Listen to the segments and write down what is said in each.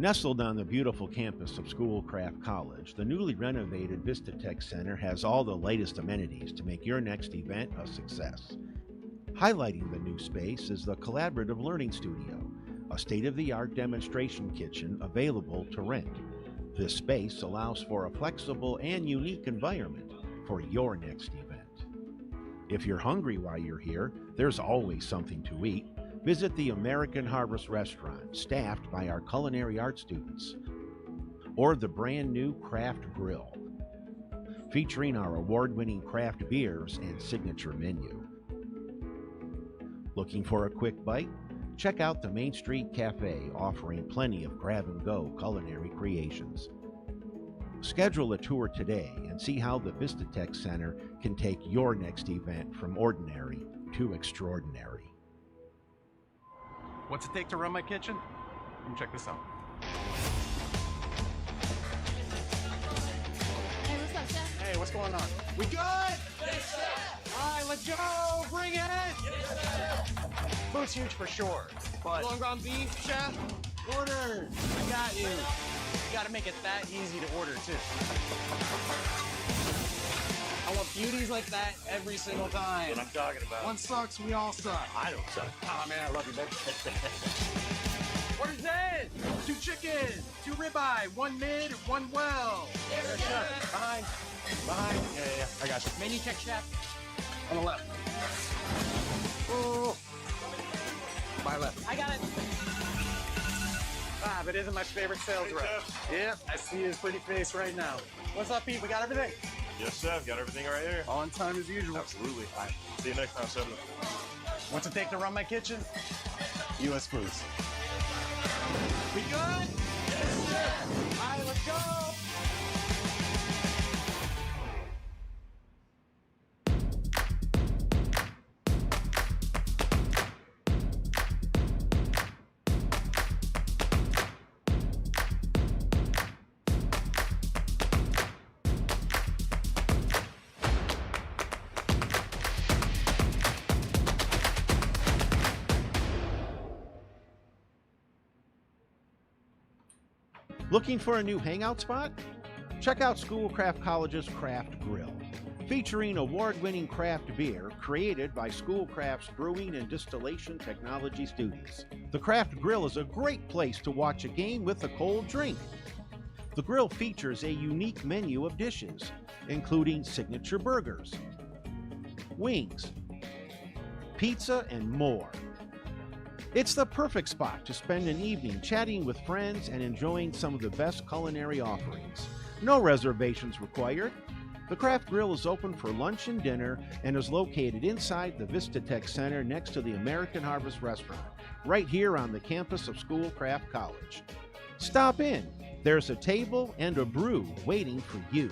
Nestled on the beautiful campus of Schoolcraft College, the newly renovated Vista Tech Center has all the latest amenities to make your next event a success. Highlighting the new space is the Collaborative Learning Studio, a state-of-the-art demonstration kitchen available to rent. This space allows for a flexible and unique environment for your next event. If you're hungry while you're here, there's always something to eat. Visit the American Harvest Restaurant, staffed by our culinary arts students, or the brand new Craft Grill, featuring our award-winning craft beers and signature menu. Looking for a quick bite? Check out the Main Street Cafe, offering plenty of grab-and-go culinary creations. Schedule a tour today and see how the Vista Tech Center can take your next event from ordinary to extraordinary. What's it take to run my kitchen? Let me check this out. Hey, what's up, Chef? Hey, what's going on? We good? Yes, Chef! All right, let's go! Bring it! Yes, Chef! Food's huge for sure, but... Long ground beef, Chef? Order! I got you. You gotta make it that easy to order, too. I want beauties like that every single time. What I'm talking about. One sucks, we all suck. I don't suck. Oh man, I love you, baby. What is it? 2 chicken, 2 ribeye, 1 mid, 1 well. Yes, Chef. Behind. Yeah, I got you. Menu check, Chef. On the left. Oh. My left. I got it. Ah, but isn't my favorite sales rep. Yep, I see his pretty face right now. What's up, Pete? We got everything? Yes, Chef. Got everything right here. On time as usual. Absolutely. All right. See you next time, Chef. What's it take to run my kitchen? U.S. Foods. We good? Yes, sir. All right, let's go. Looking for a new hangout spot? Check out Schoolcraft College's Craft Grill, featuring award-winning craft beer created by Schoolcraft's brewing and distillation technology students. The Craft Grill is a great place to watch a game with a cold drink. The grill features a unique menu of dishes, including signature burgers, wings, pizza, and more. It's the perfect spot to spend an evening chatting with friends and enjoying some of the best culinary offerings. No reservations required. The Craft Grill is open for lunch and dinner and is located inside the Vista Tech Center next to the American Harvest Restaurant, right here on the campus of Schoolcraft College. Stop in. There's a table and a brew waiting for you.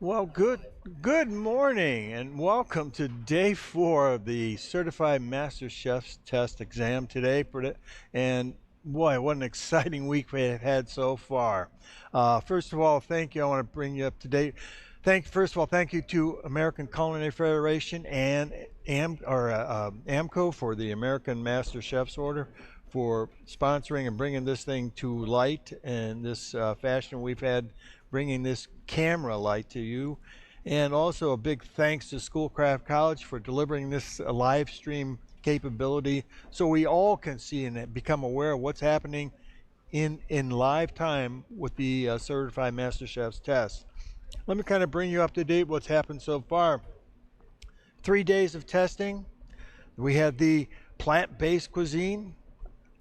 Well, good morning and welcome to day 4 of the Certified Master Chef's Test exam today. And boy, what an exciting week we have had so far. First of all, thank you. I want to bring you up to date. First of all, thank you to American Culinary Federation and AMCO for the American Master Chef's Order for sponsoring and bringing this thing to light in this fashion we've had, bringing this camera light to you. And also a big thanks to Schoolcraft College for delivering this live stream capability so we all can see and become aware of what's happening in live time with the Certified Master Chef's test. Let me kind of bring you up to date what's happened so far. 3 days of testing. We had the plant-based cuisine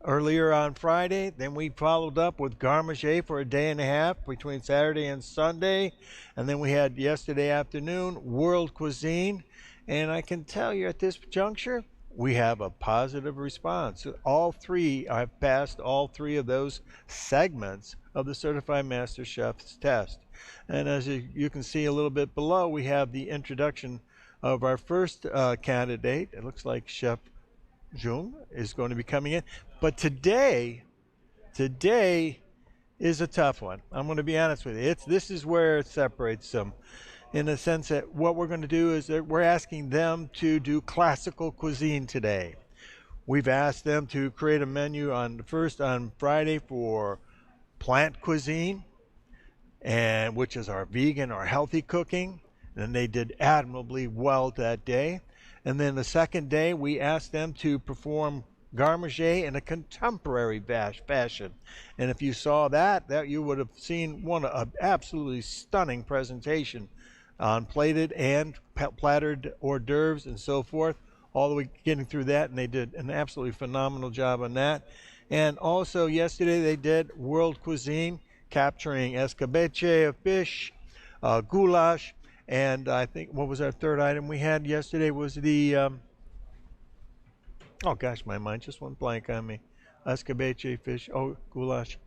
earlier on Friday. Then we followed up with garde manger for a day and a half between Saturday and Sunday. And then we had yesterday afternoon world cuisine. And I can tell you at this juncture, we have a positive response. All three, I've passed all 3 of those segments of the Certified Master Chef's test. And as you can see a little bit below, we have the introduction of our first candidate. It looks like Chef Jung is going to be coming in. But today is a tough one. I'm going to be honest with you. This is where it separates them, in the sense that what we're going to do is that we're asking them to do classical cuisine today. We've asked them to create a menu on Friday for plant cuisine, and which is our vegan or healthy cooking, and they did admirably well that day. And then the second day, we asked them to perform garde manger in a contemporary fashion. And if you saw that you would have seen an absolutely stunning presentation on plated and plattered hors d'oeuvres and so forth, all the way getting through that, and they did an absolutely phenomenal job on that. And also yesterday they did world cuisine, capturing escabeche of fish, goulash, and I think, what was our third item we had yesterday was the, oh gosh, my mind just went blank on me. Escabeche, fish, goulash.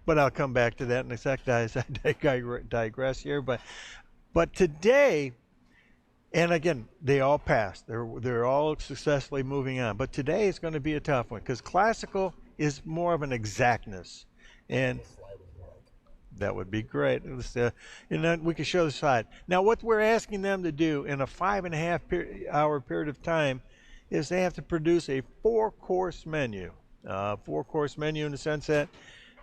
But I'll come back to that in a sec, guys. I digress here. But today, and again, they all passed. They're all successfully moving on. But today is going to be a tough one because classical is more of an exactness. And that would be great. And then we can show the slide. Now, what we're asking them to do in a 5.5 hour period of time is they have to produce a 4-course menu. 4-course menu in the sense that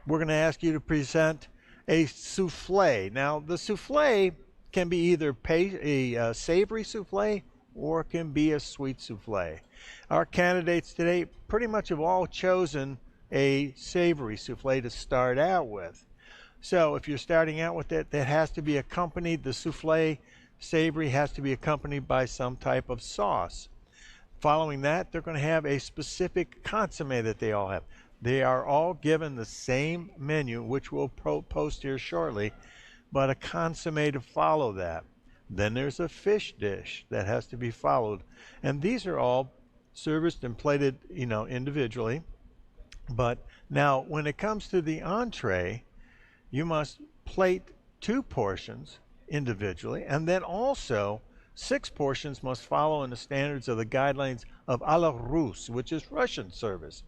we're going to ask you to present a souffle. Now, the souffle can be either a savory souffle or it can be a sweet souffle. Our candidates today pretty much have all chosen a savory souffle to start out with. So if you're starting out with it, that has to be accompanied, the souffle savory has to be accompanied by some type of sauce. Following that, they're going to have a specific consommé that they all have. They are all given the same menu, which we'll post here shortly, but a consommé to follow that. Then there's a fish dish that has to be followed. And these are all serviced and plated, individually. But now when it comes to the entree, you must plate 2 portions individually, and then also 6 portions must follow in the standards of the guidelines of a la Russe, which is Russian service,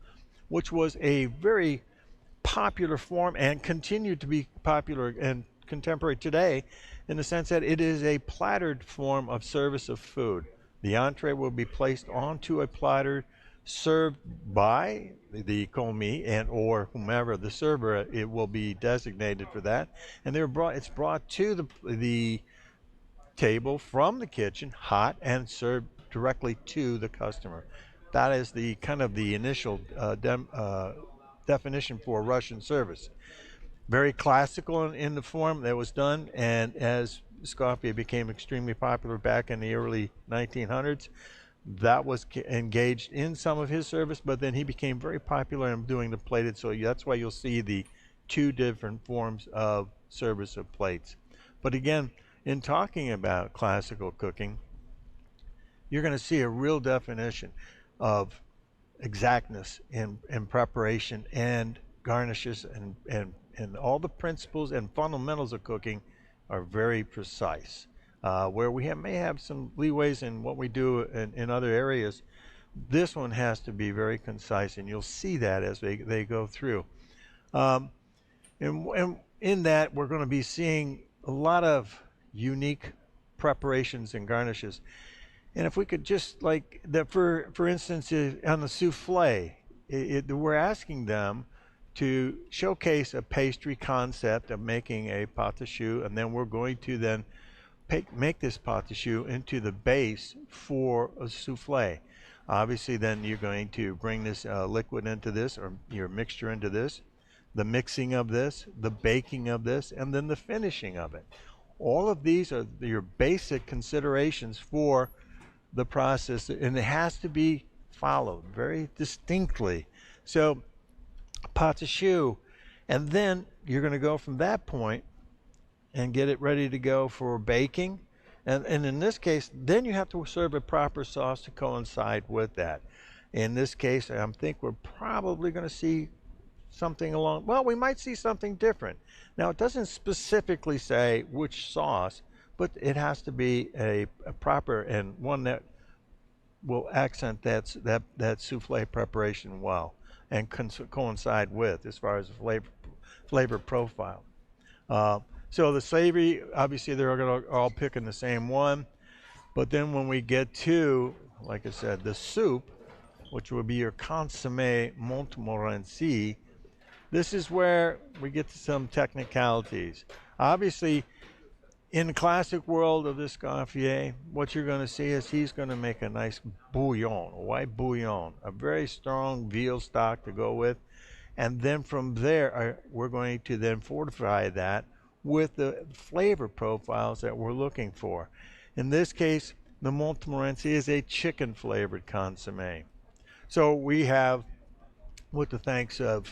which was a very popular form and continued to be popular and contemporary today in the sense that it is a plattered form of service of food. The entree will be placed onto a platter served by the commis and or whomever the server, it will be designated for that, and it's brought to the table from the kitchen hot and served directly to the customer. That is the kind of the initial definition for Russian service. Very classical in the form that was done, and as Scoffia became extremely popular back in the early 1900s, that was engaged in some of his service, but then he became very popular in doing the plated, so that's why you'll see the 2 different forms of service of plates. But again, in talking about classical cooking, you're going to see a real definition of exactness in preparation and garnishes, and all the principles and fundamentals of cooking are very precise. where we may have some leeways in what we do in other areas. This one has to be very concise, and you'll see that as they go through. And in that, we're going to be seeing a lot of unique preparations and garnishes. And if we could just like that, for instance, on the souffle, we're asking them to showcase a pastry concept of making a pâte à choux, and then we're going to then make this pâte à choux into the base for a souffle. Obviously, then you're going to bring this liquid into this, or your mixture into this, the mixing of this, the baking of this, and then the finishing of it. All of these are your basic considerations for the process, and it has to be followed very distinctly. So, pâte à choux, and then you're going to go from that point and get it ready to go for baking. And in this case, then you have to serve a proper sauce to coincide with that. In this case, I think we're probably going to see something along, well, we might see something different. Now, it doesn't specifically say which sauce, but it has to be a proper and one that will accent that souffle preparation well and coincide with as far as the flavor profile. So the savory, obviously they're going to all pick in the same one, but then when we get to, like I said, the soup, which will be your consommé Montmorency, this is where we get to some technicalities. Obviously, in the classic world of this Scoffier, what you're going to see is he's going to make a nice bouillon, a white bouillon, a very strong veal stock to go with, and then from there we're going to then fortify that with the flavor profiles that we're looking for. In this case, the Montmorency is a chicken flavored consommé. So we have, with the thanks of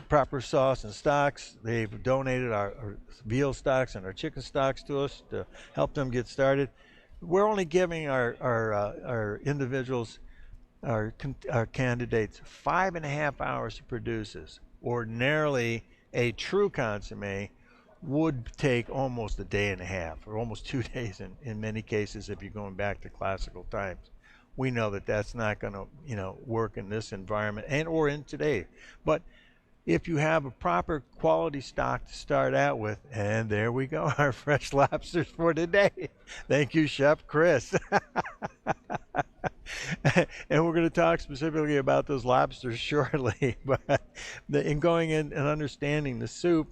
Proper Sauce and Stocks, they've donated our veal stocks and our chicken stocks to us to help them get started. We're only giving our individuals, our candidates, 5.5 hours to produce this. Ordinarily, a true consommé would take almost a day and a half, or almost 2 days in many cases if you're going back to classical times. We know that that's not going to, work in this environment or in today. But if you have a proper quality stock to start out with, and there we go, our fresh lobsters for today. Thank you, Chef Chris. And we're going to talk specifically about those lobsters shortly. But in going in and understanding the soup,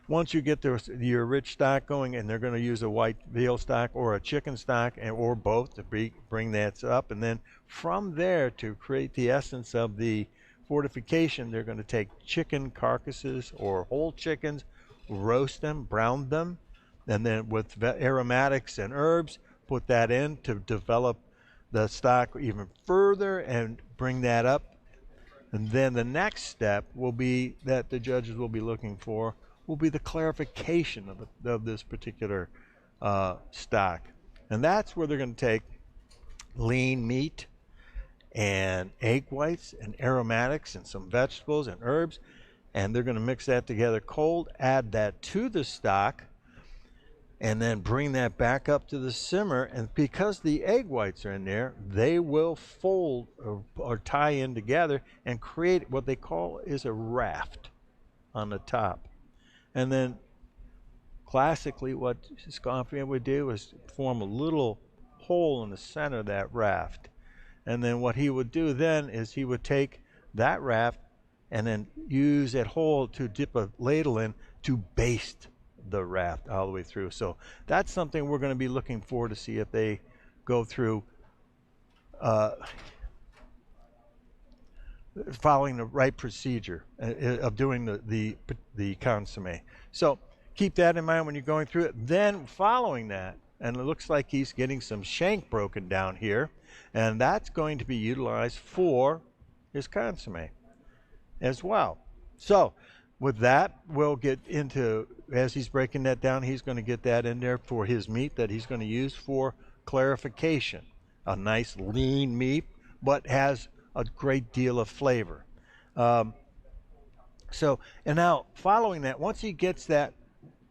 once you get your rich stock going, and they're going to use a white veal stock or a chicken stock, or both to bring that up, and then from there to create the essence of the fortification, they're going to take chicken carcasses or whole chickens, roast them, brown them, and then with aromatics and herbs, put that in to develop the stock even further and bring that up. And then the next step will be that the judges will be looking for will be the clarification of this particular stock. And that's where they're going to take lean meat and egg whites and aromatics and some vegetables and herbs, and they're going to mix that together cold, add that to the stock, and then bring that back up to the simmer. And because the egg whites are in there, they will fold or tie in together and create what they call is a raft on the top. And then classically what Scoffier would do is form a little hole in the center of that raft. And then what he would do then is he would take that raft and then use that hole to dip a ladle in to baste the raft all the way through. So that's something we're going to be looking for to see if they go through following the right procedure of doing the consommé. So keep that in mind when you're going through it. Then following that, and it looks like he's getting some shank broken down here, and that's going to be utilized for his consommé as well. So with that, we'll get into, as he's breaking that down, he's going to get that in there for his meat that he's going to use for clarification. A nice lean meat, but has a great deal of flavor. So, and now following that, once he gets that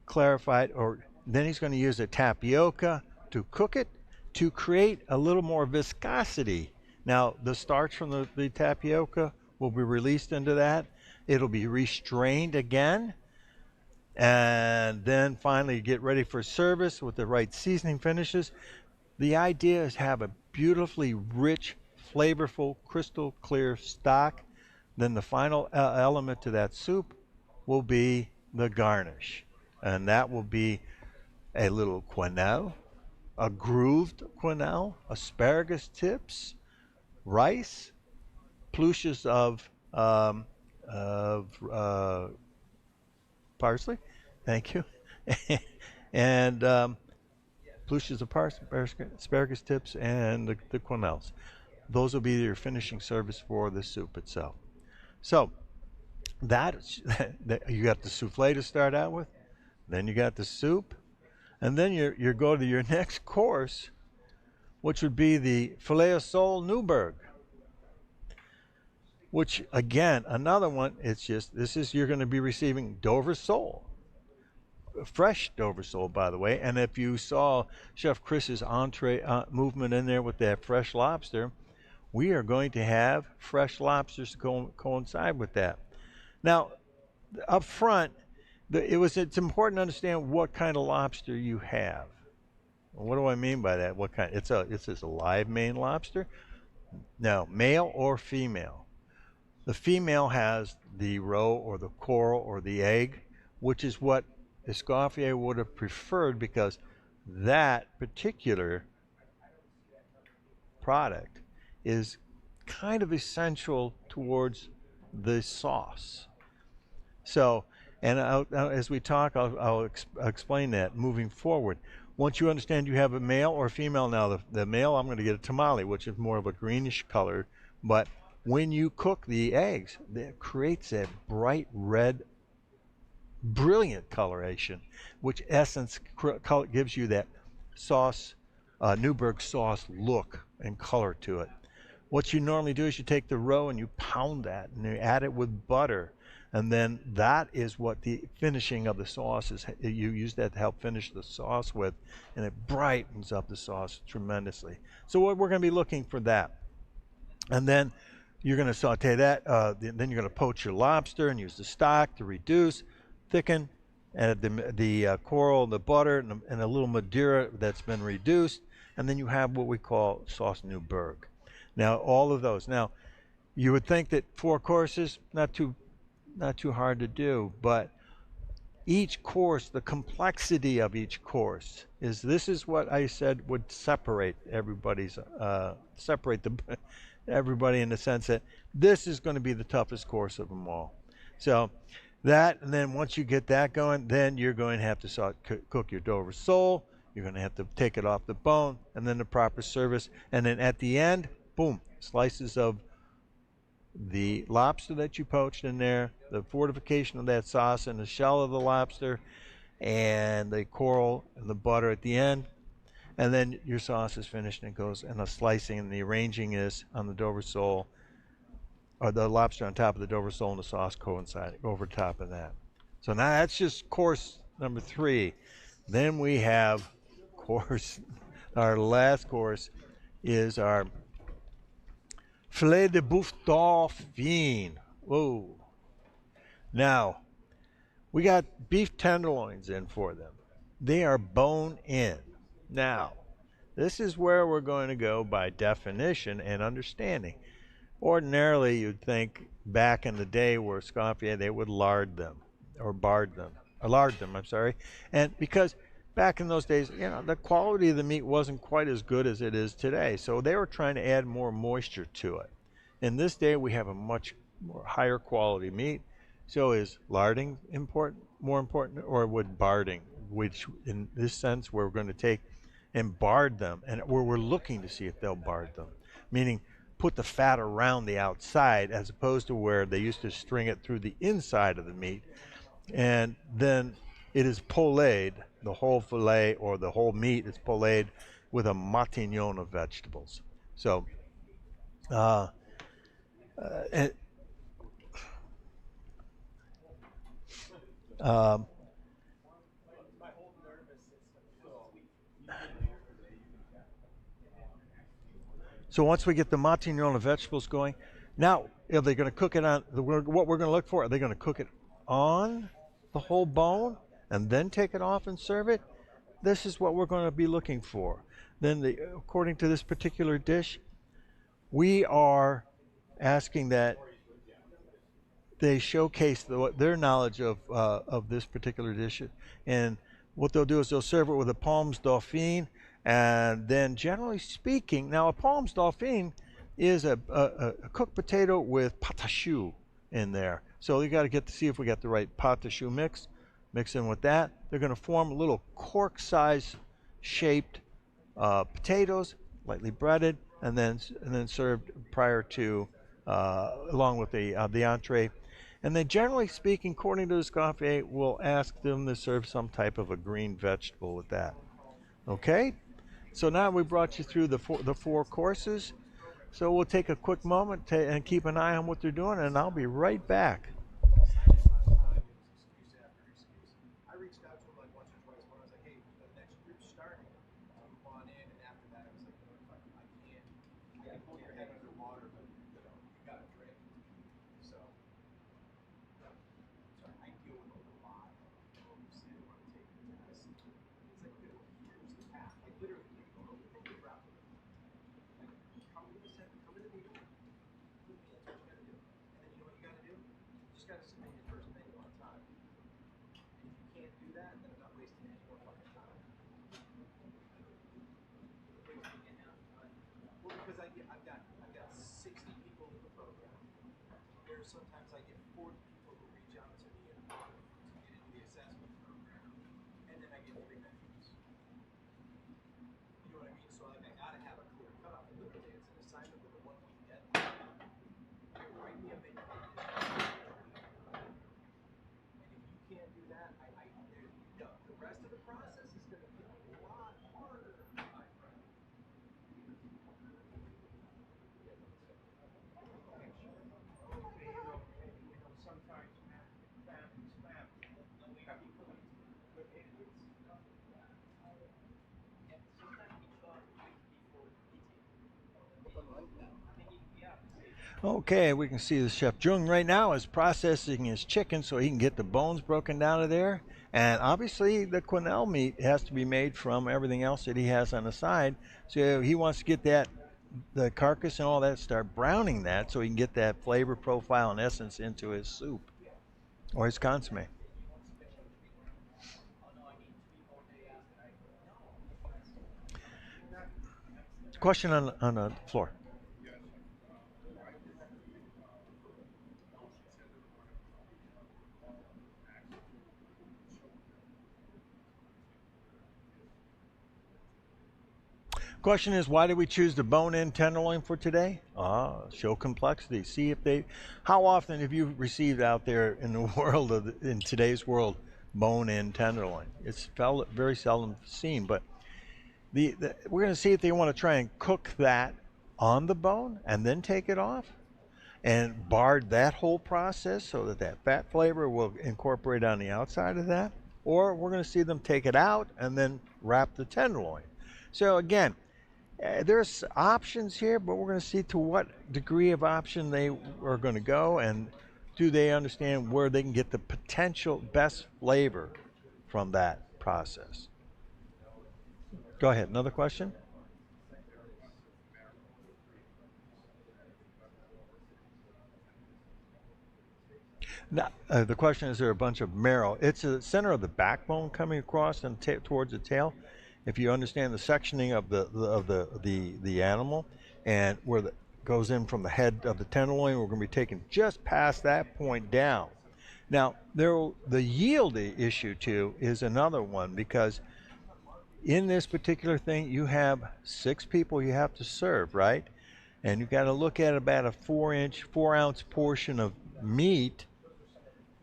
clarified or Then he's going to use a tapioca to cook it to create a little more viscosity. Now, the starch from the tapioca will be released into that. It'll be restrained again. And then finally get ready for service with the right seasoning finishes. The idea is to have a beautifully rich, flavorful, crystal clear stock. Then the final element to that soup will be the garnish. And that will be a little quenelle, a grooved quenelle, asparagus tips, rice, plushes of parsley, thank you, and plushes of asparagus tips, and the quenelles. Those will be your finishing service for the soup itself. So that you got the souffle to start out with, then you got the soup, and then you go to your next course, which would be the filet of sole Newburg. Which again, another one. It's just you're going to be receiving Dover sole, fresh Dover sole, by the way. And if you saw Chef Chris's entree movement in there with that fresh lobster, we are going to have fresh lobsters to coincide with that. Now, up front, it's important to understand what kind of lobster you have. What do I mean by that? What kind? It's a live Maine lobster. Now, male or female. The female has the roe or the coral or the egg, which is what Escoffier would have preferred because that particular product is kind of essential towards the sauce. So, and as we talk, I'll explain that moving forward. Once you understand you have a male or female, now the male, I'm going to get a tamale, which is more of a greenish color, but when you cook the eggs, it creates a bright red, brilliant coloration, which essence gives you that sauce, Newburg sauce look and color to it. What you normally do is you take the roe and you pound that and you add it with butter. And then that is what the finishing of the sauce is. You use that to help finish the sauce with, and it brightens up the sauce tremendously. So we're going to be looking for that. And then you're going to saute that. Then you're going to poach your lobster and use the stock to reduce, thicken, add the coral, the butter, and a little Madeira that's been reduced. And then you have what we call sauce Newburg. Now, all of those. Now, you would think that 4 courses, not too hard to do, but each course, the complexity of each course this is what I said would separate everybody in the sense that this is going to be the toughest course of them all. So that, and then once you get that going, then you're going to have to cook your Dover sole. You're going to have to take it off the bone, and then the proper service, and then at the end, boom, slices of the lobster that you poached in there, the fortification of that sauce and the shell of the lobster, and the coral and the butter at the end. And then your sauce is finished and it goes, and the slicing and the arranging is on the Dover sole, or the lobster on top of the Dover sole and the sauce coincide over top of that. So now that's just course number 3. Then we have our last course is our filet de boeuf dauphine. Whoa. Now, we got beef tenderloins in for them. They are bone in. Now, this is where we're going to go by definition and understanding. Ordinarily, you'd think back in the day where Escoffier, they would lard them, or lard them, I'm sorry. And because back in those days, the quality of the meat wasn't quite as good as it is today. So they were trying to add more moisture to it. In this day, we have a much more higher quality meat. So is larding more important, or would barding, which in this sense, we're going to take and bard them, and where we're looking to see if they'll bard them, meaning put the fat around the outside as opposed to where they used to string it through the inside of the meat. And then it is poléed, the whole filet or the whole meat is poléed with a matignon of vegetables. So, So once we get the matignon and the vegetables going, now are they going to cook it on, what we're going to look for, are they going to cook it on the whole bone and then take it off and serve it? This is what we're going to be looking for. Then according to this particular dish, we are asking that they showcase their knowledge of this particular dish. And what they'll do is they'll serve it with a Palmes Dauphine, and then generally speaking, now a Palmes Dauphine is a cooked potato with pâte à choux in there. So you got to get to see if we got the right pâte à choux mix in with that. They're going to form little cork-size shaped potatoes, lightly breaded, and then served prior to along with the entree. And then generally speaking, according to this coffee, we'll ask them to serve some type of a green vegetable with that. Okay? So now we brought you through the four courses. So we'll take a quick moment and keep an eye on what they're doing, and I'll be right back. I reached out to him like once or twice when I was like, hey, the next group's starting. Move on in, and after that, I was like, I can't pull your head underwater, but you gotta drink. So, I deal with a lot of folks who want to take the test. It's like, here's the path. Like literally, you drop it. Like, come to the center, come to the meeting. That's what you gotta do. And then you know what you gotta do? You just gotta submit your first menu on time. If you can't do that, then I'm not wasting any more fucking time. Well, because I've got 60 people in the program. There's sometimes I get 40 people who reach out to me and want to get into the assessment program, and then I get 3 mentions. You know what I mean? So like I gotta have a clear cutoff. Literally, it's an assignment with a 1-week deadline. Write me a menu. Can't do that, the rest of the process is going to be a lot harder, my friend. Sometimes Okay, we can see the Chef Jung right now is processing his chicken so he can get the bones broken down of there. And obviously the quenelle meat has to be made from everything else that he has on the side. So he wants to get the carcass and all that, start browning that so he can get that flavor profile and essence into his soup or his consommé. Question on the floor. Question is, why did we choose the bone-in tenderloin for today? Show complexity. See if how often have you received out there in the world in today's world bone-in tenderloin? It's very seldom seen, but we're going to see if they want to try and cook that on the bone and then take it off and bard that whole process so that fat flavor will incorporate on the outside of that, or we're going to see them take it out and then wrap the tenderloin. So again, there's options here, but we're going to see to what degree of option they are going to go, and do they understand where they can get the potential best flavor from that process. Go ahead, another question? Now, the question is there a bunch of marrow? It's the center of the backbone coming across and towards the tail. If you understand the sectioning of the animal and where it goes in from the head of the tenderloin, we're going to be taking just past that point down. Now, the yield issue too is another one, because in this particular thing you have 6 people you have to serve, right? And you've got to look at about a 4-ounce portion of meat.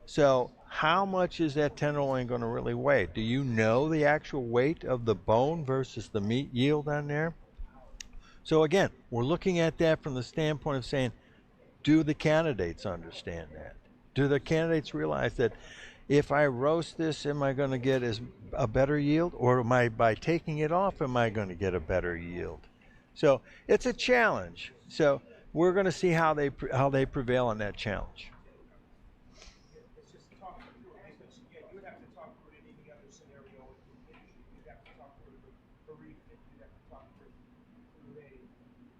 So how much is that tenderloin going to really weigh? Do you know the actual weight of the bone versus the meat yield on there? So again, we're looking at that from the standpoint of saying, do the candidates understand that? Do the candidates realize that if I roast this, am I going to get a better yield? Or by taking it off, am I going to get a better yield? So it's a challenge. So we're going to see how they prevail on that challenge. It's just talking through it, because yeah, you would have to talk through it in any other scenario in the industry. You'd have to talk through the bereavement. You'd have to talk through a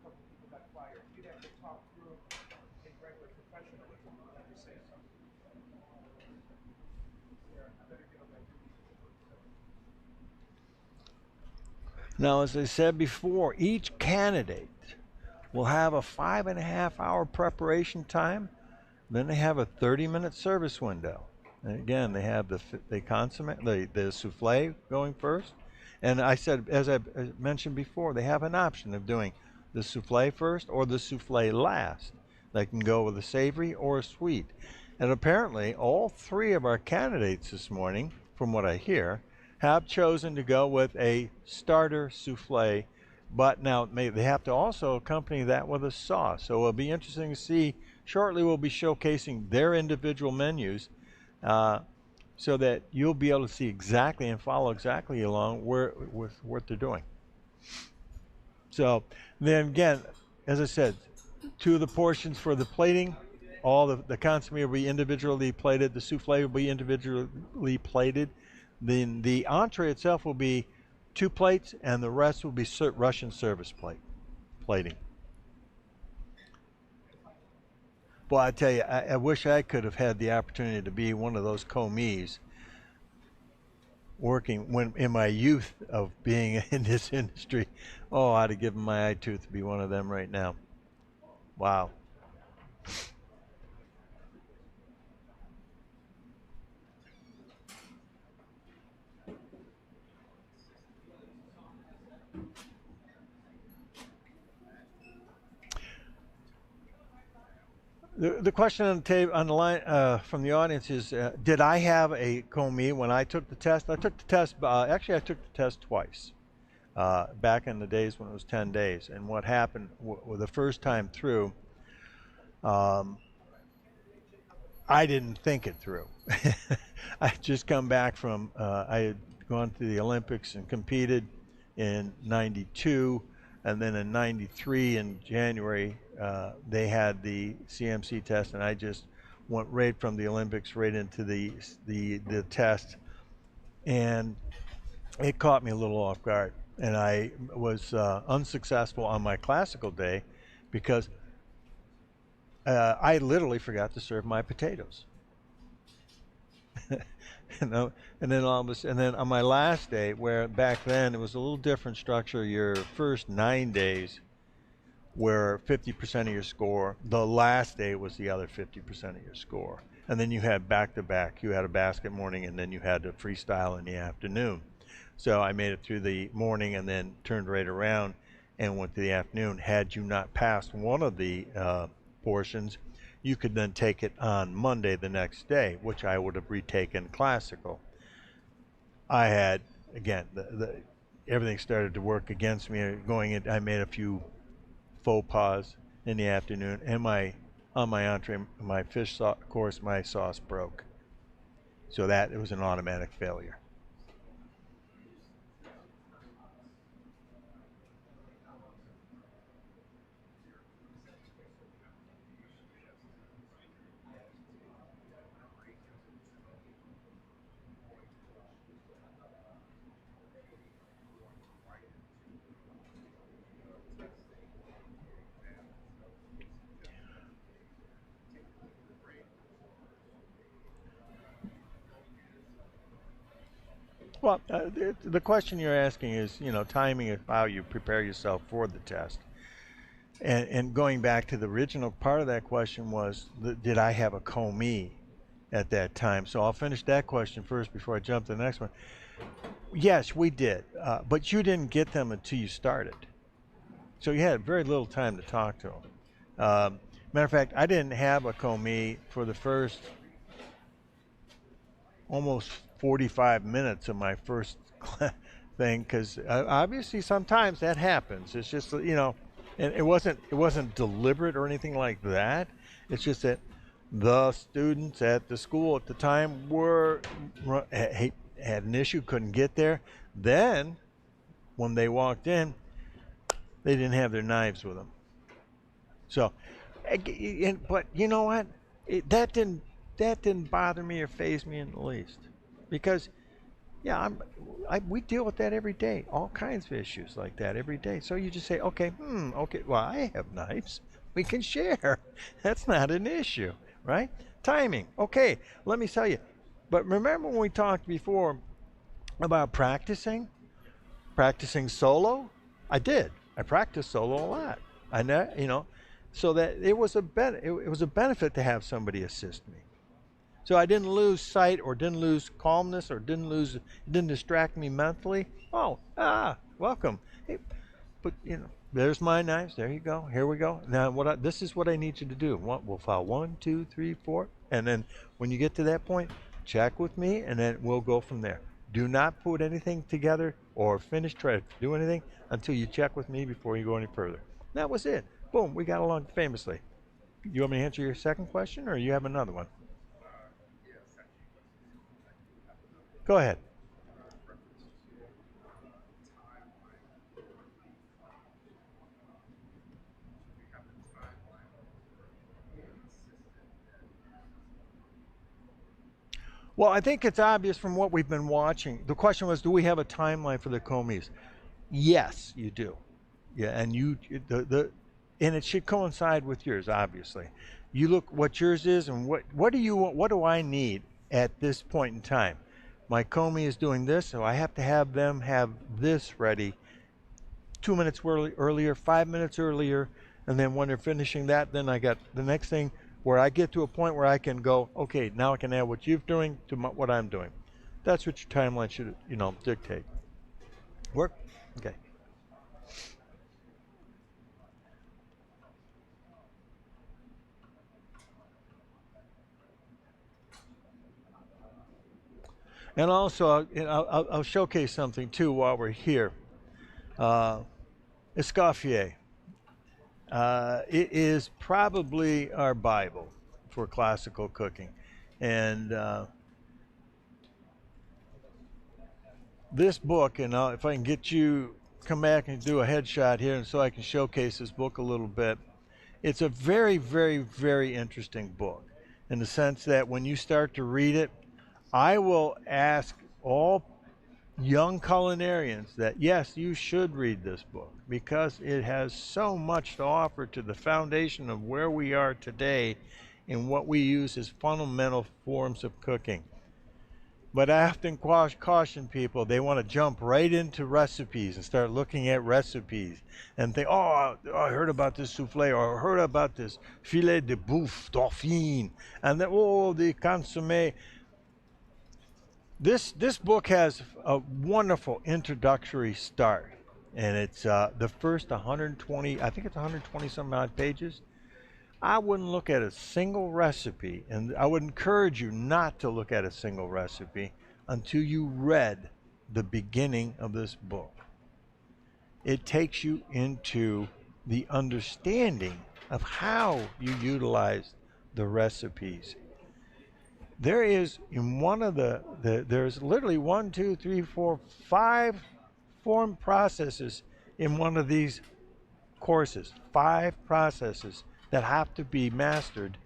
couple people got fired. You'd have to talk through in regular professionalism. You'd have to say something. Yeah, I better get on my duties. Now, as I said before, each candidate will have a 5.5-hour preparation time. Then they have a 30-minute service window. And again, they have the souffle going first. And I said, as I mentioned before, they have an option of doing the souffle first or the souffle last. They can go with a savory or a sweet. And apparently, all three of our candidates this morning, from what I hear, have chosen to go with a starter souffle. But now they have to also accompany that with a sauce. So it'll be interesting to see. Shortly, we'll be showcasing their individual menus so that you'll be able to see exactly and follow exactly along with what they're doing. So then again, as I said, 2 of the portions for the plating, all the consomme will be individually plated. The souffle will be individually plated. Then the entree itself will be 2 plates, and the rest will be Russian service plating. Boy, I tell you, I wish I could have had the opportunity to be one of those commis working when in my youth of being in this industry. Oh, I'd have given my eye tooth to be one of them right now. Wow. The question on the table, on the line from the audience is, did I have a commis when I took the test? I took the test. Actually, I took the test twice. Back in the days when it was 10 days. And what happened the first time through, I didn't think it through. I had just come back from, I had gone to the Olympics and competed in '92, and then in '93 in January, they had the CMC test, and I just went right from the Olympics right into the test, and it caught me a little off guard. And I was unsuccessful on my classical day because I literally forgot to serve my potatoes. And then on my last day, where back then it was a little different structure, your first 9 days were 50% of your score. The last day was the other 50% of your score. And then you had back-to-back. You had a basket morning, and then you had to freestyle in the afternoon. So I made it through the morning and then turned right around and went to the afternoon. Had you not passed one of the portions, you could then take it on Monday the next day, which I would have retaken classical. I had, again, everything started to work against me. I made a few faux pas in the afternoon, and on my entree, my fish course, my sauce broke. So it was an automatic failure. Well, the question you're asking is, timing of how you prepare yourself for the test. And going back to the original part of that question was, did I have a commis at that time? So I'll finish that question first before I jump to the next one. Yes, we did, but you didn't get them until you started. So you had very little time to talk to them. Matter of fact, I didn't have a commis for the first almost 45 minutes of my first thing, because obviously sometimes that happens. It's just, and it wasn't deliberate or anything like that. It's just that the students at the school at the time had an issue, couldn't get there. Then when they walked in, they didn't have their knives with them. So, but you know what? That didn't bother me or faze me in the least, because yeah, we deal with that every day, all kinds of issues like that every day. So you just say, okay, okay, well, I have knives, we can share. That's not an issue, right? Timing, okay, let me tell you. But remember when we talked before about practicing solo? I practiced solo a lot. I know, so that it was a benefit to have somebody assist me. So I didn't lose sight or didn't lose calmness or it didn't distract me mentally. Oh, welcome. Hey, but there's my knives. There you go. Here we go. Now this is what I need you to do. We'll file 1, 2, 3, 4, and then when you get to that point, check with me, and then we'll go from there. Do not put anything together or try to do anything until you check with me before you go any further. That was it. Boom, we got along famously. You want me to answer your second question, or you have another one? Go ahead. Well, I think it's obvious from what we've been watching. The question was, do we have a timeline for the Comeys? Yes, you do. Yeah, and and it should coincide with yours, obviously. You look what yours is, and what do I need at this point in time? My Comey is doing this, so I have to have them have this ready 2 minutes earlier, 5 minutes earlier, and then when they're finishing that, then I got the next thing where I get to a point where I can go, okay, now I can add what you're doing to what I'm doing. That's what your timeline should, dictate. Work? Okay. And also, I'll showcase something too while we're here. Escoffier. It is probably our Bible for classical cooking. And this book, and if I can get you, come back and do a headshot here and so I can showcase this book a little bit. It's a very, very, very interesting book in the sense that when you start to read it, I will ask all young culinarians that, yes, you should read this book because it has so much to offer to the foundation of where we are today and what we use as fundamental forms of cooking. But I often caution people, they want to jump right into recipes and start looking at recipes and think, oh, I heard about this souffle, or I heard about this filet de boeuf dauphine, and then, oh, the consommé. This book has a wonderful introductory start, and it's the first 120, I think it's 120 some odd pages. I wouldn't look at a single recipe, and I would encourage you not to look at a single recipe until you read the beginning of this book. It takes you into the understanding of how you utilize the recipes. There is in one of there's literally 1, 2, 3, 4, 5 form processes in one of these courses. 5 processes that have to be mastered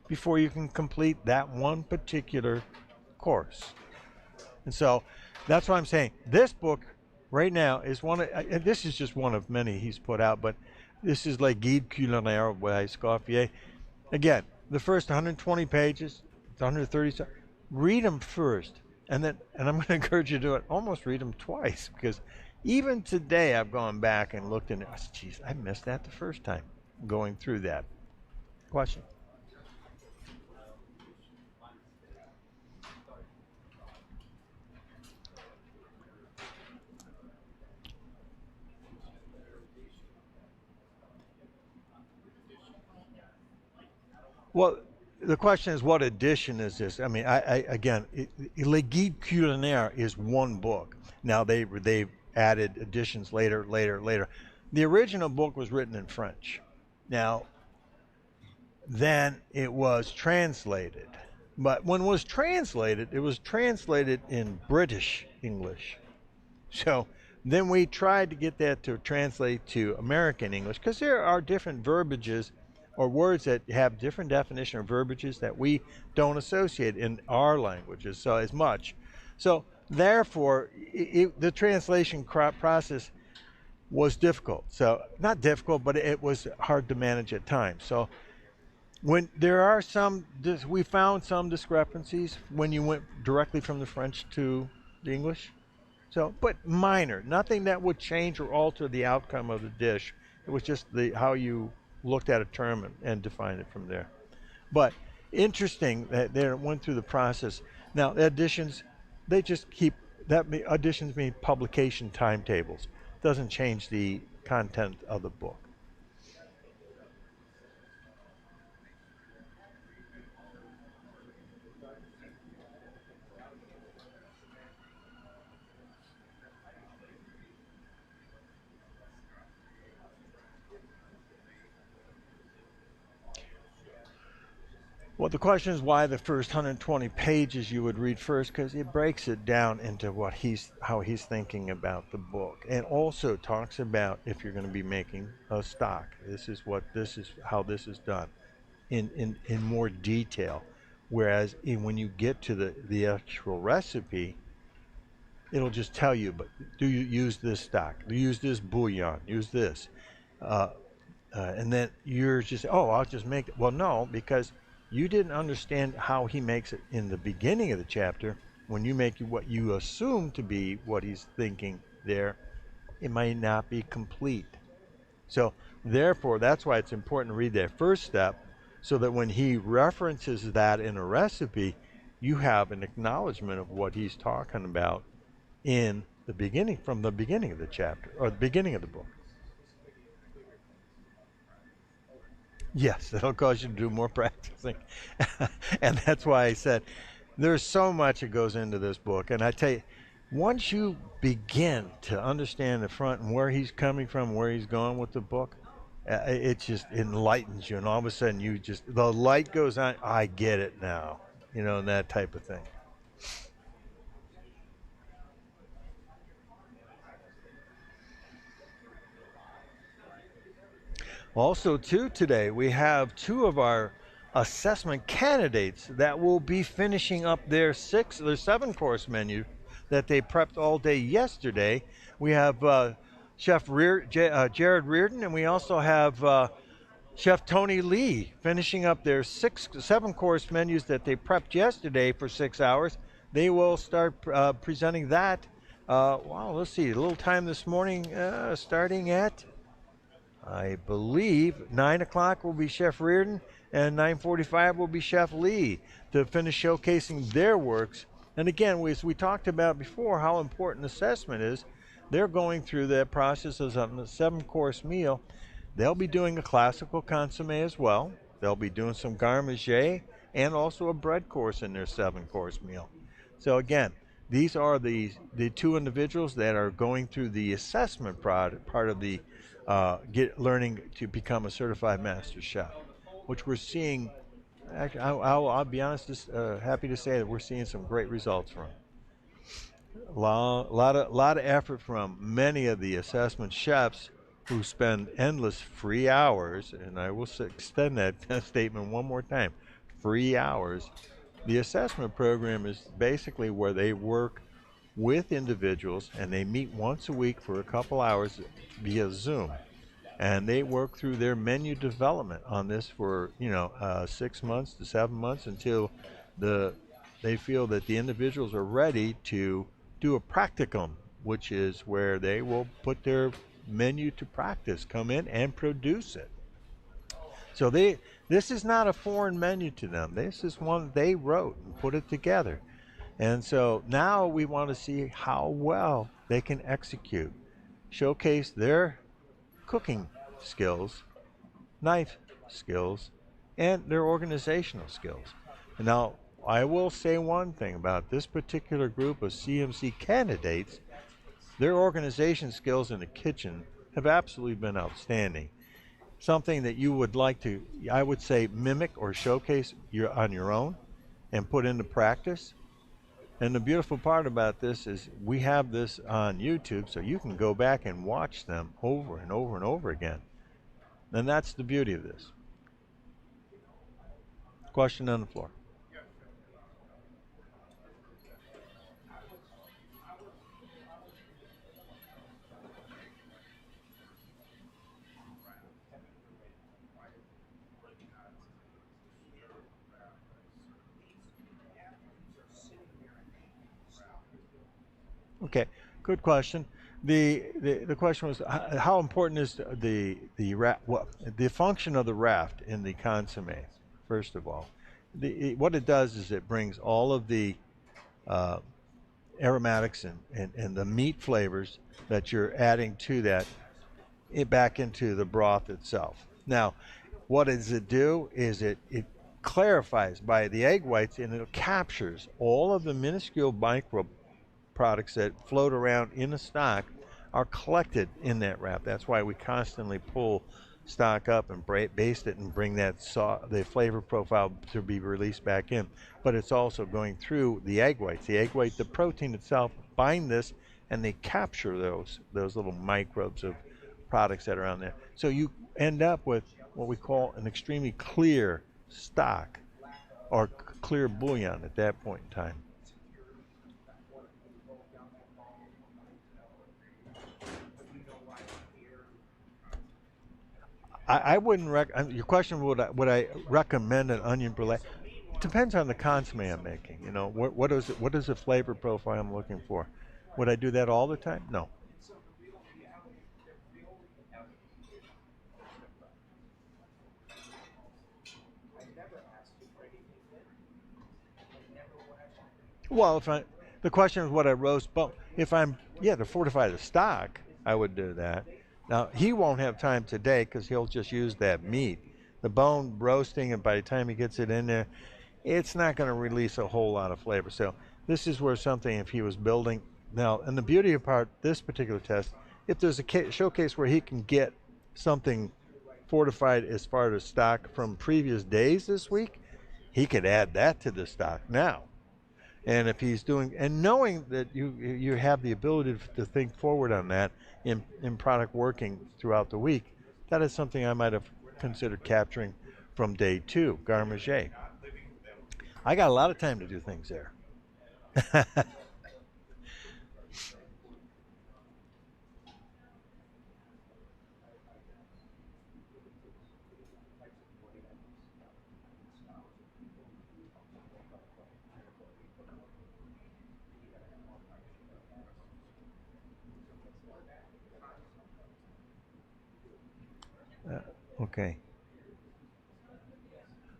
before you can complete that one particular course. And so that's what I'm saying. This book right now is this is just one of many he's put out, but this is like Guide Culinaire by Escoffier. Again, the first 120 pages, it's 130. Read them first, and I'm going to encourage you to do it. Almost read them twice, because even today I've gone back and looked and geez, I missed that the first time going through that. Question. Well, the question is, what edition is this? I mean, again, Le Guide Culinaire is one book. Now they've added editions later. The original book was written in French. Now, then it was translated. But when it was translated in British English. So Then we tried to get that to translate to American English because there are different verbiages or words that have different definition or verbiages that we don't associate in our languages so as much. So therefore, the translation process was difficult. So not difficult, but it was hard to manage at times. So when there are we found some discrepancies when you went directly from the French to the English. So, but minor, nothing that would change or alter the outcome of the dish. It was just how you looked at a term and defined it from there. But interesting that they went through the process. Now, additions, they just keep that. Additions mean publication timetables. Doesn't change the content of the book. Well, the question is why the first 120 pages you would read first, because it breaks it down into how he's thinking about the book, and also talks about if you're going to be making a stock. This is how this is done, in more detail. Whereas when you get to the actual recipe, it'll just tell you. But do you use this stock? Do you use this bouillon? Use this, and then you're just I'll just make it. Well, no, because you didn't understand how he makes it in the beginning of the chapter. When you make what you assume to be what he's thinking there, it might not be complete. So therefore, that's why it's important to read that first step, so that when he references that in a recipe, you have an acknowledgement of what he's talking about in the beginning, from the beginning of the chapter, or the beginning of the book. Yes, it'll cause you to do more practicing. And that's why I said there's so much that goes into this book. And I tell you, once you begin to understand the front and where he's coming from, where he's going with the book, it just enlightens you. And all of a sudden, the light goes on. I get it now, and that type of thing. Also, too, today we have two of our assessment candidates that will be finishing up their 7-course menu that they prepped all day yesterday. We have Chef Jared Reardon, and we also have Chef Tony Lee finishing up their 7-course menus that they prepped yesterday for 6 hours. They will start presenting that. Let's see, a little time this morning, starting at, I believe, 9 o'clock will be Chef Reardon, and 9:45 will be Chef Lee to finish showcasing their works. And again, as we talked about before, how important assessment is, they're going through that process of a 7-course meal. They'll be doing a classical consomme as well. They'll be doing some garde manger and also a bread course in their 7-course meal. So again, these are the two individuals that are going through the assessment part of the learning to become a certified master chef, which we're seeing. Actually, I'll be honest, happy to say that we're seeing some great results from. A lot of effort from many of the assessment chefs who spend endless free hours, and I will extend that statement one more time, free hours. The assessment program is basically where they work with individuals, and they meet once a week for a couple hours via Zoom, and they work through their menu development on this for 6 months to 7 months until they feel that the individuals are ready to do a practicum, which is where they will put their menu to practice, come in and produce it. So this is not a foreign menu to them. This is one they wrote and put it together. And so now we want to see how well they can execute, showcase their cooking skills, knife skills, and their organizational skills. And now, I will say one thing about this particular group of CMC candidates. Their organization skills in the kitchen have absolutely been outstanding. Something that you would like to, I would say, mimic or showcase on your own and put into practice. And the beautiful part about this is we have this on YouTube, so you can go back and watch them over and over and over again. And that's the beauty of this. Question on the floor. Okay, good question. The question was how important is the function of the raft in the consomme? First of all, what it does is it brings all of the uh, aromatics and the meat flavors that you're adding to that back into the broth itself. Now, what does it do is it clarifies by the egg whites, and it captures all of the minuscule micro products that float around in the stock are collected in that wrap. That's why we constantly pull stock up and baste it and bring the flavor profile to be released back in. But it's also going through the egg whites. The egg white, the protein itself, bind this, and they capture those little microbes of products that are on there. So you end up with what we call an extremely clear stock or clear bouillon at that point in time. I wouldn't your question, would I recommend an onion brulee? Depends on the consomme I'm making. You know, what is the flavor profile I'm looking for? Would I do that all the time? No. Well, the question is what I roast, but if to fortify the stock, I would do that. Now, he won't have time today because he'll just use that meat. The bone roasting, and by the time he gets it in there, it's not going to release a whole lot of flavor. So this is where something, if he was building, now, and the beauty of this particular test, if there's a showcase where he can get something fortified as far as stock from previous days this week, he could add that to the stock now. And if he's doing, and knowing that you have the ability to think forward on that in product working throughout the week, that is something I might have considered capturing from day 2, garde manger. I got a lot of time to do things there. Okay.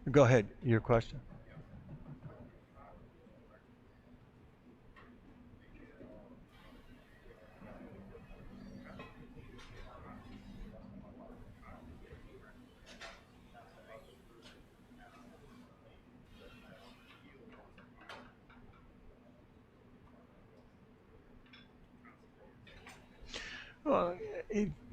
Go ahead, your question. Well,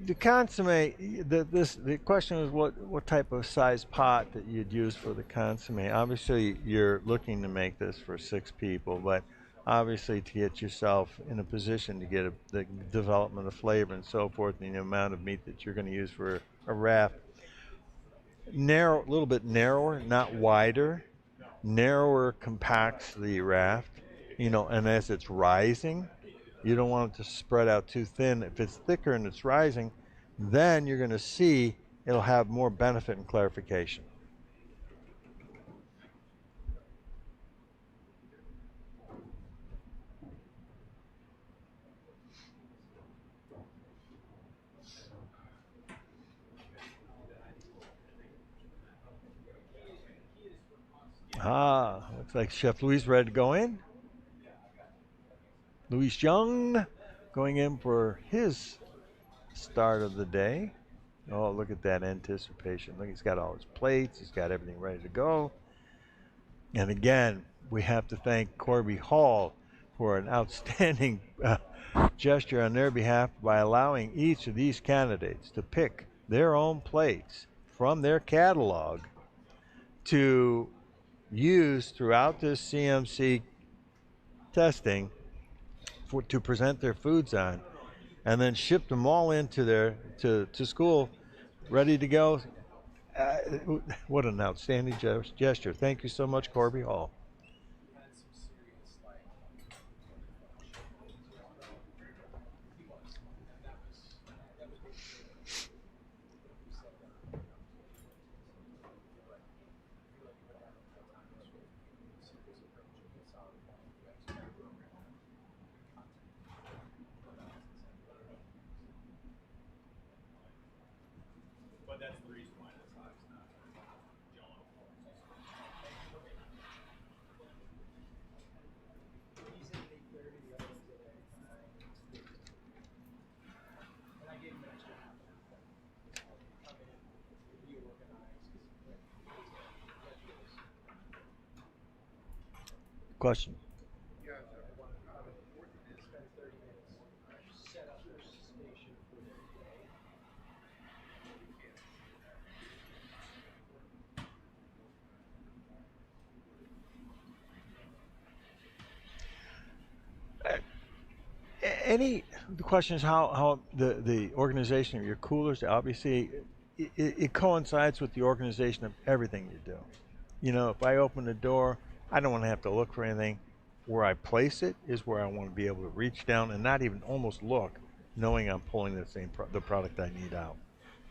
the consomme, the question is what type of size pot that you'd use for the consomme. Obviously, you're looking to make this for 6 people, but obviously to get yourself in a position to get the development of flavor and so forth, and the amount of meat that you're going to use for a wrap, a little bit narrower, not wider. Narrower compacts the raft, and as it's rising, you don't want it to spread out too thin. If it's thicker and it's rising, then you're going to see it'll have more benefit and clarification. Looks like Chef Louis ready to go in. Louis Young going in for his start of the day. Oh, look at that anticipation. Look, he's got all his plates. He's got everything ready to go. And again, we have to thank Corby Hall for an outstanding gesture on their behalf by allowing each of these candidates to pick their own plates from their catalog to use throughout this CMC testing to present their foods on, and then shipped them all into their to school, ready to go. Uh, what an outstanding gesture! Thank you so much, Corby Hall. Question. The question is how the organization of your coolers, obviously it coincides with the organization of everything you do. You know, if I open the door, I don't want to have to look for anything. Where I place it is where I want to be able to reach down and not even almost look, knowing I'm pulling the product I need out.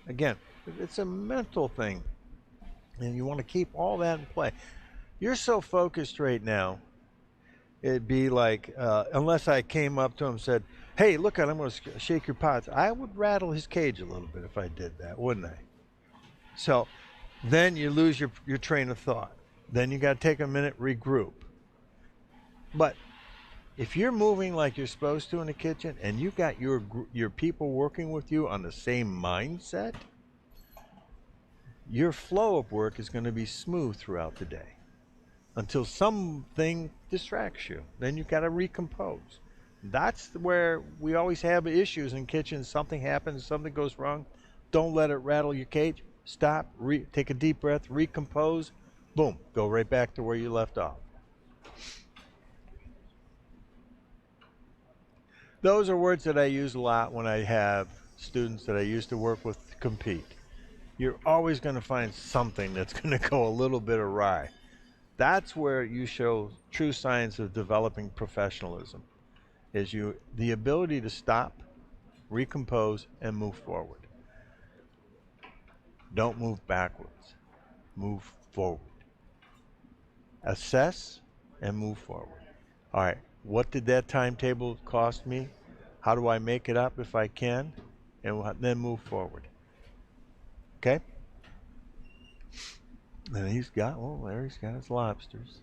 Again, it's a mental thing, and you want to keep all that in play. You're so focused right now. It'd be like, unless I came up to him and said, "Hey, look, I'm going to shake your pots." I would rattle his cage a little bit if I did that, wouldn't I? So then you lose your train of thought. Then you got to take a minute, regroup. But if you're moving like you're supposed to in the kitchen, and you got your people working with you on the same mindset, your flow of work is going to be smooth throughout the day until something distracts you. Then you got to recompose. That's where we always have issues in kitchens. Something happens, something goes wrong. Don't let it rattle your cage. Stop, take a deep breath, recompose, boom, go right back to where you left off. Those are words that I use a lot when I have students that I used to work with compete. You're always going to find something that's going to go a little bit awry. That's where you show true signs of developing professionalism, is the ability to stop, recompose, and move forward. Don't move backwards. Move forward. Assess and move forward. All right, what did that timetable cost me? How do I make it up if I can? And then move forward. Okay? And he's got his lobsters.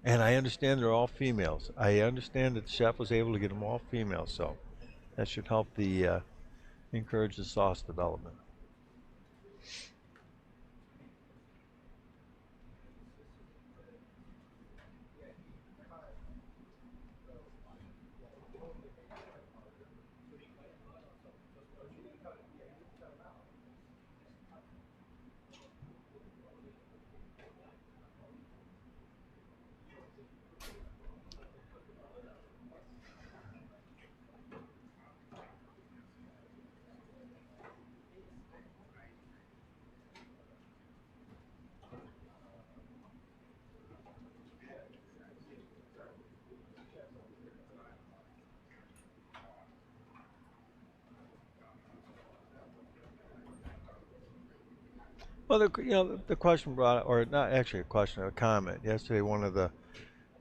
And I understand they're all females. I understand that the chef was able to get them all females, so that should help encourage the sauce development. Well, the question brought, or not actually a question, a comment yesterday. One of the,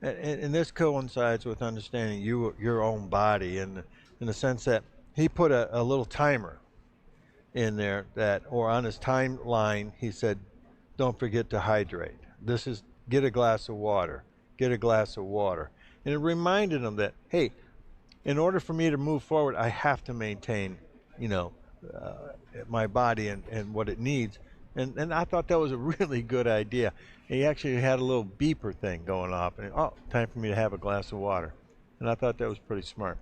and this coincides with understanding your own body, in the sense that he put a little timer in there or on his timeline, he said, "Don't forget to hydrate. Get a glass of water. Get a glass of water." And it reminded him that, hey, in order for me to move forward, I have to maintain, my body and what it needs. And I thought that was a really good idea. He actually had a little beeper thing going off, and time for me to have a glass of water. And I thought that was pretty smart.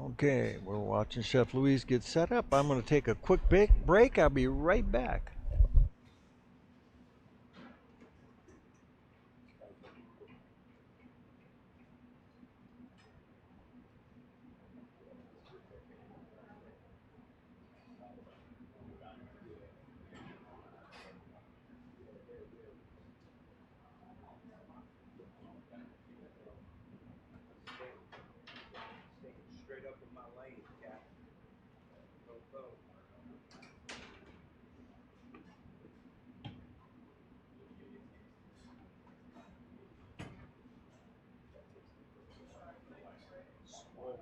Okay, we're watching Chef Louise get set up. I'm going to take a quick break. I'll be right back. Staying straight up in my lane, Cap. Go, go. Swollen.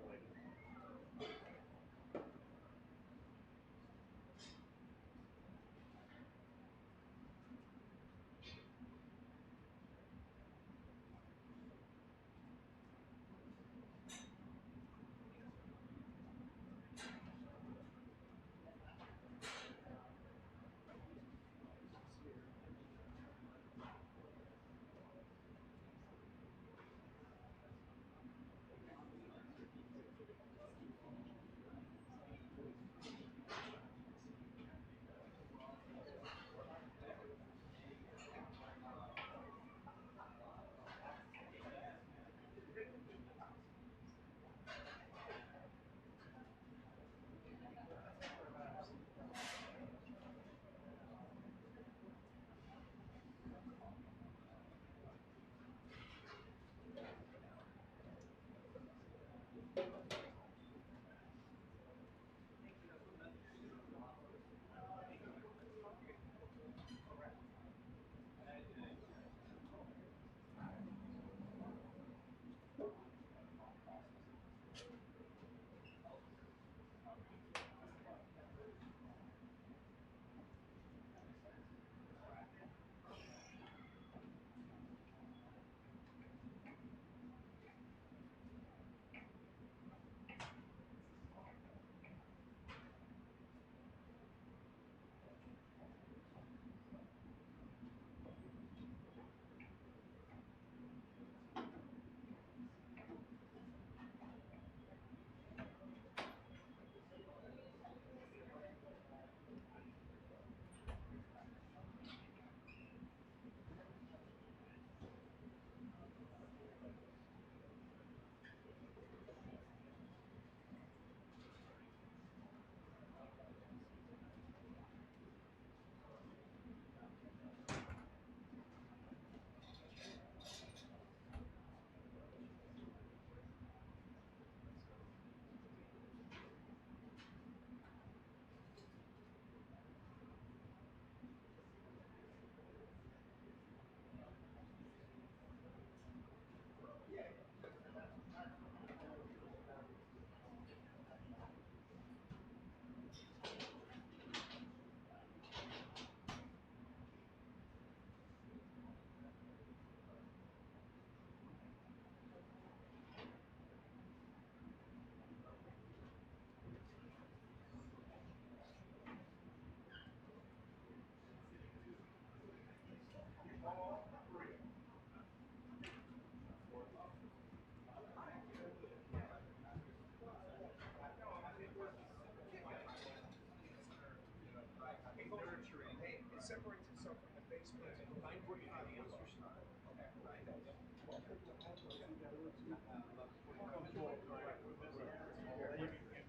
Nurturing. Hey, it separates itself from the base plate. 9:45 was your start. Okay.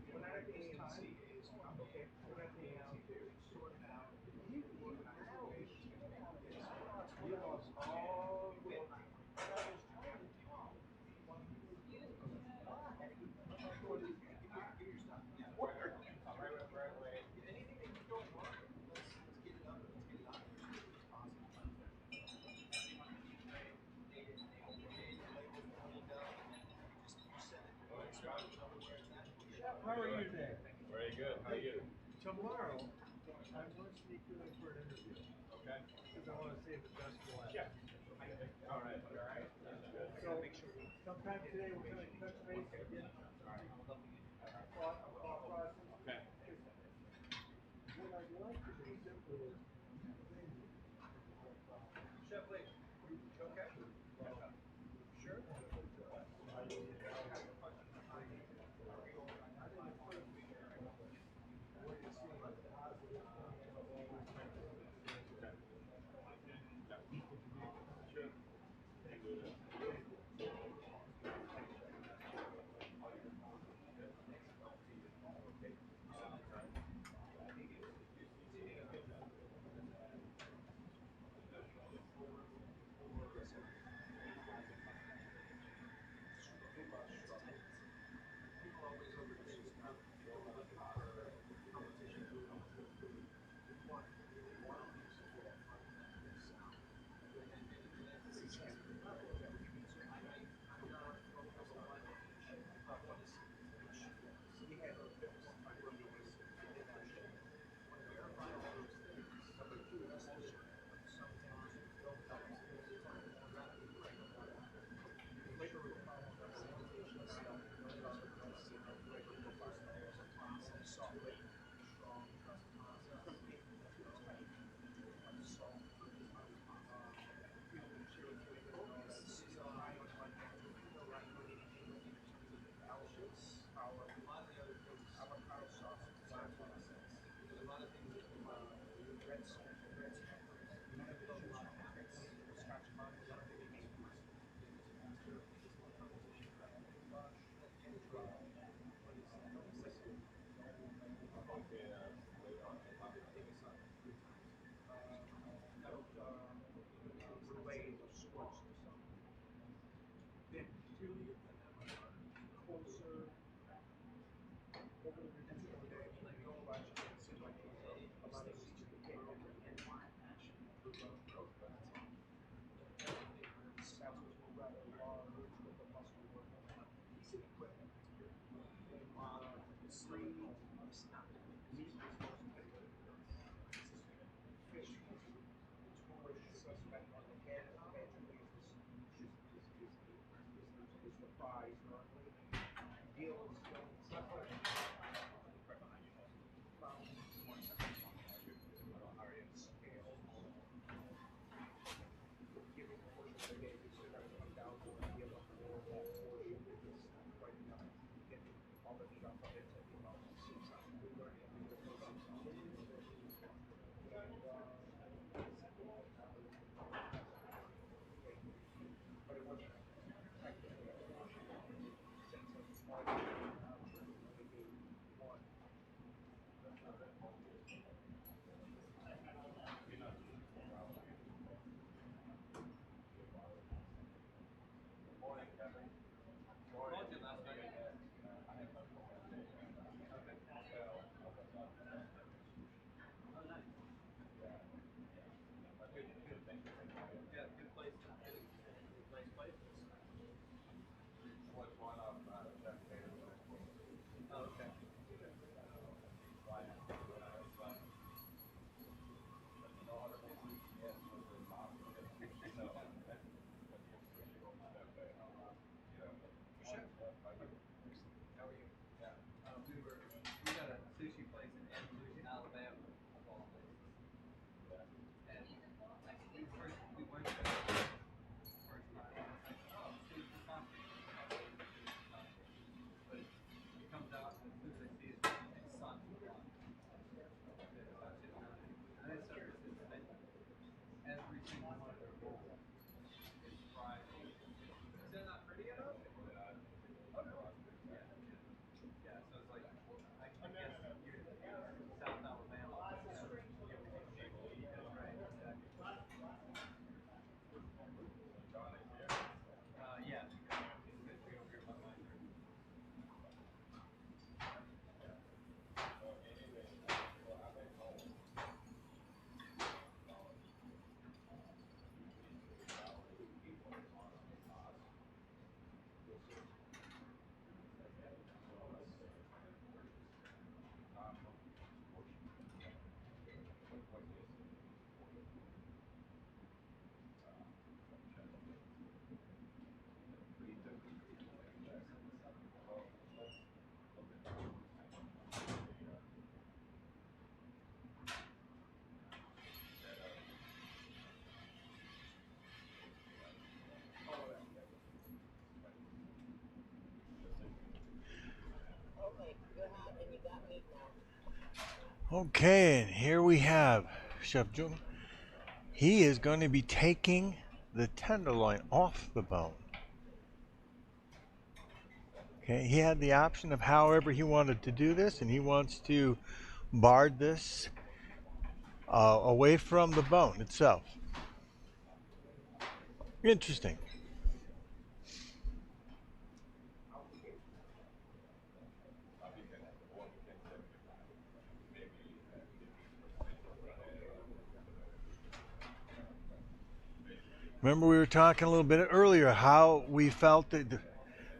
When I had the AMC is okay. When I had the AMC, sort it out. Organize the way it's going to make this. We lost all the way. Give your stuff. Yeah. Right away. Anything that you don't want, let's get it up. Let's get it out there as quickly as possible. How are you today? Very good. How are you? Tomorrow, I want to sneak you in for an interview. Okay. Because I want to save the best for last. Yeah. All right. So, sometime today, we're going to touch base and get thought process. Okay. What I'd like to do simply is, Chef Lee, okay? Sure. buys normally. Deals don't scale. Giving a portion of the day, you still gotta come down to and give up more of that portion because it's not quite enough to get all the meat off of it to be about 6 ounces. We're gonna have to go for 6 ounces. But it wasn't technically a portion since a small maybe one. We got a sushi place in Alabama, of all places. And like we went there first time. I was like, oh, sushi coffee. But it comes out and as soon as I see it, it's sun. And I started to say, every single one of their bowls is fried. Is that not pretty enough? Yeah, so it's like, I guess you're South Alabama. Right, exactly. Yeah. It's good to be over here by my Okay, and here we have Chef June. He is going to be taking the tenderloin off the bone. Okay, he had the option of however he wanted to do this, and he wants to bard this away from the bone itself. Interesting. Remember we were talking a little bit earlier how we felt that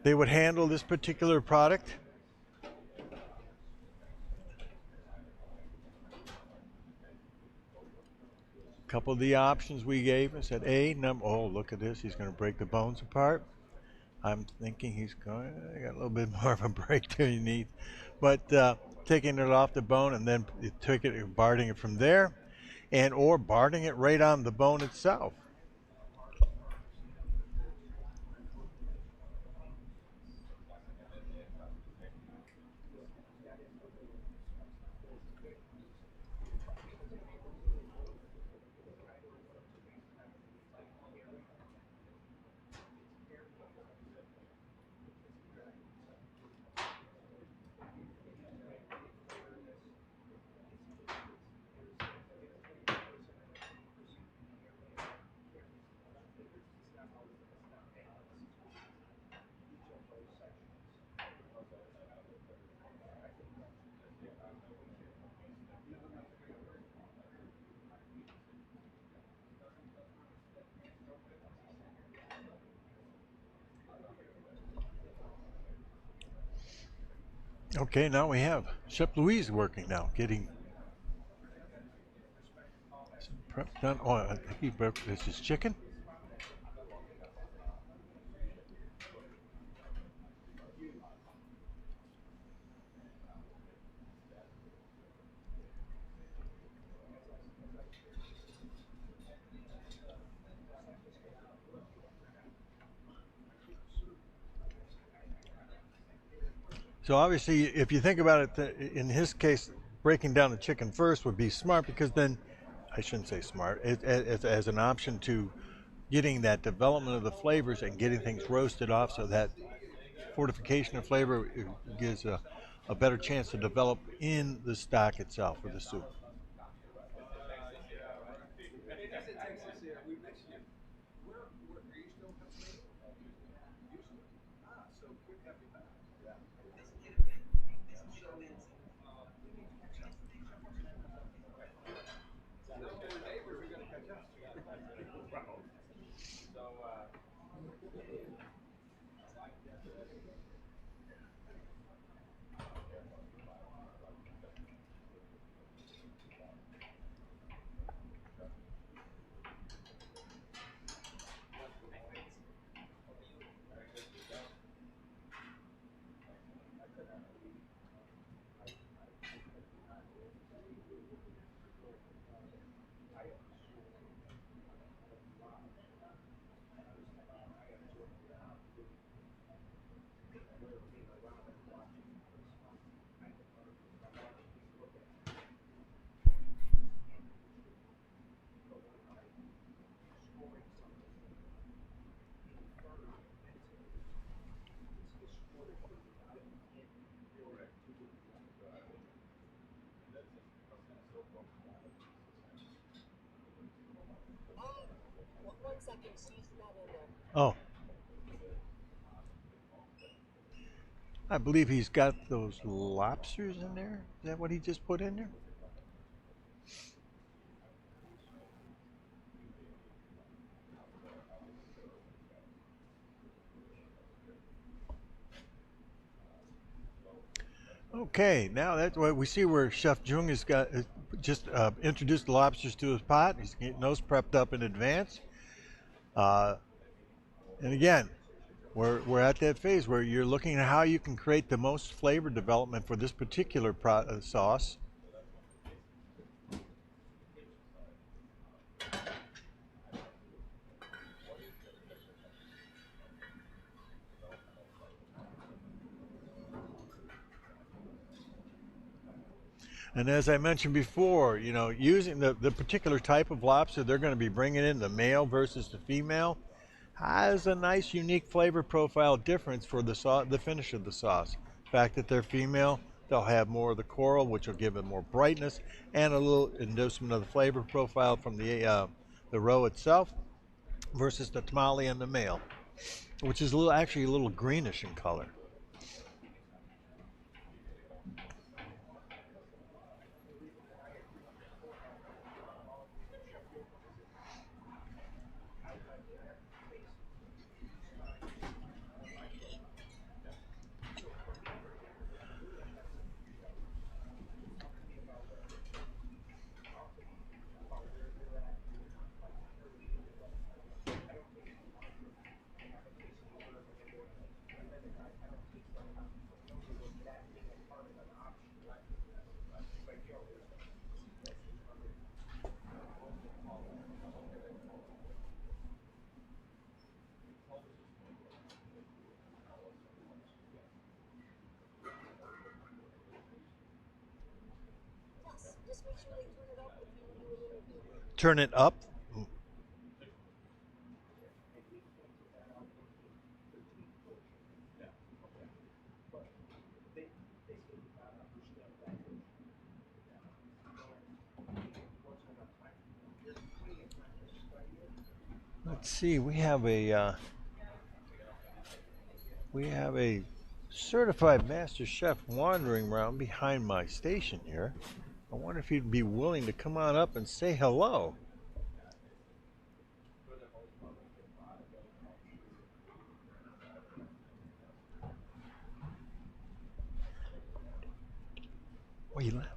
they would handle this particular product? A couple of the options we gave and said, oh, look at this, he's going to break the bones apart. I'm thinking he's going, I got a little bit more of a break than he needs. But taking it off the bone and then barding it from there, and or barding it right on the bone itself. Okay, now we have Chef Louise working now, getting some prep done. Oh, I think he broke this is chicken. So obviously, if you think about it, in his case, breaking down the chicken first would be smart, because then, I shouldn't say smart, as an option to getting that development of the flavors and getting things roasted off, so that fortification of flavor gives a better chance to develop in the stock itself or the soup. Oh, I believe he's got those lobsters in there. Is that what he just put in there? Okay, now that's what we see, where Chef Jung has got just introduced the lobsters to his pot. He's getting those prepped up in advance. And again, we're at that phase where you're looking at how you can create the most flavor development for this particular sauce. And as I mentioned before, you know, using the particular type of lobster they're going to be bringing in, the male versus the female, has a nice unique flavor profile difference for the sauce, the finish of the sauce. The fact that they're female, they'll have more of the coral, which will give it more brightness and a little inducement of the flavor profile from the roe itself, versus the tamale and the male, which is actually a little greenish in color. Turn it up. Let's see, we have a certified master chef wandering around behind my station here. I wonder if he'd be willing to come on up and say hello. Oh, he left.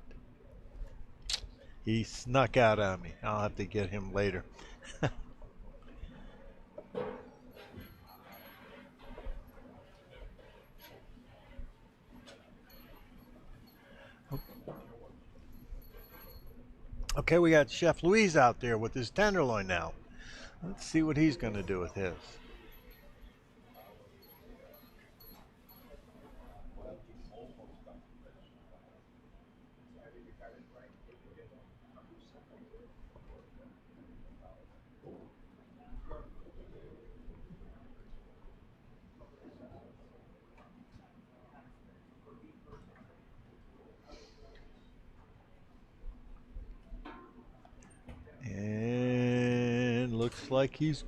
He snuck out on me. I'll have to get him later. Okay, we got Chef Louise out there with his tenderloin now. Let's see what he's going to do with his. looks like he's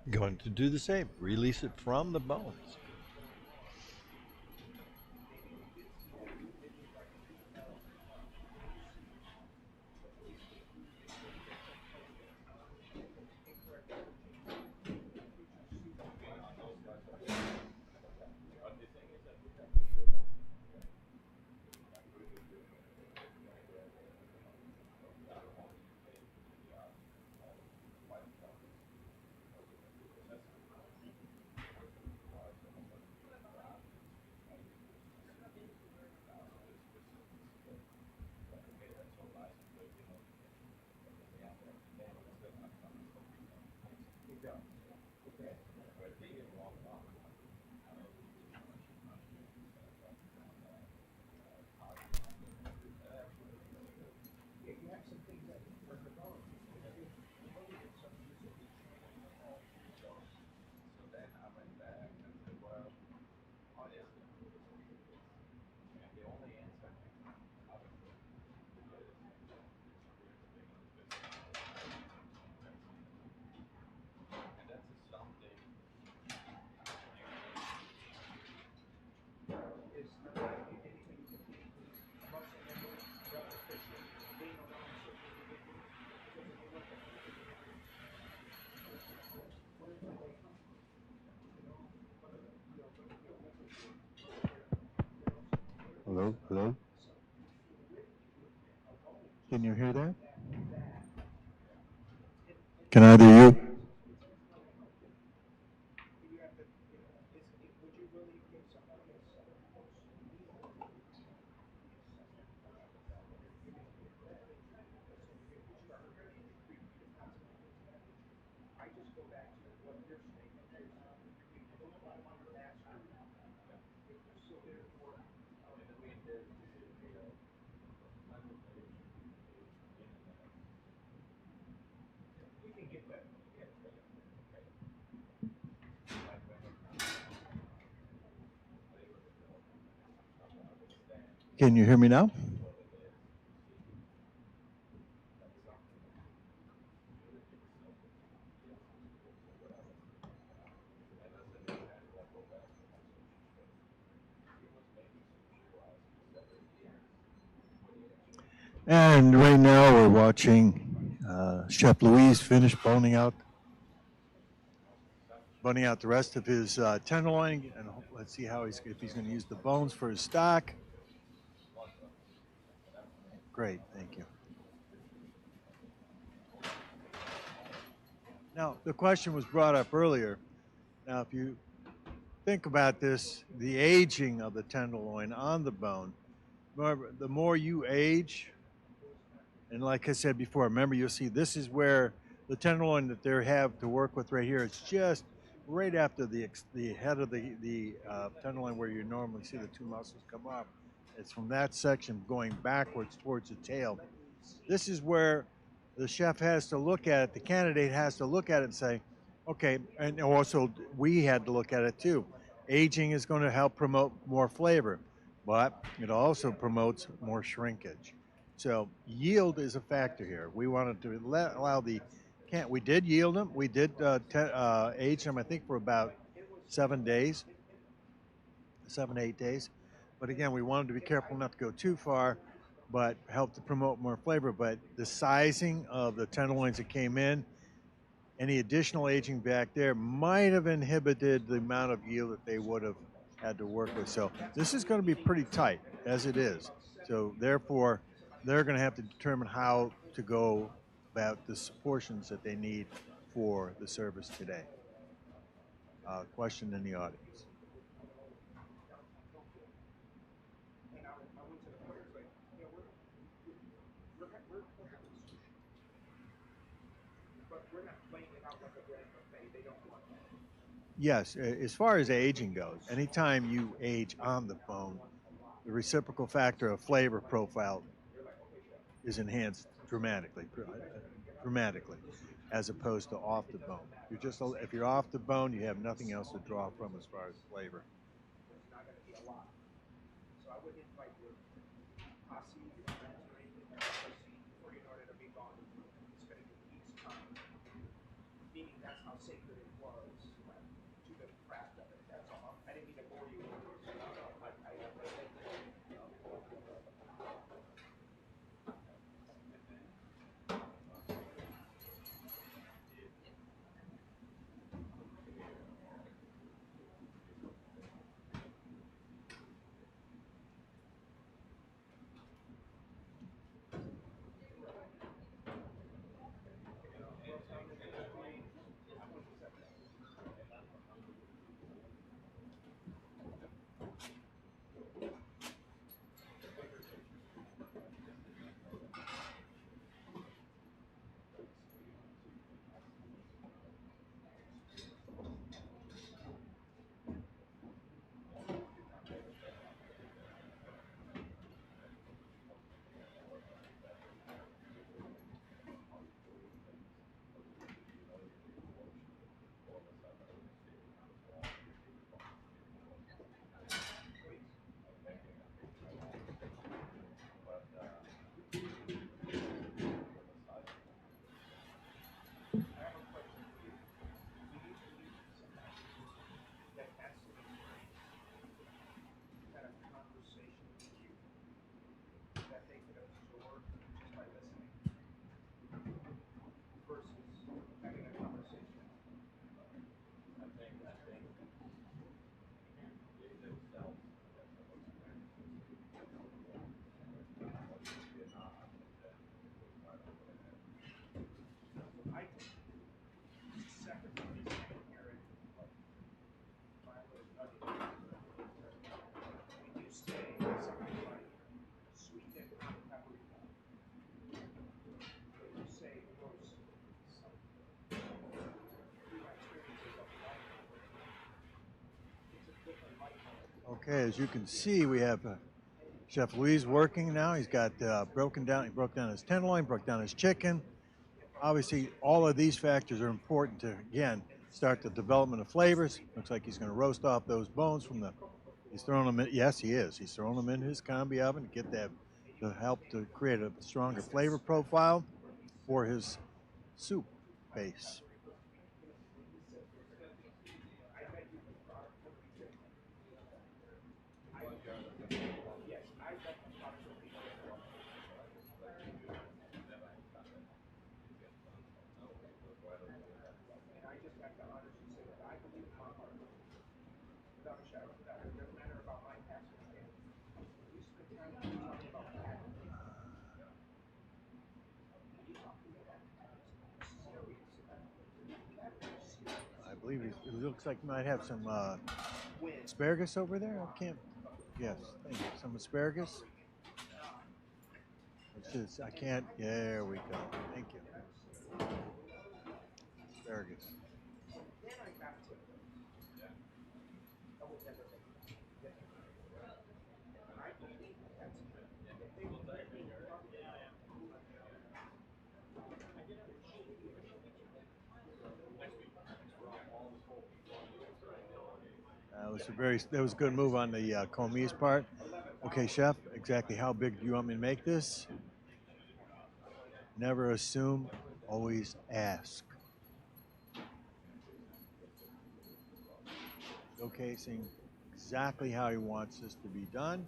going to do the same. Release it from the bones. Hello, hello. Can you hear that? Can either you? Can you hear me now? And right now we're watching Chef Louise finish boning out the rest of his tenderloin, and let's see how if he's going to use the bones for his stock. Great, thank you. Now the question was brought up earlier. Now, if you think about this, the aging of the tenderloin on the bone, remember, the more you age, and like I said before, remember you'll see this is where the tenderloin that they have to work with right here, it's just right after the head of the tenderloin where you normally see the two muscles come up. It's from that section going backwards towards the tail. This is where the chef has to look at it, the candidate has to look at it and say, okay, and also we had to look at it too. Aging is going to help promote more flavor, but it also promotes more shrinkage. So yield is a factor here. We wanted to allow we did yield them. We did age them, I think, for about 7 days, 8 days. But again, we wanted to be careful not to go too far, but help to promote more flavor. But the sizing of the tenderloins that came in, any additional aging back there might have inhibited the amount of yield that they would have had to work with. So this is going to be pretty tight as it is. So therefore, they're going to have to determine how to go about the portions that they need for the service today. Question in the audience. Yes, as far as aging goes, anytime you age on the bone, the reciprocal factor of flavor profile is enhanced dramatically, as opposed to off the bone. If you're off the bone, you have nothing else to draw from as far as flavor. sacred it was to the craft of it. That's all. I didn't mean to bore you with this. Okay, as you can see, we have Chef Louise working now. He's got broken down. He broke down his tenderloin, broke down his chicken. Obviously, all of these factors are important to, again, start the development of flavors. Looks like he's going to roast off those bones from the. He's throwing them in. Yes, he is. He's throwing them in his combi oven to get that to help to create a stronger flavor profile for his soup base. I believe it looks like he might have some asparagus over there. I can't. Yes, thank you. Some asparagus. It's just, I can't. There we go. Thank you. Asparagus. That was a good move on the Comey's part. Okay, chef, exactly how big do you want me to make this? Never assume, always ask. Showcasing exactly how he wants this to be done.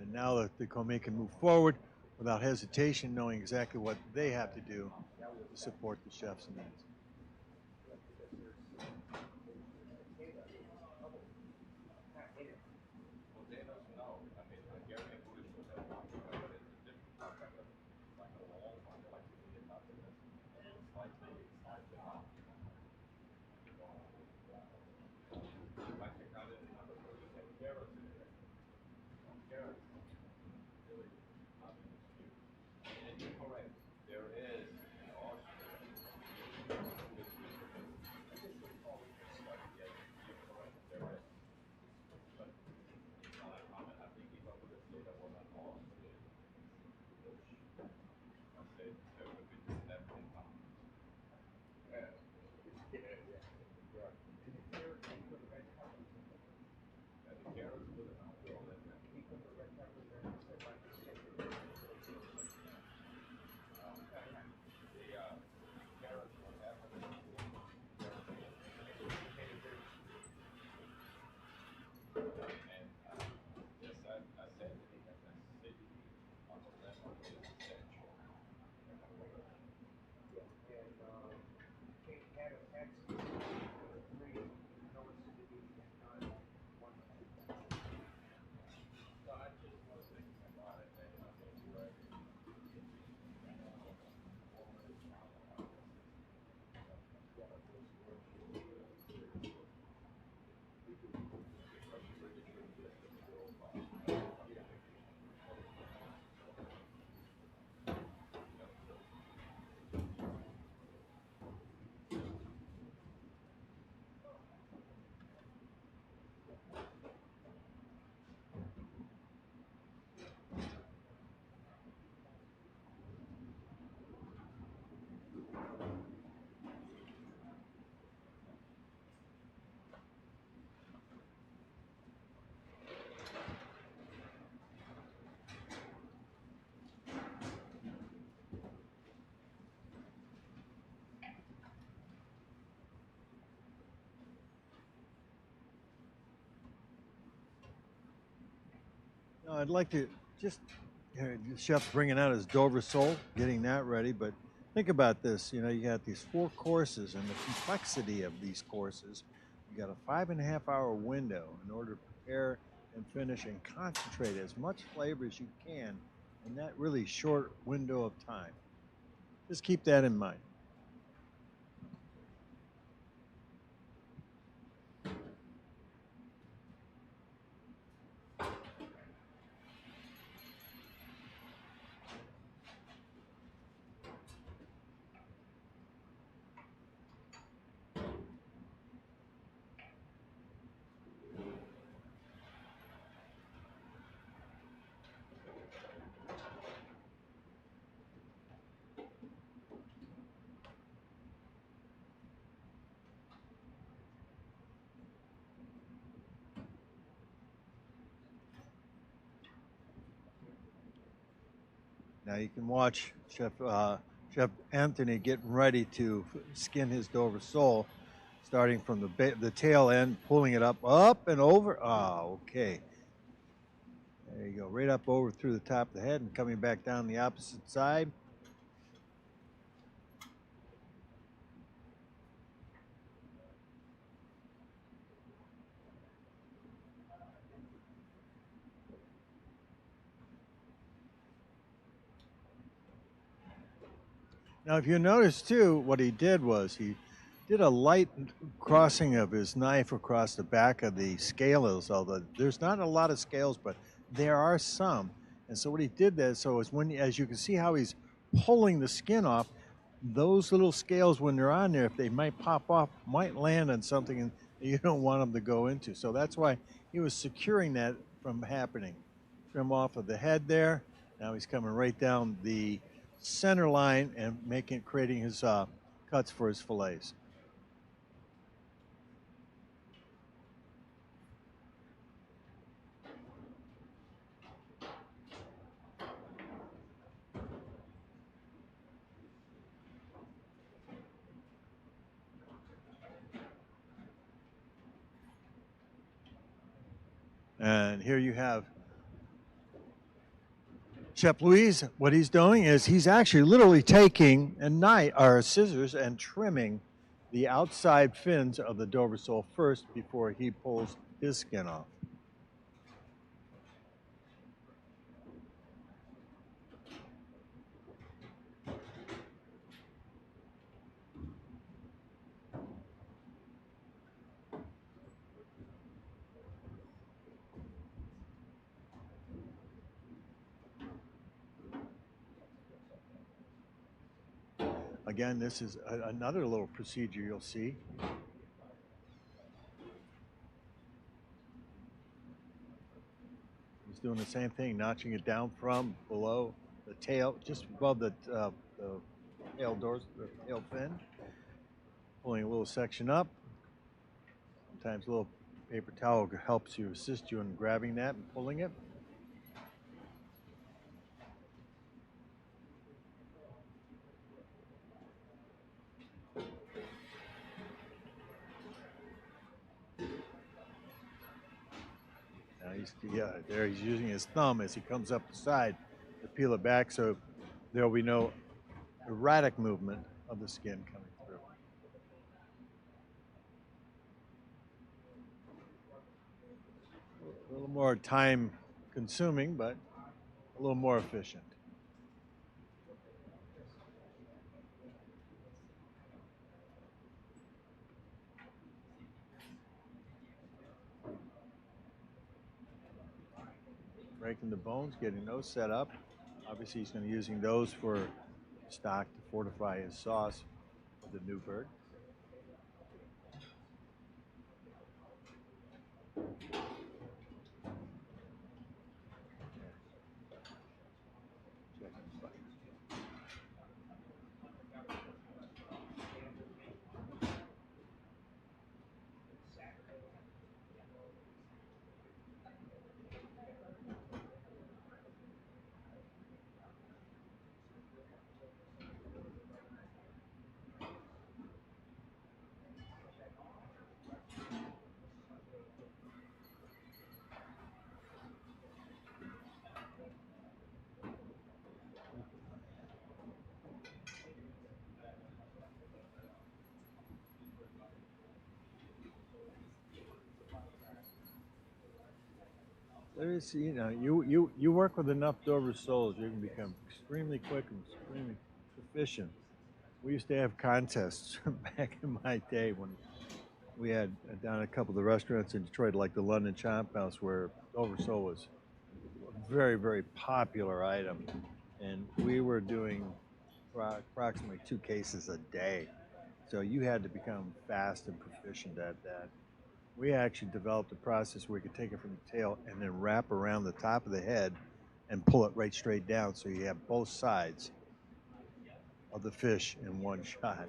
And now that the Comey can move forward without hesitation, knowing exactly what they have to do to support the chef's needs. I'd like to just, the chef's bringing out his Dover sole, getting that ready, but think about this. You know, you got these 4 courses and the complexity of these courses. You got a 5.5-hour window in order to prepare and finish and concentrate as much flavor as you can in that really short window of time. Just keep that in mind. Now you can watch Chef Anthony getting ready to skin his Dover sole, starting from the tail end, pulling it up and over. Okay. There you go, right up over through the top of the head and coming back down the opposite side. Now, if you notice too, what he did was he did a light crossing of his knife across the back of the scales, although there's not a lot of scales, but there are some. And so what he did there, so is when, as you can see how he's pulling the skin off, those little scales, when they're on there, if they might pop off, might land on something and you don't want them to go into. So that's why he was securing that from happening. Trim off of the head there. Now he's coming right down the center line and creating his cuts for his fillets. And here you have Chef Louise. What he's doing is he's actually literally taking a knife or scissors and trimming the outside fins of the Dover sole first before he pulls his skin off. Again, this is another little procedure you'll see. He's doing the same thing, notching it down from below the tail, just above the tail doors, the tail fin. Pulling a little section up. Sometimes a little paper towel helps you, assist you in grabbing that and pulling it. There he's using his thumb as he comes up the side to peel it back, so there will be no erratic movement of the skin coming through. A little more time consuming, but a little more efficient. Breaking the bones, getting those set up. Obviously, he's going to be using those for stock to fortify his sauce for the new bird. there's, you work with enough Dover soles, you can become extremely quick and extremely proficient. We used to have contests back in my day when we had down a couple of the restaurants in Detroit, like the London Chomp House, where Dover sole was a very, very popular item, and we were doing approximately 2 cases a day. So you had to become fast and proficient at that. We actually developed a process where you could take it from the tail and then wrap around the top of the head and pull it right straight down, so you have both sides of the fish in one shot.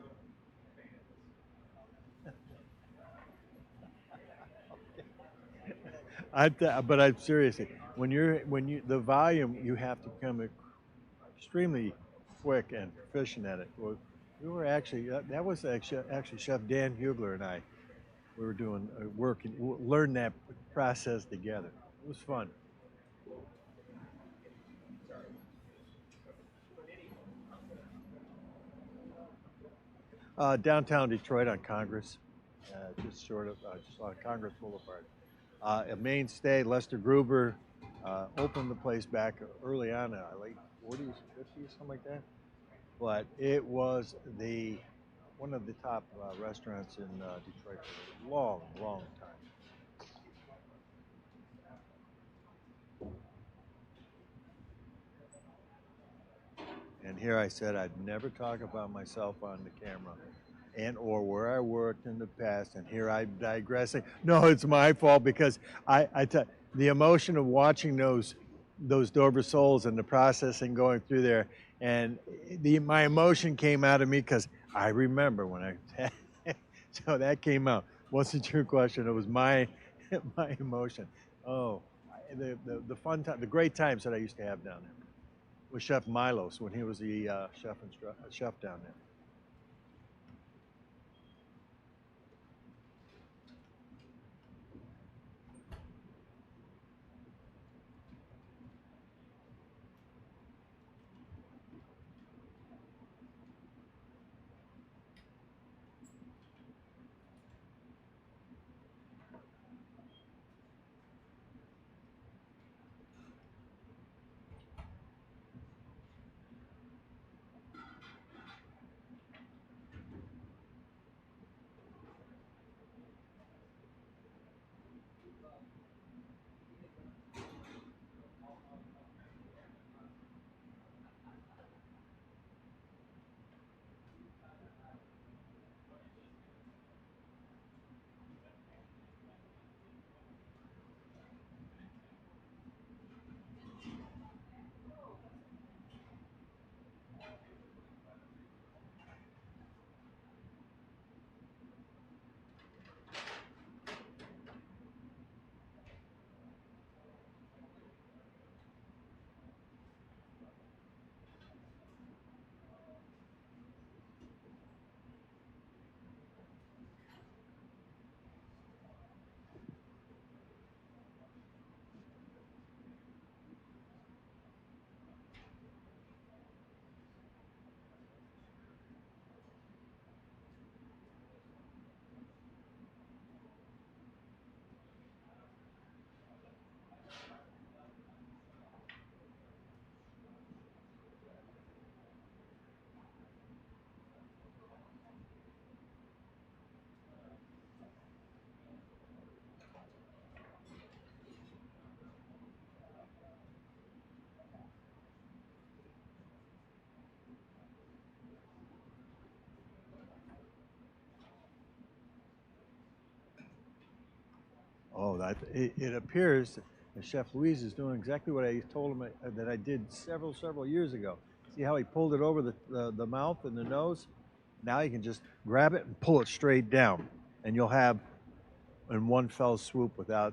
But I'm seriously, the volume, you have to become extremely quick and proficient at it. Well, we were actually that was actually Chef Dan Hugler and I. We were doing work and learned that process together. It was fun. Downtown Detroit on Congress, just on Congress Boulevard. A mainstay, Lester Gruber, opened the place back early on, late 40s, 50s, something like that. But it was one of the top restaurants in Detroit for a long, long time. And here I said I'd never talk about myself on the camera and or where I worked in the past, and here I'm digressing. No, it's my fault because the emotion of watching those Dover soles and the processing going through there, and my emotion came out of me because I remember when I so that came out. Wasn't your question? It was my emotion. Oh, the fun time, the great times that I used to have down there with Chef Milos when he was the chef down there. Oh, it appears that Chef Louise is doing exactly what I told him that I did several years ago. See how he pulled it over the mouth and the nose? Now you can just grab it and pull it straight down, and you'll have in one fell swoop without.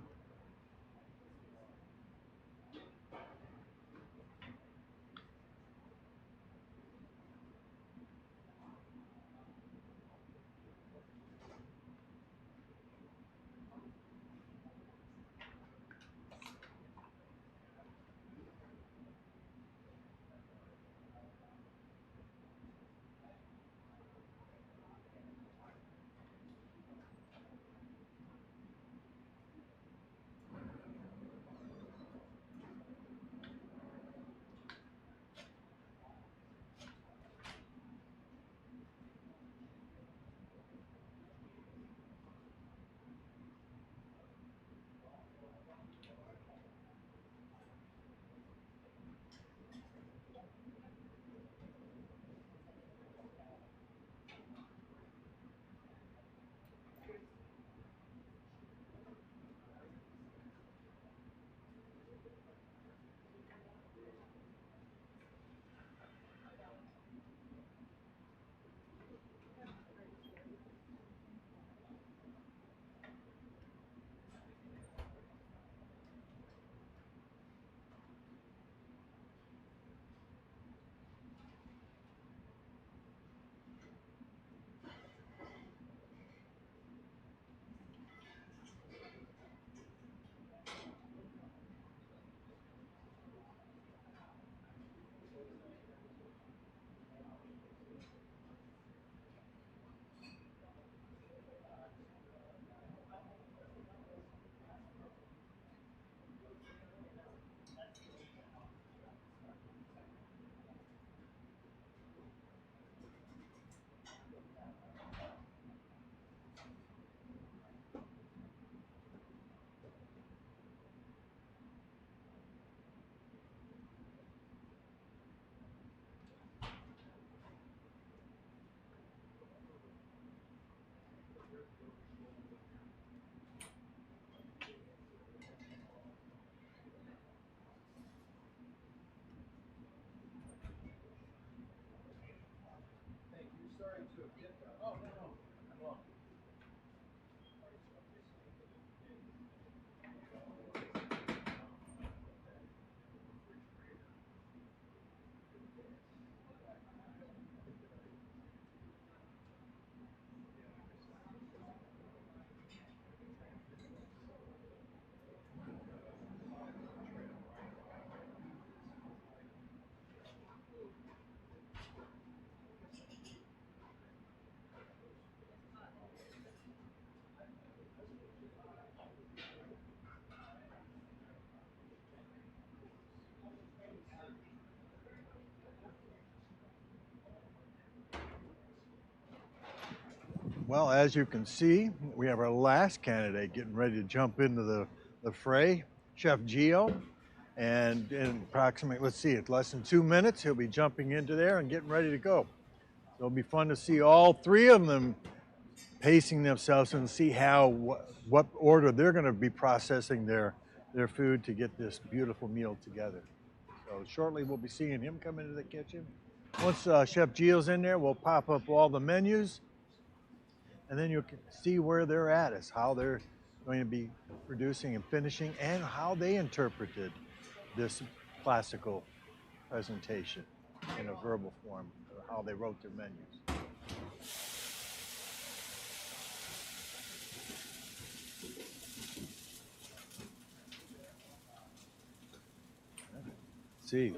Well, as you can see, we have our last candidate getting ready to jump into the fray, Chef Gio. And in approximately, let's see, it's less than 2 minutes, he'll be jumping into there and getting ready to go. So it'll be fun to see all three of them pacing themselves and see how, what order they're going to be processing their food to get this beautiful meal together. So shortly we'll be seeing him come into the kitchen. Once Chef Gio's in there, we'll pop up all the menus, and then you can see where they're at, is how they're going to be producing and finishing, and how they interpreted this classical presentation in a verbal form, how they wrote their menus. See,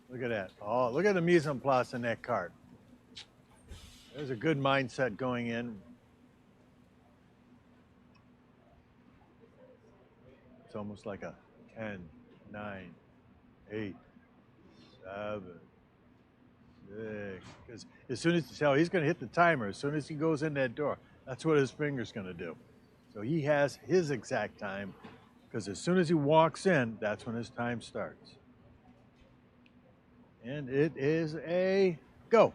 look at that. Oh, look at the mise en place in that cart. There's a good mindset going in. It's almost like a 10, 9, 8, 7, 6. Because as soon as he's going to hit the timer, as soon as he goes in that door, that's what his finger's going to do. So he has his exact time, because as soon as he walks in, that's when his time starts. And it is a go.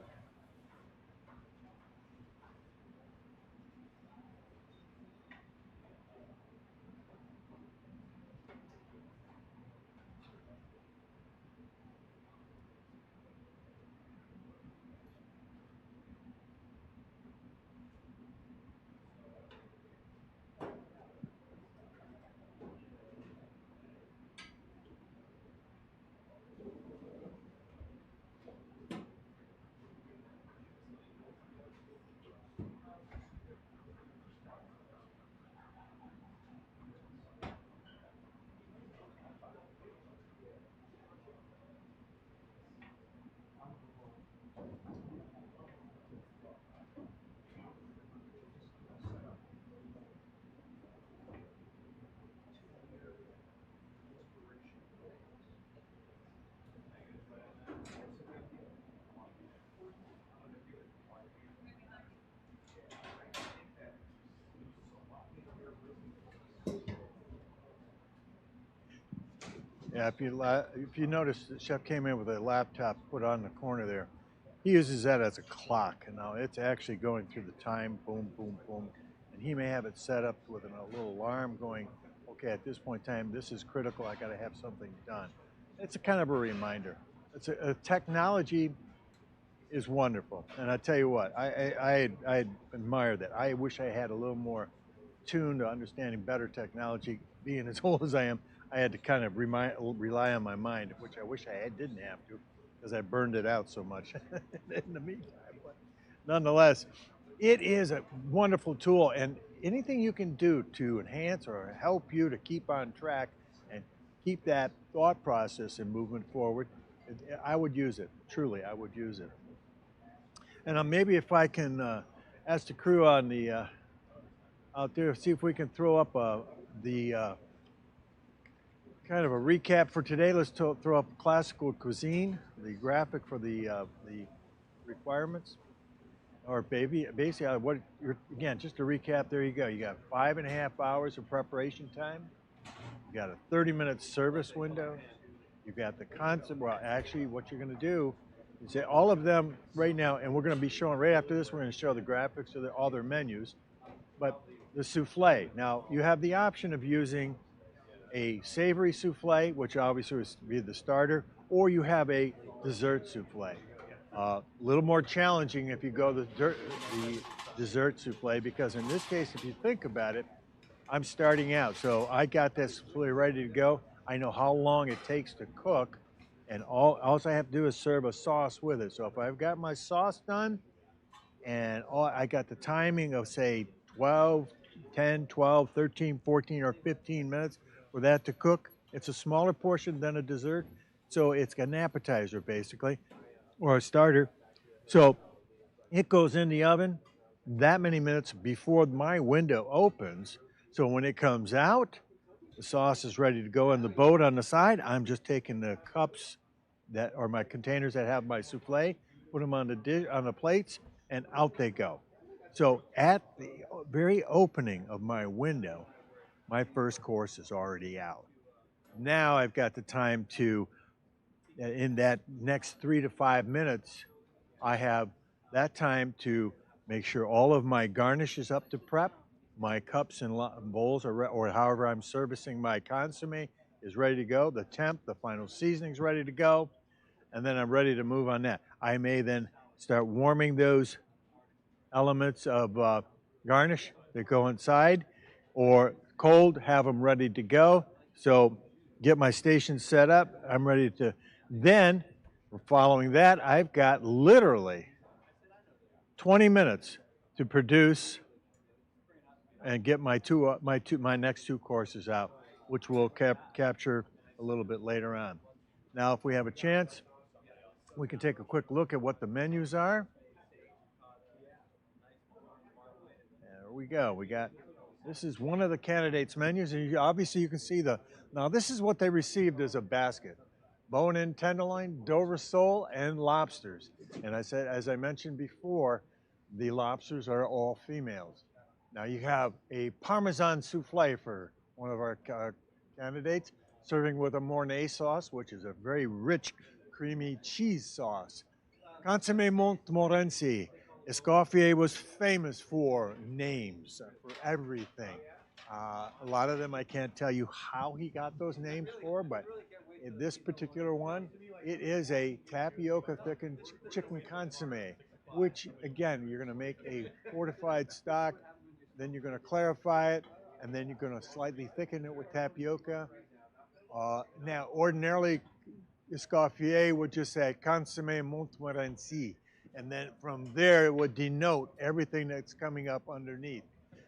Yeah, if you notice, the chef came in with a laptop put on the corner there. He uses that as a clock, and now it's actually going through the time, boom, boom, boom. And he may have it set up with a little alarm going, okay, at this point in time, this is critical, I gotta have something done. It's a kind of a reminder. It's a technology is wonderful. And I tell you what, I admire that. I wish I had a little more tune to understanding better technology. Being as old as I am, I had to kind of rely on my mind, which I wish I didn't have to, because I burned it out so much in the meantime. But nonetheless, it is a wonderful tool, and anything you can do to enhance or help you to keep on track and keep that thought process and movement forward, I would use it. Truly, I would use it. And maybe if I can ask the crew on the out there, see if we can throw up the kind of a recap for today. Let's throw up classical cuisine, the graphic for the requirements. Or basically, again, just to recap, there you go. You got 5.5 hours of preparation time. You got a 30-minute service window. You've got the concept. Well, actually, what you're going to do is say all of them right now, and we're going to be showing right after this. We're going to show the graphics of all their menus. But the souffle. Now, you have the option of using a savory souffle, which obviously would be the starter, or you have a dessert souffle. A little more challenging if you go the dessert souffle, because in this case, if you think about it, I'm starting out. So I got that souffle ready to go. I know how long it takes to cook, and all I have to do is serve a sauce with it. So if I've got my sauce done, and I got the timing of say 12, 10, 12, 13, 14, or 15 minutes for that to cook. It's a smaller portion than a dessert, so it's an appetizer basically, or a starter. So it goes in the oven that many minutes before my window opens. So when it comes out, the sauce is ready to go in the boat on the side. I'm just taking the cups that or my containers that have my souffle, put them on the dish on the plates, and out they go. So at the very opening of my window, my first course is already out. Now I've got the time to, in that next 3 to 5 minutes, I have that time to make sure all of my garnish is up to prep, my cups and bowls or however I'm servicing my consomme is ready to go, the temp, the final seasoning is ready to go, and then I'm ready to move on that. I may then start warming those elements of garnish that go inside, or cold, have them ready to go. So get my station set up. I'm ready to, then following that, I've got literally 20 minutes to produce and get my next two courses out, which we'll capture a little bit later on. Now, if we have a chance, we can take a quick look at what the menus are. There we go. This is one of the candidates' menus, and obviously you can see now this is what they received as a basket. Bone-in tenderloin, Dover sole, and lobsters. And as I mentioned before, the lobsters are all females. Now you have a Parmesan souffle for one of our candidates, serving with a Mornay sauce, which is a very rich, creamy cheese sauce. Consommé Montmorency. Escoffier was famous for names, for everything. A lot of them I can't tell you how he got those names for, but in this particular one, it is a tapioca thickened chicken consomme, which again, you're gonna make a fortified stock, then you're gonna clarify it, and then you're gonna slightly thicken it with tapioca. Now, ordinarily, Escoffier would just say Consommé Montmorency, and then from there it would denote everything that's coming up underneath.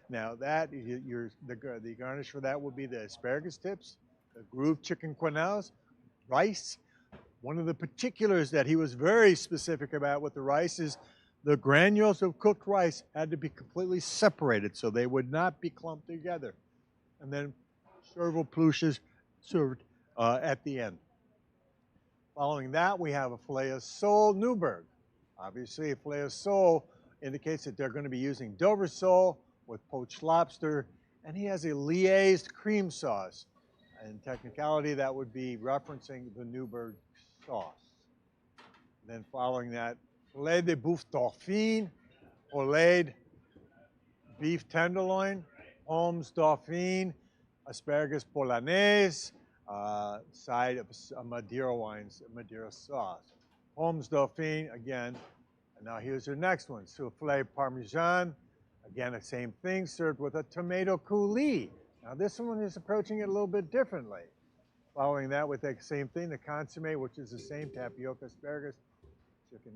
Now the garnish for that would be the asparagus tips, the grooved chicken quenelles, rice. One of the particulars that he was very specific about with the rice is the granules of cooked rice had to be completely separated so they would not be clumped together. And then cerveau pluches served at the end. Following that, we have a filet of sole Newburgh. Obviously, a filet of sole indicates that they're going to be using Dover sole with poached lobster, and he has a liaised cream sauce. In technicality, that would be referencing the Newburgh sauce. Then following that, filet de boeuf dauphine, olayed beef tenderloin, Holmes dauphine, asparagus polonaise, side of Madeira wines, Madeira sauce. Holmes dauphine, again, and now here's your next one, soufflé parmesan. Again, the same thing, served with a tomato coulis. Now this one is approaching it a little bit differently. Following that with the same thing, the consomme, which is the same, tapioca, asparagus, chicken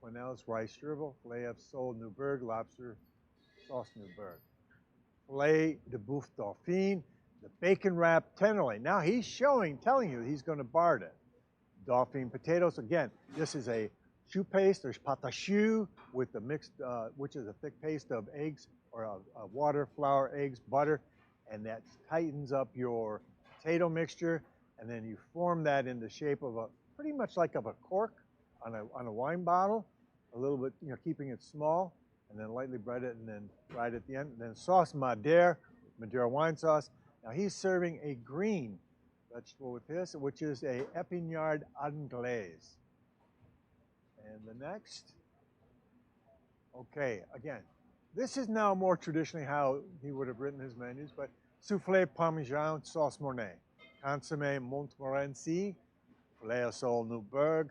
quenelles, rice chervil, filet of sole Newburgh, lobster sauce Newburgh. Filet de boeuf dauphine, the bacon wrapped tenderloin. Now he's telling you he's going to bard it. Dauphine potatoes, again, this is a choux paste. There's pâte à choux with the mixed, which is a thick paste of eggs or water, flour, eggs, butter, and that tightens up your potato mixture, and then you form that in the shape of pretty much like of a cork on a wine bottle, a little bit, keeping it small, and then lightly bread it and then fried at the end. And then sauce Madeira wine sauce. Now he's serving a green vegetable with this, which is a épinard anglaise. And the next, okay, again, this is now more traditionally how he would have written his menus, but soufflé parmesan sauce Mornay, consommé Montmorency, filet of sole Newburgh,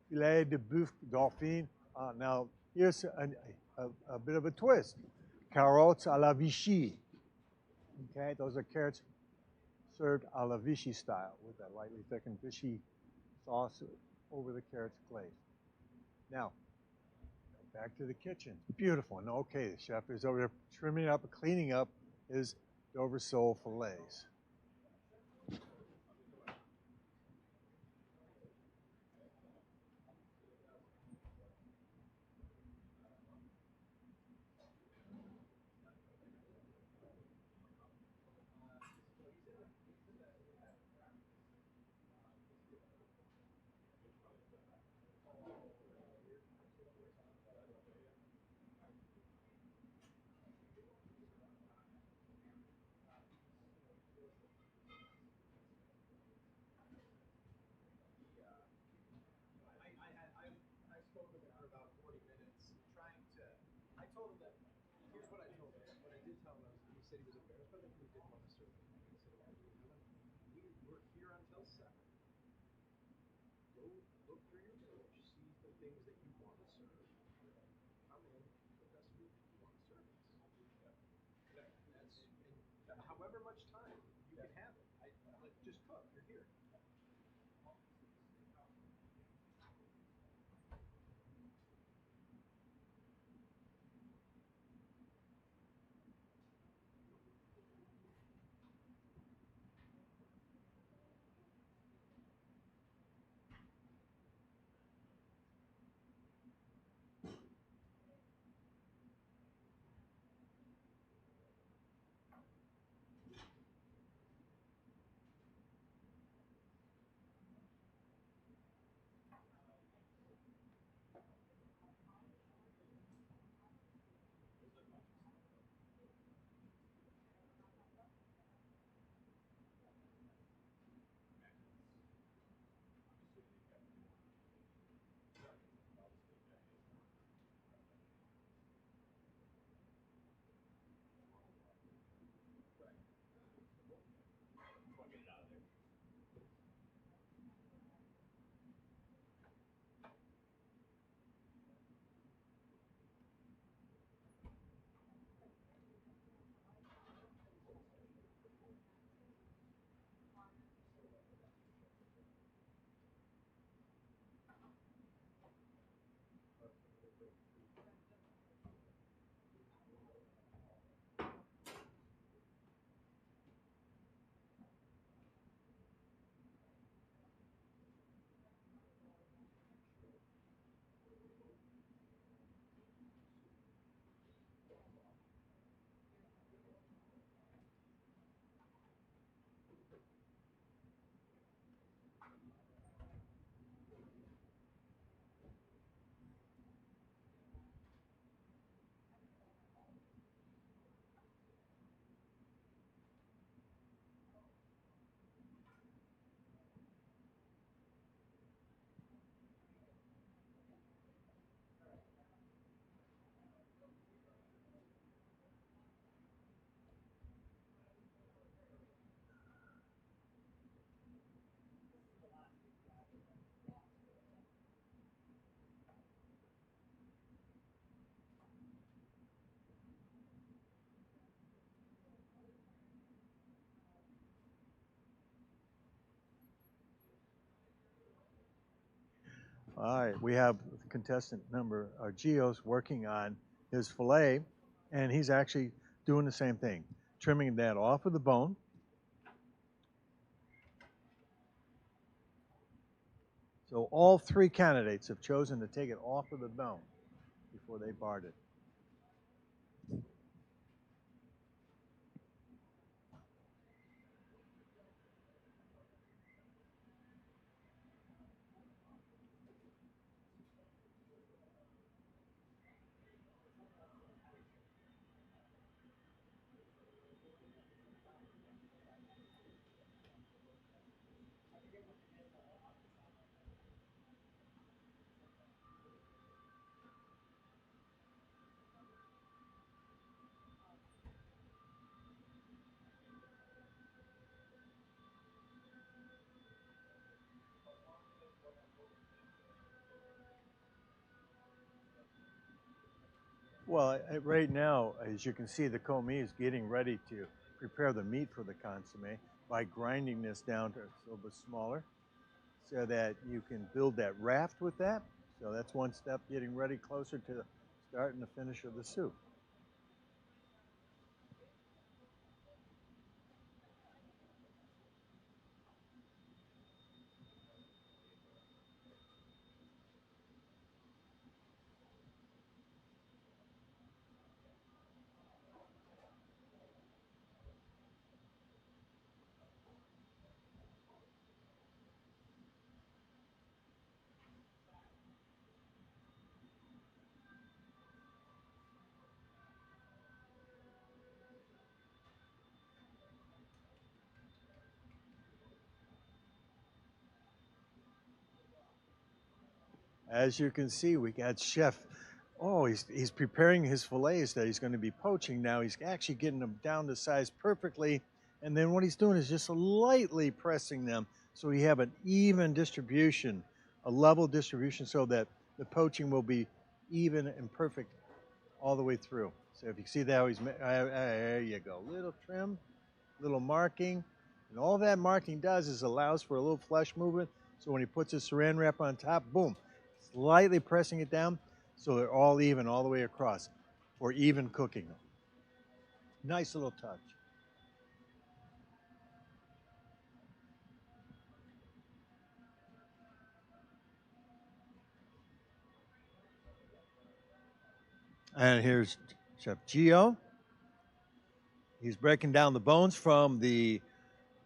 filet de boeuf dauphine. Now, here's a bit of a twist. Carottes à la Vichy. Okay, those are carrots served à la Vichy style with that lightly thickened Vichy sauce over the carrots glaze. Now, back to the kitchen. Beautiful. And okay, the chef is over there trimming up, cleaning up his Dover sole fillets. I spoke with him for about 40 minutes, trying to. I told him that. Here's what I told him. What I did tell him was, he said he was embarrassed by the food, didn't want to serve it. I said, okay, we're here until 7. Go look through your menu, see the things that you want to serve. Come in, the best food that you want to serve us. And however much time you can have it. Like, just cook. You're here. All right, we have contestant number Geo's working on his fillet, and he's actually doing the same thing, trimming that off of the bone. So all 3 candidates have chosen to take it off of the bone before they barred it. Well, right now, as you can see, the commis is getting ready to prepare the meat for the consomme by grinding this down to a little bit smaller so that you can build that raft with that. So that's one step, getting ready closer to the start and the finish of the soup. As you can see, we got Chef. Oh, he's preparing his fillets that he's going to be poaching now. He's actually getting them down to size perfectly. And then what he's doing is just lightly pressing them so we have an even distribution, a level distribution so that the poaching will be even and perfect all the way through. So if you see that, there you go. Little trim, little marking. And all that marking does is allows for a little flesh movement. So when he puts his saran wrap on top, boom, slightly pressing it down so they're all even all the way across for even cooking. Nice little touch. And here's Chef Gio. He's breaking down the bones from the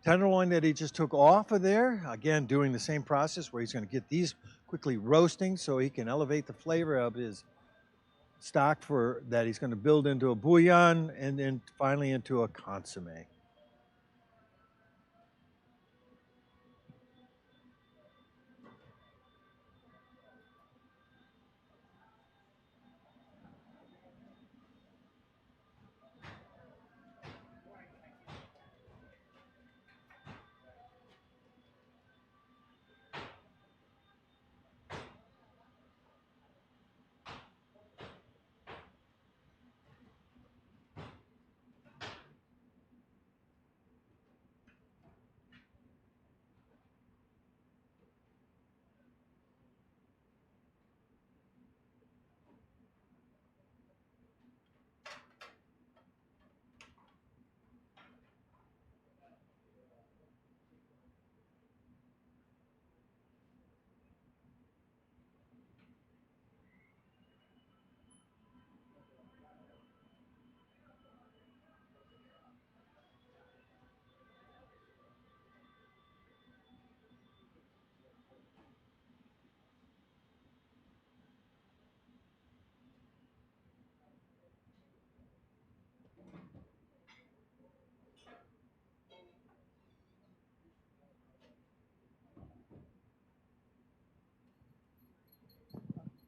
tenderloin that he just took off of there. Again, doing the same process where he's going to get these quickly roasting so he can elevate the flavor of his stock for that he's going to build into a bouillon and then finally into a consomme.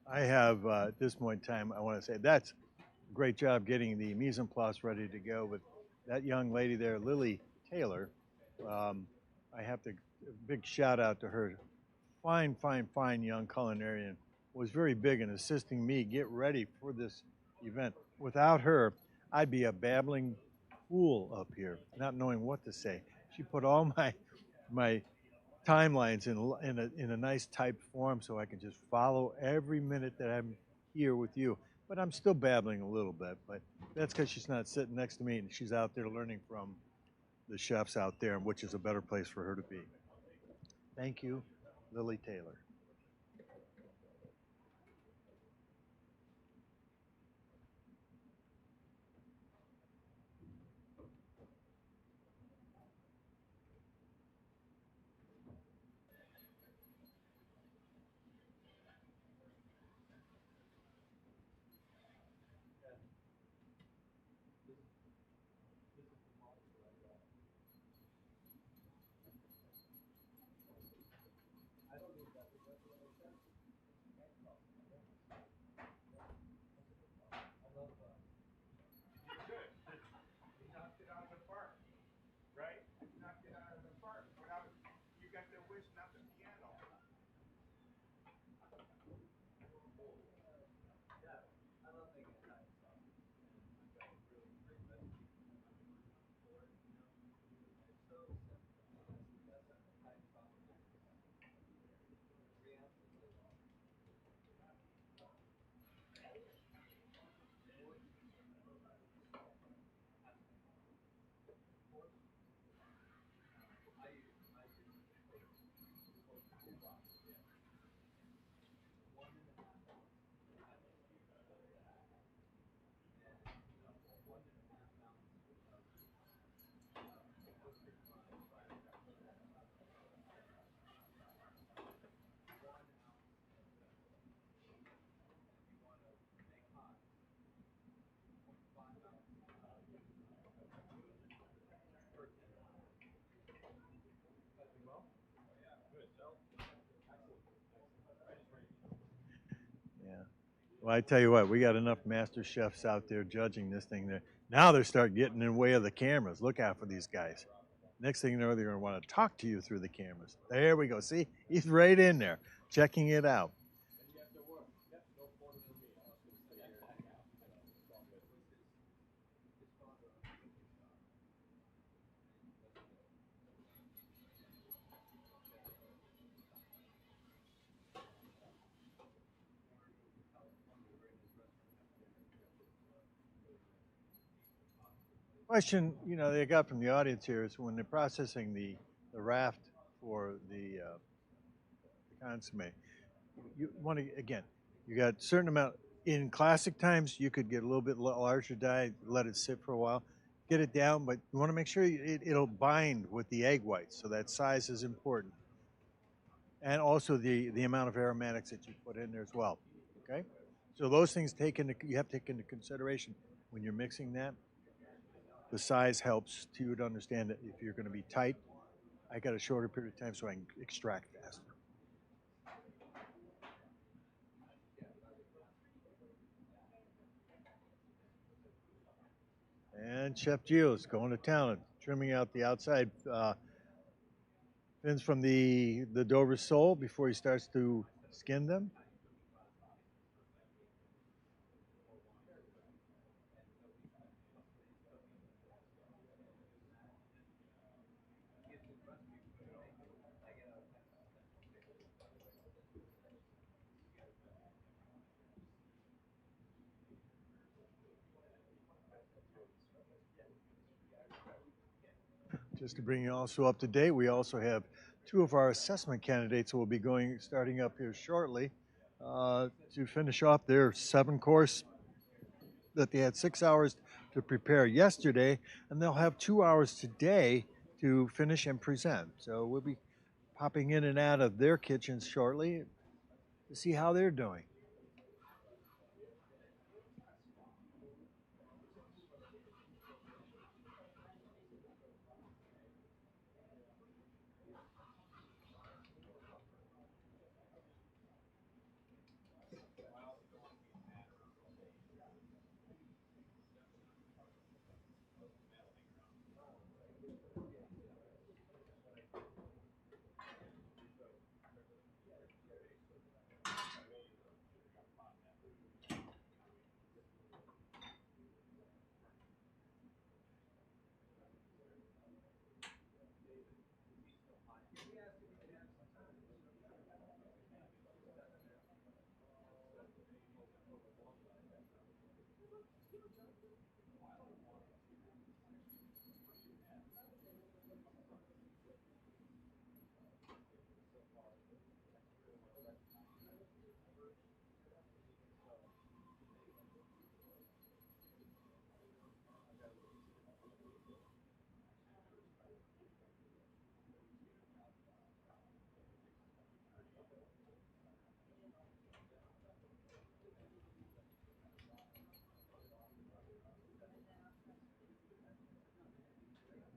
I have, at this point in time, I want to say that's a great job getting the mise en place ready to go. But that young lady there, Lily Taylor, I have to, big shout out to her. Fine, fine, fine young culinarian. Was very big in assisting me get ready for this event. Without her, I'd be a babbling fool up here, not knowing what to say. She put all my timelines in a nice typed form so I can just follow every minute that I'm here with you. But I'm still babbling a little bit, but that's because she's not sitting next to me and she's out there learning from the chefs out there, which is a better place for her to be. Thank you, Lily Taylor. Well, I tell you what, we got enough master chefs out there judging this thing. There now, they start getting in the way of the cameras. Look out for these guys. Next thing you know, they're going to want to talk to you through the cameras. There we go. See, he's right in there, checking it out. Question, they got from the audience here is when they're processing the raft for the consomme, you want to, again, you got a certain amount. In classic times, you could get a little bit larger die, let it sit for a while, get it down, but you want to make sure it'll bind with the egg whites, so that size is important. And also the amount of aromatics that you put in there as well, okay? So those things you have to take into consideration when you're mixing that. The size helps you to understand that if you're going to be tight, I got a shorter period of time so I can extract faster. And Chef Gio's going to town, trimming out the outside fins from the Dover sole before he starts to skin them. Just to bring you also up to date, we also have 2 of our assessment candidates who will be starting up here shortly to finish off their 7-course that they had 6 hours to prepare yesterday, and they'll have 2 hours today to finish and present. So we'll be popping in and out of their kitchens shortly to see how they're doing.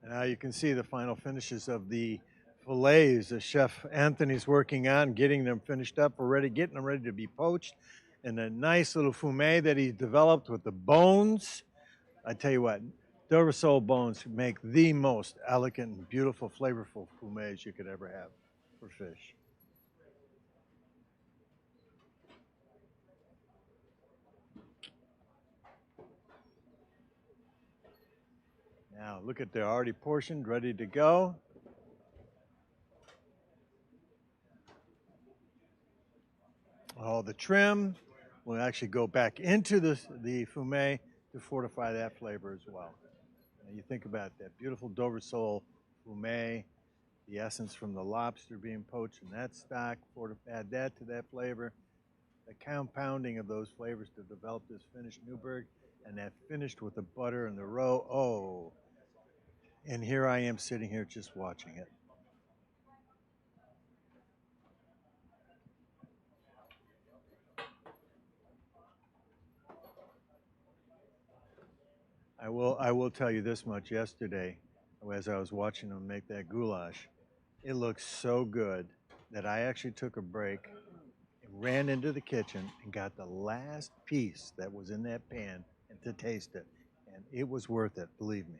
Now you can see the final finishes of the fillets that Chef Anthony's working on, getting them finished up already, getting them ready to be poached. And a nice little fumet that he developed with the bones. I tell you what, Dover sole bones make the most elegant and beautiful, flavorful fumets you could ever have for fish. Now look at, they're already portioned, ready to go. Oh, the trim will actually go back into the fumet to fortify that flavor as well. Now you think about that beautiful Dover sole fumet, the essence from the lobster being poached in that stock, add that to that flavor, the compounding of those flavors to develop this finished Newburgh, and that finished with the butter and the roe. Oh, and here I am sitting here just watching it. I will tell you this much. Yesterday, as I was watching them make that goulash, it looked so good that I actually took a break and ran into the kitchen and got the last piece that was in that pan and to taste it. And it was worth it, believe me.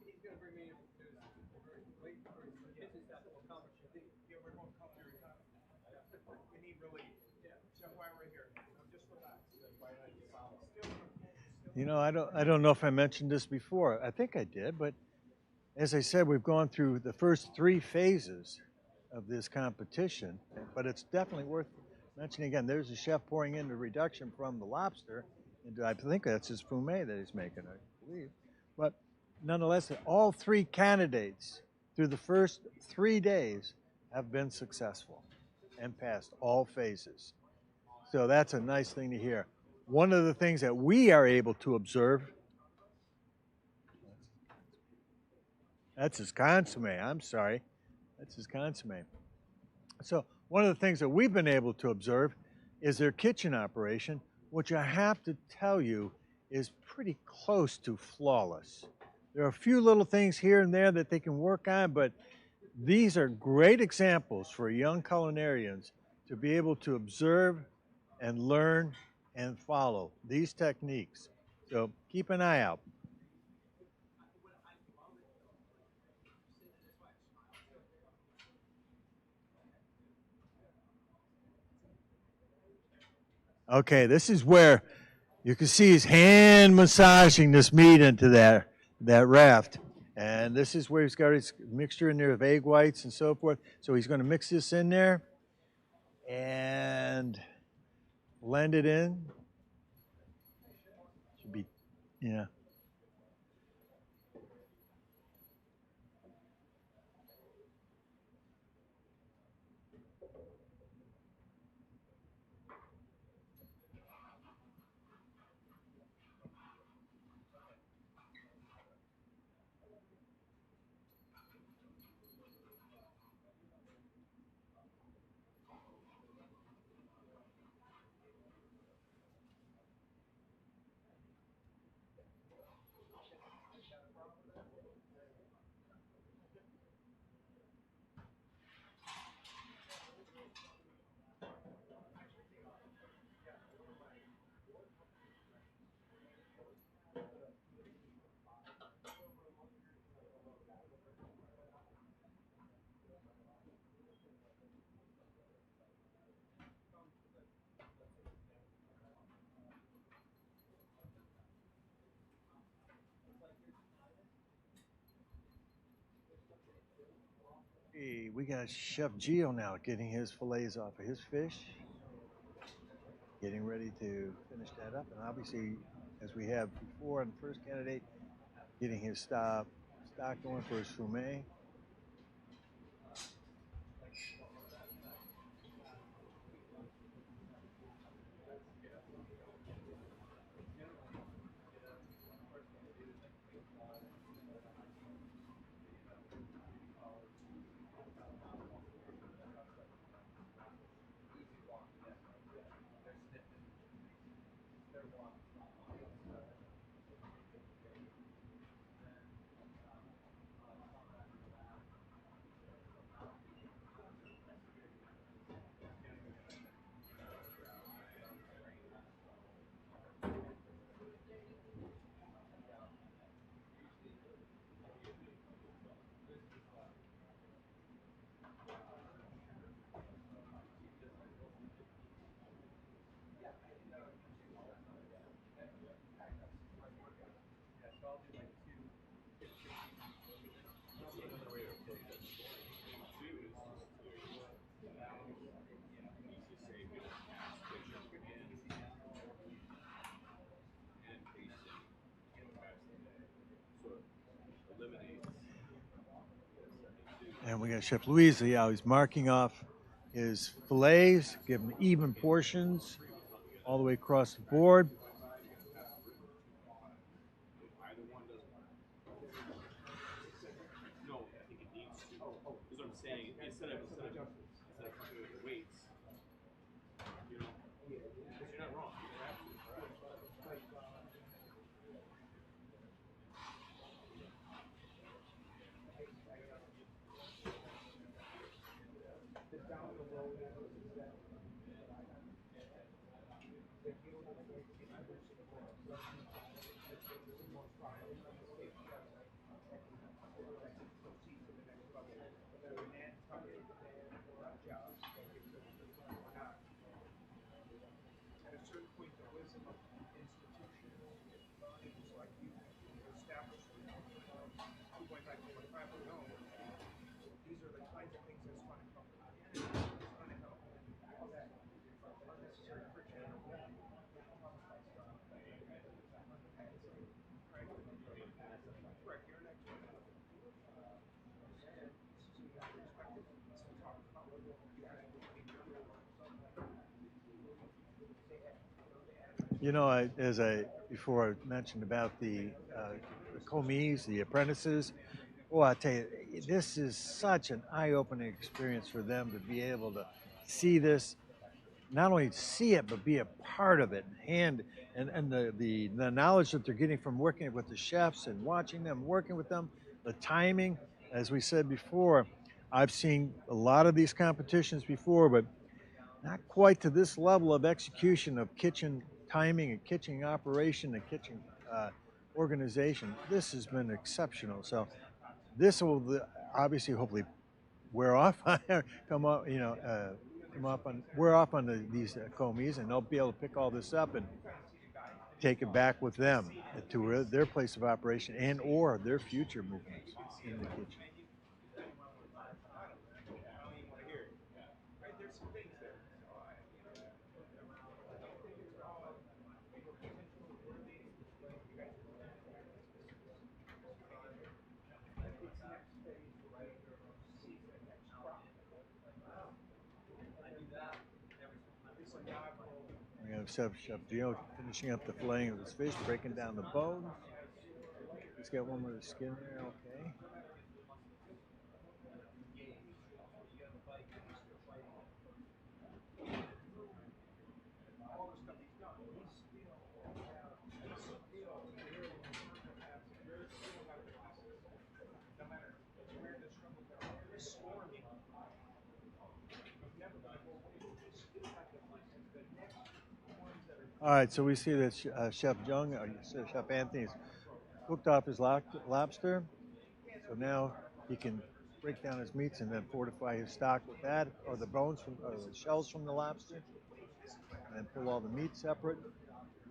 He's gonna bring me in to wait for his kitchen staff to accomplish your thing. Yeah, we're going to culinary time. We need relief. Yeah. That's why we're here. So just relax. That's why I You know, I don't know if I mentioned this before. I think I did, but as I said, we've gone through the first 3 phases of this competition, but it's definitely worth mentioning again. There's a chef pouring in the reduction from the lobster into, I think that's his fumet that he's making, I believe. But nonetheless, all 3 candidates through the first 3 days have been successful and passed all phases. So that's a nice thing to hear. One of the things that we are able to observe, that's his consomme, I'm sorry. That's his consomme. So one of the things that we've been able to observe is their kitchen operation, which I have to tell you is pretty close to flawless. There are a few little things here and there that they can work on, but these are great examples for young culinarians to be able to observe and learn and follow these techniques. So keep an eye out. Okay, this is where you can see he's hand massaging this meat into that raft. And this is where he's got his mixture in there of egg whites and so forth. So he's going to mix this in there and blend it in. Should be, yeah. Hey, we got Chef Gio now getting his fillets off of his fish, getting ready to finish that up, and obviously, as we have before on the first candidate, getting his stock going for his fumet. And we got Chef Louise, how he's marking off his fillets, giving even portions all the way across the board. No, I think it needs to. That's what I'm saying. Instead of fucking with the weights, you know, you're not wrong. You're absolutely correct. At a certain point, the wisdom of the institution, things like you established, 2.5, 2.5, no. These are the kinds of things that's going to come. It's going to help. All that unnecessary friction. Correct. Your next one. So you have to expect it to talk about what you have to You know, before I mentioned about the commis, the apprentices. Well, I tell you, this is such an eye-opening experience for them to be able to see this, not only see it but be a part of it, and the knowledge that they're getting from working with the chefs and watching them, working with them, the timing. As we said before, I've seen a lot of these competitions before, but not quite to this level of execution of kitchen timing and kitchen operation and kitchen organization. This has been exceptional. So this will obviously hopefully wear off, come up, wear off on these commis, and they'll be able to pick all this up and take it back with them to their place of operation and or their future movements in the kitchen. have Chef Gio finishing up the filleting of his fish, breaking down the bone. He's got one with the skin there, okay. All right, so we see that Chef Jung, or Chef Anthony's cooked off his lobster. So now he can break down his meats and then fortify his stock with that, or the bones from, or the shells from the lobster, and then pull all the meat separate.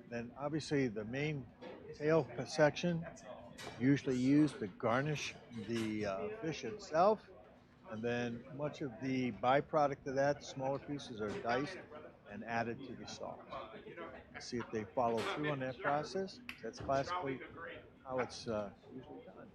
Then obviously the main tail section, usually used to garnish the fish itself, and then much of the byproduct of that, smaller pieces, are diced and added to the sauce. See if they follow through on that process. That's classically how it's usually done.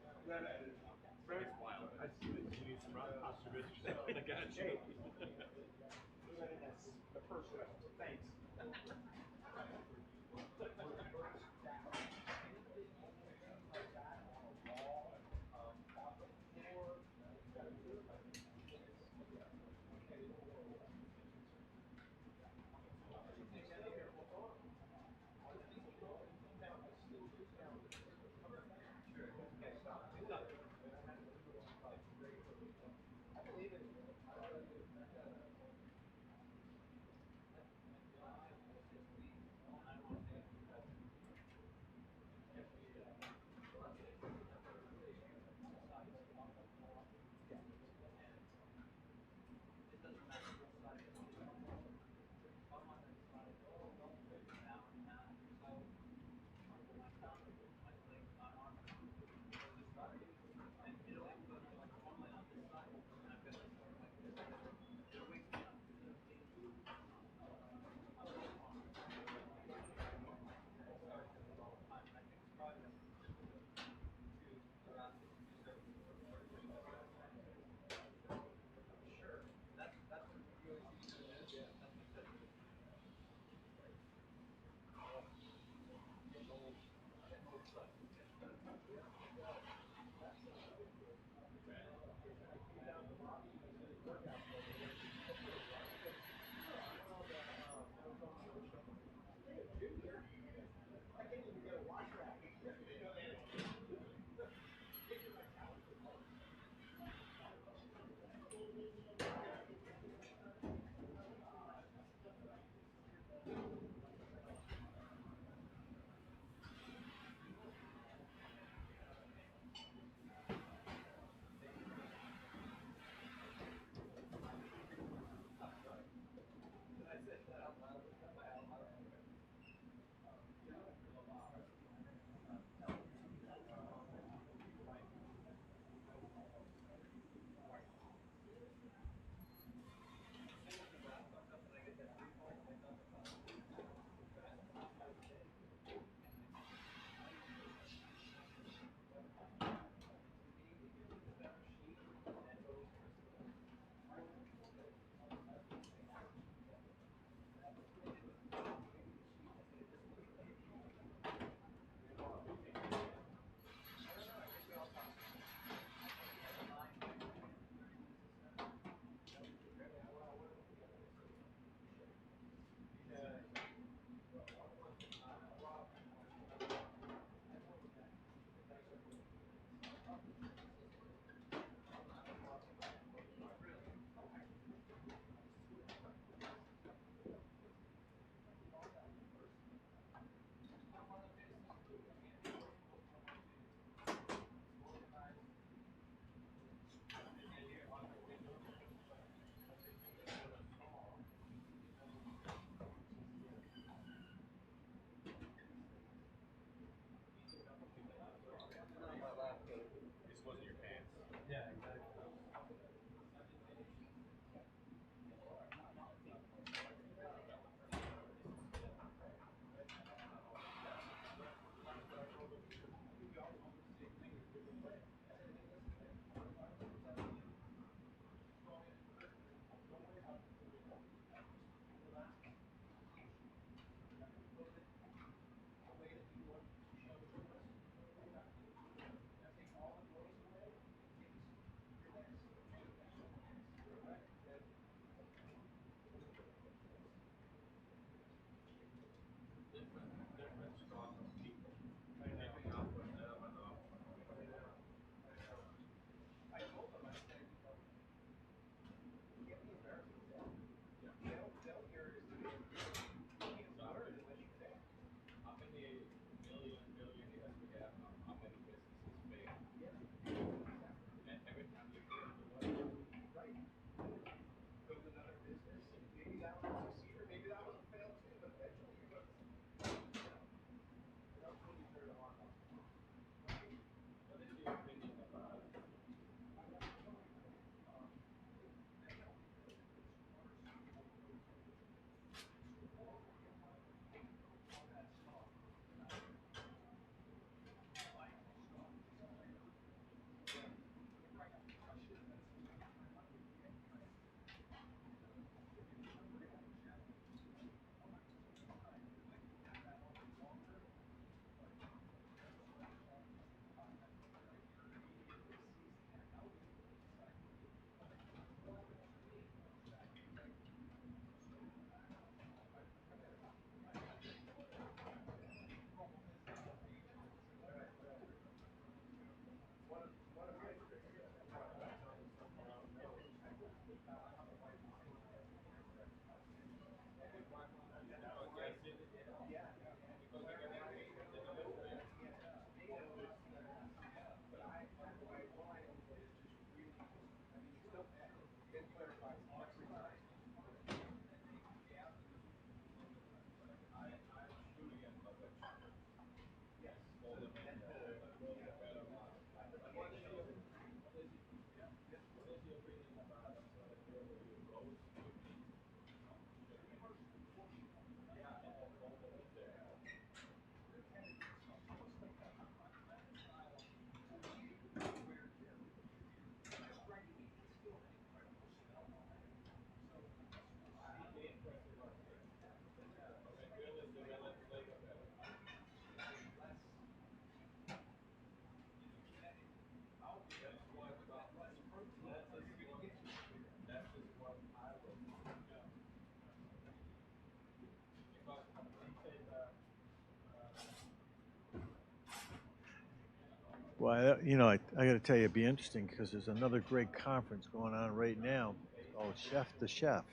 Well, I got to tell you, it'd be interesting because there's another great conference going on right now called Chef to Chef.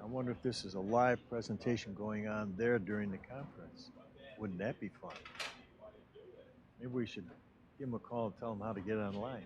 I wonder if this is a live presentation going on there during the conference. Wouldn't that be fun? Maybe we should give them a call and tell them how to get online.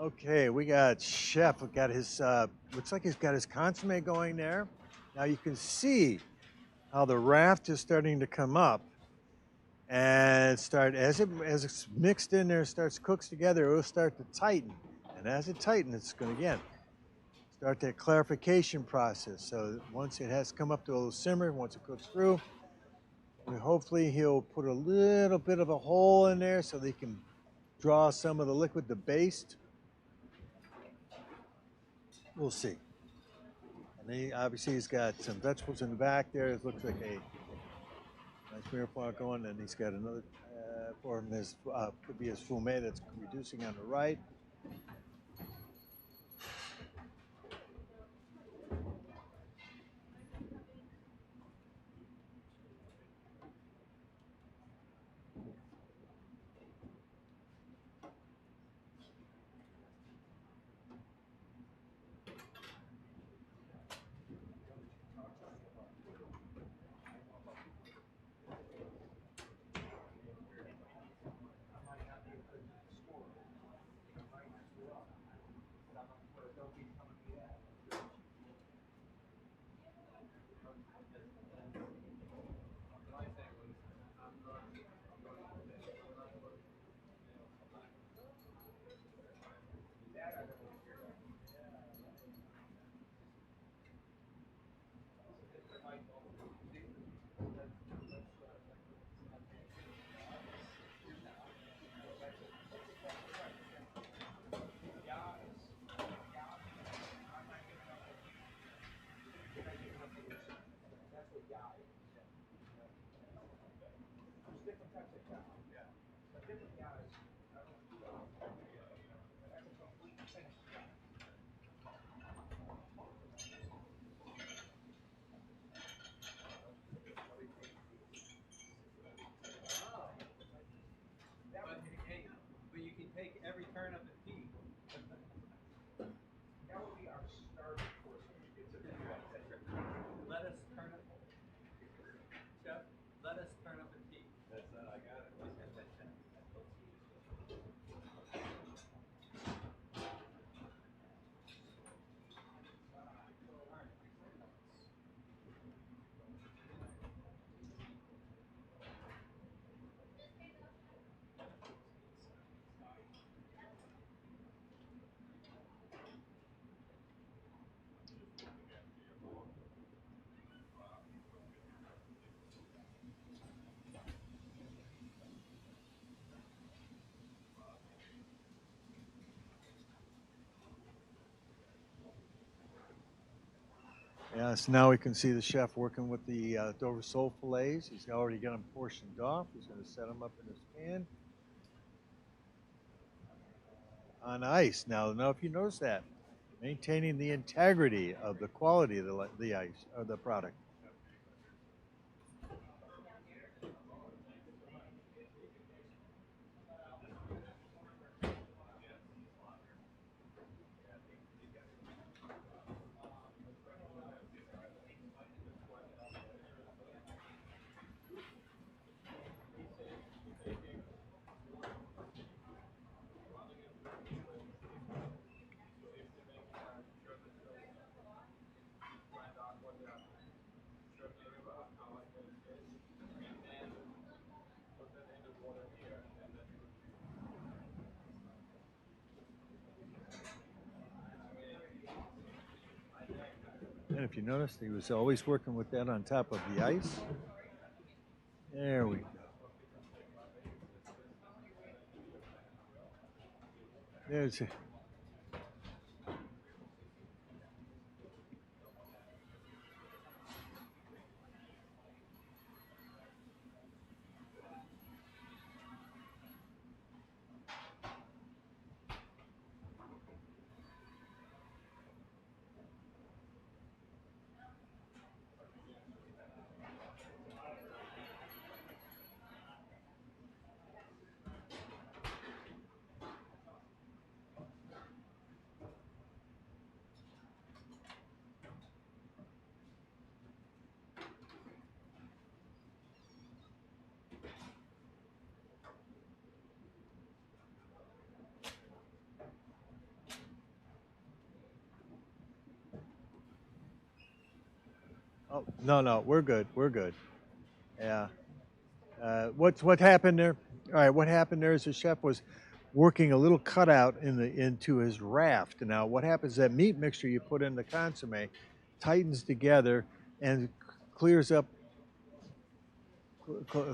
Okay, we got Chef. We got his, looks like he's got his consomme going there. Now you can see how the raft is starting to come up. and start as it's mixed in there, starts cooks together, it'll start to tighten, and as it tightens, it's going to again start that clarification process. So once it has come up to a little simmer, once it cooks through, hopefully he'll put a little bit of a hole in there so they can draw some of the liquid, the baste. We'll see. And obviously he's got some vegetables in the back there. It looks like a nice mirepoix going, and he's got another for him. His could be his fumet that's reducing on the right. But you can take every turn up and tea. That would be our starting course. Let us turn up. Chef, let us turn up and tea. That's I got it. Yeah, so now we can see the chef working with the Dover sole fillets. He's already got them portioned off. He's going to set them up in his pan on ice. Now, if you notice that, maintaining the integrity of the quality of the ice or the product. And if you notice, he was always working with that on top of the ice. There we go. There's it. Oh, no, we're good. We're good. Yeah. What happened there? All right, what happened there is the chef was working a little cutout into his raft. Now, what happens is that meat mixture you put in the consommé tightens together and clears up,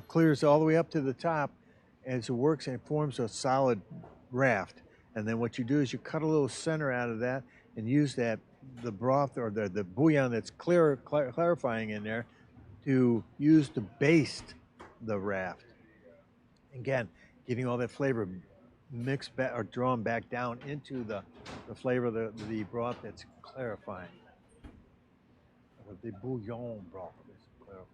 clears all the way up to the top as it works and forms a solid raft. And then what you do is you cut a little center out of that and use that the broth or the bouillon that's clarifying in there to use to baste the raft. Again, getting all that flavor mixed back or drawn back down into the flavor of the broth that's clarifying. Or the bouillon broth is clarifying.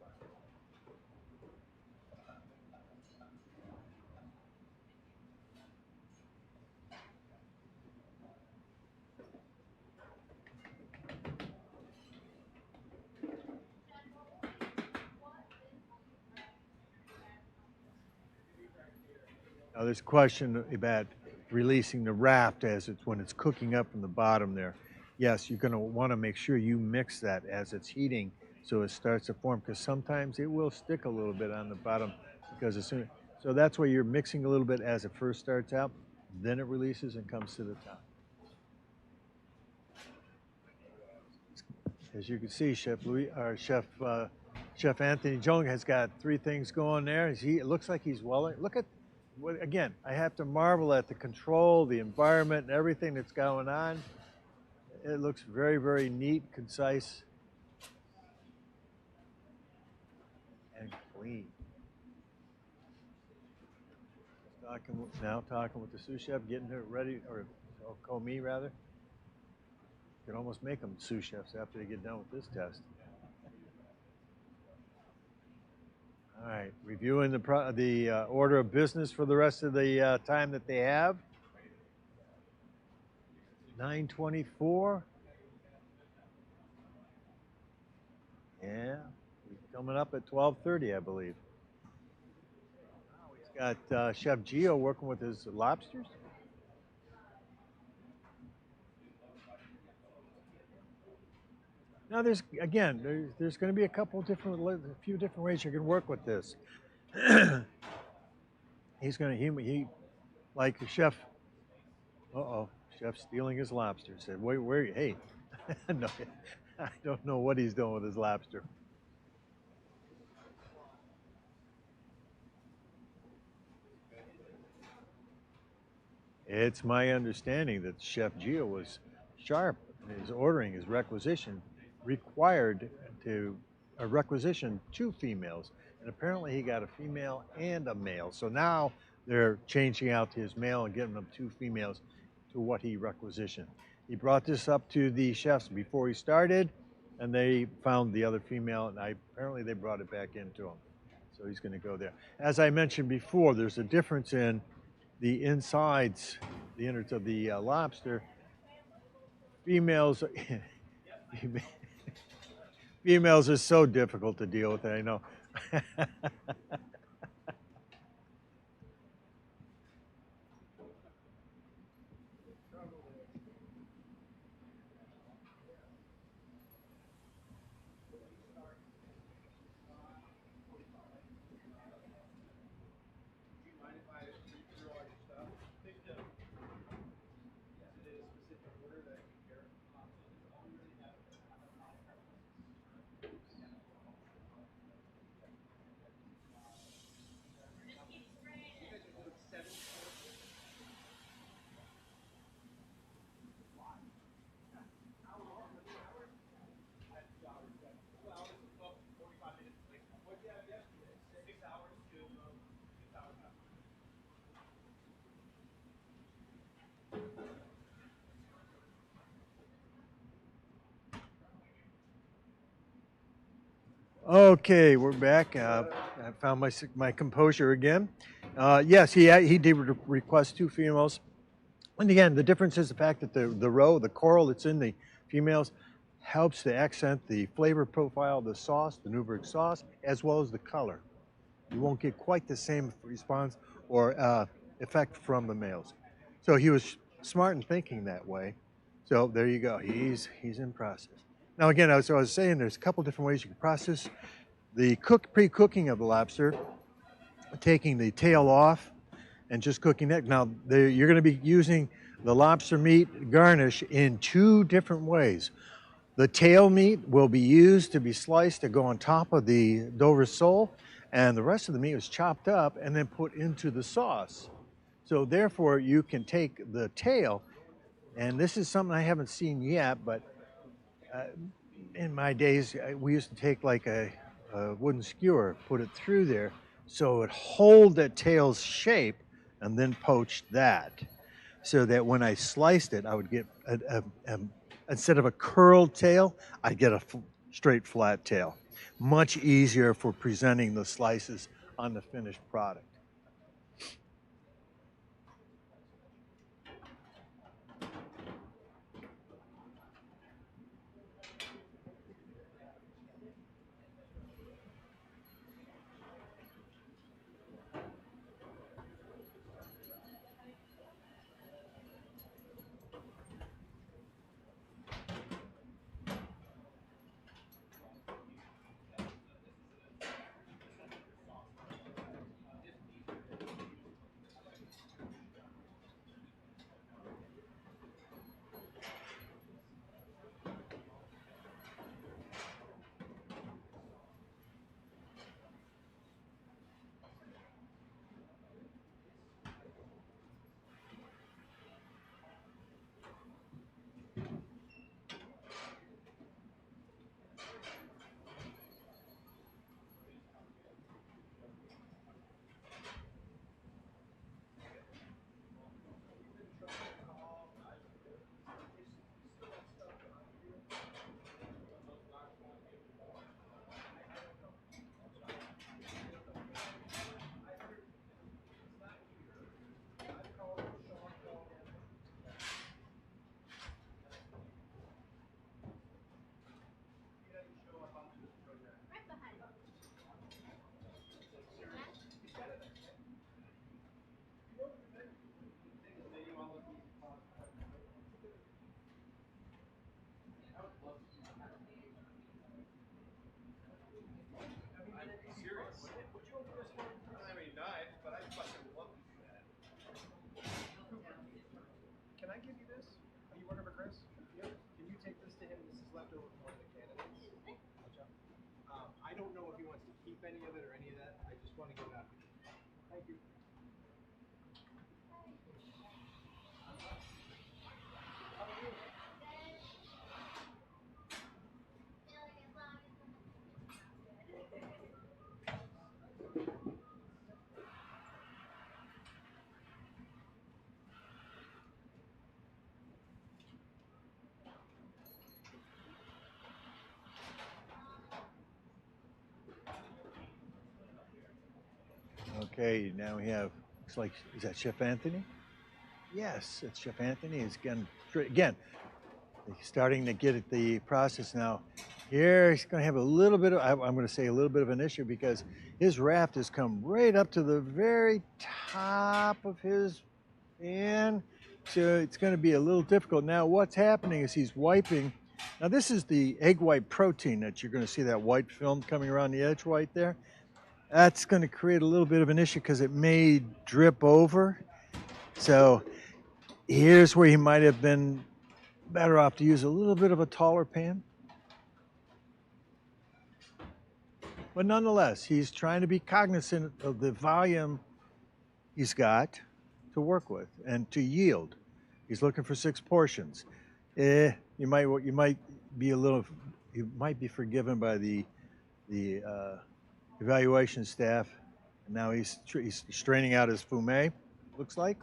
Now there's a question about releasing the raft when it's cooking up from the bottom there. Yes, you're going to want to make sure you mix that as it's heating so it starts to form, because sometimes it will stick a little bit on the bottom so that's why you're mixing a little bit as it first starts out, then it releases and comes to the top. As you can see, Chef Anthony Jung has got 3 things going there. It looks like he's welling. Look at, again, I have to marvel at the control, the environment, and everything that's going on. It looks very, very neat, concise, and clean. Talking with the sous chef, getting her ready, or commis rather. You can almost make them sous chefs after they get done with this test. All right, reviewing the order of business for the rest of the time that they have. 9:24. Yeah, coming up at 12:30, I believe. He's got Chef Gio working with his lobsters. Now there's going to be a few different ways you can work with this. He like the chef. Chef stealing his lobster. Said, where hey, no, I don't know what he's doing with his lobster. It's my understanding that Chef Gio was sharp in his ordering, his requisition requisition 2 females, and apparently he got a female and a male. So now they're changing out his male and getting them 2 females to what he requisitioned. He brought this up to the chefs before he started, and they found the other female, and apparently they brought it back into him. So he's going to go there. As I mentioned before, there's a difference in the insides, the innards of the lobster. Females are so difficult to deal with, I know. Okay, we're back. I found my composure again. Yes, he did request 2 females. And again, the difference is the fact that the coral that's in the females helps to accent the flavor profile of the sauce, the Newburgh sauce, as well as the color. You won't get quite the same response or effect from the males. So he was smart in thinking that way. So there you go. He's in process. Now again, as I was saying, there's a couple different ways you can process the pre-cooking of the lobster. taking the tail off and just cooking that. Now, you're going to be using the lobster meat garnish in 2 different ways. The tail meat will be used to be sliced to go on top of the Dover sole, and the rest of the meat is chopped up and then put into the sauce. So therefore, you can take the tail, and this is something I haven't seen yet, but in my days, we used to take like a wooden skewer, put it through there, so it hold that tail's shape, and then poach that. So that when I sliced it, I would get instead of a curled tail, I'd get a straight flat tail. Much easier for presenting the slices on the finished product. Can I give you this? Are you working for Chris? Yep. Can you take this to him? This is leftover from one of the candidates. Gotcha. I don't know if he wants to keep any of it or any of that. I just want to give it out. Thank you. Okay, now we have, looks like, is that Chef Anthony? Yes, it's Chef Anthony. He's again, starting to get at the process now. Here he's going to have a little bit of, I'm going to say a little bit of an issue because his raft has come right up to the very top of his pan. So it's going to be a little difficult. Now what's happening is he's wiping. Now this is the egg white protein that you're going to see that white film coming around the edge white there. That's going to create a little bit of an issue because it may drip over. So here's where he might have been better off to use a little bit of a taller pan. But nonetheless, he's trying to be cognizant of the volume he's got to work with and to yield. He's looking for 6 portions. You might be forgiven by the evaluation staff. And now he's straining out his fumet, looks like.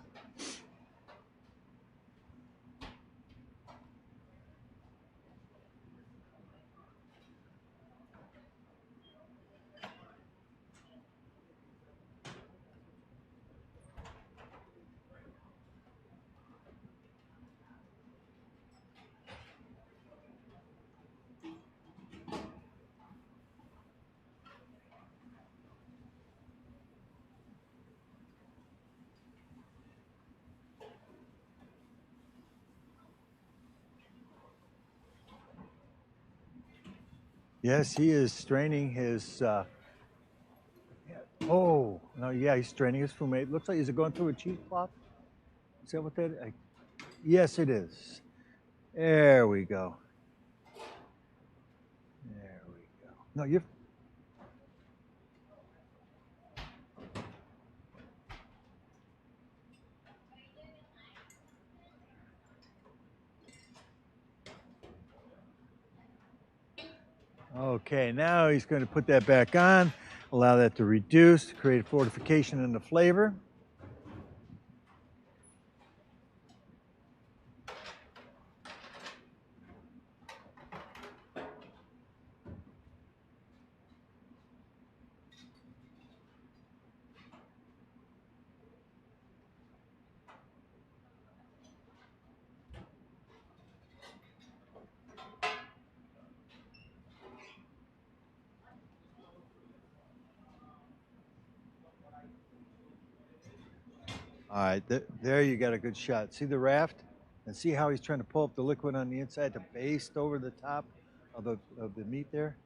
Yes, he is straining his Oh, no, yeah, he's straining his fumate. Looks like, is it going through a cheesecloth? Is that what that? Yes, it is. There we go. There we go. No, you're. Okay, now he's going to put that back on, allow that to reduce, create fortification in the flavor. All right, there you got a good shot. See the raft? And see how he's trying to pull up the liquid on the inside to baste over the top of the meat there?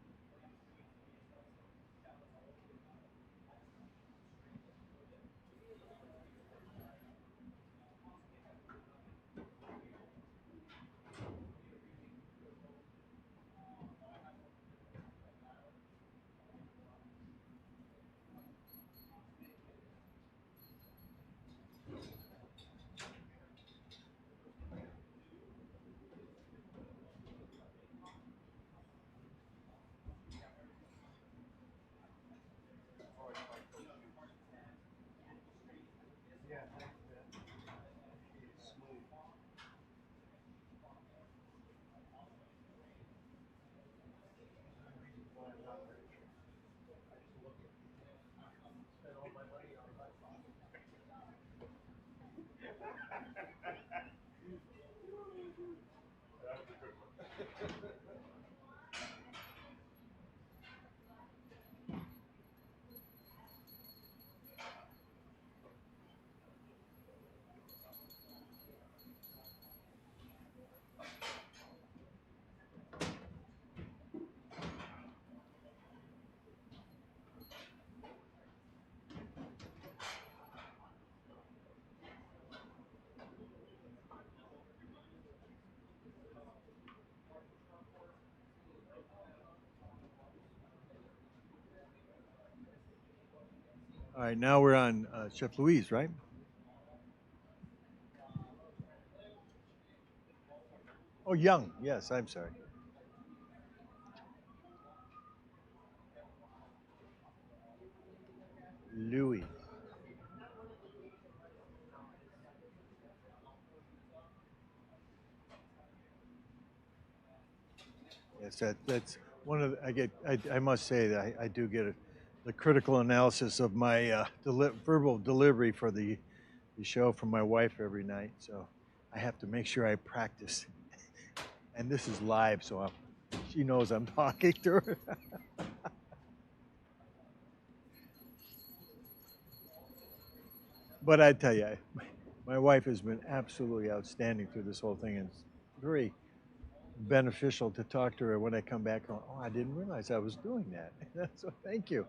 All right, now we're on Chef Louise, right? Oh, Young. Yes, I'm sorry. Louis. Yes, that's one of I must say that I do get the critical analysis of my verbal delivery for the show from my wife every night. So I have to make sure I practice. And this is live, so she knows I'm talking to her. But I tell you, my wife has been absolutely outstanding through this whole thing, and it's very beneficial to talk to her when I come back home. Oh, I didn't realize I was doing that. So thank you.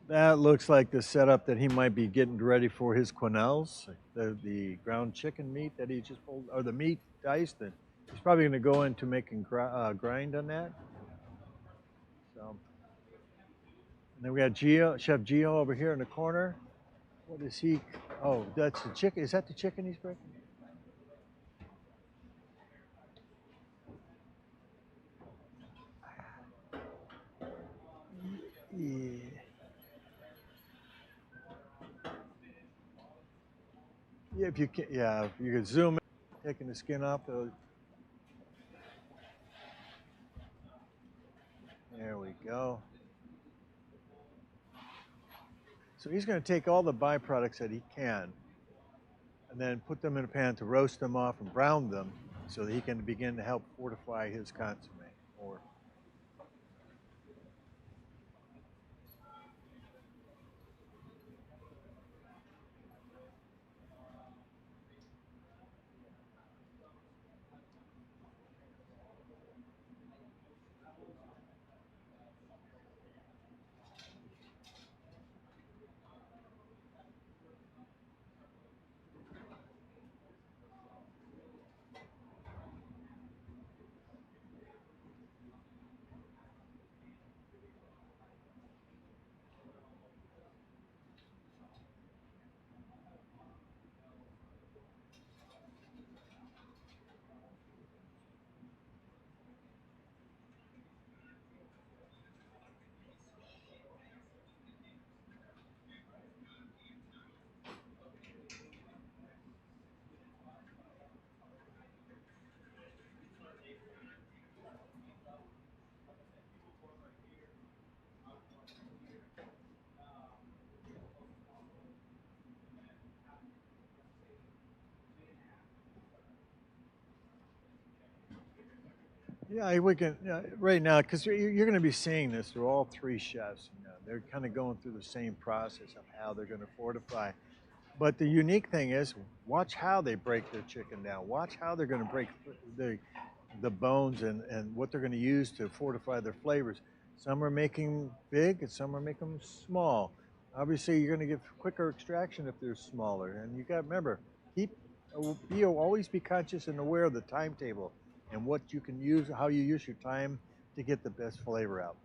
That looks like the setup that he might be getting ready for his quenelles, the ground chicken meat that he just pulled, or the meat diced. And he's probably going to go into making grind on that. So, and then we got Chef Gio over here in the corner. What is he? Oh, that's the chicken. Is that the chicken he's breaking? Yeah. Yeah, if you can, yeah, if you could zoom in, taking the skin off. There we go. So he's going to take all the byproducts that he can and then put them in a pan to roast them off and brown them so that he can begin to help fortify his consomme. Or Yeah, we can right now because you're going to be seeing this through all three chefs. They're kind of going through the same process of how they're going to fortify. But the unique thing is, watch how they break their chicken down. Watch how they're going to break the bones and what they're going to use to fortify their flavors. Some are making big and some are making them small. Obviously, you're going to get quicker extraction if they're smaller. And you got to remember, always be conscious and aware of the timetable and what you can use, how you use your time to get the best flavor out.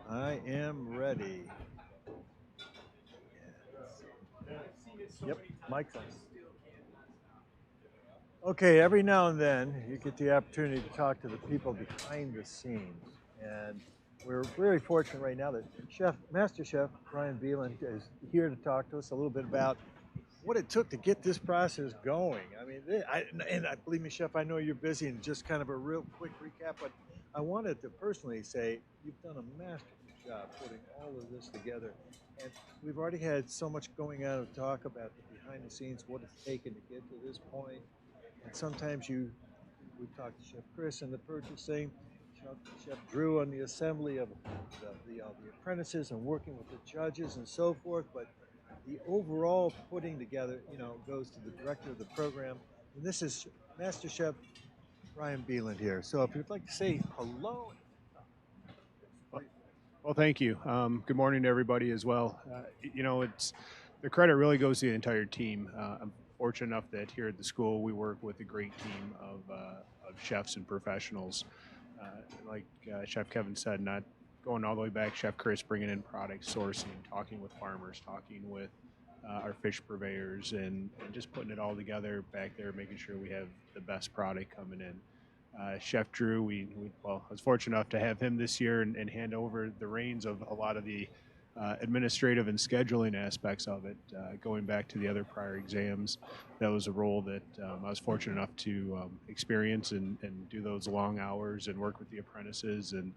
I am ready. Yep, mic's on. Okay, every now and then you get the opportunity to talk to the people behind the scenes. And we're very fortunate right now that Master Chef Ryan Beeland is here to talk to us a little bit about what it took to get this process going. I mean, believe me, Chef, I know you're busy, and just kind of a real quick recap, but I wanted to personally say you've done a masterful job putting all of this together. And we've already had so much going on to talk about the behind the scenes, what it's taken to get to this point. And sometimes we've talked to Chef Chris and the purchasing, Chef Drew on the assembly of the apprentices and working with the judges and so forth. But the overall putting together, goes to the director of the program. And this is Master Chef Ryan Beeland here. So if you'd like to say hello. Well, thank you. Good morning to everybody as well. It's the credit really goes to the entire team. I'm fortunate enough that here at the school we work with a great team of chefs and professionals. Like Chef Kevin said, not going all the way back, Chef Chris bringing in product sourcing, talking with farmers, talking with our fish purveyors, and just putting it all together back there, making sure we have the best product coming in. Chef Drew, I was fortunate enough to have him this year and hand over the reins of a lot of the administrative and scheduling aspects of it. Going back to the other prior exams, that was a role that I was fortunate enough to experience and do those long hours and work with the apprentices and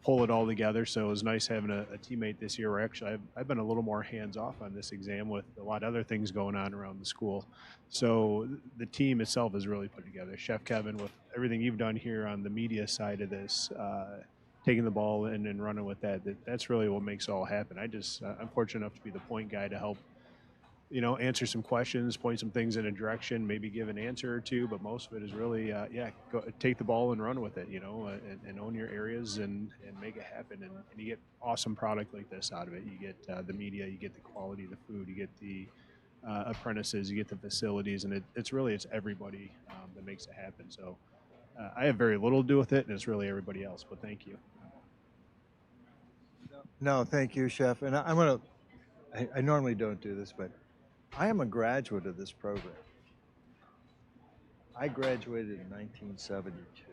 pull it all together. So it was nice having a teammate this year where actually I've been a little more hands-off on this exam with a lot of other things going on around the school. So the team itself is really put together. Chef Kevin, with everything you've done here on the media side of this, taking the ball and running with that's really what makes it all happen. I'm fortunate enough to be the point guy to help answer some questions, point some things in a direction, maybe give an answer or two, but most of it is really, go, take the ball and run with it, and own your areas and make it happen. And you get awesome product like this out of it. You get the media, you get the quality of the food, you get the apprentices, you get the facilities, and it's everybody that makes it happen. So I have very little to do with it, and it's really everybody else, but thank you. No, thank you, Chef. And I normally don't do this, but I am a graduate of this program. I graduated in 1972.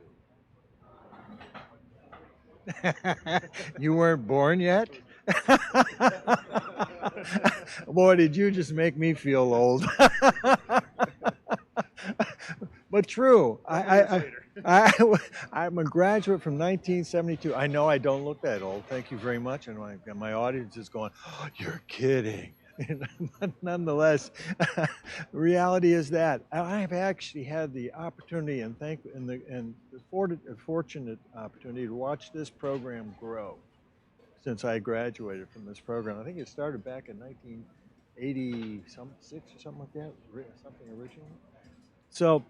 You weren't born yet? Boy, did you just make me feel old. But true. I'm a graduate from 1972. I know I don't look that old. Thank you very much. And my audience is going, oh, you're kidding. But nonetheless, the reality is that I've actually had the opportunity and the fortunate opportunity to watch this program grow since I graduated from this program. I think it started back in 1986 or something like that, something original. So,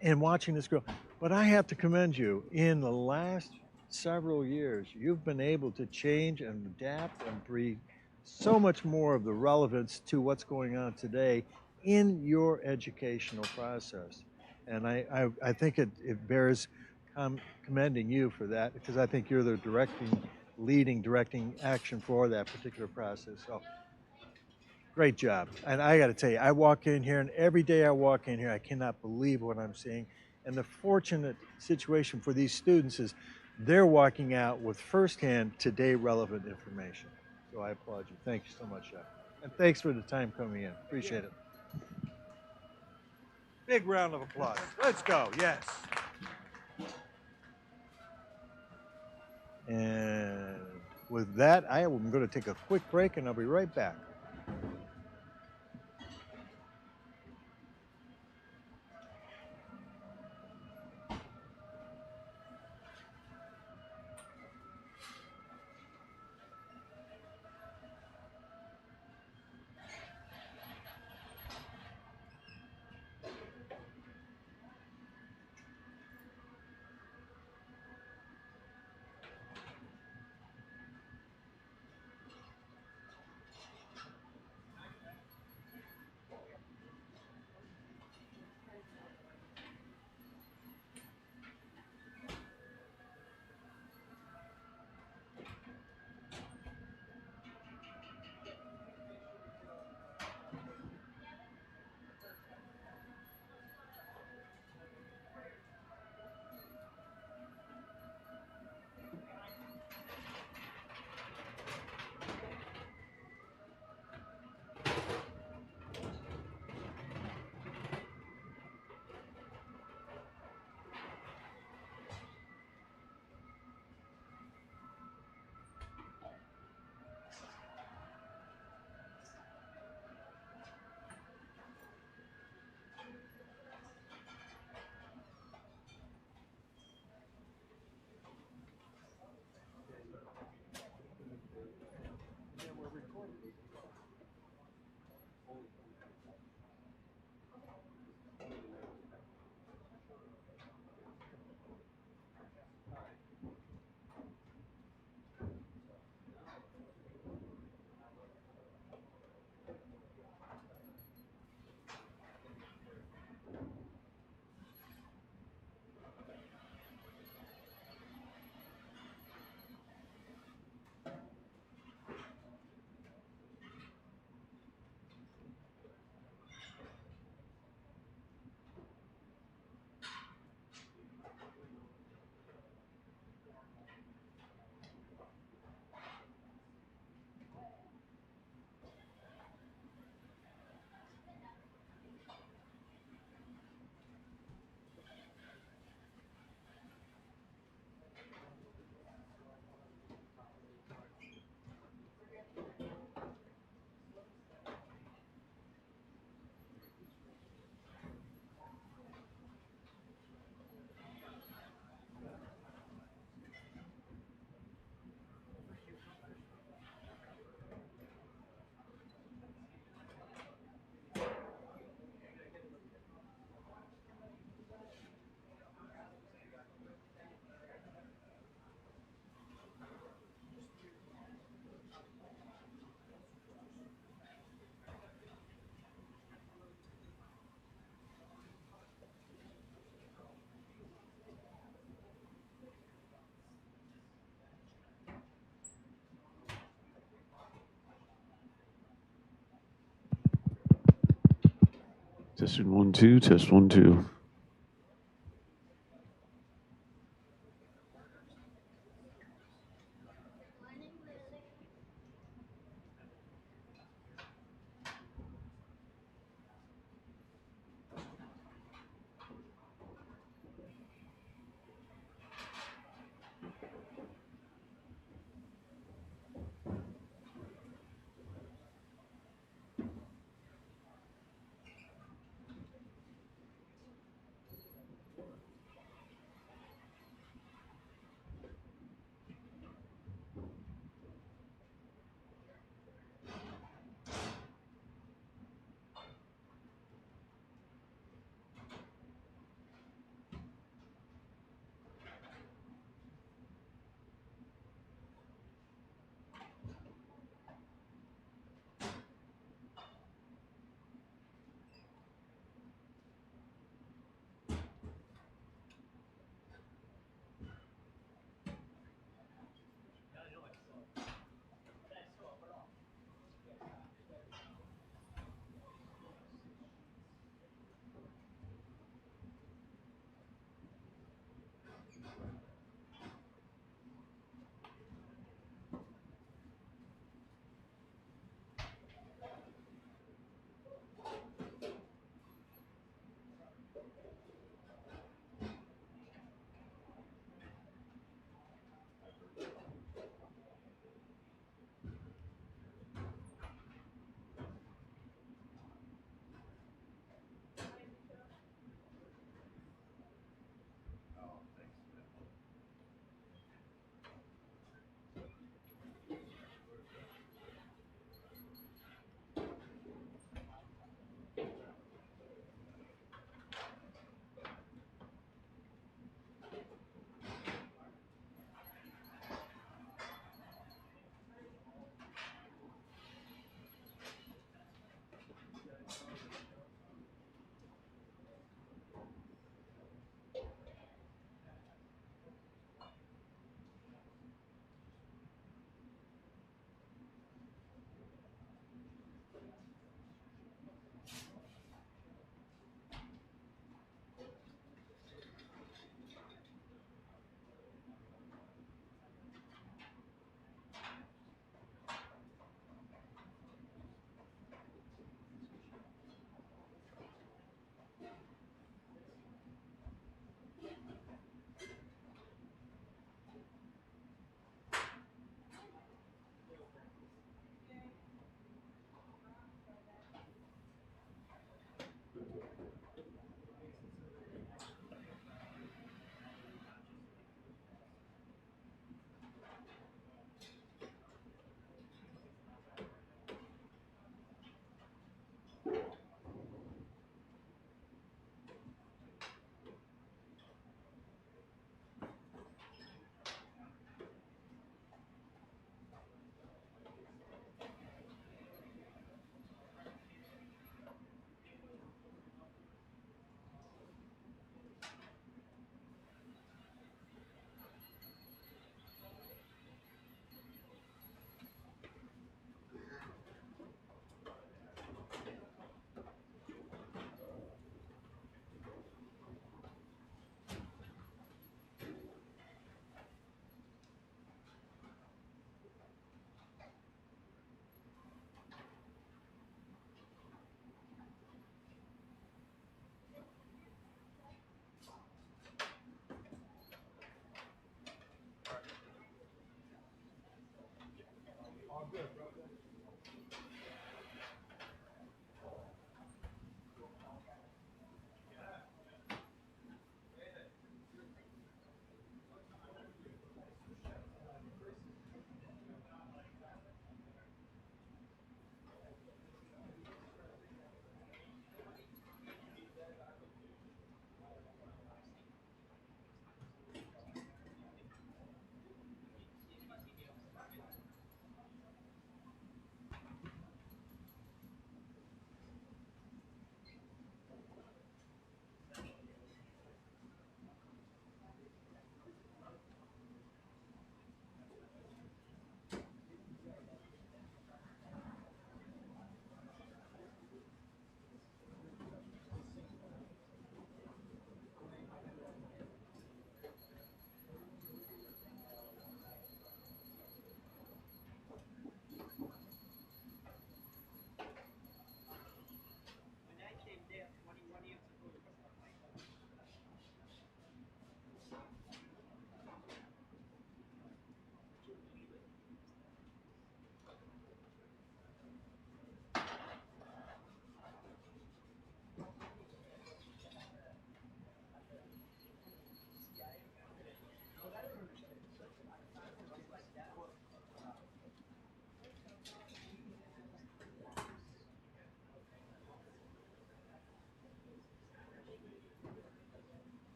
in watching this grow, but I have to commend you. In the last several years, you've been able to change and adapt and breed so much more of the relevance to what's going on today in your educational process. And I think it bears commending you for that, because I think you're the directing action for that particular process. So great job. And I got to tell you, I walk in here, and every day I walk in here, I cannot believe what I'm seeing. And the fortunate situation for these students is they're walking out with firsthand today relevant information. So I applaud you. Thank you so much, Chef. And thanks for the time coming in. Appreciate it. Big round of applause. Let's go. Yes. And with that, I am going to take a quick break, and I'll be right back. Testing 1 2. Test 1 2.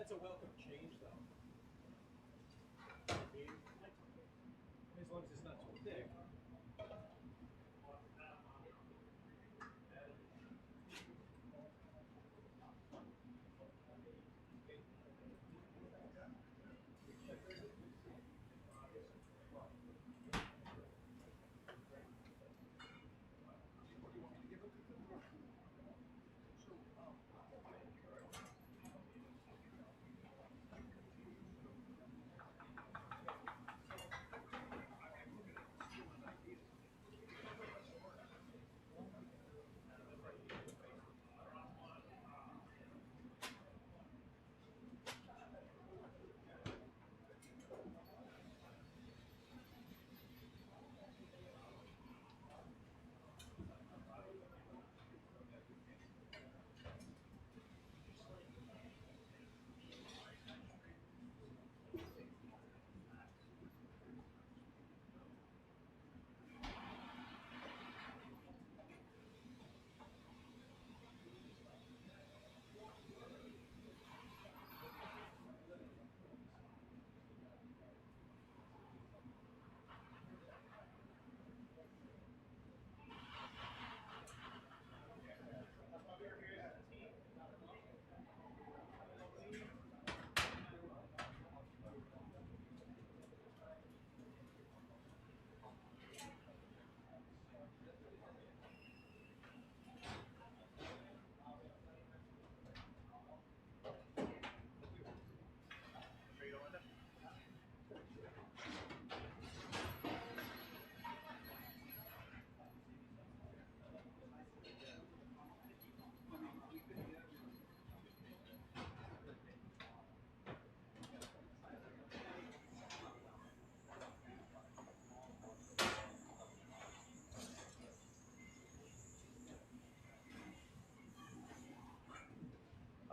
That's a welcome change, though. As long as it's not too thick.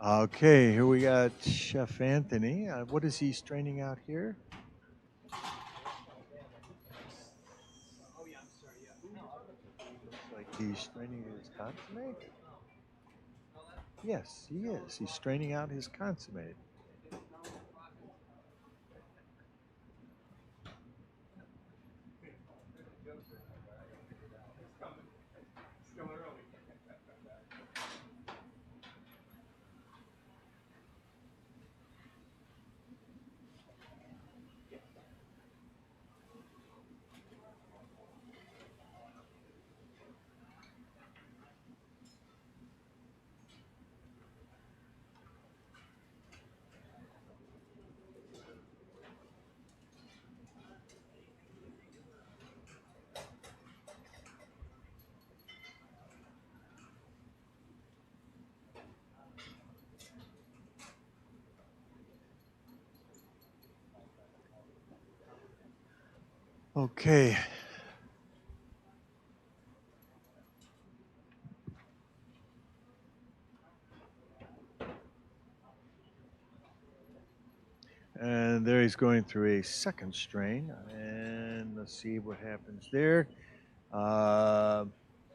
Okay, here we got Chef Anthony. What is he straining out here? Looks like he's straining his consommé. Yes, he is. He's straining out his consommé. Okay. And there he's going through a second strain. And let's see what happens there.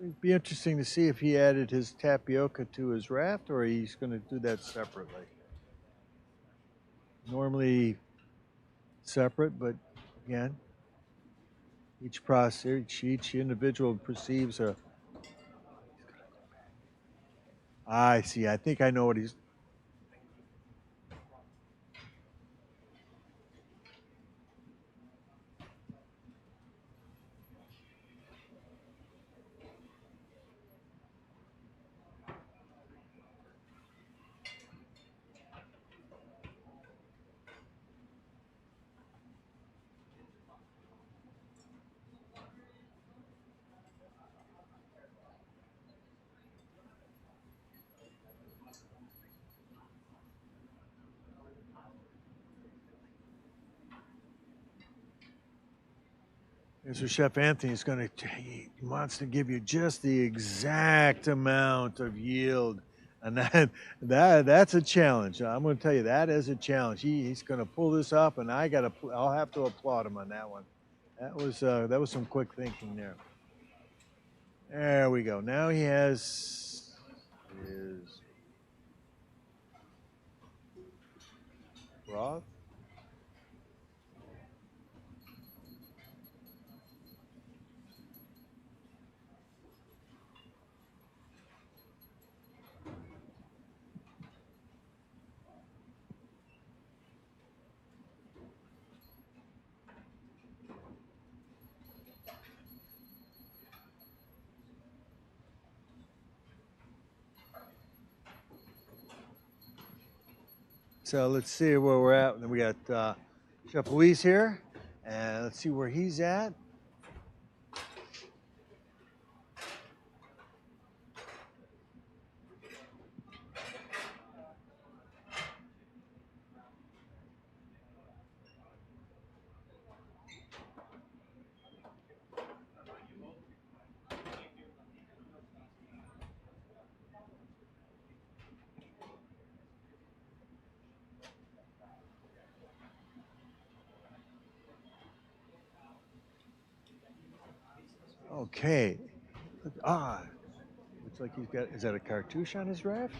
It'd be interesting to see if he added his tapioca to his raft or he's going to do that separately. Normally separate, but again, each process, each individual perceives a. I see. I think I know what he's. So Chef Anthony's going to, he wants to give you just the exact amount of yield. And that's a challenge. I'm going to tell you, that is a challenge. He's going to pull this up, and I'll have to applaud him on that one. That was some quick thinking there. There we go. Now he has his broth. So let's see where we're at. And then we got Chef Luis here, and let's see where he's at. Okay. Ah, looks like he's got, is that a cartouche on his raft?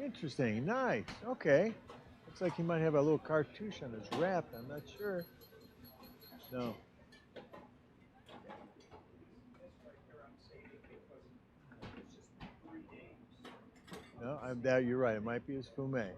Interesting, nice, okay. Looks like he might have a little cartouche on his raft, I'm not sure. No. No, you're right, it might be his fumet.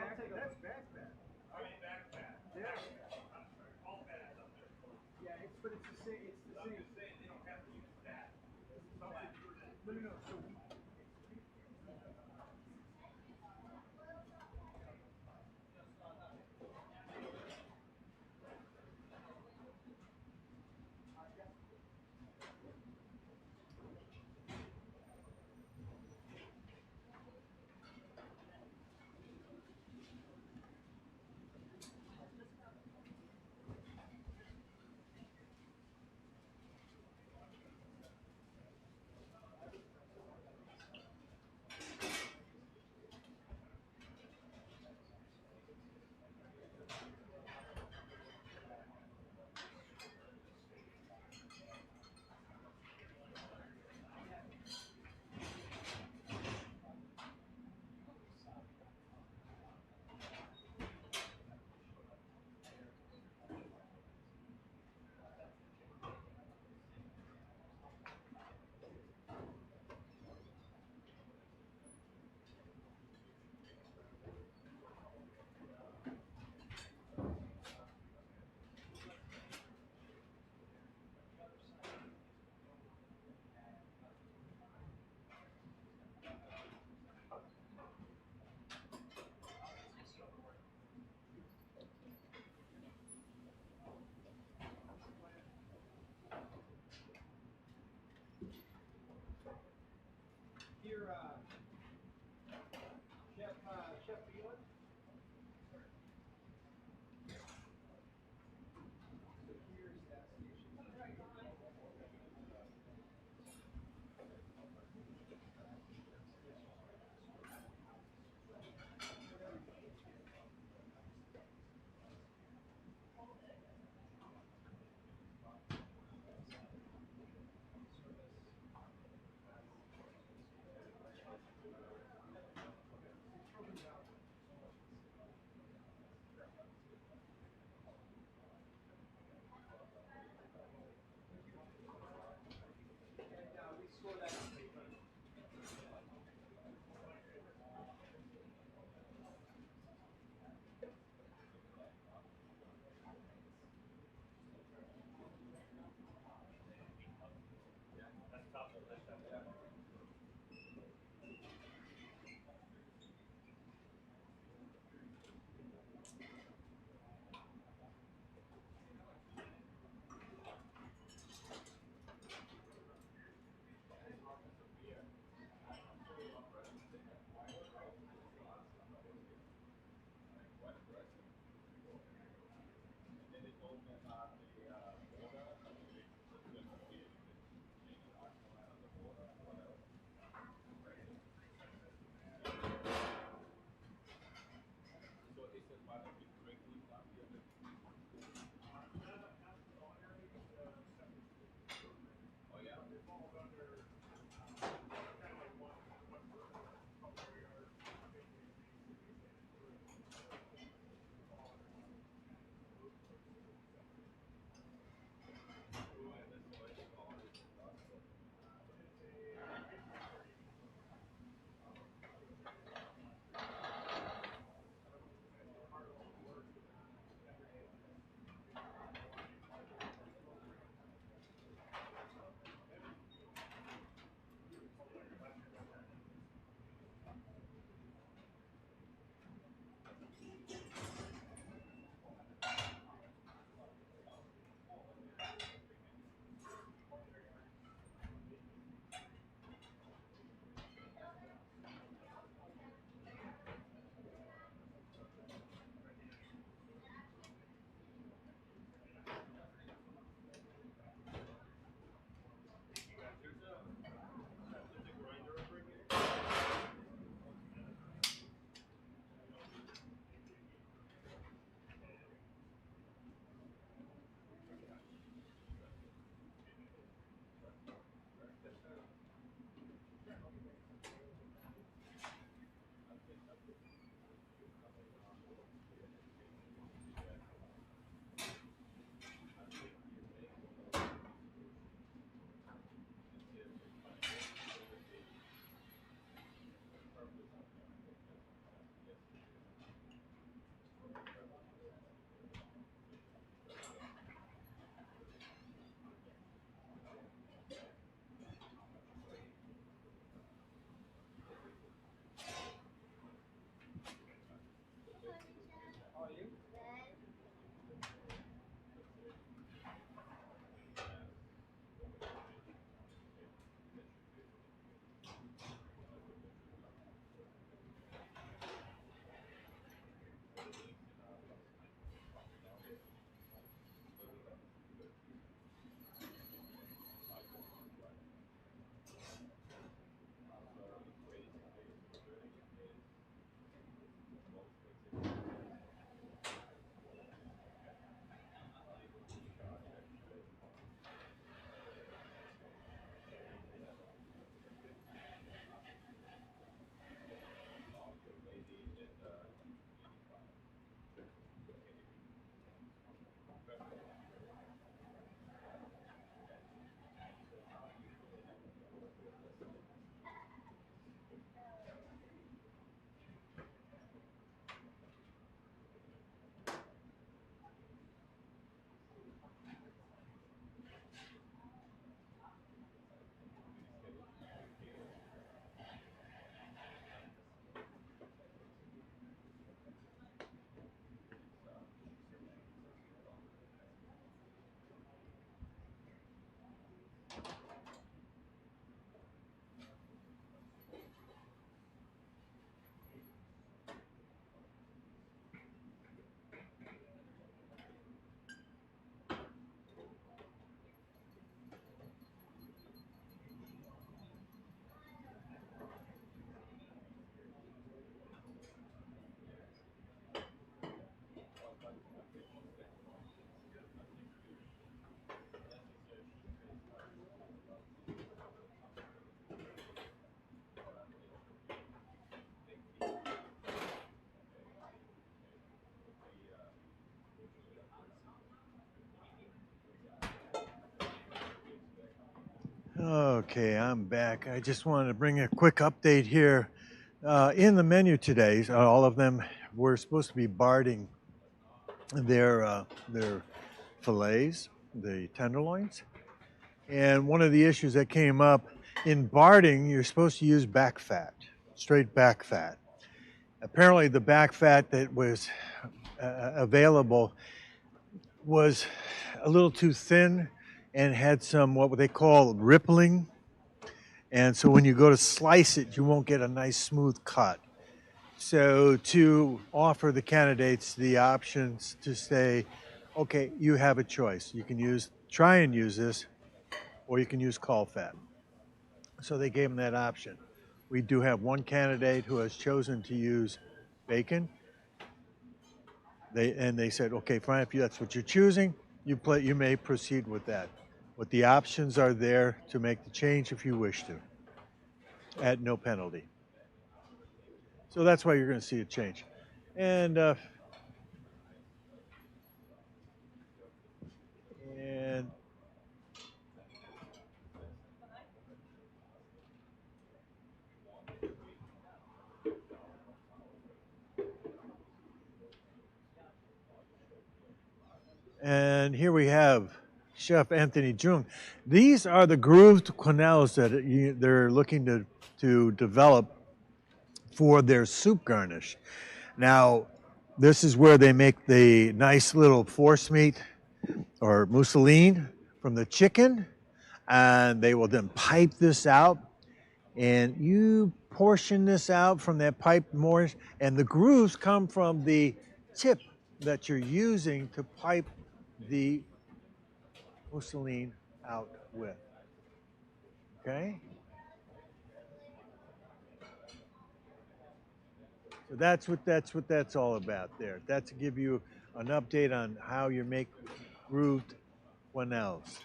That's back fat. I mean back fat. Yeah. All fat up there. Yeah, but it's the same. It's the same. I'm just saying they don't have to use that. Somebody do that. No. So we. Here, Chef Phelan. So here's that station. We score that. Okay, I'm back. I just wanted to bring a quick update here. In the menu today, all of them were supposed to be Barding their fillets, the tenderloins. And one of the issues that came up in Barding, you're supposed to use back fat, straight back fat. Apparently, the back fat that was available was a little too thin and had some what they call rippling. And so when you go to slice it, you won't get a nice smooth cut. So to offer the candidates the options to say, okay, you have a choice. You can try and use this, or you can use caul fat. So they gave them that option. We do have one candidate who has chosen to use bacon. They said, okay, fine, if that's what you're choosing, you may proceed with that. But the options are there to make the change if you wish to, at no penalty. So that's why you're going to see a change. And And here we have Chef Anthony Jung. These are the grooved quenelles that they're looking to develop for their soup garnish. Now, this is where they make the nice little force meat or mousseline from the chicken, and they will then pipe this out, and you portion this out from that pipe more, and the grooves come from the tip that you're using to pipe the mousseline out with. Okay? So that's what that's all about there. That's to give you an update on how you make grooved quenelles.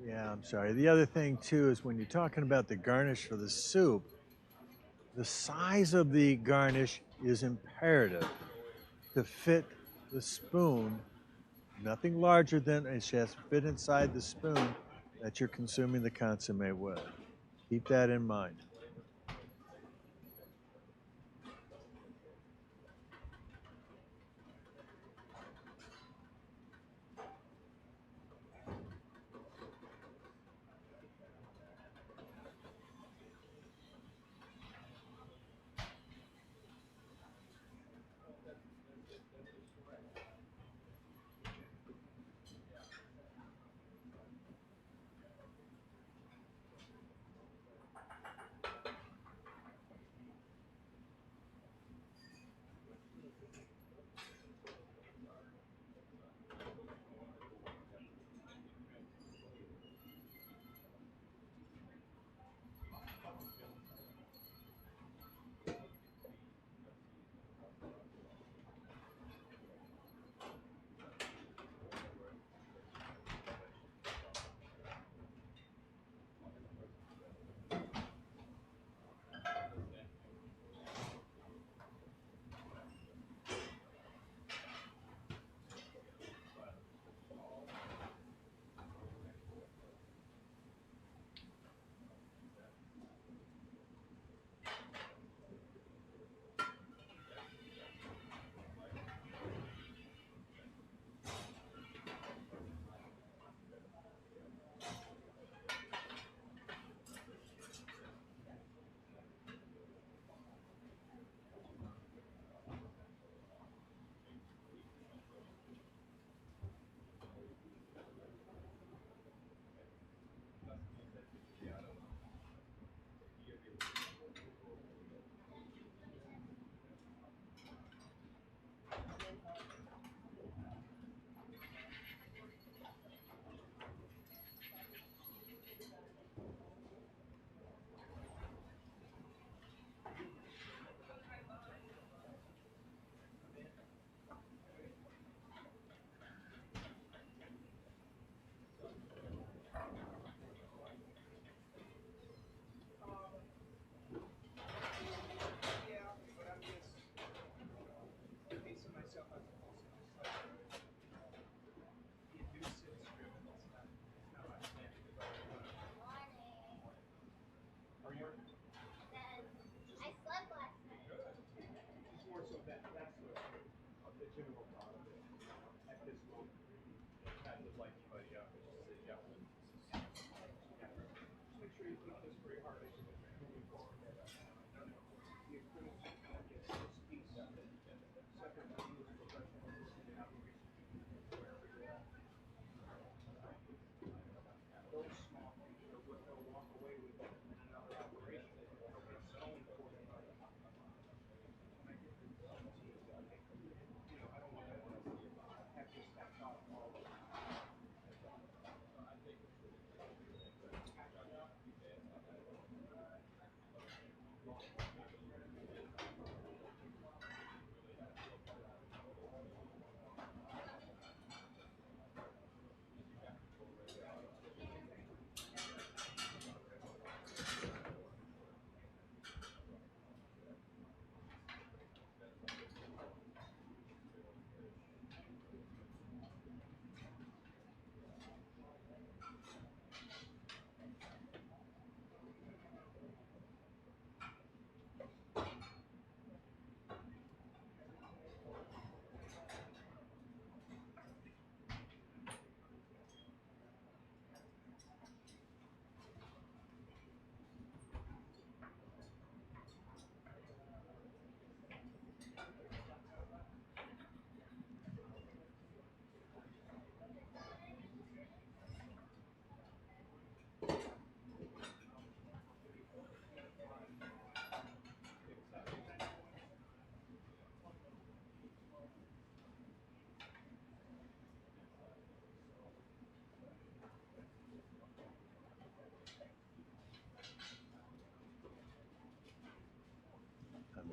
Yeah, I'm sorry. The other thing too is when you're talking about the garnish for the soup, the size of the garnish is imperative to fit the spoon. Nothing larger than it has to fit inside the spoon that you're consuming the consommé with. Keep that in mind.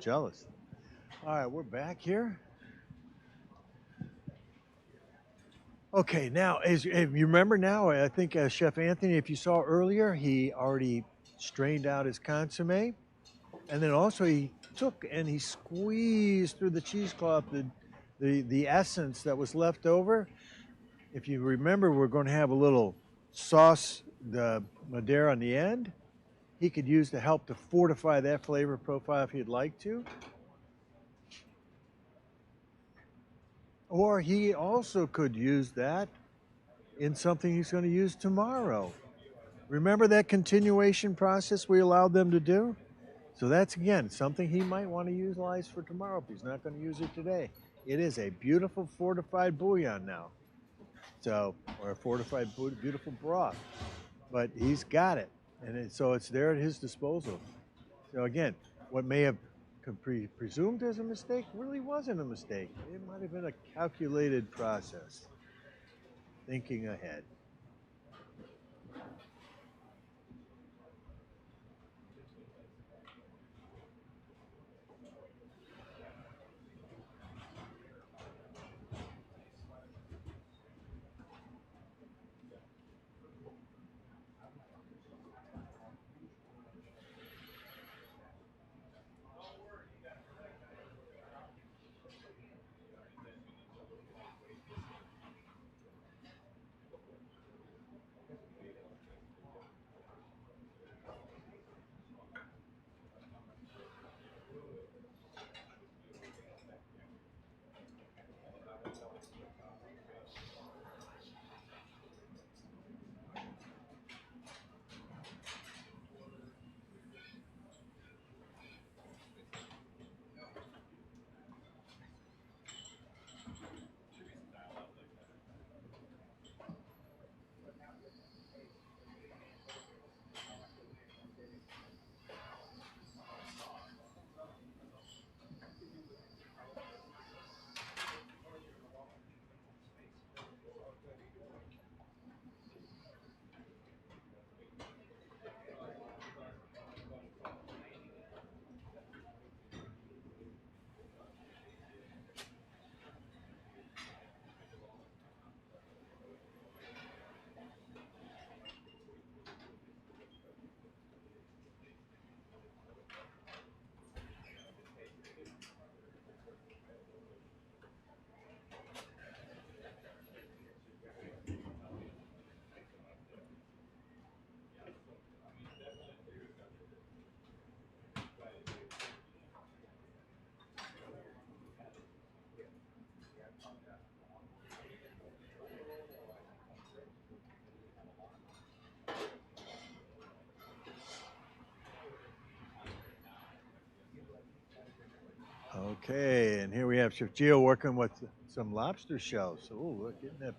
jealous. All right, we're back here. Okay, now, as you remember now, I think Chef Anthony, if you saw earlier, he already strained out his consommé. And then also he took and he squeezed through the cheesecloth the essence that was left over. If you remember, we're going to have a little sauce, the Madeira on the end. He could use to help to fortify that flavor profile if he'd like to. Or he also could use that in something he's going to use tomorrow. Remember that continuation process we allowed them to do? So that's, again, something he might want to utilize for tomorrow if he's not going to use it today. It is a beautiful fortified bouillon now. So, or a fortified beautiful broth. But he's got it. And so it's there at his disposal. So again, what may have presumed as a mistake really wasn't a mistake. It might have been a calculated process. Thinking ahead. Okay, and here we have Chef Gio working with some lobster shells. Oh, look, getting that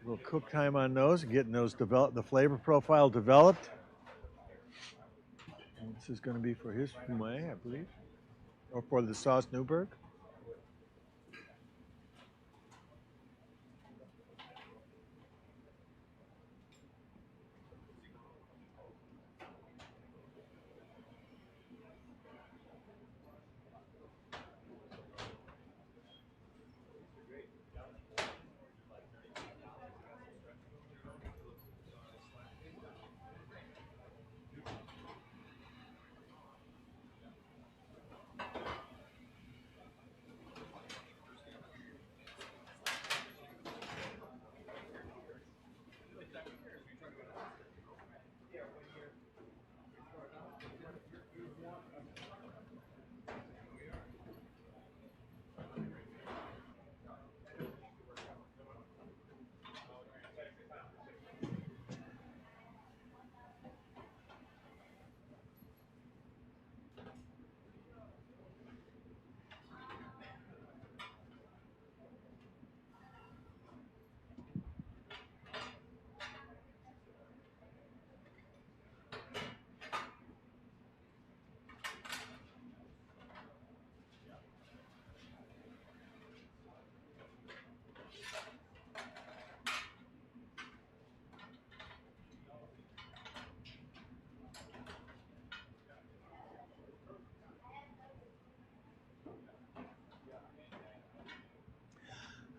little cook time on those, getting those developed, the flavor profile developed. And this is going to be for his fumet, I believe, or for the sauce Newburgh.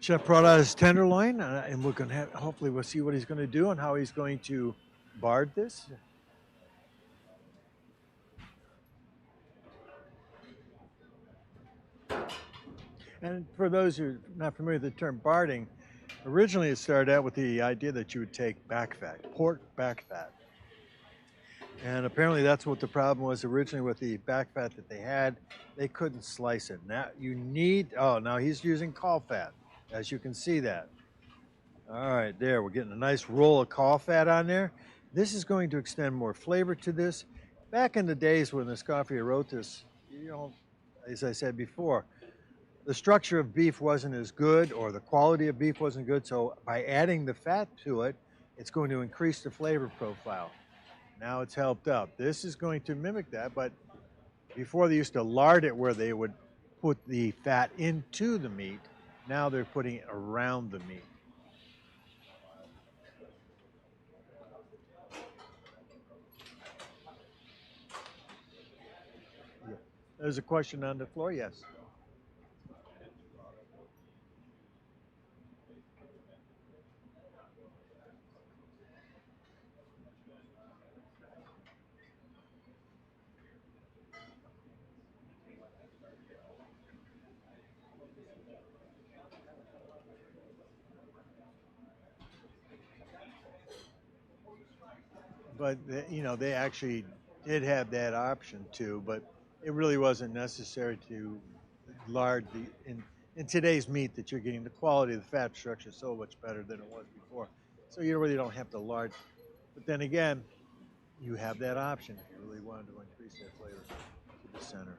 Chef brought out his tenderloin, and we're going to have, hopefully we'll see what he's going to do and how he's going to bard this. And for those who are not familiar with the term barding, originally it started out with the idea that you would take back fat, pork back fat. And apparently that's what the problem was originally with the back fat that they had. They couldn't slice it. Now you need, oh, now he's using caul fat, as you can see that. All right, there, we're getting a nice roll of caul fat on there. This is going to extend more flavor to this. Back in the days when Escoffier wrote this, you know, as I said before, the structure of beef wasn't as good or the quality of beef wasn't good, so by adding the fat to it, it's going to increase the flavor profile. Now it's helped out. This is going to mimic that, but before they used to lard it where they would put the fat into the meat. Now they're putting it around the meat. Yeah. There's a question on the floor, yes. But you know, they actually did have that option too, but it really wasn't necessary to lard the in today's meat that you're getting. The quality of the fat structure is so much better than it was before, so you really don't have to lard. But then again, you have that option if you really wanted to increase that flavor to the center.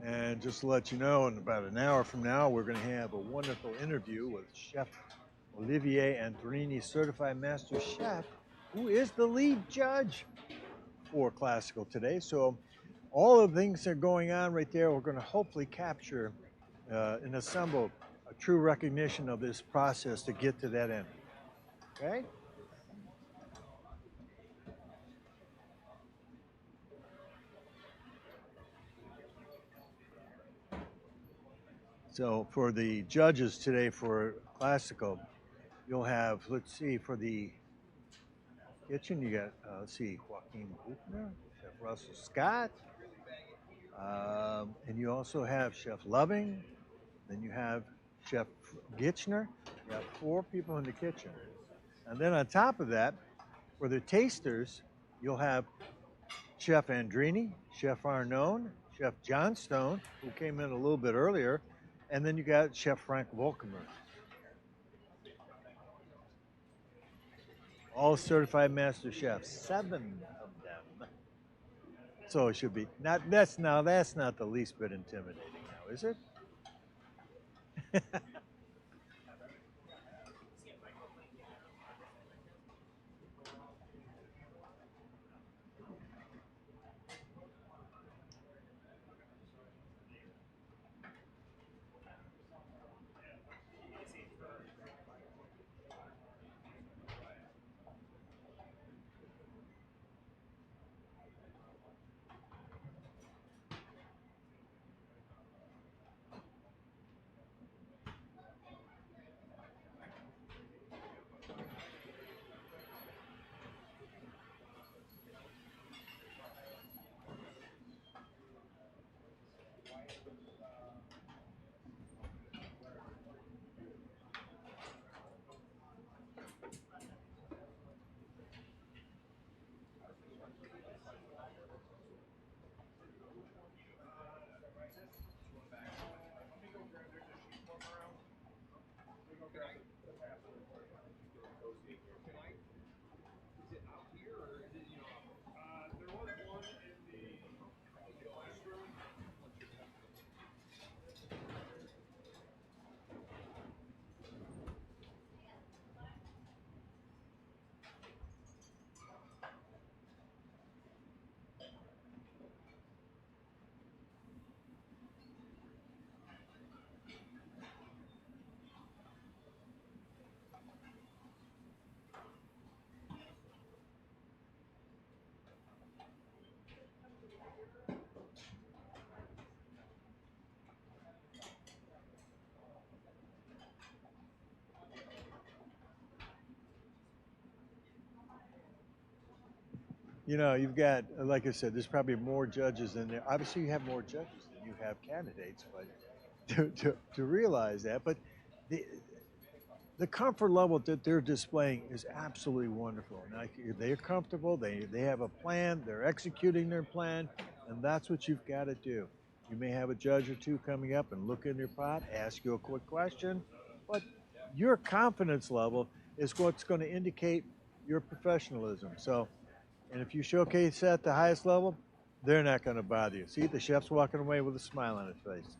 And just to let you know, in about an hour from now, we're going to have a wonderful interview with Chef Olivier Andrini, Certified Master Chef, who is the lead judge for Classical today. So all of the things that are going on right there, we're going to hopefully capture and assemble a true recognition of this process to get to that end. Okay? So for the judges today for Classical, you'll have, let's see, for the kitchen, you got, let's see, Joaquin Buchner, Chef Russell Scott, and you also have Chef Loving, then you have Chef Gitchner. You have 4 people in the kitchen. And then on top of that, for the tasters, you'll have Chef Andrini, Chef Arnone, Chef Johnstone, who came in a little bit earlier, and then you got Chef Frank Volkemer. All certified master chefs, 7 of them. So it should be that's not the least bit intimidating now, is it? You know, you've got, like I said, there's probably more judges than there. Obviously, you have more judges than you have candidates, but to realize that. But the comfort level that they're displaying is absolutely wonderful. Now, they're comfortable, they have a plan, they're executing their plan, and that's what you've got to do. You may have a judge or two coming up and look in your pot, ask you a quick question, but your confidence level is what's going to indicate your professionalism. So, and if you showcase at the highest level, they're not going to bother you. See, the chef's walking away with a smile on his face.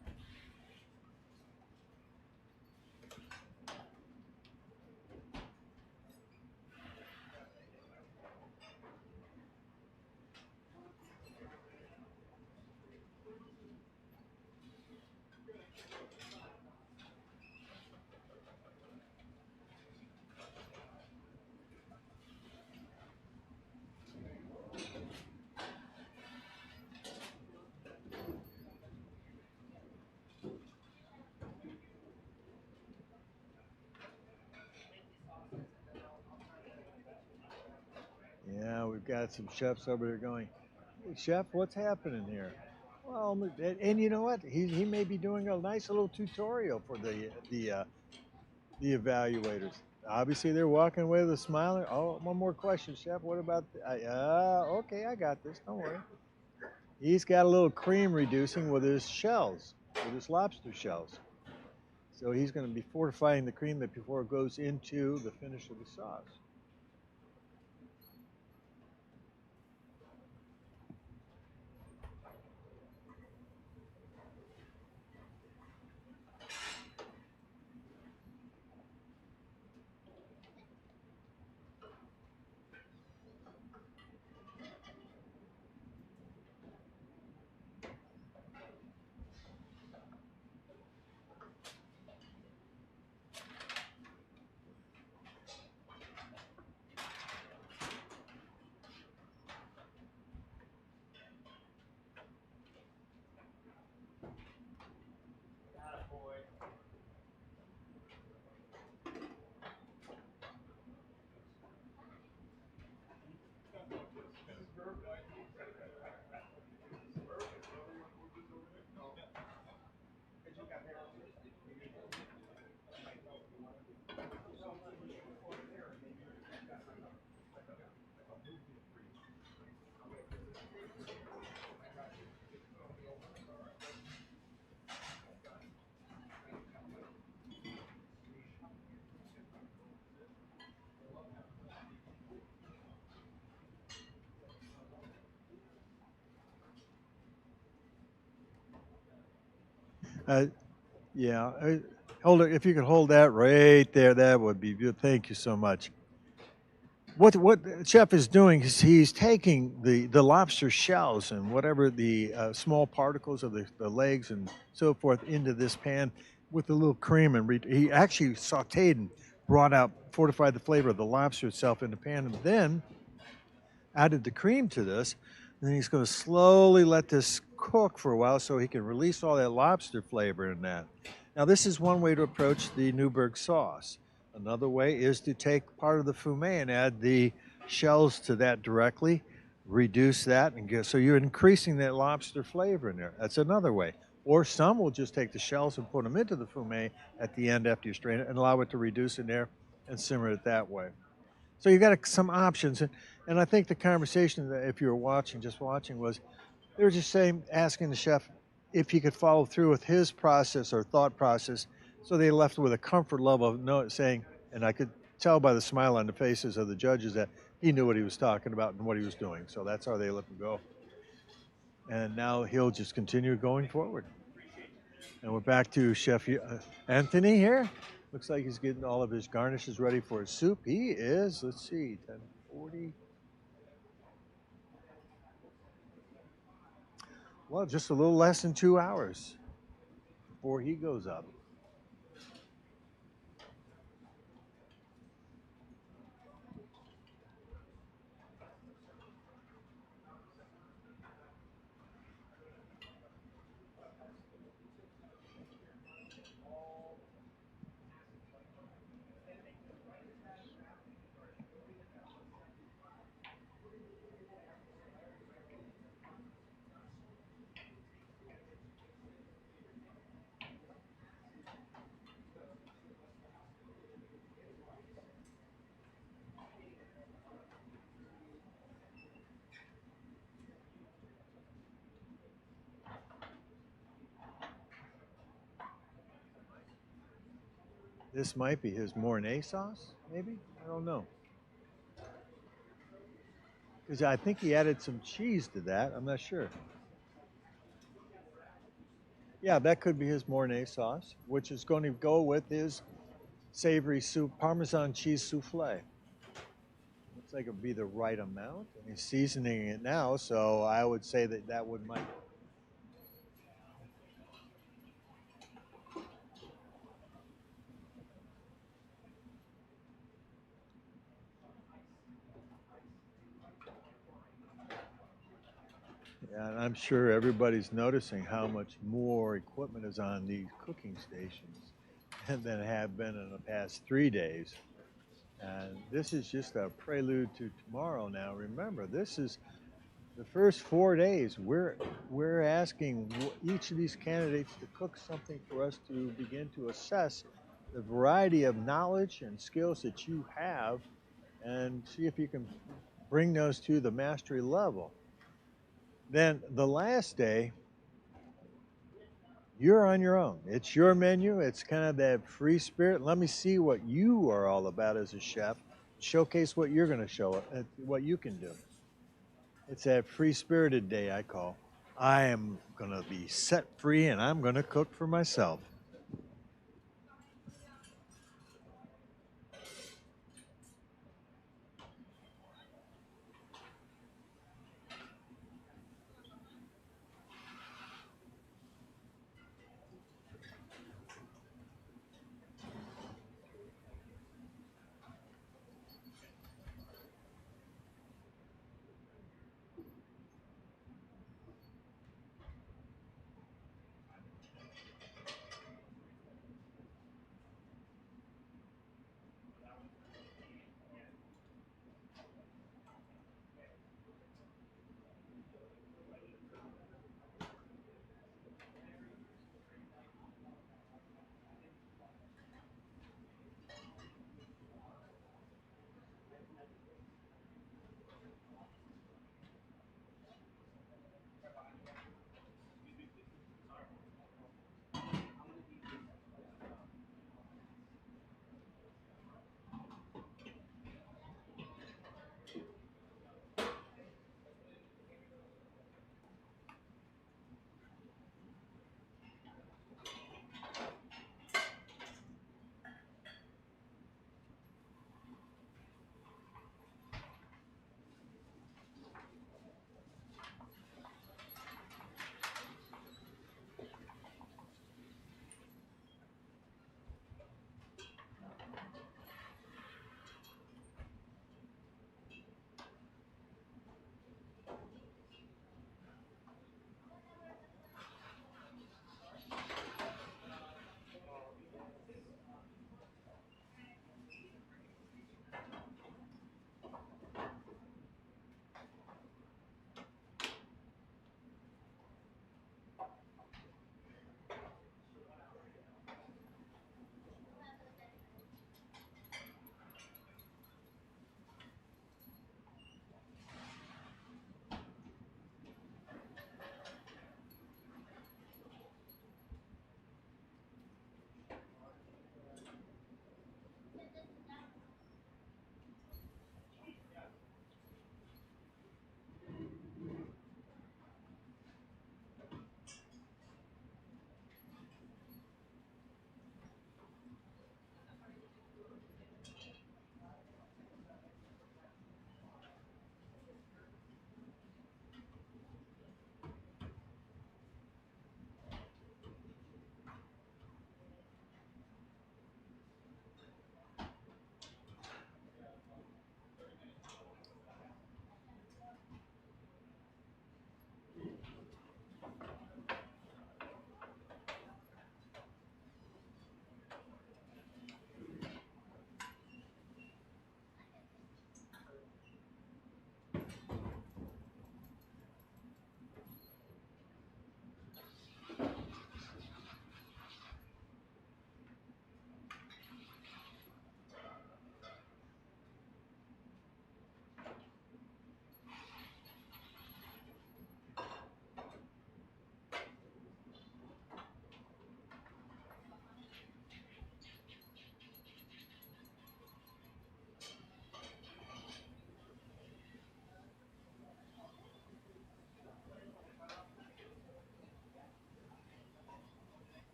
Yeah, we've got some chefs over there going, "Hey, chef, what's happening here?" Well, and you know what? He may be doing a nice little tutorial for the evaluators. Obviously, they're walking away with a smile. Oh, one more question, chef. What about? Okay, I got this. Don't worry. He's got a little cream reducing with his shells, with his lobster shells. So he's going to be fortifying the cream before it goes into the finish of the sauce. Yeah, hold it. If you could hold that right there, that would be good. Thank you so much. What the chef is doing is he's taking the lobster shells and whatever the small particles of the legs and so forth into this pan with a little cream, and he actually sautéed and brought out, fortified the flavor of the lobster itself in the pan, and then added the cream to this. And then he's going to slowly let this cook for a while so he can release all that lobster flavor in that. Now, this is one way to approach the Newburgh sauce. Another way is to take part of the fumet and add the shells to that directly, reduce that, and get, so you're increasing that lobster flavor in there. That's another way. Or some will just take the shells and put them into the fumet at the end after you strain it and allow it to reduce in there and simmer it that way. So you got some options, and I think the conversation that if you were watching, just watching, was they were just saying, asking the chef if he could follow through with his process or thought process. So they left with a comfort level of saying, and I could tell by the smile on the faces of the judges that he knew what he was talking about and what he was doing. So that's how they let him go. And now he'll just continue going forward. And we're back to Chef Anthony here. Looks like he's getting all of his garnishes ready for his soup. He is, let's see, 10:40. Well, just a little less than 2 hours before he goes up. This might be his Mornay sauce, maybe? I don't know. Because I think he added some cheese to that. I'm not sure. Yeah, that could be his Mornay sauce, which is going to go with his savory soup, Parmesan cheese souffle. Looks like it would be the right amount. And he's seasoning it now, so I would say that might. Yeah, and I'm sure everybody's noticing how much more equipment is on these cooking stations than have been in the past 3 days. And this is just a prelude to tomorrow now. Remember, this is the first 4 days. We're asking each of these candidates to cook something for us to begin to assess the variety of knowledge and skills that you have and see if you can bring those to the mastery level. Then the last day, you're on your own. It's your menu. It's kind of that free spirit. Let me see what you are all about as a chef. Showcase what you're going to show, what you can do. It's that free-spirited day, I call. I am going to be set free, and I'm going to cook for myself.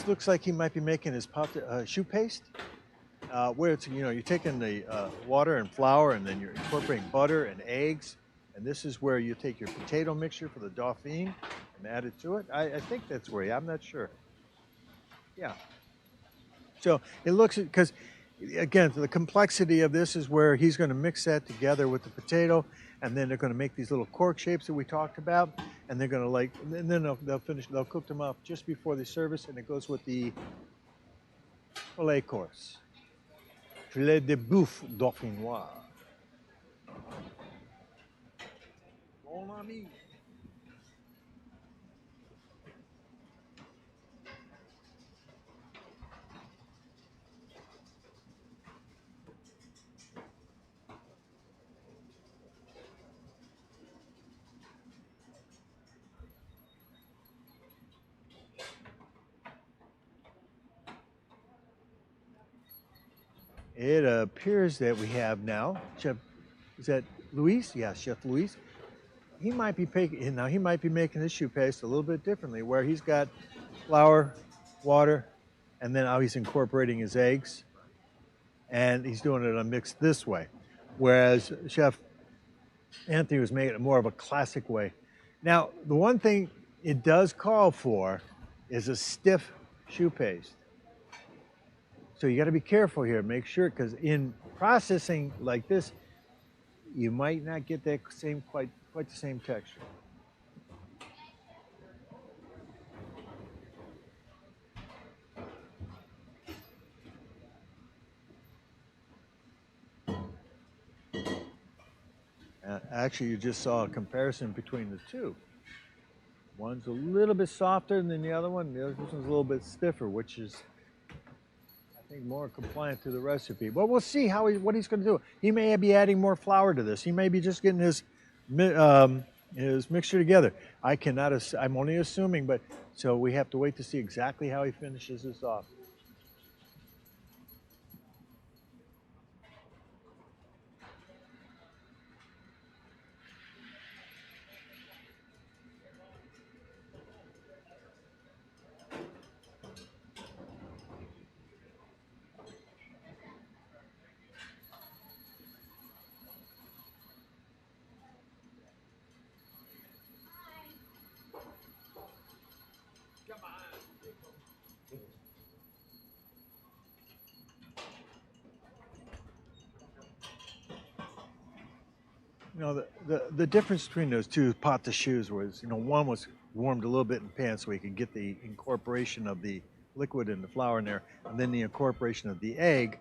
this looks like he might be making his choux paste, where it's, you know, you're taking the water and flour and then you're incorporating butter and eggs. And this is where you take your potato mixture for the dauphine and add it to it. I think that's where, I'm not sure. Yeah. So it looks, because again, the complexity of this is where he's going to mix that together with the potato, and then they're going to make these little cork shapes that we talked about, and they're going to and then they'll cook them up just before the service, and it goes with the filet course. Filet de boeuf dauphinois. Bon ami. It appears that we have now Chef. Is that Luis? Yeah, Chef Luis. He might be making his choux paste a little bit differently, where he's got flour, water, and then now he's incorporating his eggs, and he's doing it on mix this way, whereas Chef Anthony was making it more of a classic way. Now, the one thing it does call for is a stiff choux paste. So you got to be careful here. Make sure, because in processing like this, you might not get that quite the same texture. Actually, you just saw a comparison between the two. One's a little bit softer than the other one. The other one's a little bit stiffer, which is, I think, more compliant to the recipe. But we'll see what he's going to do. He may be adding more flour to this. He may be just getting his mixture together. I'm only assuming, but so we have to wait to see exactly how he finishes this off. You know, the difference between those two pot de choux was, you know, one was warmed a little bit in pan so we could get the incorporation of the liquid and the flour in there, and then the incorporation of the egg.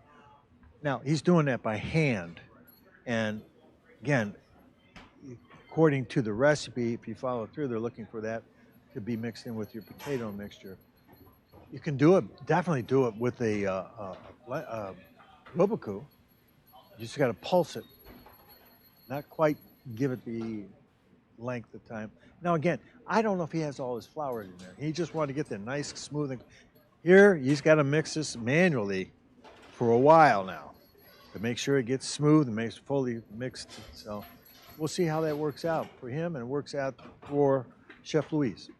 Now, he's doing that by hand. And again, according to the recipe, if you follow through, they're looking for that to be mixed in with your potato mixture. You can definitely do it with a roboku. You just got to pulse it. Not quite give it the length of time. Now again, I don't know if he has all his flour in there. He just wanted to get the nice smoothing. Here, he's got to mix this manually for a while now to make sure it gets smooth and makes fully mixed. So we'll see how that works out for him and it works out for Chef Luis.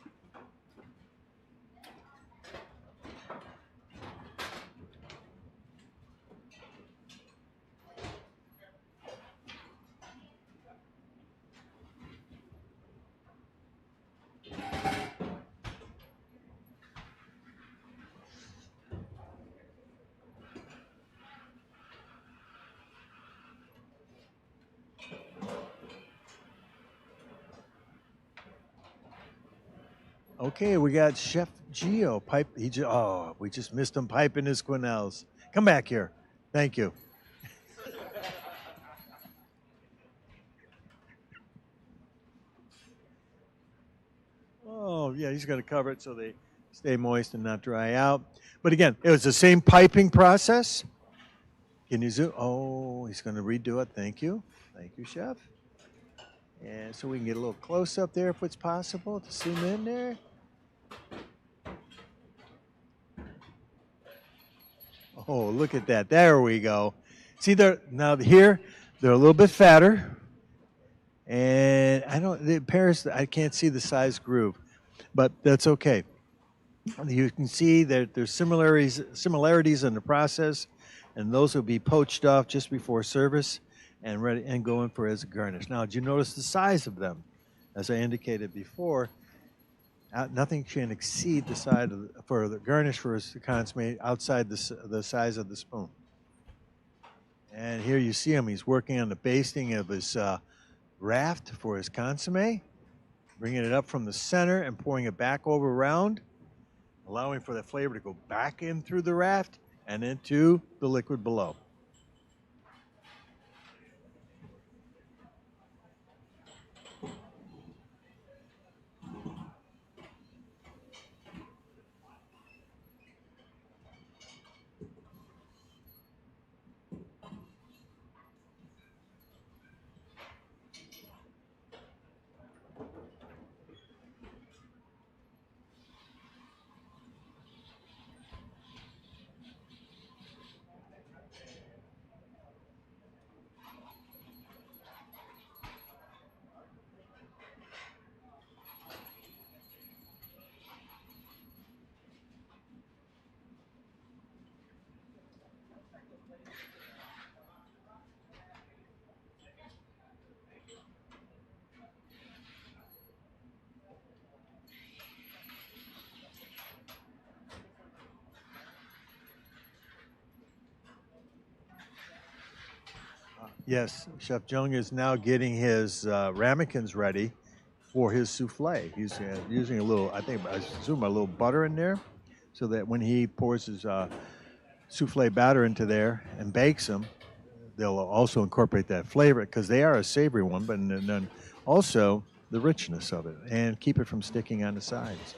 Okay, we got Chef Gio pipe. We just missed him piping his quenelles. Come back here. Thank you. Oh, yeah, he's going to cover it so they stay moist and not dry out. But again, it was the same piping process. Can you zoom? Oh, he's going to redo it. Thank you. Thank you, Chef. And so we can get a little close up there if it's possible to zoom in there. Oh, look at that. There we go. See, now here, they're a little bit fatter. And I can't see the size groove, but that's okay. You can see that there's similarities in the process, and those will be poached off just before service and ready and go in for as a garnish. Now, did you notice the size of them? As I indicated before, nothing can exceed the size for the garnish for a consomme outside the size of the spoon. And here you see him. He's working on the basting of his raft for his consomme, bringing it up from the center and pouring it back over around, allowing for the flavor to go back in through the raft and into the liquid below. Yes, Chef Jung is now getting his ramekins ready for his souffle. He's using a little, I assume a little butter in there, so that when he pours his souffle batter into there and bakes them, they'll also incorporate that flavor because they are a savory one, but then also the richness of it and keep it from sticking on the sides.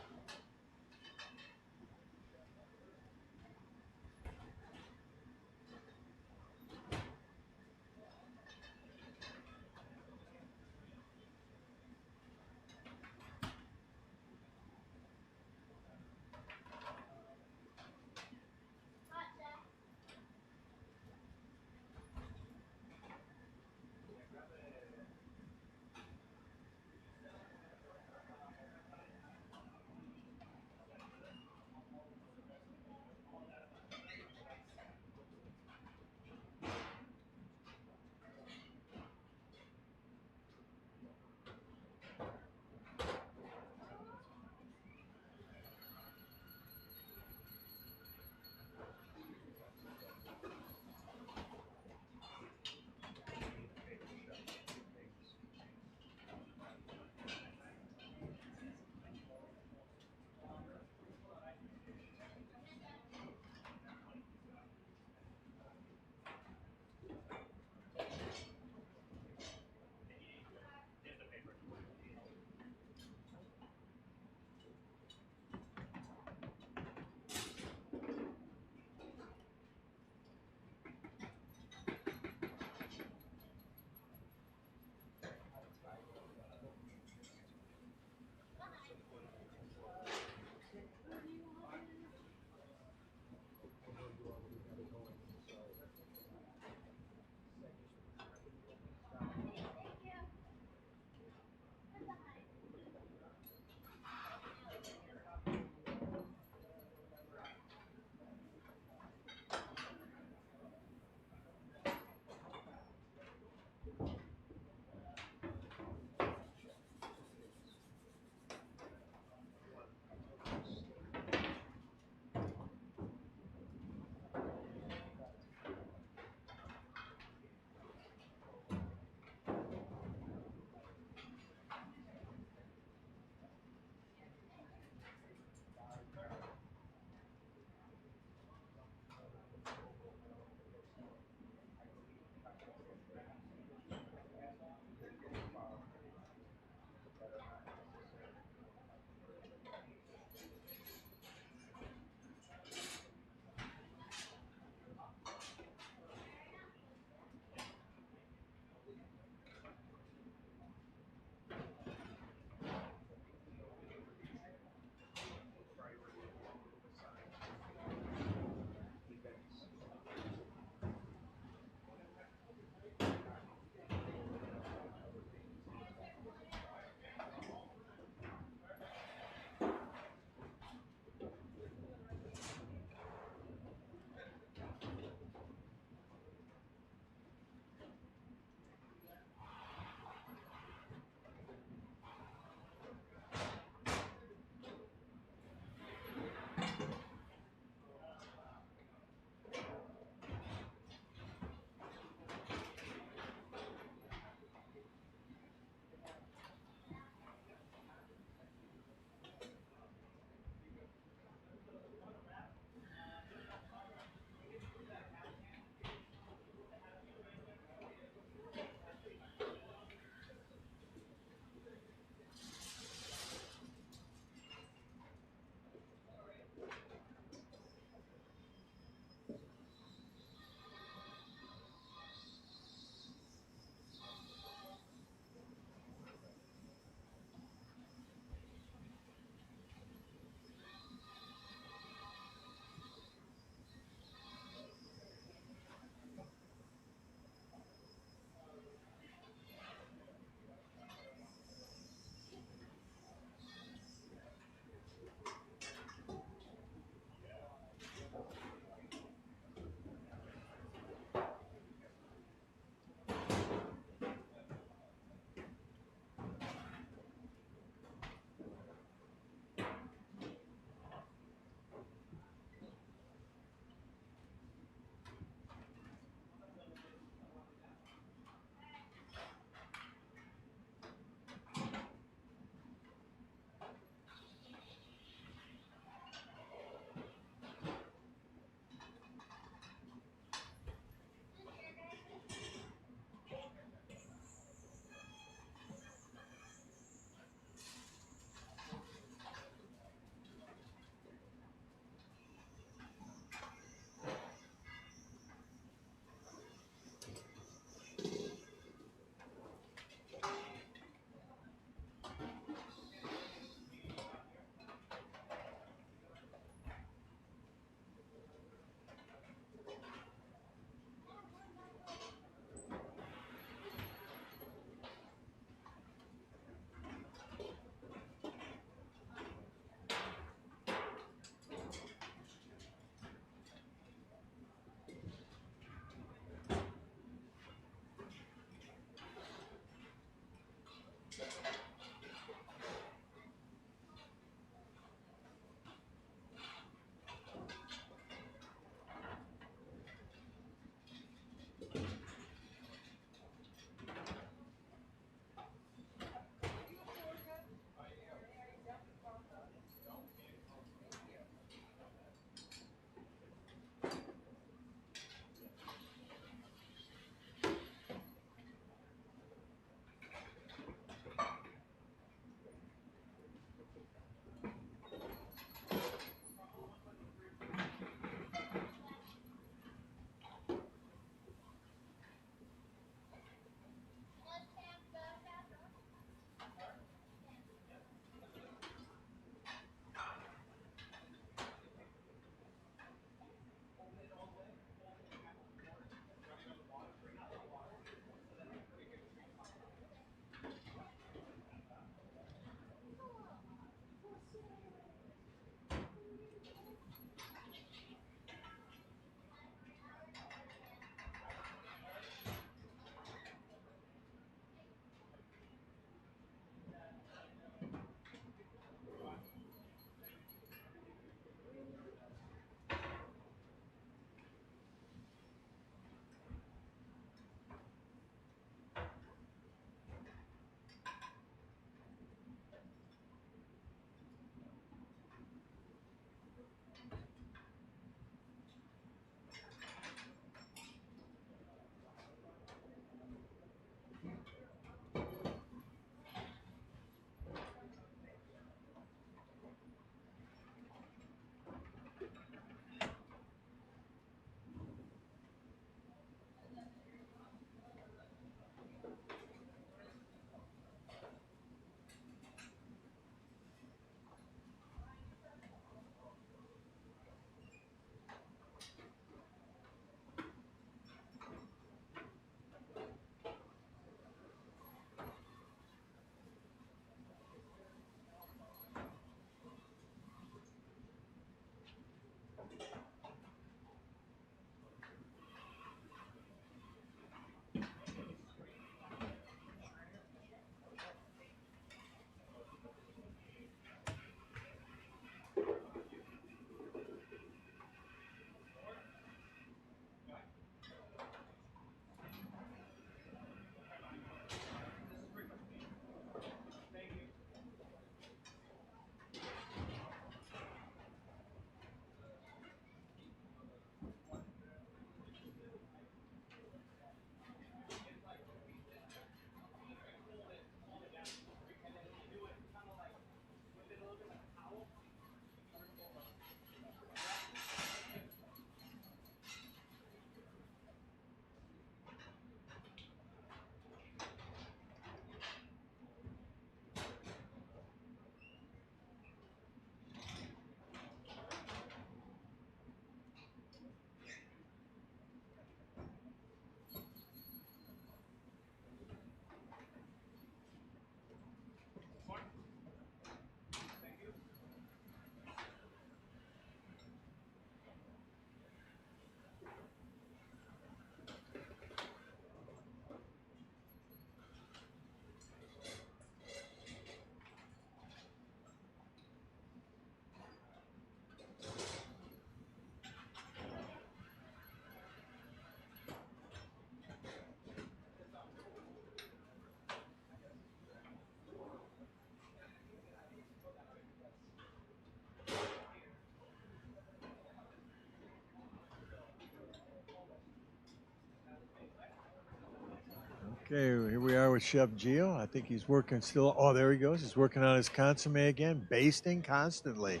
Okay, here we are with Chef Gio. I think he's working still. Oh, there he goes. He's working on his consomme again, basting constantly.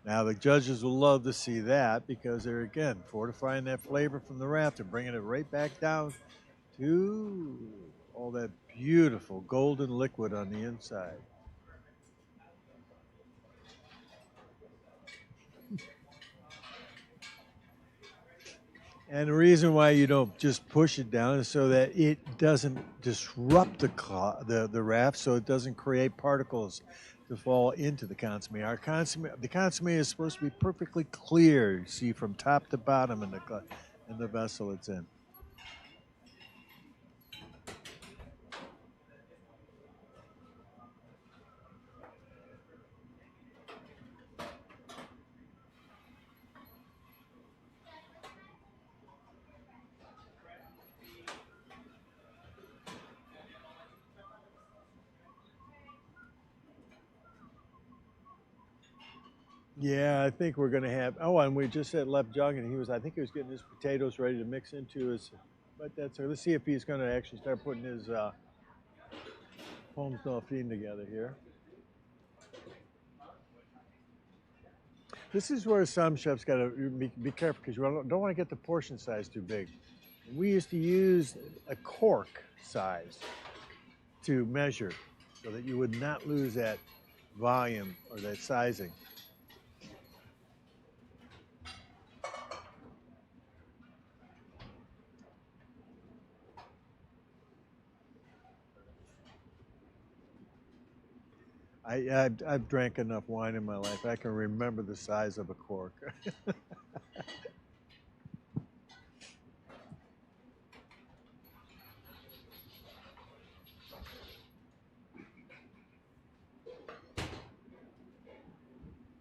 Now, the judges will love to see that because they're, again, fortifying that flavor from the raft and bringing it right back down to all that beautiful golden liquid on the inside. And the reason why you don't just push it down is so that it doesn't disrupt the raft, so it doesn't create particles to fall into the consomme. The consomme is supposed to be perfectly clear, you see, from top to bottom in the vessel it's in. Yeah, I think we're going to have. Oh, and we just had left Jung, and I think he was getting his potatoes ready to mix into his. But that's. Let's see if he's going to actually start putting his Holmes Dauphine together here. This is where some chefs got to be careful because you don't want to get the portion size too big. We used to use a cork size to measure so that you would not lose that volume or that sizing. I've drank enough wine in my life. I can remember the size of a cork.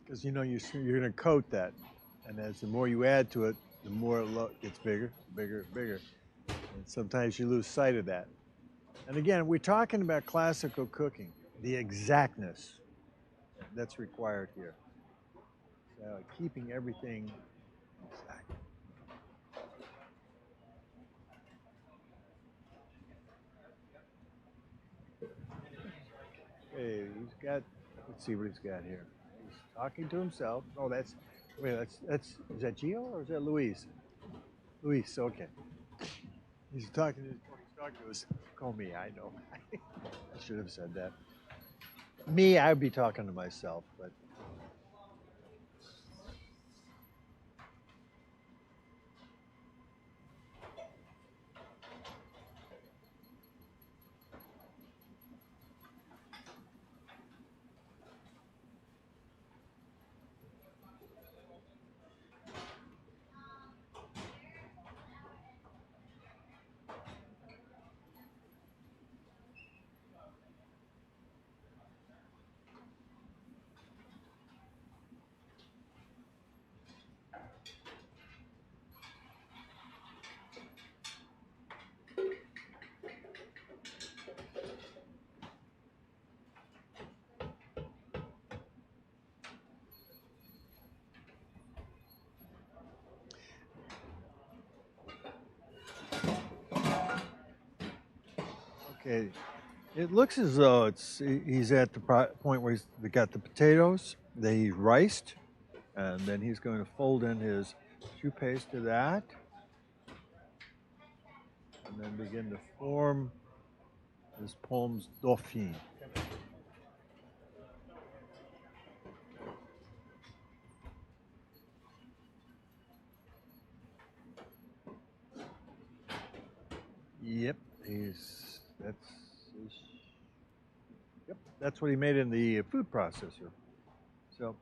Because you're going to coat that, and as the more you add to it, the more it gets bigger, bigger, bigger. And sometimes you lose sight of that. And again, we're talking about classical cooking, the exactness that's required here. So keeping everything exact. Hey, let's see what he's got here. He's talking to himself. Oh, that's is that Gio or is that Luis? Luis, okay. He's talking to us. Call me, I know. I should have said that. Me, I'd be talking to myself, but. Okay, it looks as though he's at the point where he's got the potatoes, then he's riced, and then he's going to fold in his choux paste to that, and then begin to form his Holmes Dauphine. Yep, that's what he made in the food processor. So.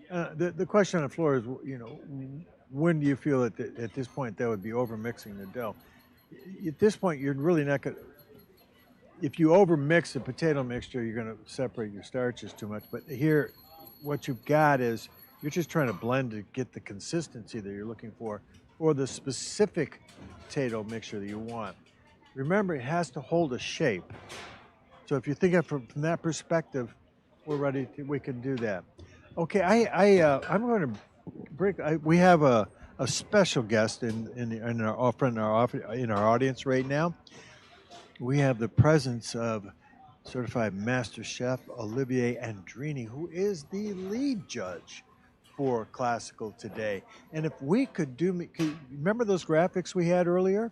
The question on the floor is, you know, when do you feel that at this point that would be over mixing the dough? At this point, you're really not going to, if you over mix the potato mixture, you're going to separate your starches too much. But here, what you've got is you're just trying to blend to get the consistency that you're looking for the specific potato mixture that you want. Remember, it has to hold a shape. So if you think of it from that perspective, we can do that. Okay, I'm going to we have a special guest in our audience right now. We have the presence of certified master chef Olivier Andrini, who is the lead judge for Classical today. And if we could remember those graphics we had earlier?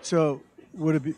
So would it be?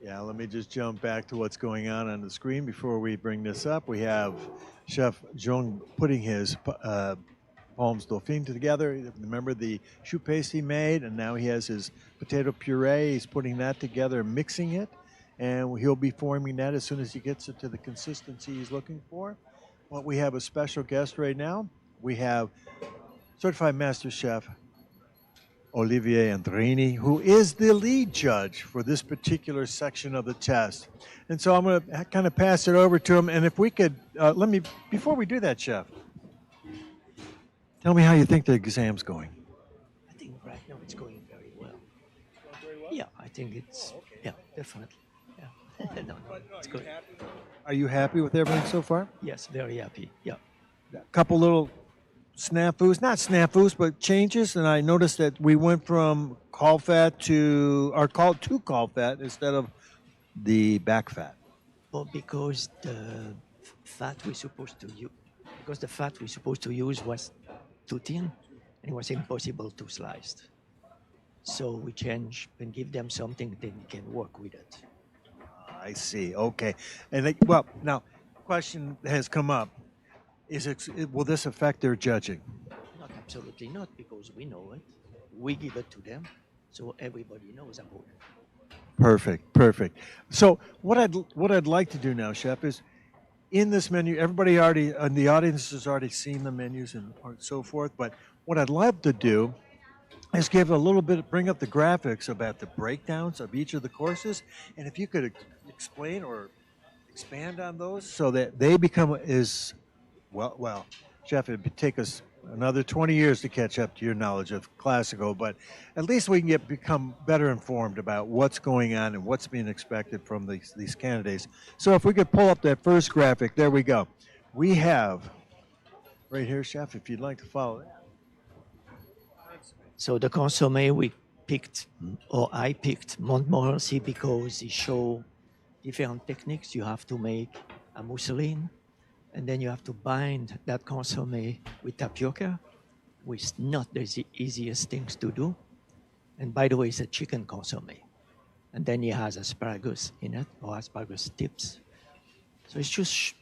Yeah, let me just jump back to what's going on the screen before we bring this up. We have Chef Jung putting his palms dauphine together. Remember the choux paste he made, and now he has his potato puree. He's putting that together, mixing it, and he'll be forming that as soon as he gets it to the consistency he's looking for. Well, we have a special guest right now. We have certified master chef Olivier Andrini, who is the lead judge for this particular section of the test. And so I'm going to kind of pass it over to him. And if we could, before we do that, Chef, tell me how you think the exam's going. I think right now it's going very well. Yeah, I think it's, yeah, definitely. Yeah. No, it's good. Are you happy with everything so far? Yes, very happy. Yeah. A couple little snafus, not snafus, but changes. And I noticed that we went from caul fat to caul fat instead of the back fat. Well, because the fat we're supposed to use, was too thin, and it was impossible to slice. So we change and give them something they can work with it. I see. Okay. And now, question has come up. Will this affect their judging? Not absolutely not, because we know it. We give it to them, so everybody knows about it. Perfect. So what I'd like to do now, Chef, is in this menu, everybody already, and the audience has already seen the menus and so forth, but what I'd love to do is bring up the graphics about the breakdowns of each of the courses, and if you could explain or expand on those so that they become well, Chef, it'd take us another 20 years to catch up to your knowledge of classical, but at least we can become better informed about what's going on and what's being expected from these candidates. So if we could pull up that first graphic, there we go. We have, right here, Chef, if you'd like to follow that. So the consommé I picked Montmorency because it shows different techniques. You have to make a mousseline, and then you have to bind that consommé with tapioca, which is not the easiest things to do. And by the way, it's a chicken consommé. And then it has asparagus in it, or asparagus tips. So it's just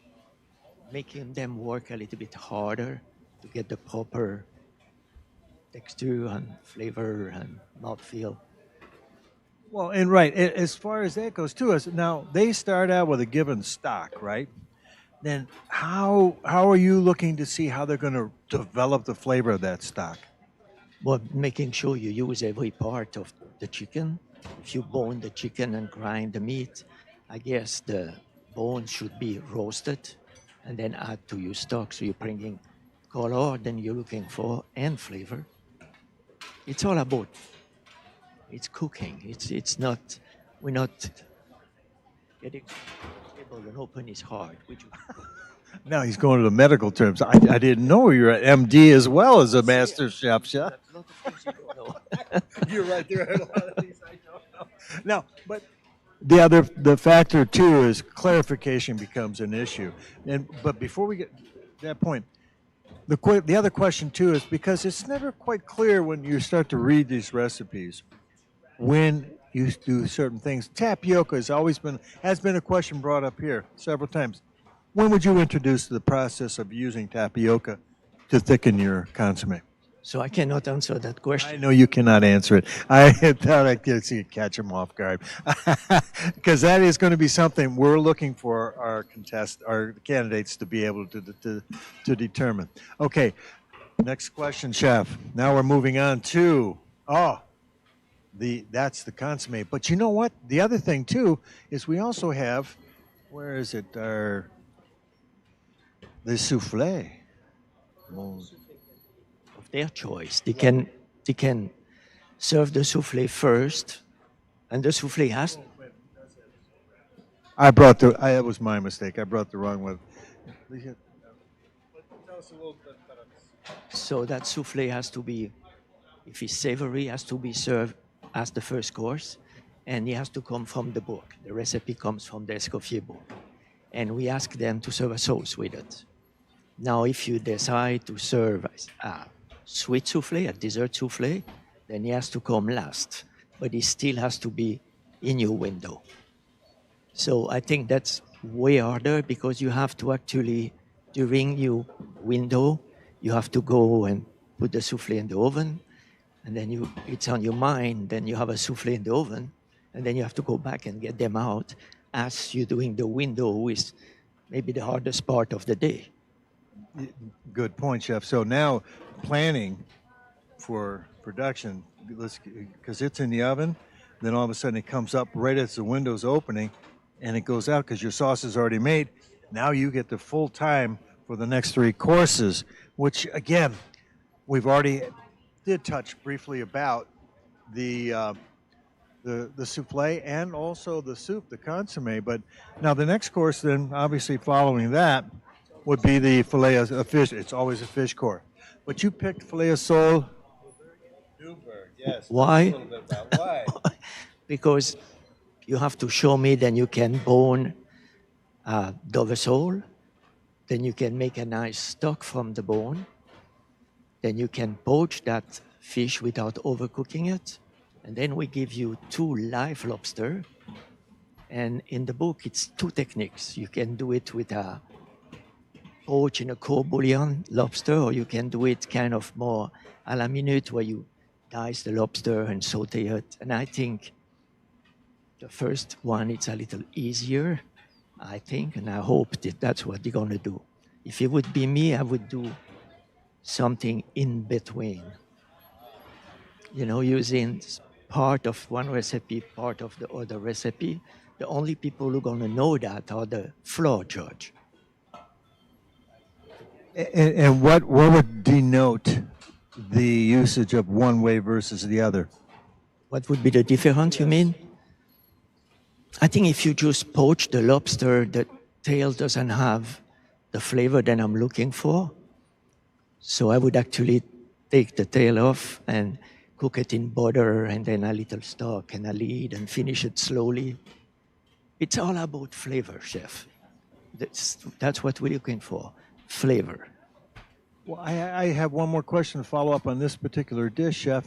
making them work a little bit harder to get the proper texture and flavor and mouthfeel. Well, and right, as far as that goes too, is now they start out with a given stock, right? Then how are you looking to see how they're going to develop the flavor of that stock? Well, making sure you use every part of the chicken. If you bone the chicken and grind the meat, I guess the bone should be roasted and then add to your stock. So you're bringing color, then you're looking for, and flavor. It's all about, it's cooking. It's not, we're not getting able and open is hard. Now he's going to the medical terms. I didn't know you're an MD as well as a master chef, chef. You're right. There are a lot of things I don't know. Now, but the factor too is clarification becomes an issue. But before we get to that point, the other question too is because it's never quite clear when you start to read these recipes when you do certain things. Tapioca has been a question brought up here several times. When would you introduce the process of using tapioca to thicken your consommé? So I cannot answer that question. I know you cannot answer it. I thought I'd catch him off guard. Because that is going to be something we're looking for our candidates to be able to determine. Okay, next question, chef. Now we're moving on to, that's the consommé. But you know what? The other thing too is we also have, where is it? The soufflé. Of their choice. They can serve the soufflé first, and the soufflé has. That was my mistake. I brought the wrong one. So that soufflé has to be, if it's savory, has to be served as the first course, and it has to come from the book. The recipe comes from the Escoffier book, and we ask them to serve a sauce with it. Now, if you decide to serve a sweet soufflé, a dessert soufflé, then it has to come last, but it still has to be in your window. So I think that's way harder because you have to actually, during your window, you have to go and put the soufflé in the oven, and then it's on your mind, then you have a soufflé in the oven, and then you have to go back and get them out as you're doing the window is maybe the hardest part of the day. Good point, chef. So now planning for production, because it's in the oven, then all of a sudden it comes up right as the window's opening and it goes out because your sauce is already made. Now you get the full time for the next 3 courses, which again, we've already did touch briefly about the souffle and also the soup, the consommé. But now the next course then, obviously following that, would be the filet of fish. It's always a fish course. But you picked filet of sole. Newberg, yes. Why? A little bit about why. Because you have to show me, then you can bone Dover sole, then you can make a nice stock from the bone, then you can poach that fish without overcooking it, and then we give you 2 live lobster. And in the book, it's 2 techniques. You can do it with a poach in a cold bouillon lobster, or you can do it kind of more à la minute where you dice the lobster and saute it. And I think the first one, it's a little easier, I think, and I hope that that's what they're going to do. If it would be me, I would do something in between. You know, using part of one recipe, part of the other recipe. The only people who are going to know that are the floor judge. And what would denote the usage of one way versus the other? What would be the difference, you mean? I think if you just poach the lobster, the tail doesn't have the flavor that I'm looking for. So I would actually take the tail off and cook it in butter and then a little stock and a lid and finish it slowly. It's all about flavor, chef. That's what we're looking for, flavor. Well, I have one more question to follow up on this particular dish, Chef.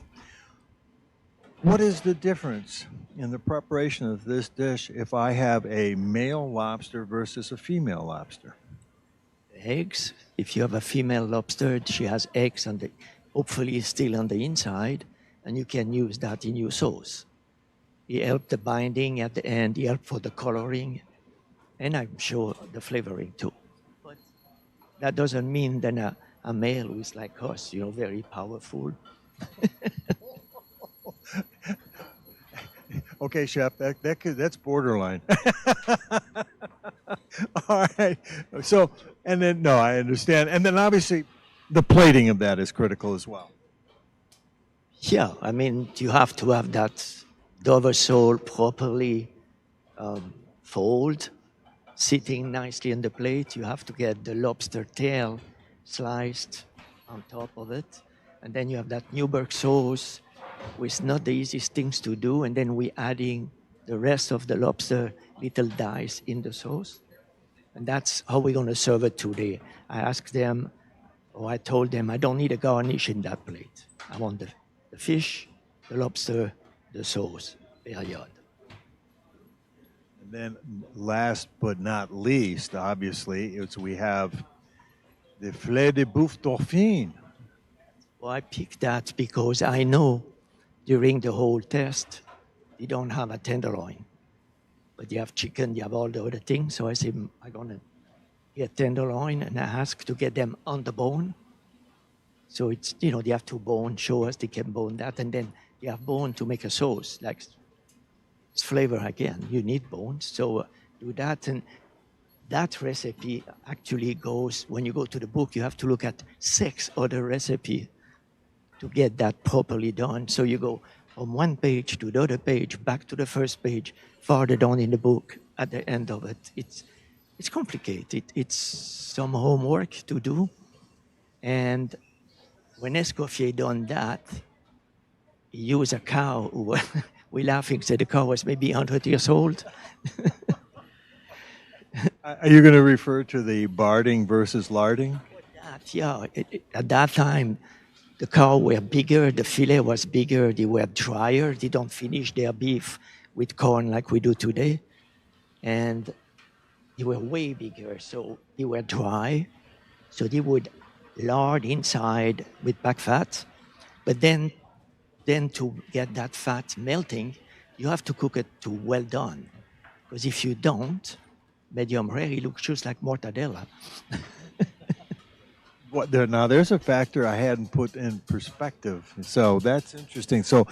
What is the difference in the preparation of this dish if I have a male lobster versus a female lobster? Eggs. If you have a female lobster, she has eggs on the, hopefully still on the inside, and you can use that in your sauce. It helps the binding at the end, it helps for the coloring, and I'm sure the flavoring too. But that doesn't mean that a male who is like us, very powerful. Okay, Chef, that's borderline. All right. So, and then, no, I understand. And then obviously the plating of that is critical as well. Yeah, I mean, you have to have that Dover sole properly fold, sitting nicely on the plate. You have to get the lobster tail sliced on top of it. And then you have that Newburgh sauce, which is not the easiest things to do. And then we're adding the rest of the lobster little dice in the sauce. And that's how we're going to serve it today. I asked them, or I told them, I don't need a garnish in that plate. I want the fish, the lobster, the sauce, period. And then last but not least, obviously, we have the filet de boeuf dauphine. Well, I picked that because I know during the whole test, you don't have a tenderloin. But you have chicken, you have all the other things. So I said, I'm going to get tenderloin, and I asked to get them on the bone. So it's, they have to bone, show us they can bone that, and then you have bone to make a sauce. Like, it's flavor again. You need bones, so do that. And that recipe actually goes, when you go to the book, you have to look at 6 other recipes to get that properly done. So you go from one page to the other page, back to the first page, farther down in the book, at the end of it. It's complicated. It's some homework to do. And when Escoffier done that, he used a cow who we laughing, said the cow was maybe 100 years old. Are you going to refer to the Barding versus larding? Yeah, at that time, the cow were bigger, the fillet was bigger, they were drier, they don't finish their beef with corn like we do today. And they were way bigger, so they were dry. So they would lard inside with back fat, but then to get that fat melting, you have to cook it to well done. Because if you don't, medium rare, it looks just like mortadella. Now, there's a factor I hadn't put in perspective. So that's interesting. So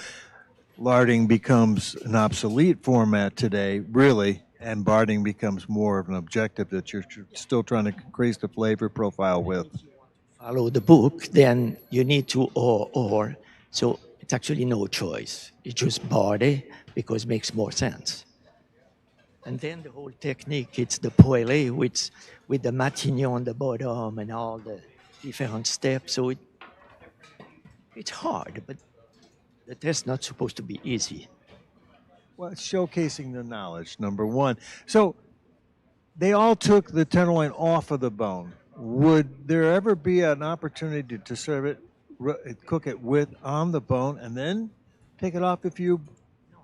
larding becomes an obsolete format today, really, and Barding becomes more of an objective that you're still trying to increase the flavor profile with. Follow the book, then you need to or. So it's actually no choice. It's just Barding because it makes more sense. And then the whole technique, it's the poêlée with the matignon on the bottom and all the different steps. So it's hard, but the test's not supposed to be easy. Well, it's showcasing the knowledge, number one. So they all took the tenderloin off of the bone. Would there ever be an opportunity to serve it, cook it on the bone, and then take it off if you...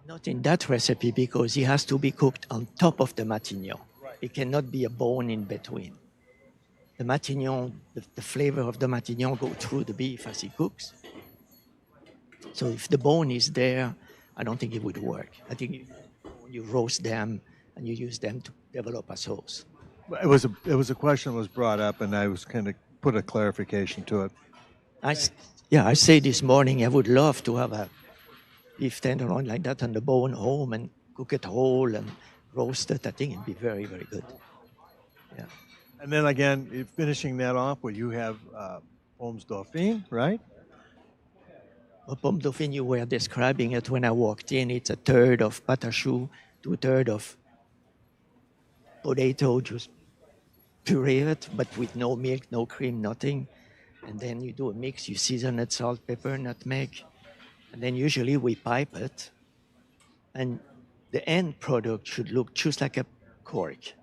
Not in that recipe, because it has to be cooked on top of the matignon. Right. It cannot be a bone in between. The matignon, the flavor of the matignon goes through the beef as it cooks. So if the bone is there, I don't think it would work. I think you roast them and you use them to develop a sauce. It was a question that was brought up, and I was kind of put a clarification to it. I say this morning I would love to have a beef tenderloin like that on the bone home and cook it whole and roast it. I think it'd be very, very good. Yeah. And then again, finishing that off, you have pommes dauphine, right? Well, pommes dauphine, you were describing it when I walked in. It's a third of patachoux, 2/3 of potato, just puree it, but with no milk, no cream, nothing. And then you do a mix. You season it, salt, pepper, nutmeg. And then usually we pipe it. And the end product should look just like a cork.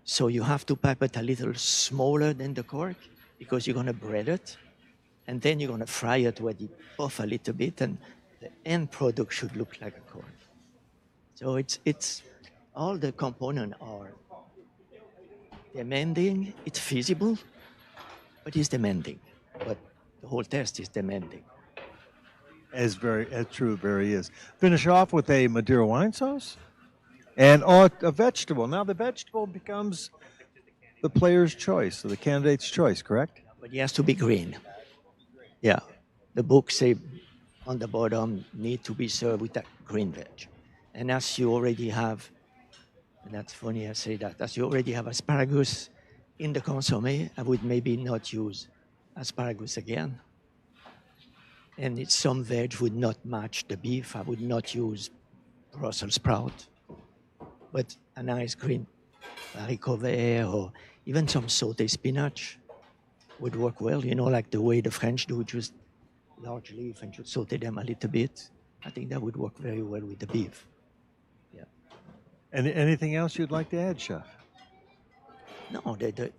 So you have to pipe it a little smaller than the cork because you're going to bread it. And then you're going to fry it where it puff a little bit, and the end product should look like a cork. So it's all the components are demanding. It's feasible, but it's demanding. But the whole test is demanding. As true very is. Finish off with a Madeira wine sauce and a vegetable. Now the vegetable becomes the player's choice, so the candidate's choice, correct? But it has to be green. Yeah. The book say on the bottom need to be served with that green veg. And as you already have, and that's funny I say that, as you already have asparagus in the consommé, I would maybe not use asparagus again. And some veg would not match the beef. I would not use Brussels sprout. But a nice green haricot vert or even some sauté spinach would work well, you know, like the way the French do, just large leaf and just saute them a little bit. I think that would work very well with the beef. Yeah. And anything else you'd like to add, Chef? No, I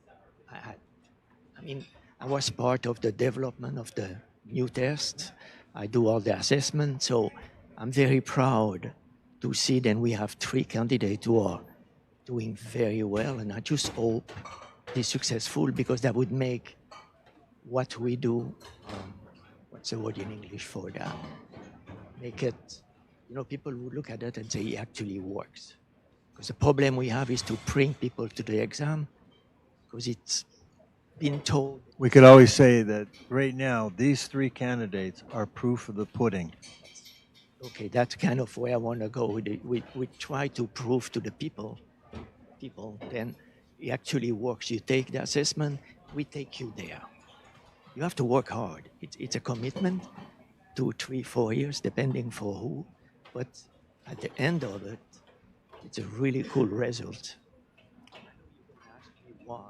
mean, I was part of the development of the new test. I do all the assessment, so I'm very proud to see that we have 3 candidates who are doing very well, and I just hope they're successful because that would make what we do, what's the word in English for that? Make it, you know, people would look at it and say it actually works. Because the problem we have is to bring people to the exam because it's been told. We could always say that right now, these 3 candidates are proof of the pudding. Okay, that's kind of where I want to go. We try to prove to the people, then it actually works. You take the assessment, we take you there. You have to work hard. It's a commitment, 2, 3, 4 years, depending for who. But at the end of it, it's a really cool result. Why?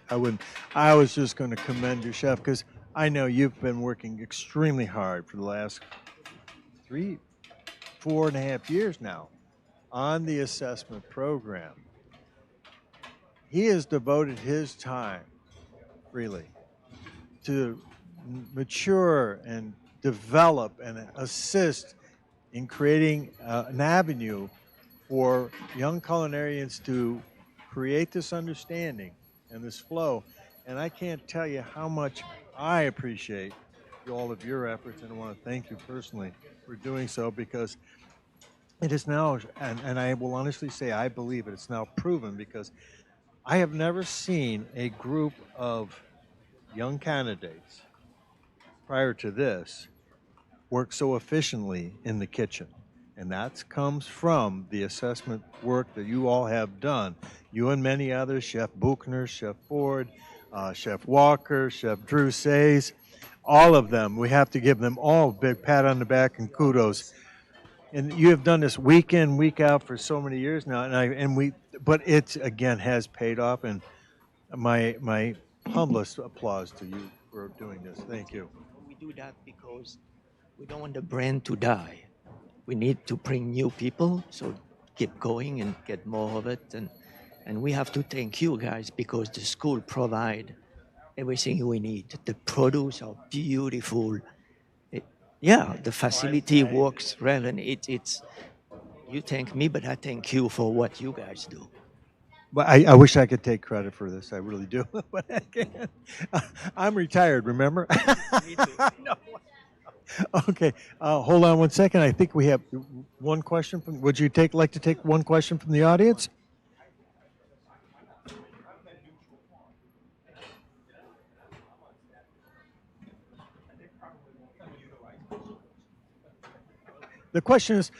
I wouldn't. I was just going to commend you, Chef, because I know you've been working extremely hard for the last 4.5 years now on the assessment program. He has devoted his time really to mature and develop and assist in creating an avenue for young culinarians to create this understanding and this flow. And I can't tell you how much I appreciate all of your efforts, and I want to thank you personally for doing so, because it is now, and I will honestly say I believe it's now proven, because I have never seen a group of young candidates prior to this work so efficiently in the kitchen. And that comes from the assessment work that you all have done. You and many others, Chef Buchner, Chef Ford, Chef Walker, Chef Drew Says, all of them. We have to give them all a big pat on the back and kudos. And you have done this week in, week out for so many years now, but it again has paid off. And my humblest applause to you for doing this. Thank you. We do that because we don't want the brand to die. We need to bring new people, so keep going and get more of it. And we have to thank you guys, because the school provide everything we need. The produce are beautiful. The facility works well, and it's. You thank me, but I thank you for what you guys do. Well, I wish I could take credit for this. I really do, but I can't. I'm retired, remember? Me too. No. Okay, hold on one second. I think we have one question from. Would you like to take one question from the audience? The question is,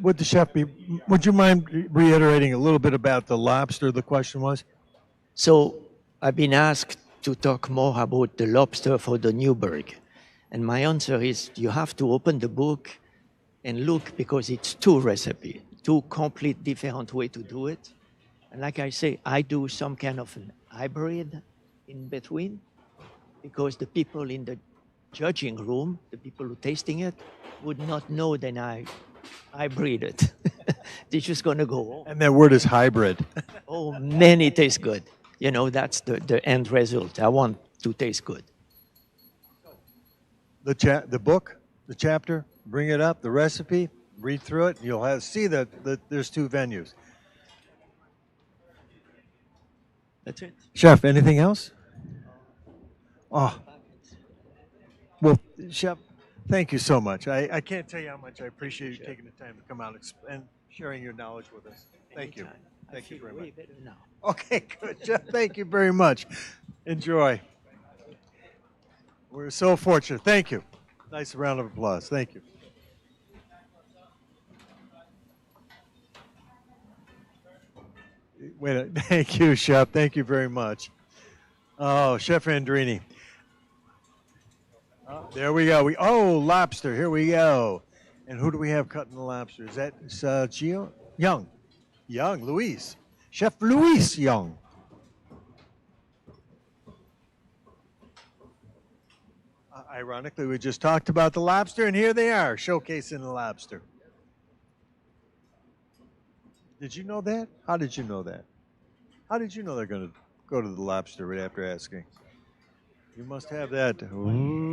would the chef would you mind reiterating a little bit about the lobster, the question was? So I've been asked to talk more about the lobster for the Newburgh. And my answer is you have to open the book and look, because it's 2 recipes, 2 complete different ways to do it. And like I say, I do some kind of an hybrid in between, because the people in the judging room, the people who tasting it, would not know that I Hybrid it. They're just going to go, And that word is hybrid. oh, many taste good. You know, that's the end result. I want to taste good. The book, the chapter, bring it up, the recipe, read through it. You'll see that there's two venues. That's it. Chef, anything else? Oh, well, Chef, thank you so much. I can't tell you how much I appreciate you taking the time to come out and sharing your knowledge with us. Thank you. Anytime. Thank you very way much. better now. Okay, good, Chef. Thank you very much. Enjoy. We're so fortunate. Thank you. Nice round of applause. Thank you. Wait, thank you, Chef. Thank you very much. Oh, Chef Andrini. There we go. Lobster. Here we go. And who do we have cutting the lobster? Is that Gio? Young. Luis. Chef Luis Young. Ironically, we just talked about the lobster, and here they are, showcasing the lobster. Did you know that? How did you know that? How did you know they're going to go to the lobster right after asking? You must have that. Ooh.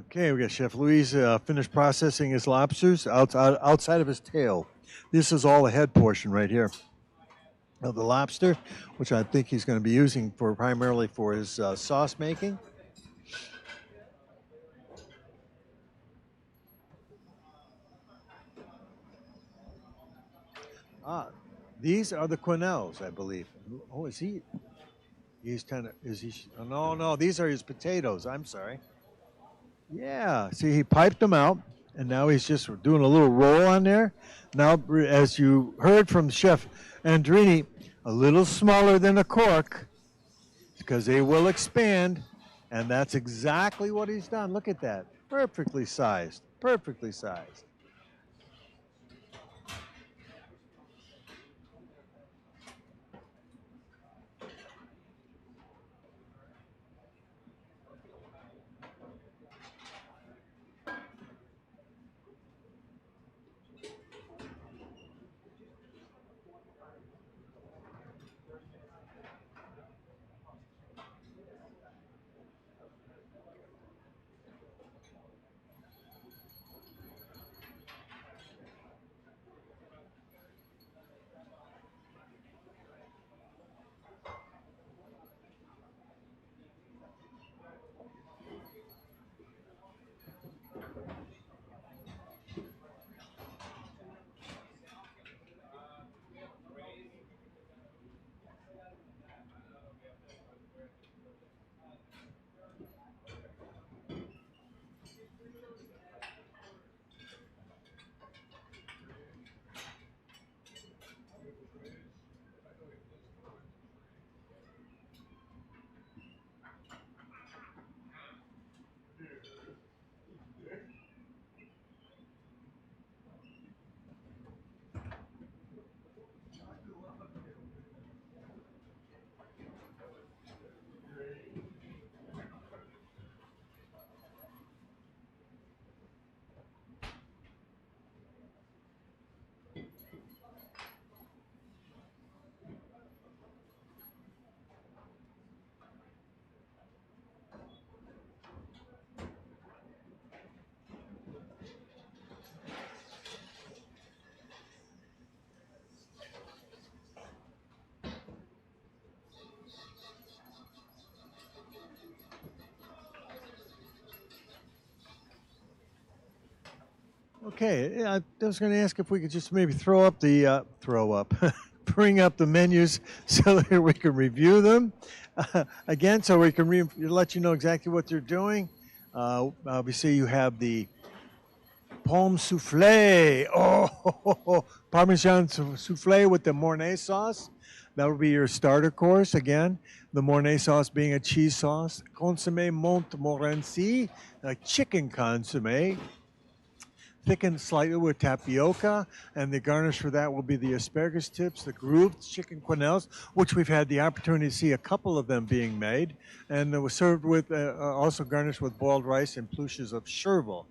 Okay, we got Chef Luis finished processing his lobsters outside of his tail. This is all the head portion right here of the lobster, which I think he's going to be using primarily for his sauce making. These are the quenelles, I believe. Oh, is he? He's kind of, is he? Oh, no, these are his potatoes. I'm sorry. Yeah, see, he piped them out, and now he's just doing a little roll on there. Now, as you heard from Chef Andrini, a little smaller than a cork, because they will expand, and that's exactly what he's done. Look at that, perfectly sized, perfectly sized. Okay, I was going to ask if we could just maybe bring up the menus so that we can review them again, so we can let you know exactly what they're doing. Obviously, you have the pomme soufflé. Oh, Parmesan soufflé with the Mornay sauce. That would be your starter course again. The Mornay sauce being a cheese sauce. Consommé Montmorency, a chicken consommé, thickened slightly with tapioca, and the garnish for that will be the asparagus tips, the grooved chicken quenelles, which we've had the opportunity to see a couple of them being made, and it was served with also garnished with boiled rice and pluches of chervil.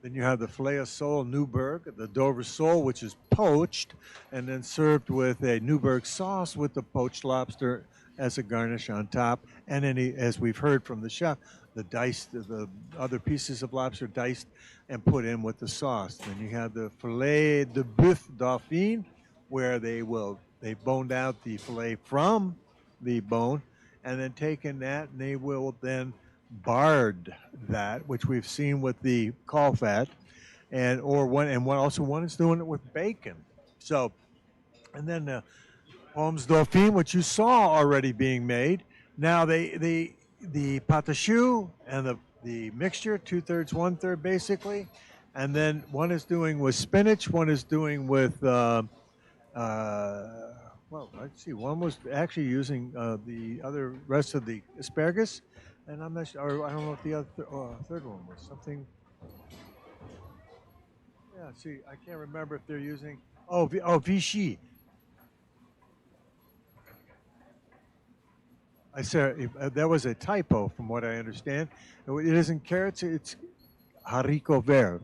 Then you have the filet of sole Newburg, the Dover sole, which is poached, and then served with a Newburg sauce with the poached lobster as a garnish on top. And then, as we've heard from the chef, the other pieces of lobster diced and put in with the sauce. Then you have the filet de boeuf dauphine, where they boned out the filet from the bone, and then taken that, and they will then bard that, which we've seen with the caul fat, one is doing it with bacon. So, and then the pommes dauphine, which you saw already being made. Now the pâte à choux and the mixture, 2/3, 1/3 basically, and then one is doing with spinach, one is doing with well, let's see, one was actually using the other rest of the asparagus. And I'm not sure, or I don't know what the other third one was. Something. Yeah, see, I can't remember if they're using. Vichy. I said that was a typo, from what I understand. It isn't carrots; it's haricot vert.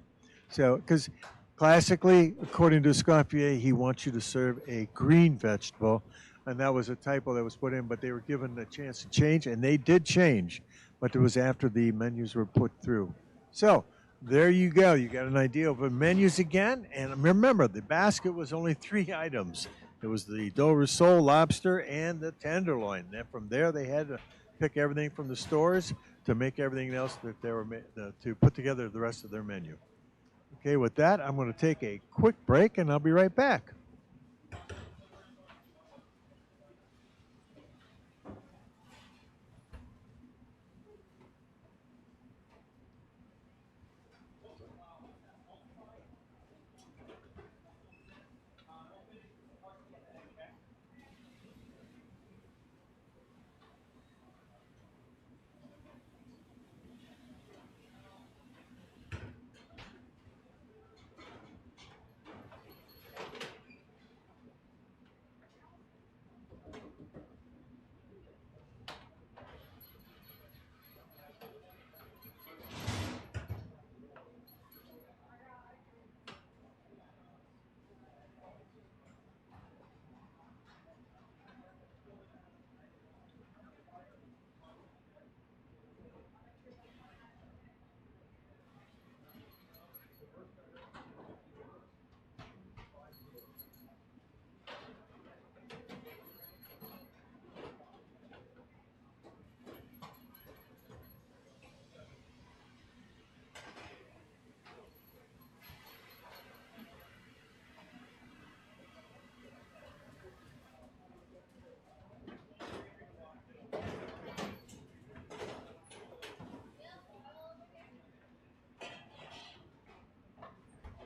So, because classically, according to Escoffier, he wants you to serve a green vegetable, and that was a typo that was put in. But they were given a chance to change, and they did change. But it was after the menus were put through. So there you go. You got an idea of the menus again. And remember, the basket was only 3 items. It was the Dover sole, lobster, and the tenderloin. And from there, they had to pick everything from the stores to make everything else that they were to put together the rest of their menu. Okay, with that, I'm going to take a quick break, and I'll be right back.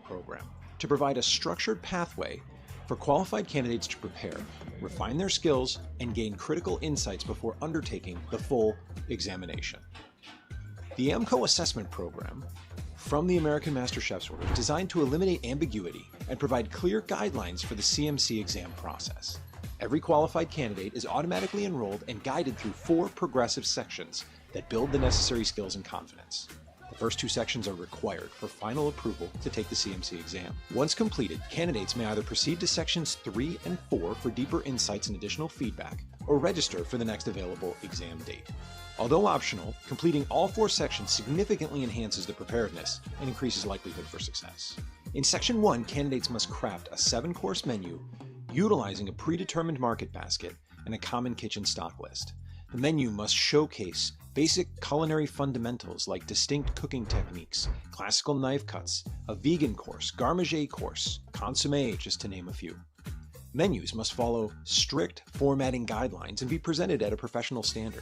Program to provide a structured pathway for qualified candidates to prepare, refine their skills, and gain critical insights before undertaking the full examination. The AMCO Assessment Program from the American Master Chef's Order is designed to eliminate ambiguity and provide clear guidelines for the CMC exam process. Every qualified candidate is automatically enrolled and guided through 4 progressive sections that build the necessary skills and confidence. The first 2 sections are required for final approval to take the CMC exam. Once completed, candidates may either proceed to sections 3 and 4 for deeper insights and additional feedback, or register for the next available exam date. Although optional, completing all 4 sections significantly enhances the preparedness and increases likelihood for success. In Section 1, candidates must craft a 7-course menu utilizing a predetermined market basket and a common kitchen stock list. The menu must showcase basic culinary fundamentals like distinct cooking techniques, classical knife cuts, a vegan course, garde course, consommé, just to name a few. Menus must follow strict formatting guidelines and be presented at a professional standard.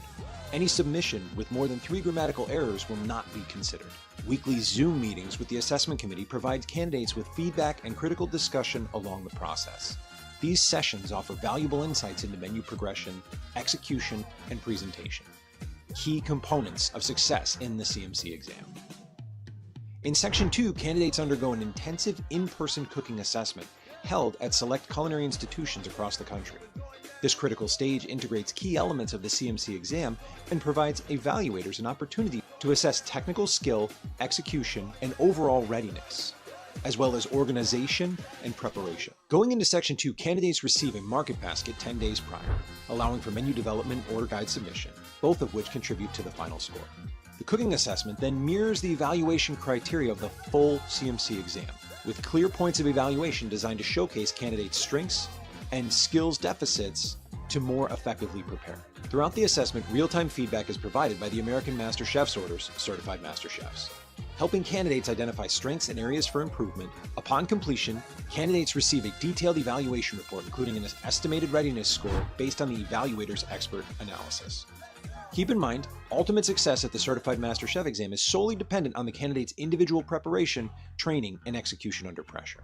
Any submission with more than 3 grammatical errors will not be considered. Weekly Zoom meetings with the assessment committee provide candidates with feedback and critical discussion along the process. These sessions offer valuable insights into menu progression, execution, and presentation, key components of success in the CMC exam. In Section 2, candidates undergo an intensive in-person cooking assessment held at select culinary institutions across the country. This critical stage integrates key elements of the CMC exam and provides evaluators an opportunity to assess technical skill, execution, and overall readiness, as well as organization and preparation. Going into Section 2, candidates receive a market basket 10 days prior, allowing for menu development or guide submission, both of which contribute to the final score. The cooking assessment then mirrors the evaluation criteria of the full CMC exam, with clear points of evaluation designed to showcase candidates' strengths and skills deficits to more effectively prepare. Throughout the assessment, real-time feedback is provided by the American Master Chef's Orders certified Master Chefs, helping candidates identify strengths and areas for improvement. Upon completion, candidates receive a detailed evaluation report, including an estimated readiness score based on the evaluator's expert analysis. Keep in mind, ultimate success at the Certified Master Chef exam is solely dependent on the candidate's individual preparation, training, and execution under pressure.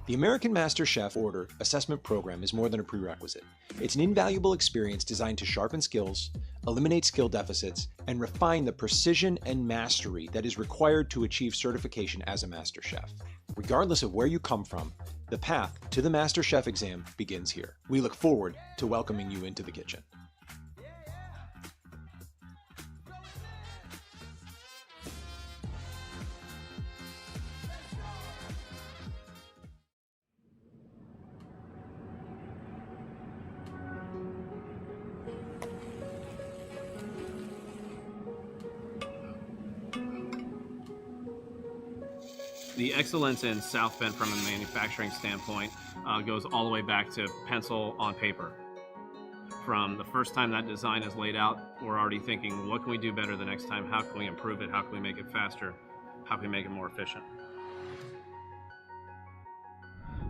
The American Master Chef Order Assessment Program is more than a prerequisite. It's an invaluable experience designed to sharpen skills, eliminate skill deficits, and refine the precision and mastery that is required to achieve certification as a Master Chef. Regardless of where you come from, the path to the Master Chef exam begins here. We look forward to welcoming you into the kitchen. The excellence in South Bend from a manufacturing standpoint goes all the way back to pencil on paper. From the first time that design is laid out, we're already thinking, what can we do better the next time? How can we improve it? How can we make it faster? How can we make it more efficient?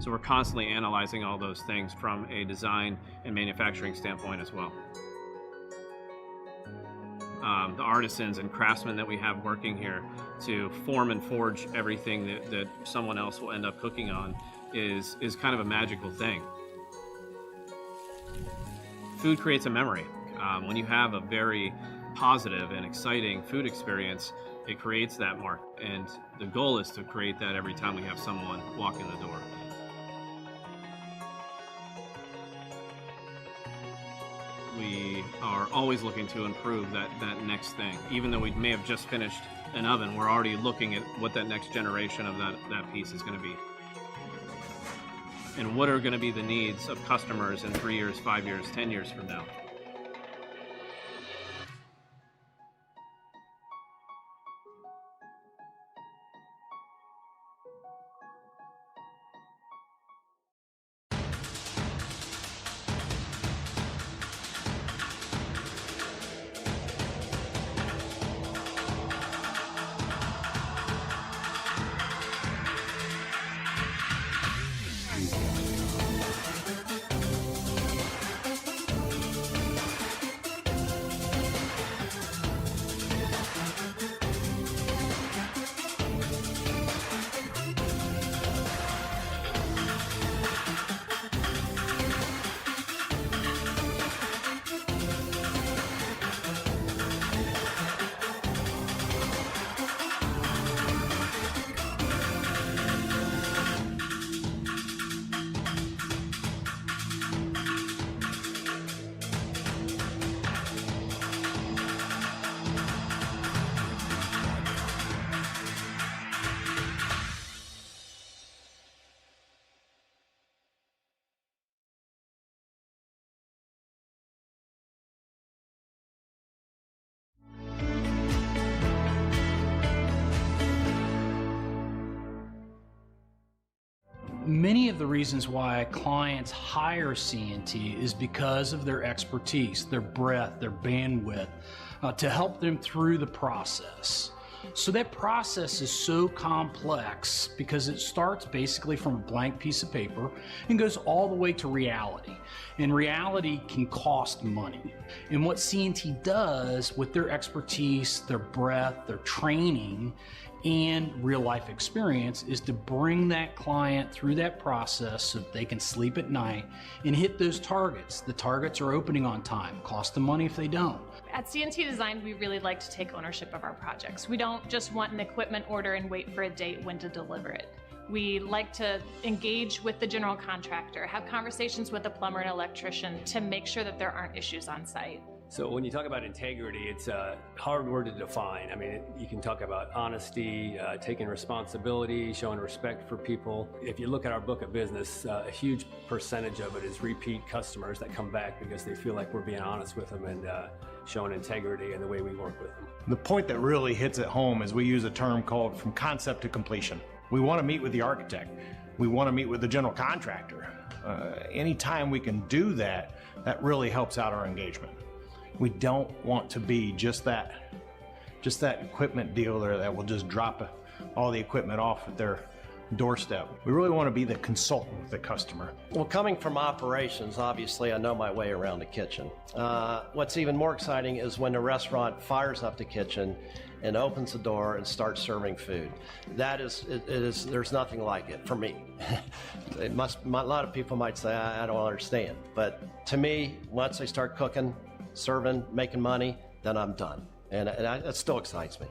So we're constantly analyzing all those things from a design and manufacturing standpoint as well. The artisans and craftsmen that we have working here to form and forge everything that someone else will end up cooking on is kind of a magical thing. Food creates a memory. When you have a very positive and exciting food experience, it creates that mark. And the goal is to create that every time we have someone walk in the door. We are always looking to improve that next thing. Even though we may have just finished an oven, we're already looking at what that next generation of that piece is going to be. And what are going to be the needs of customers in 3 years, 5 years, 10 years from now. Many of the reasons why clients hire CNT is because of their expertise, their breadth, their bandwidth, to help them through the process. So that process is so complex because it starts basically from a blank piece of paper and goes all the way to reality. And reality can cost money. And what CNT does with their expertise, their breadth, their training, and real life experience is to bring that client through that process so that they can sleep at night and hit those targets. The targets are opening on time, cost them money if they don't. At CNT Design, we really like to take ownership of our projects. We don't just want an equipment order and wait for a date when to deliver it. We like to engage with the general contractor, have conversations with the plumber and electrician to make sure that there aren't issues on site. So when you talk about integrity, it's a hard word to define. I mean, you can talk about honesty, taking responsibility, showing respect for people. If you look at our book of business, a huge percentage of it is repeat customers that come back because they feel like we're being honest with them and showing integrity in the way we work with them. The point that really hits it home is we use a term called from concept to completion. We want to meet with the architect. We want to meet with the general contractor. Anytime we can do that, that really helps out our engagement. We don't want to be just that equipment dealer that will just drop all the equipment off at their doorstep. We really want to be the consultant with the customer. Well, coming from operations, obviously I know my way around the kitchen. What's even more exciting is when the restaurant fires up the kitchen and opens the door and starts serving food. There's nothing like it for me. A lot of people might say, I don't understand. But to me, once they start cooking, serving, making money, then I'm done. And that still excites me.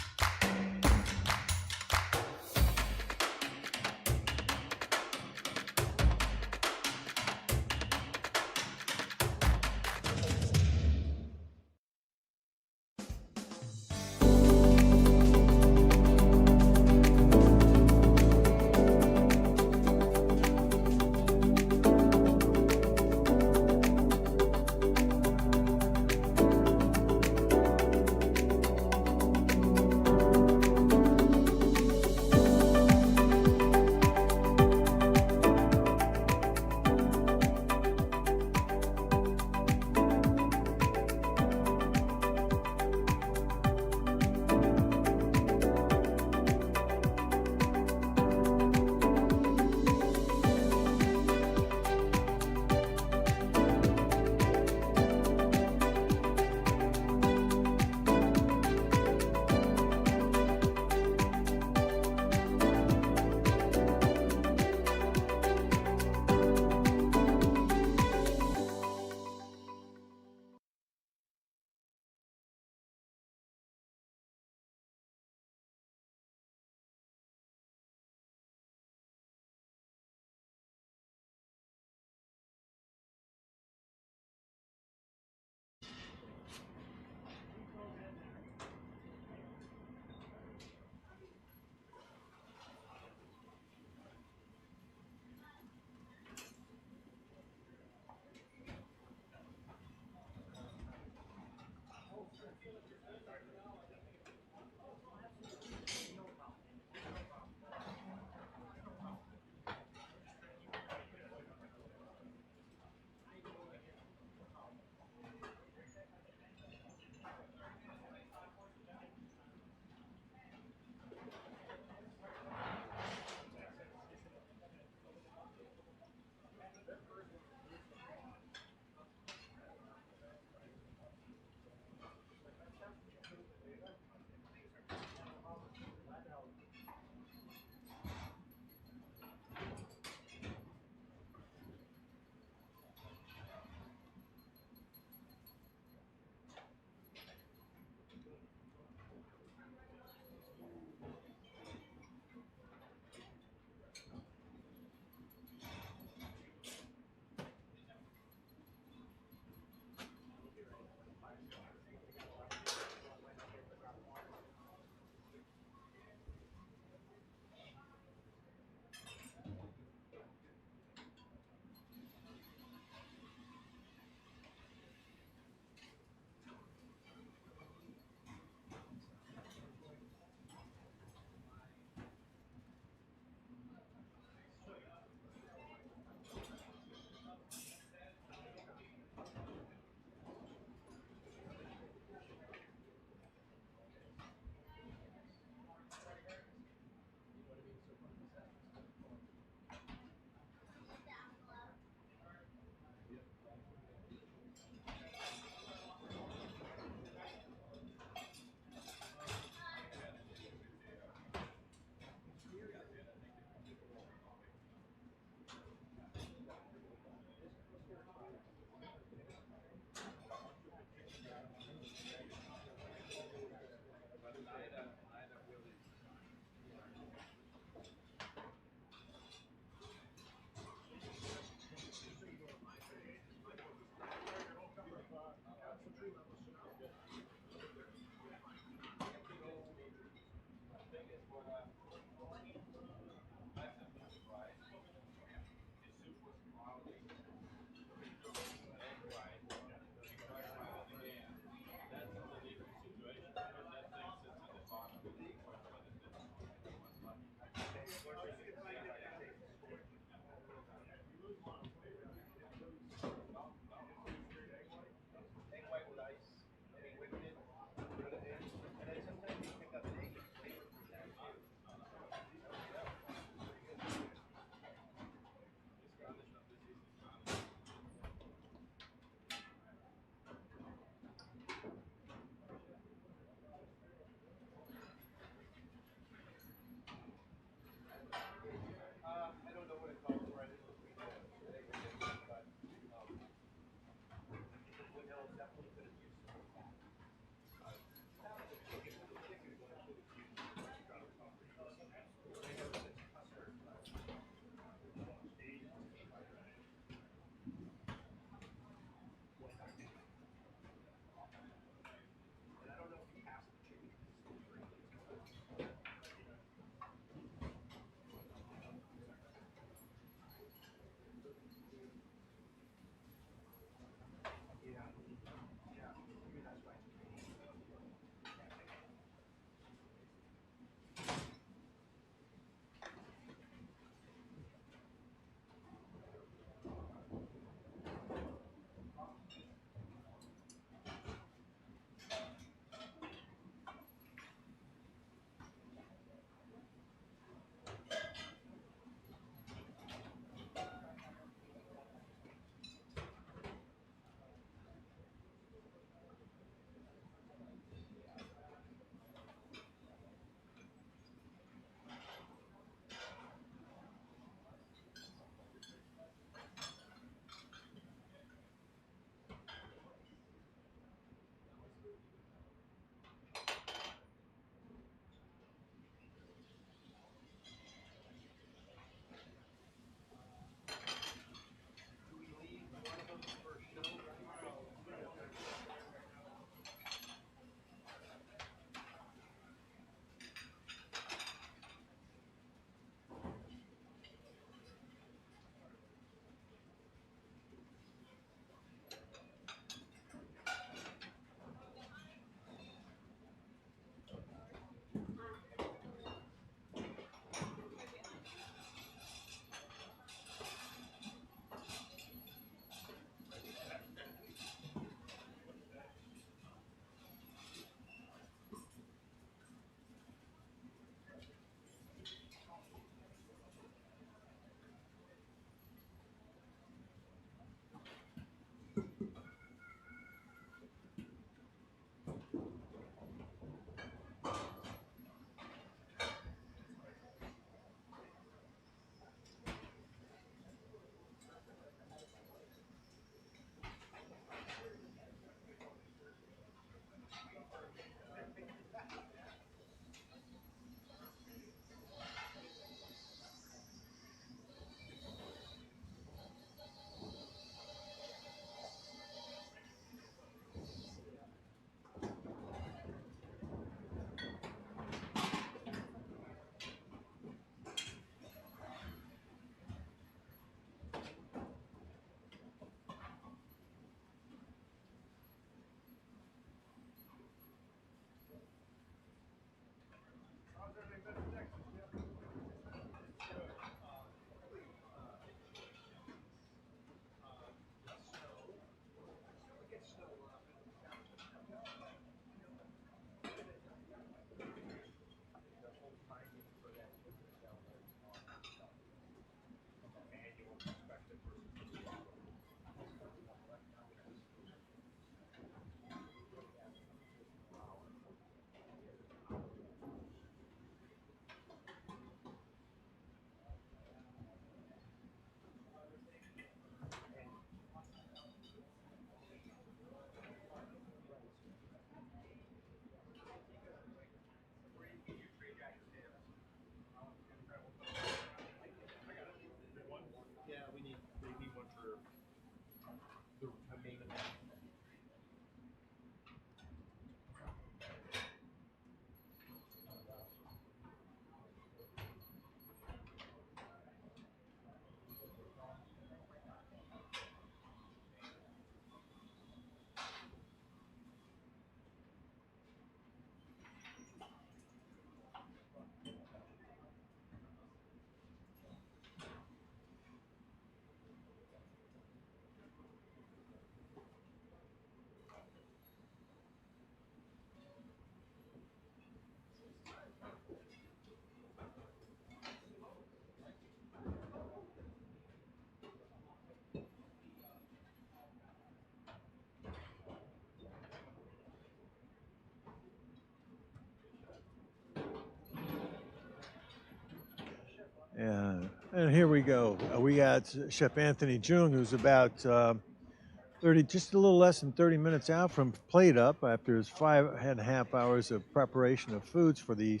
And here we go. We got Chef Anthony Jung, who's about 30, just a little less than 30 minutes out from plate up after his 5.5 hours of preparation of foods for the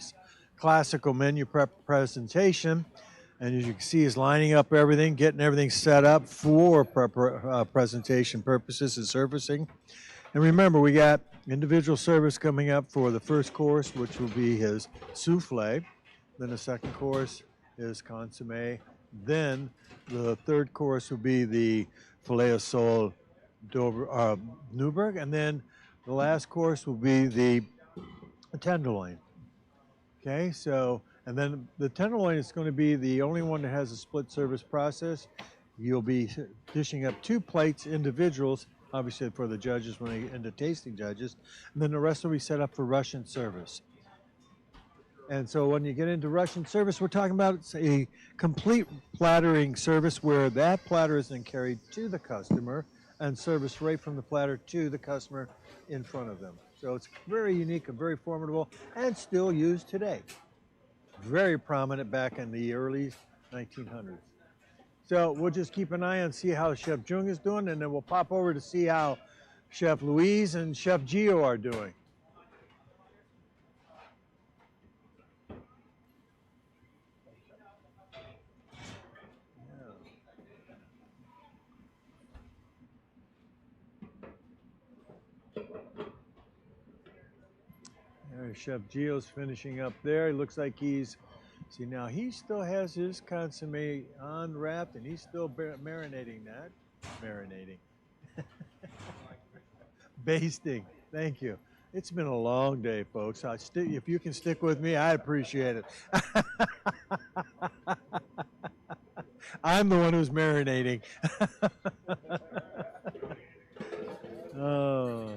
classical menu prep presentation. And as you can see, he's lining up everything, getting everything set up for presentation purposes and servicing. And remember, we got individual service coming up for the first course, which will be his souffle. Then the second course is consomme. Then the third course will be the filet of sole Newburgh. And then the last course will be the tenderloin. Okay, so, and then the tenderloin is going to be the only one that has a split service process. You'll be dishing up 2 plates, individuals, obviously for the judges when they get into tasting judges, and then the rest will be set up for Russian service. And so when you get into Russian service, we're talking about a complete plattering service where that platter is then carried to the customer and serviced right from the platter to the customer in front of them. So it's very unique and very formidable and still used today. Very prominent back in the early 1900s. So we'll just keep an eye on, see how Chef Jung is doing, and then we'll pop over to see how Chef Louise and Chef Gio are doing. There's Chef Gio's finishing up there. It looks like he's, see now he still has his consomme unwrapped and he's still marinating that. Marinating. Basting. Thank you. It's been a long day, folks. If you can stick with me, I appreciate it. I'm the one who's marinating. Oh.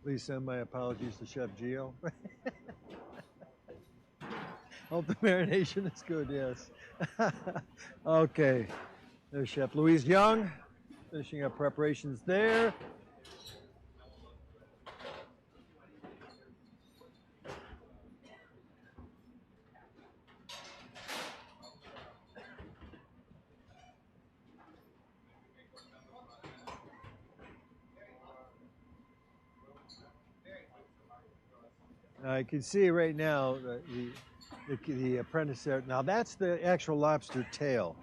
Please send my apologies to Chef Gio. Hope the marination is good, yes. Okay, there's Chef Louise Young, finishing up preparations there. I can see right now the apprentice there. Now that's the actual lobster tail.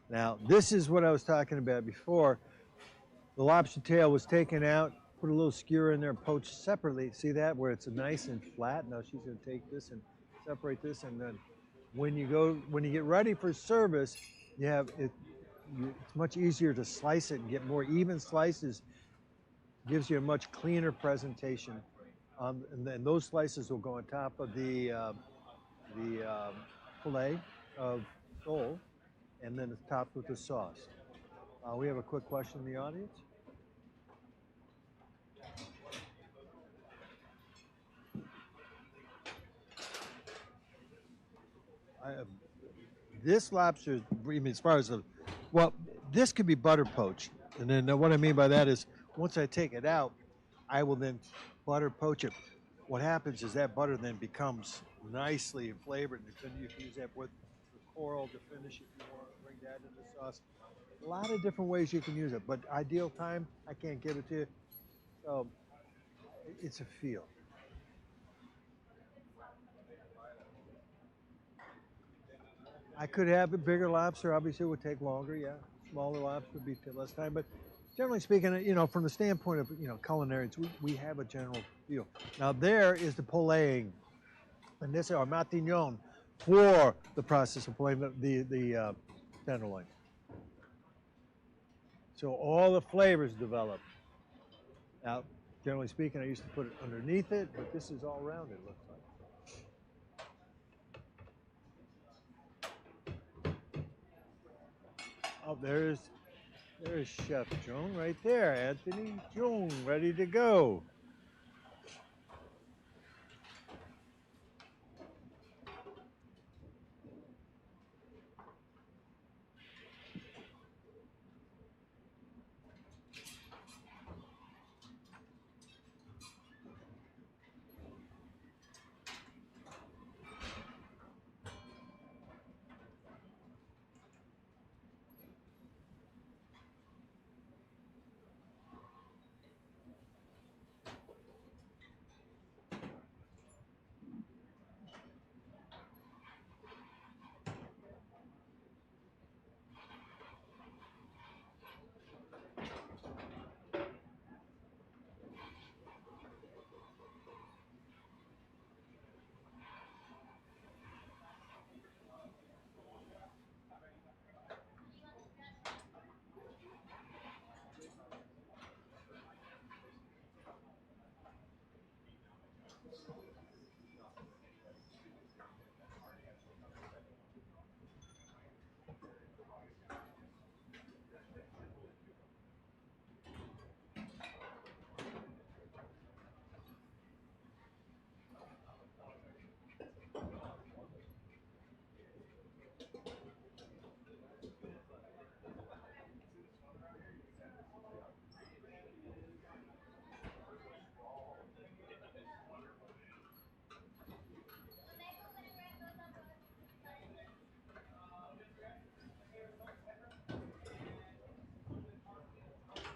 Now this is what I was talking about before. The lobster tail was taken out, put a little skewer in there, and poached separately. See that where it's nice and flat. Now she's going to take this and separate this, and then when you get ready for service, you have it. It's much easier to slice it and get more even slices. Gives you a much cleaner presentation. And then those slices will go on top of the fillet of sole, and then it's topped with the sauce. We have a quick question in the audience. This lobster, I mean, as far as well, this could be butter poached. And then what I mean by that is once I take it out, I will then butter poach it. What happens is that butter then becomes nicely flavored, and then you can use that with the coral to finish if you want to bring that into the sauce. A lot of different ways you can use it, but ideal time, I can't give it to you. So it's a feel. I could have a bigger lobster. Obviously, it would take longer. Yeah, smaller lobster would be less time. But generally speaking, you know, from the standpoint of culinary, we have a general feel. Now there is the pulling, and this is our matignon for the process of pulling the tenderloin. So all the flavors develop. Now, generally speaking, I used to put it underneath it, but this is all rounded. Looks like. Oh, there's Chef Jung right there, Anthony Jung, ready to go.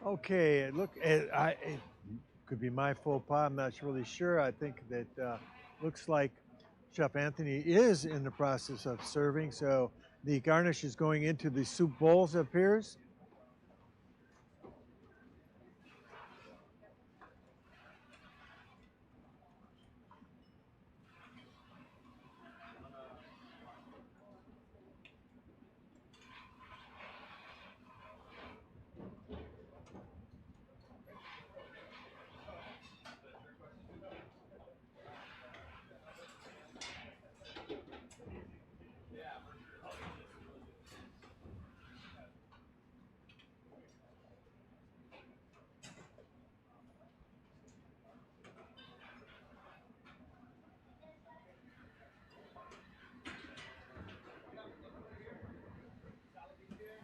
Okay, look, it could be my faux pas. I'm not really sure. I think that looks like Chef Anthony is in the process of serving. So the garnish is going into the soup bowls, it appears.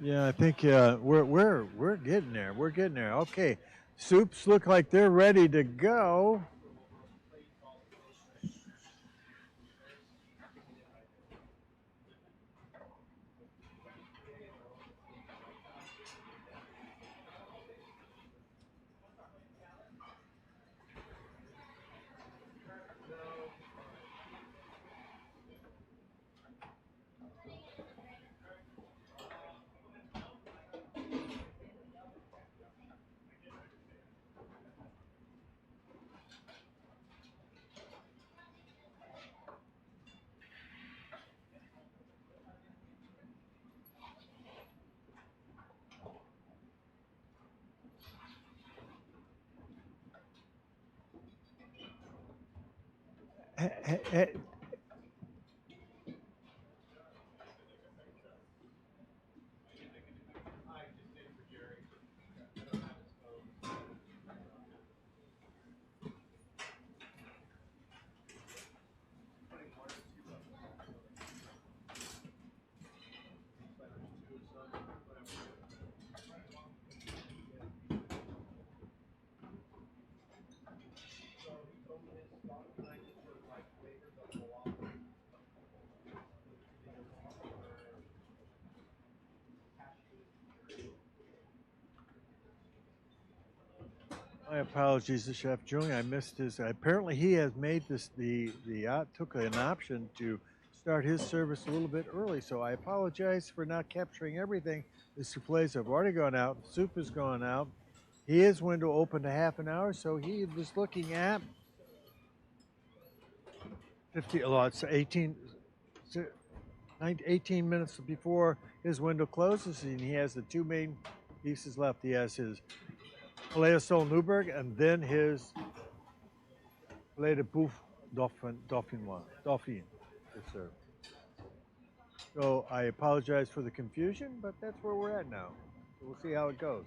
Yeah, I think we're getting there. We're getting there. Okay, soups look like they're ready to go. My apologies to Chef Julian. I missed his. Apparently, he has made this took an option to start his service a little bit early. So I apologize for not capturing everything. The souffles have already gone out. The soup has gone out. His window opened a half an hour, so he was looking at 18 minutes before his window closes, and he has the two main pieces left. He has his filet of sole Newburg, and then his filet de bouffe dauphinois, dauphine to serve. So I apologize for the confusion, but that's where we're at now. So we'll see how it goes.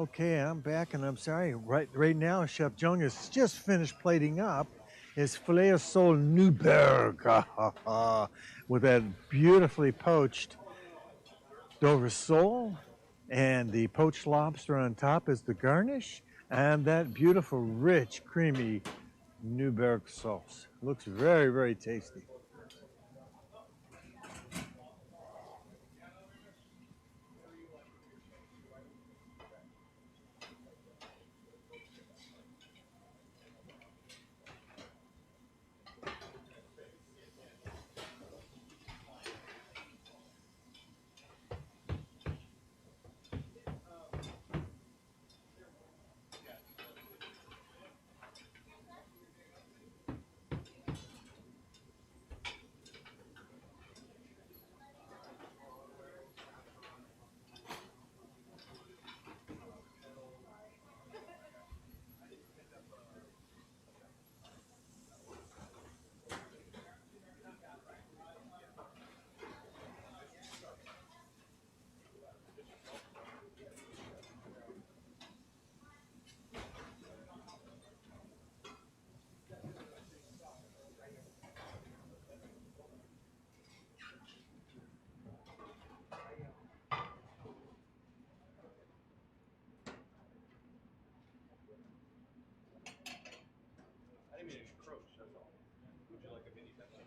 Okay, I'm back, and I'm sorry. Right now, Chef Jung has just finished plating up his filet of sole Newberg with that beautifully poached Dover sole, and the poached lobster on top is the garnish, and that beautiful, rich, creamy Newberg sauce. Looks very, very tasty. I didn't mean to encroach, that's all. Would you like a mini Pepsi?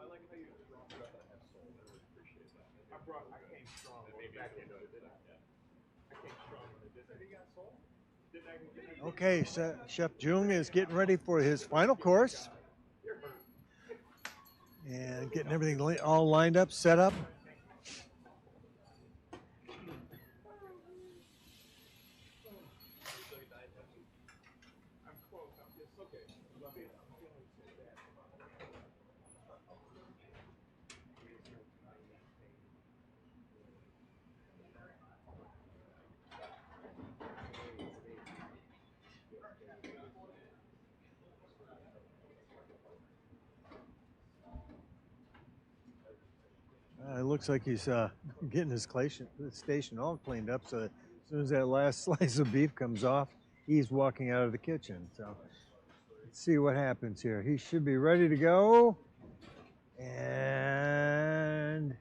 I like how you brought it up that I have soul. I really appreciate that. I came strong back into it, didn't I? I came strong when it did that. You got soul? Okay, Chef Jung is getting ready for his final course and getting everything all lined up, set up. I'm close. It's okay. I'm feeling so bad. It looks like he's getting his station all cleaned up, so as soon as that last slice of beef comes off, he's walking out of the kitchen. So let's see what happens here. He should be ready to go. And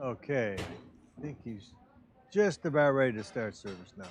okay, I think he's just about ready to start service now.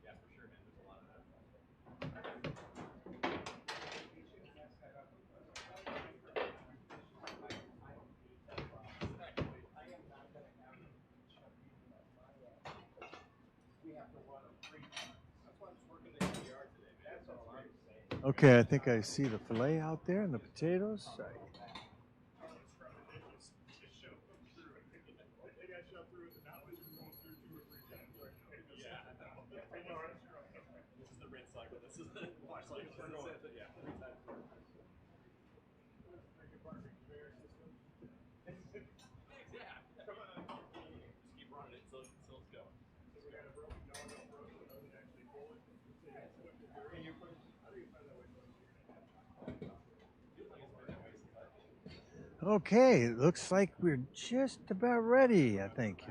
Yeah, for sure, man. There's a lot of that. Okay, I think I see the filet out there and the potatoes. Okay, it looks like we're just about ready, I think.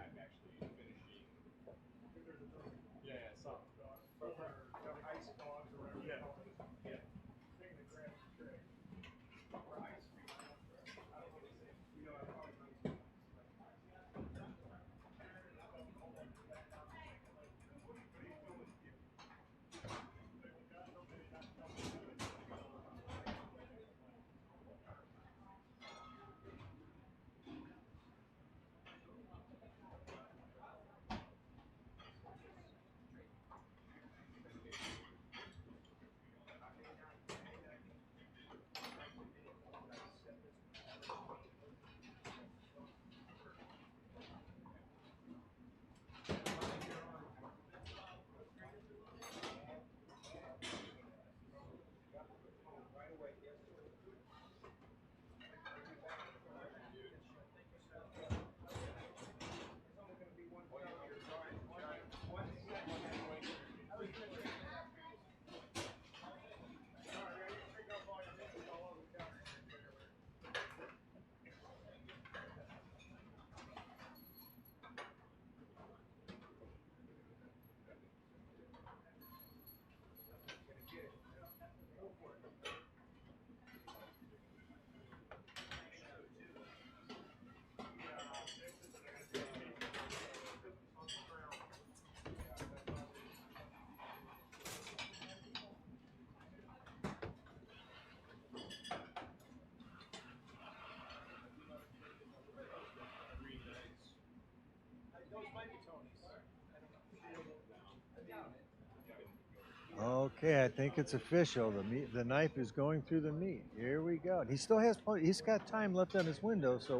Okay, I think it's official. The knife is going through the meat. Here we go. He still has, he's got time left on his window, so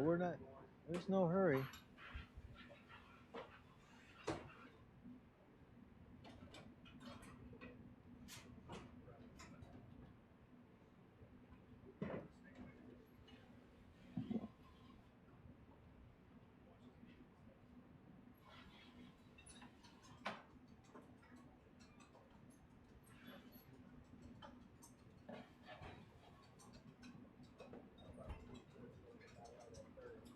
there's no hurry.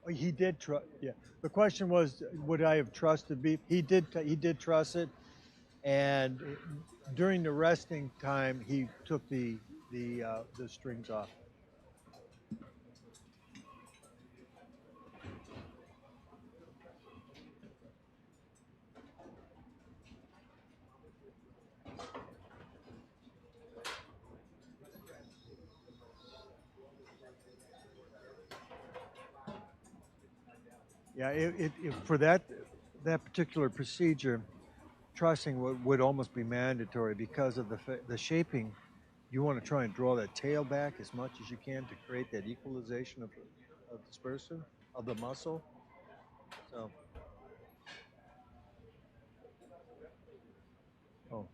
Oh, he did trust. Yeah. The question was, would I have trusted beef? He did. He did trust it, and during the resting time, he took the strings off. Yeah. For that particular procedure, trussing would almost be mandatory because of the shaping. You want to try and draw that tail back as much as you can to create that equalization of dispersion of the muscle. So. Oh.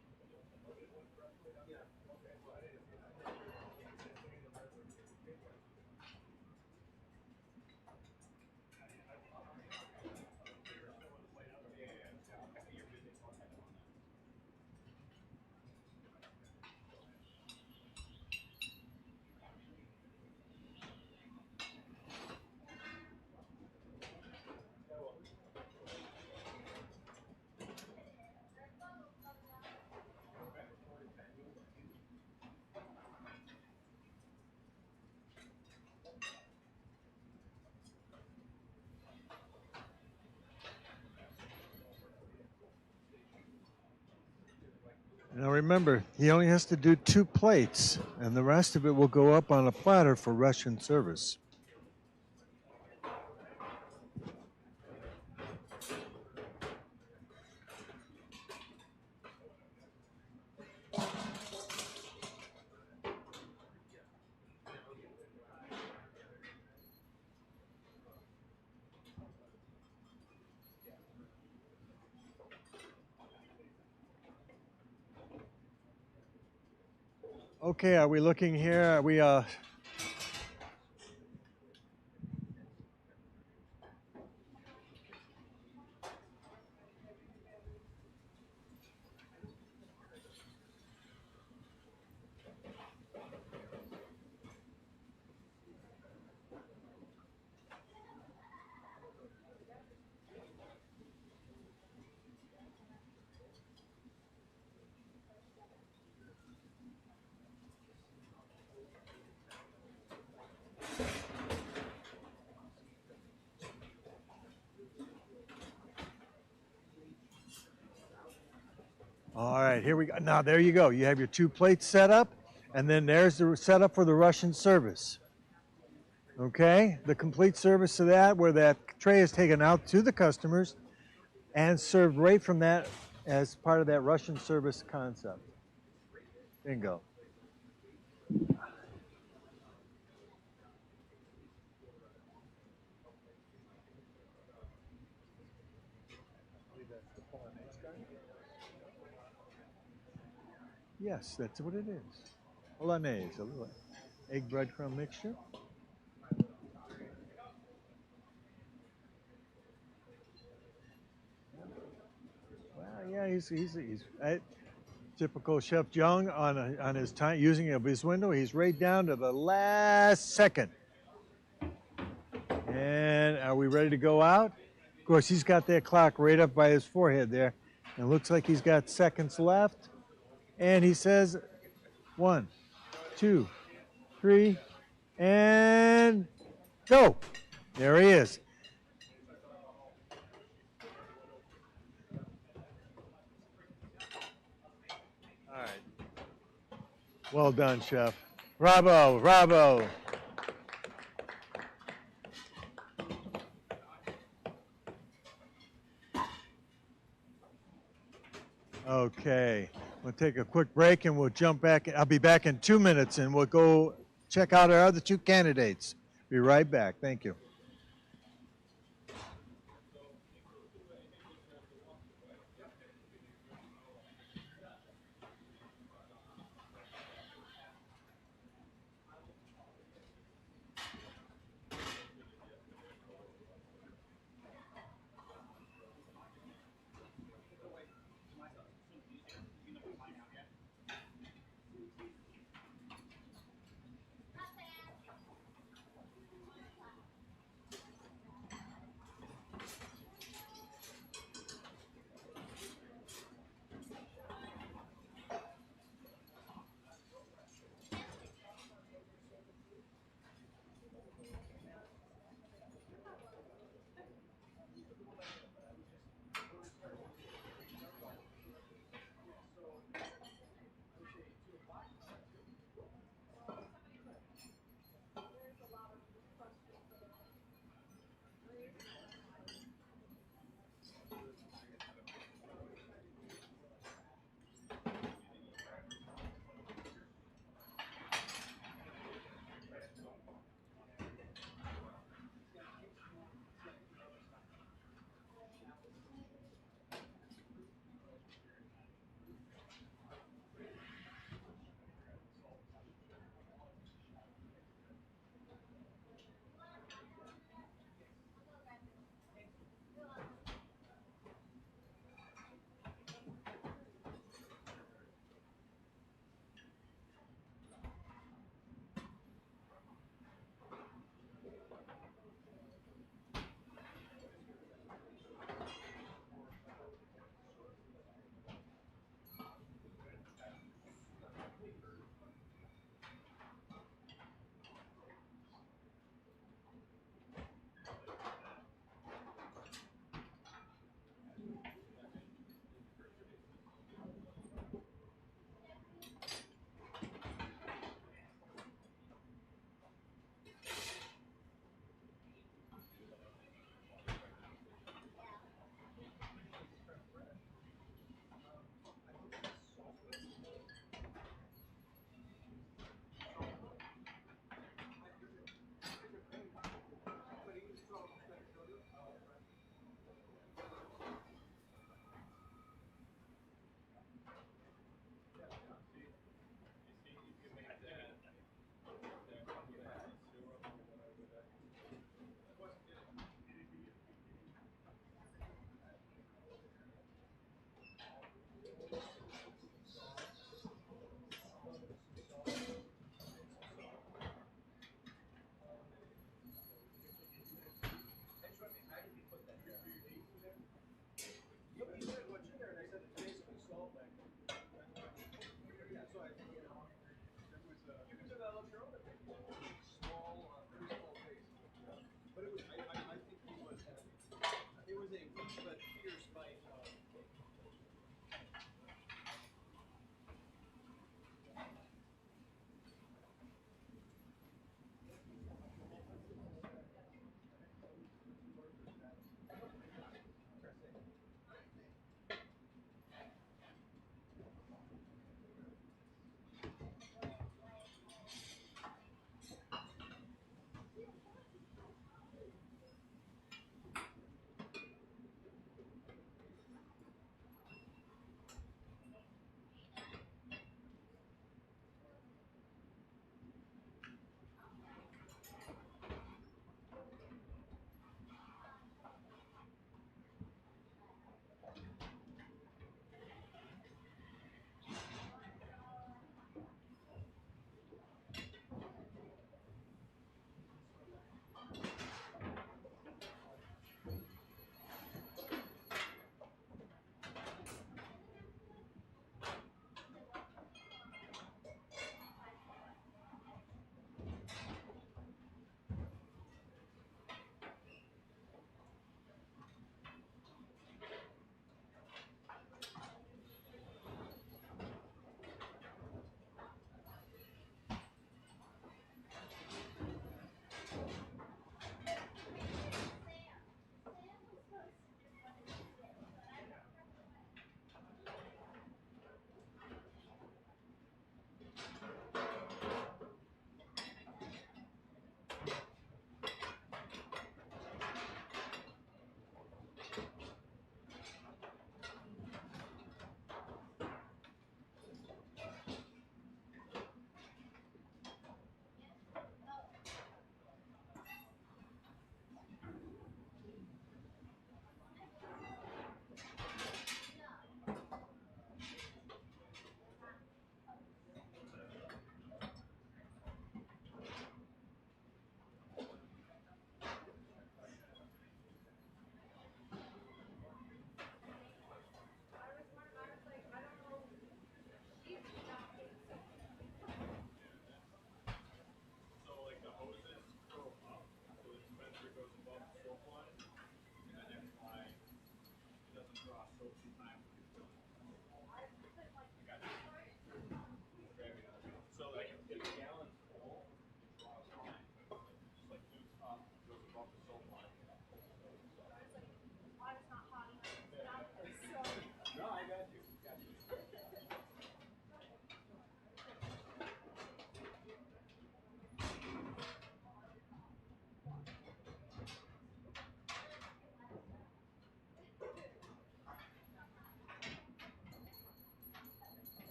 Now remember, he only has to do 2 plates, and the rest of it will go up on a platter for Russian service. Okay, are we looking here? Are we All right, here we go. Now, there you go. You have your 2 plates set up, and then there's the setup for the Russian service. Okay, the complete service of that, where that tray is taken out to the customers and served right from that as part of that Russian service concept. Bingo. Yes, that's what it is. Hollandaise, a little egg breadcrumb mixture. Well, yeah, he's typical Chef Jung on his time using of his window. He's right down to the last second. And are we ready to go out? Of course, he's got that clock right up by his forehead there. And it looks like he's got seconds left. And he says 1, 2, 3, and go. There he is. All right. Well done, Chef. Bravo, bravo. Okay, we'll take a quick break and we'll jump back. I'll be back in 2 minutes and we'll go check out our other 2 candidates. Be right back. Thank you.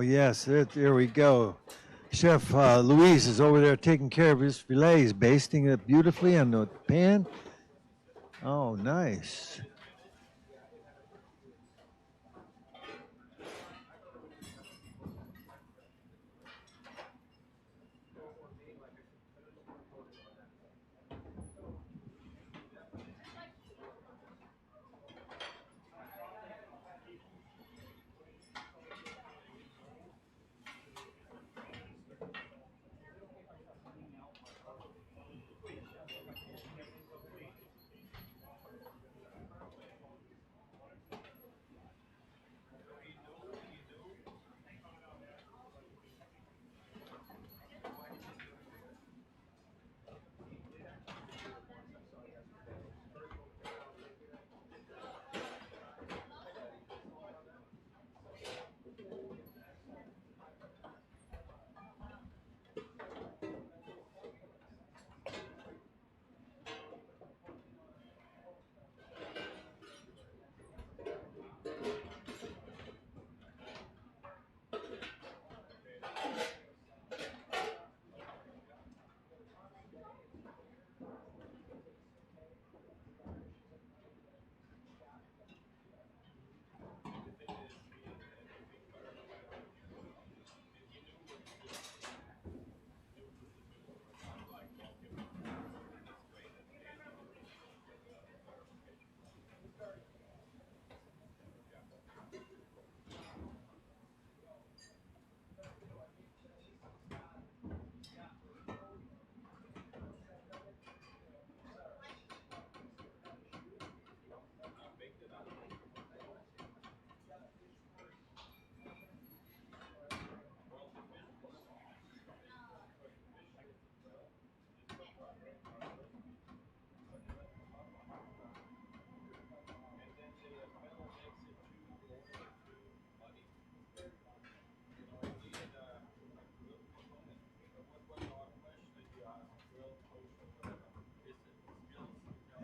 yes, there we go. Chef Luis is over there taking care of his fillets, basting it beautifully on the pan. Oh, nice.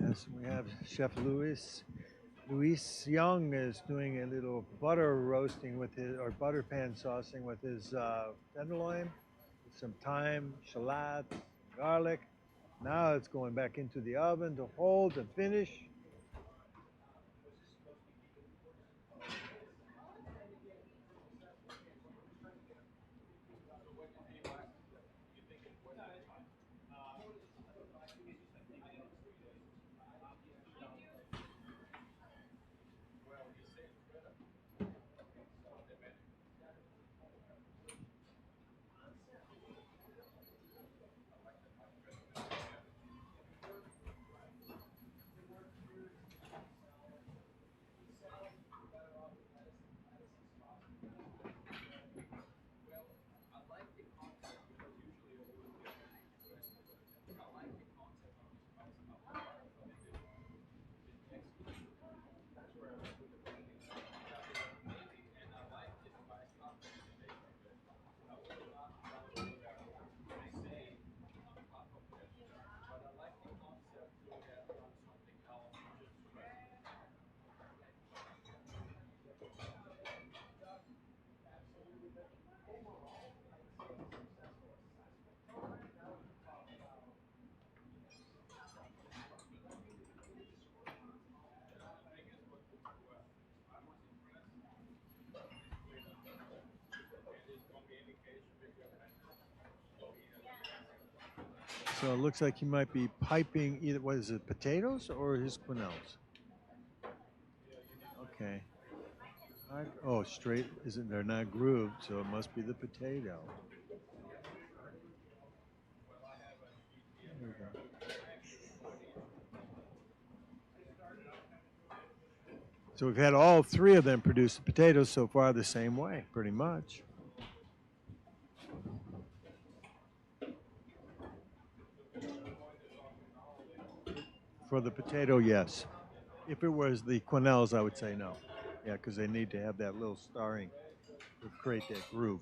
Yes, we have Chef Luis. Luis Young is doing a little butter roasting with his, or butter pan saucing with his tenderloin, with some thyme, shallots, garlic. Now it's going back into the oven to hold and finish. So it looks like he might be piping either, what is it, potatoes or his quenelles? Okay. Oh, straight, isn't they're not grooved, so it must be the potato. There we go. So we've had all three of them produce the potatoes so far the same way, pretty much. For the potato, yes. If it was the quenelles, I would say no. Yeah, because they need to have that little starring to create that groove.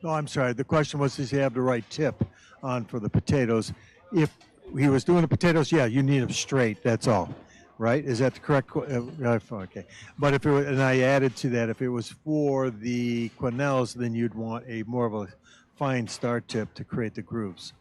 No, I'm sorry. The question was, does he have the right tip on for the potatoes? If he was doing the potatoes, yeah, you need them straight. That's all. right? Is that the correct? Okay. But if it was, and I added to that, if it was for the quenelles, then you'd want a more of a fine star tip to create the grooves.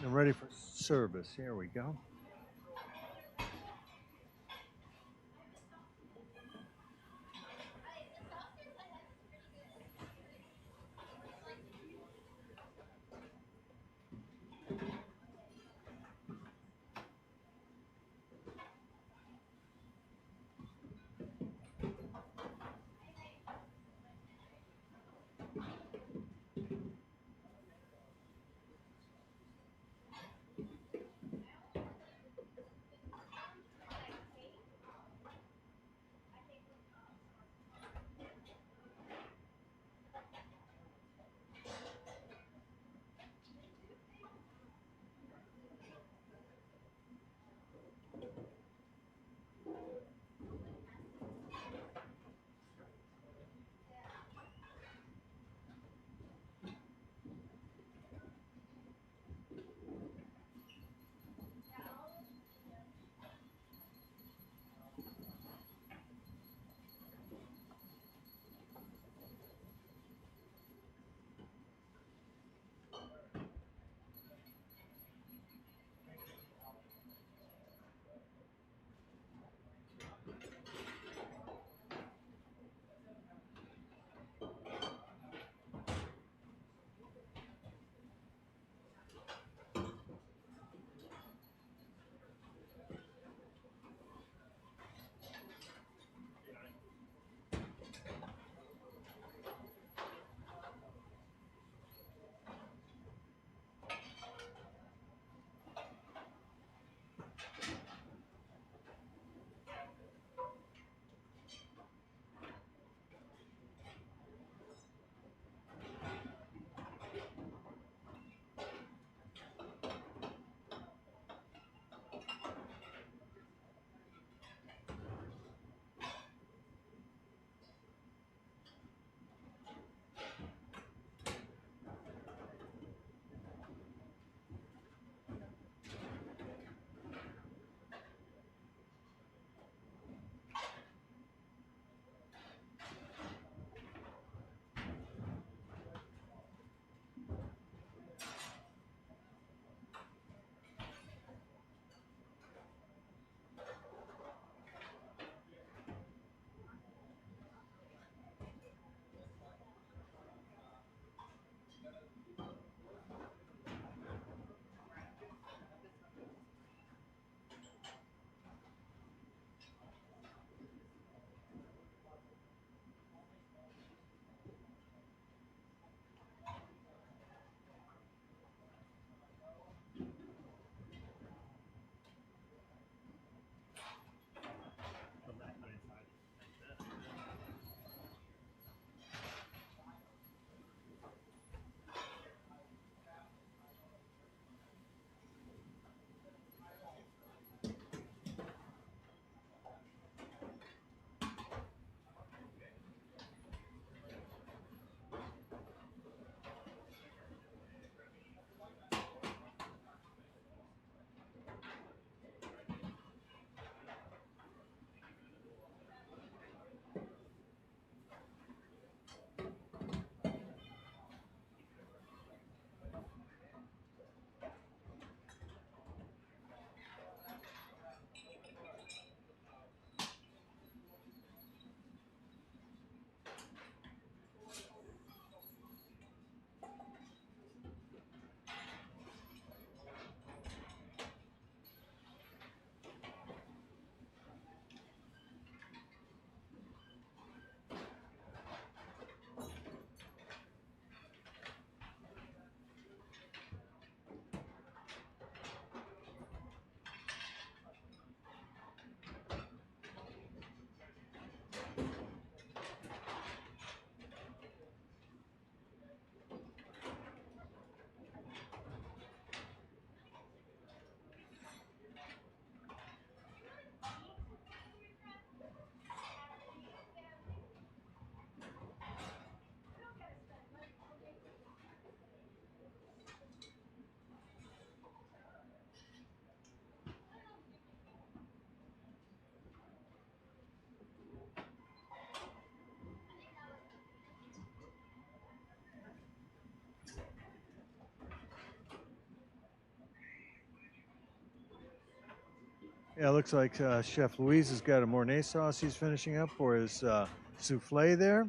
I'm ready for service. Here we go. Yeah, it looks like Chef Louise has got a Mornay sauce he's finishing up for his souffle there.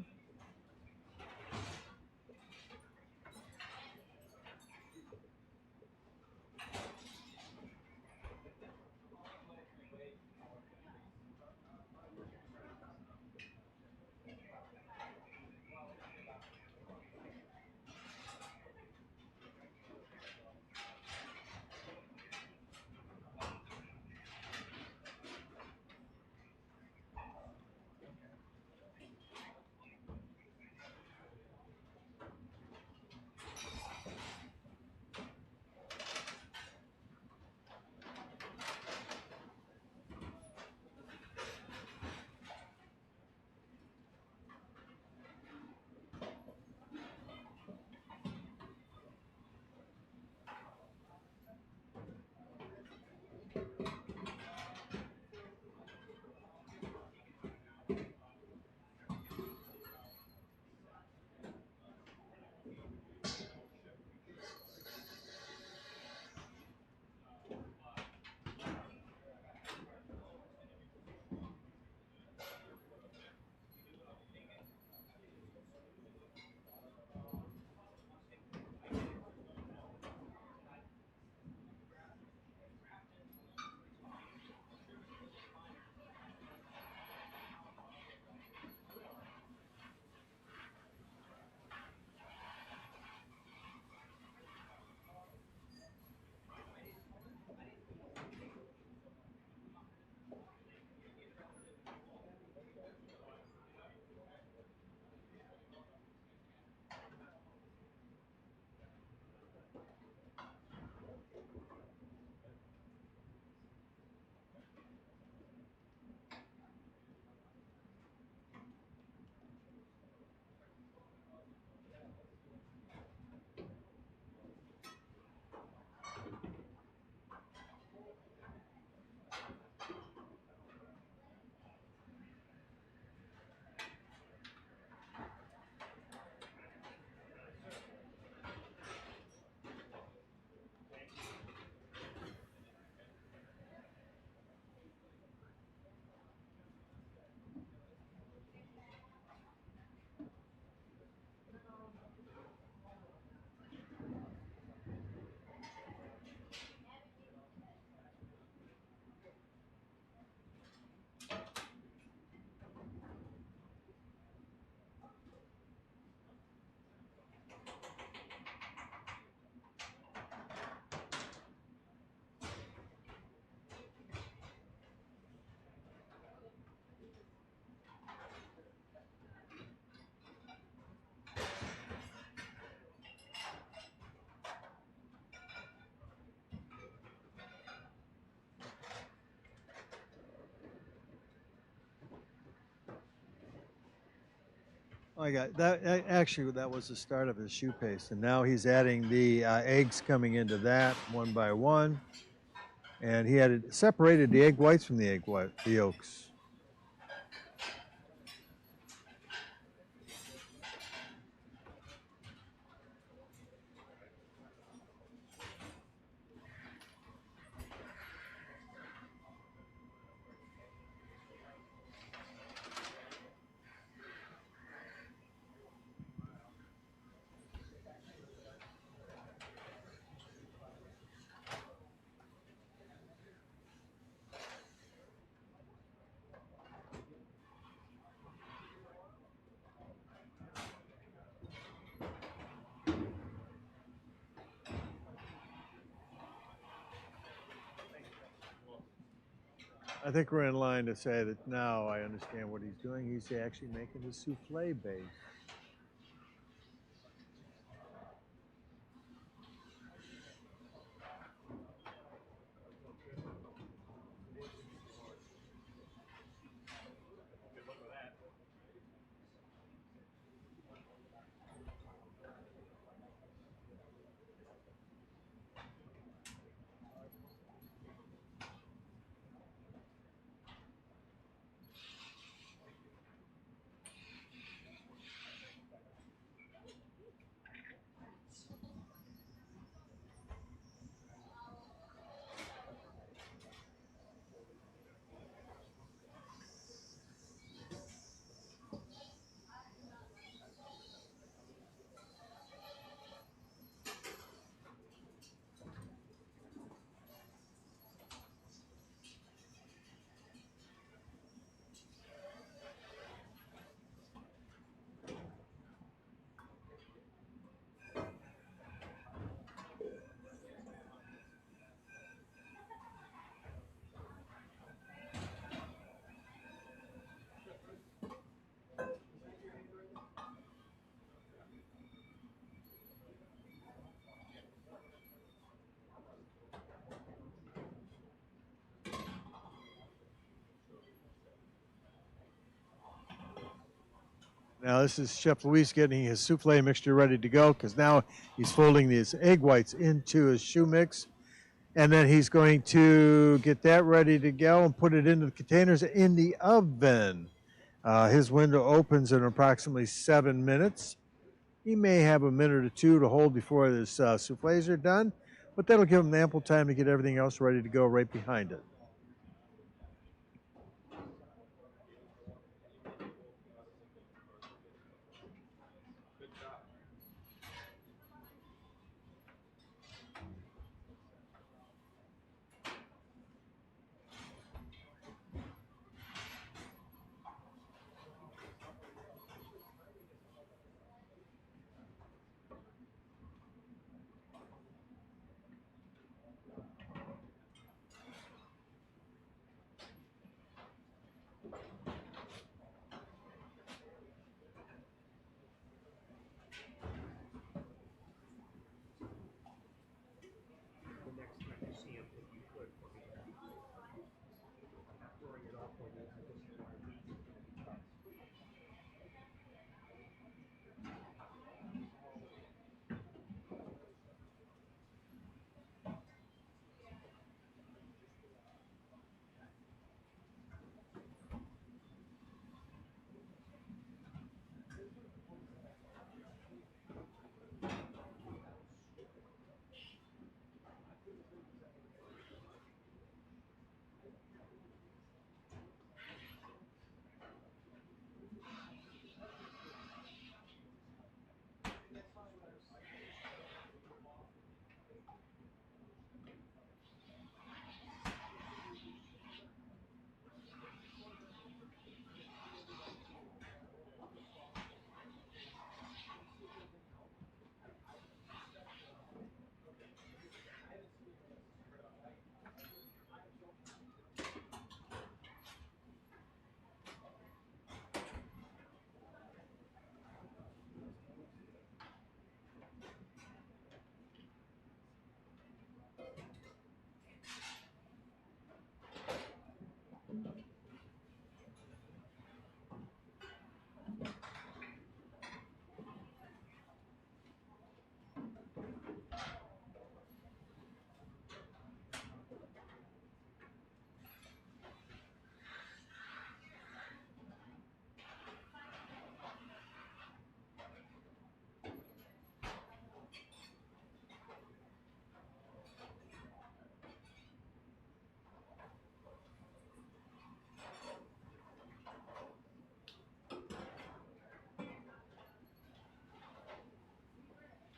I got that. Actually, that was the start of his shoe paste, and now he's adding the eggs coming into that one by one, and he had separated the egg whites from the yolks. I think we're in line to say that now I understand what he's doing. He's actually making the souffle base. Now this is Chef Luis getting his souffle mixture ready to go, because now he's folding these egg whites into his choux mix. And then he's going to get that ready to go and put it into the containers in the oven. His window opens in approximately 7 minutes. He may have a minute or two to hold before his souffles are done, but that'll give him ample time to get everything else ready to go right behind it. The next time you see him, if you could, for me. Throwing it off when you just want to leave and cuts.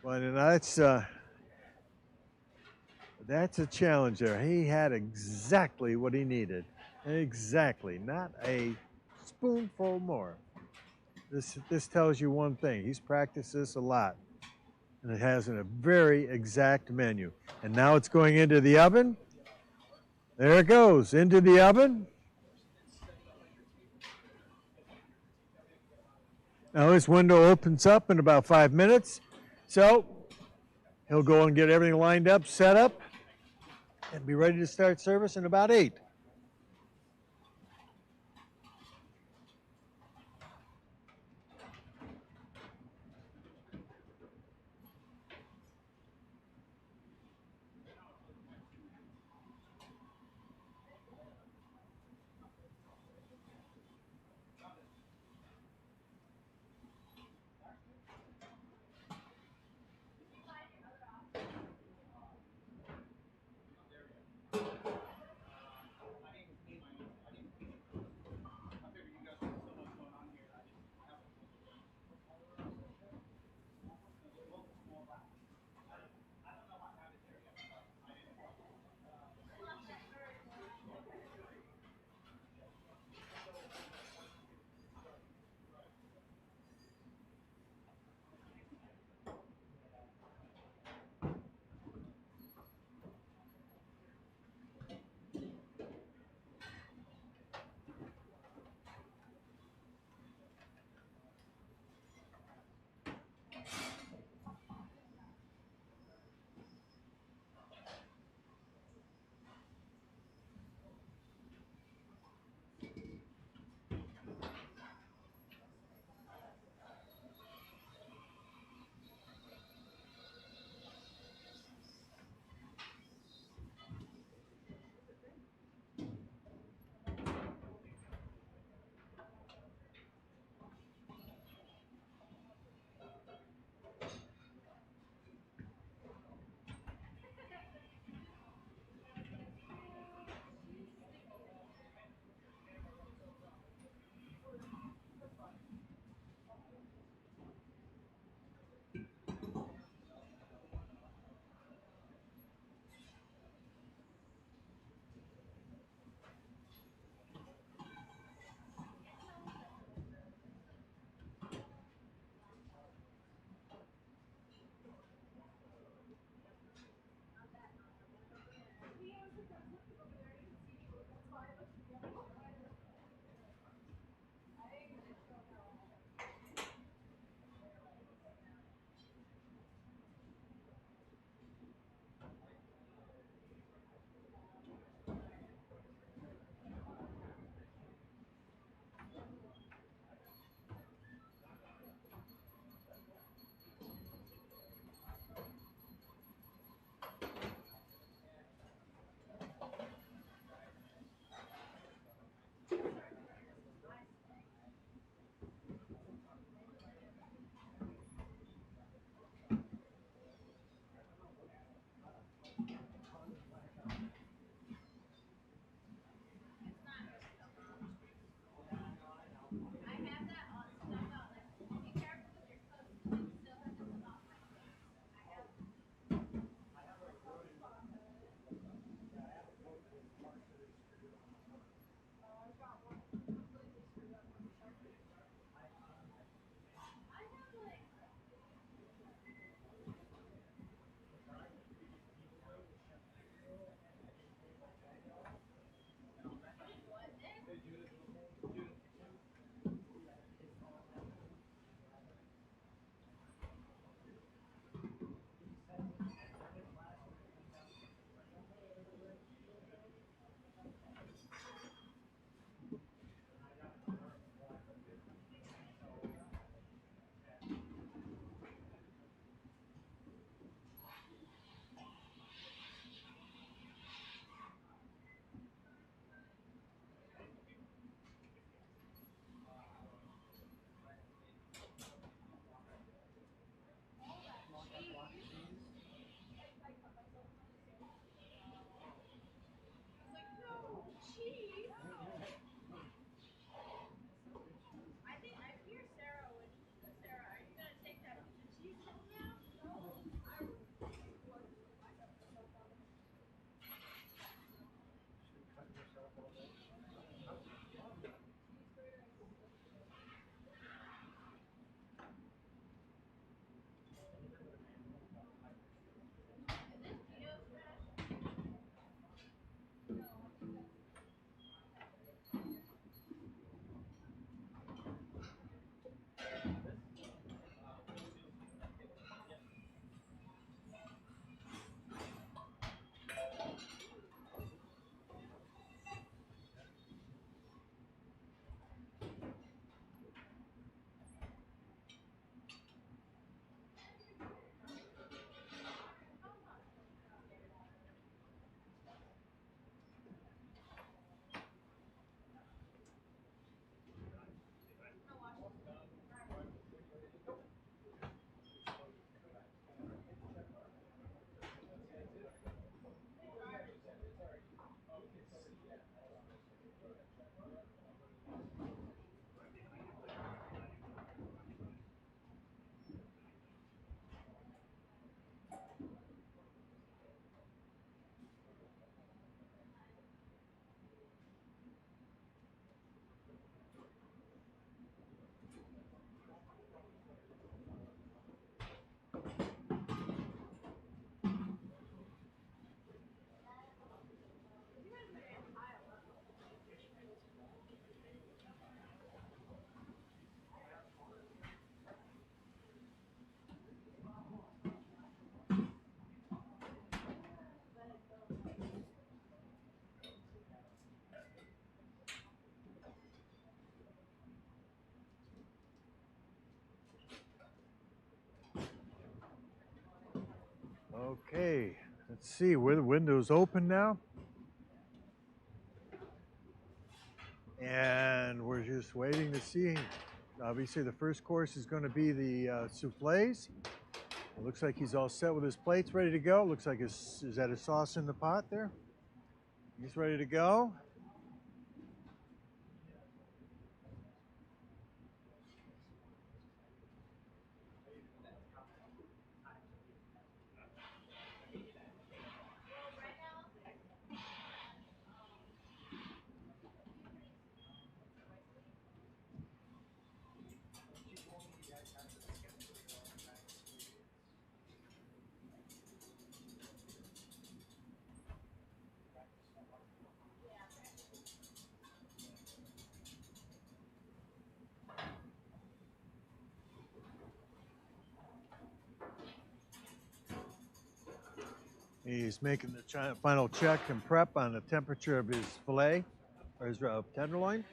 Well, and that's a challenge there. He had exactly what he needed. Exactly, not a spoonful more. This tells you one thing. He's practiced this a lot. And it has a very exact menu. And now it's going into the oven. There it goes, into the oven. Now his window opens up in about 5 minutes. So he'll go and get everything lined up, set up, and be ready to start service in about 8. Okay, let's see, where the window's open now. And we're just waiting to see. Obviously, the first course is going to be the souffles. It looks like he's all set with his plates, ready to go. Looks like is that his sauce in the pot there? He's ready to go. He's making the final check and prep on the temperature of his filet, or his tenderloin.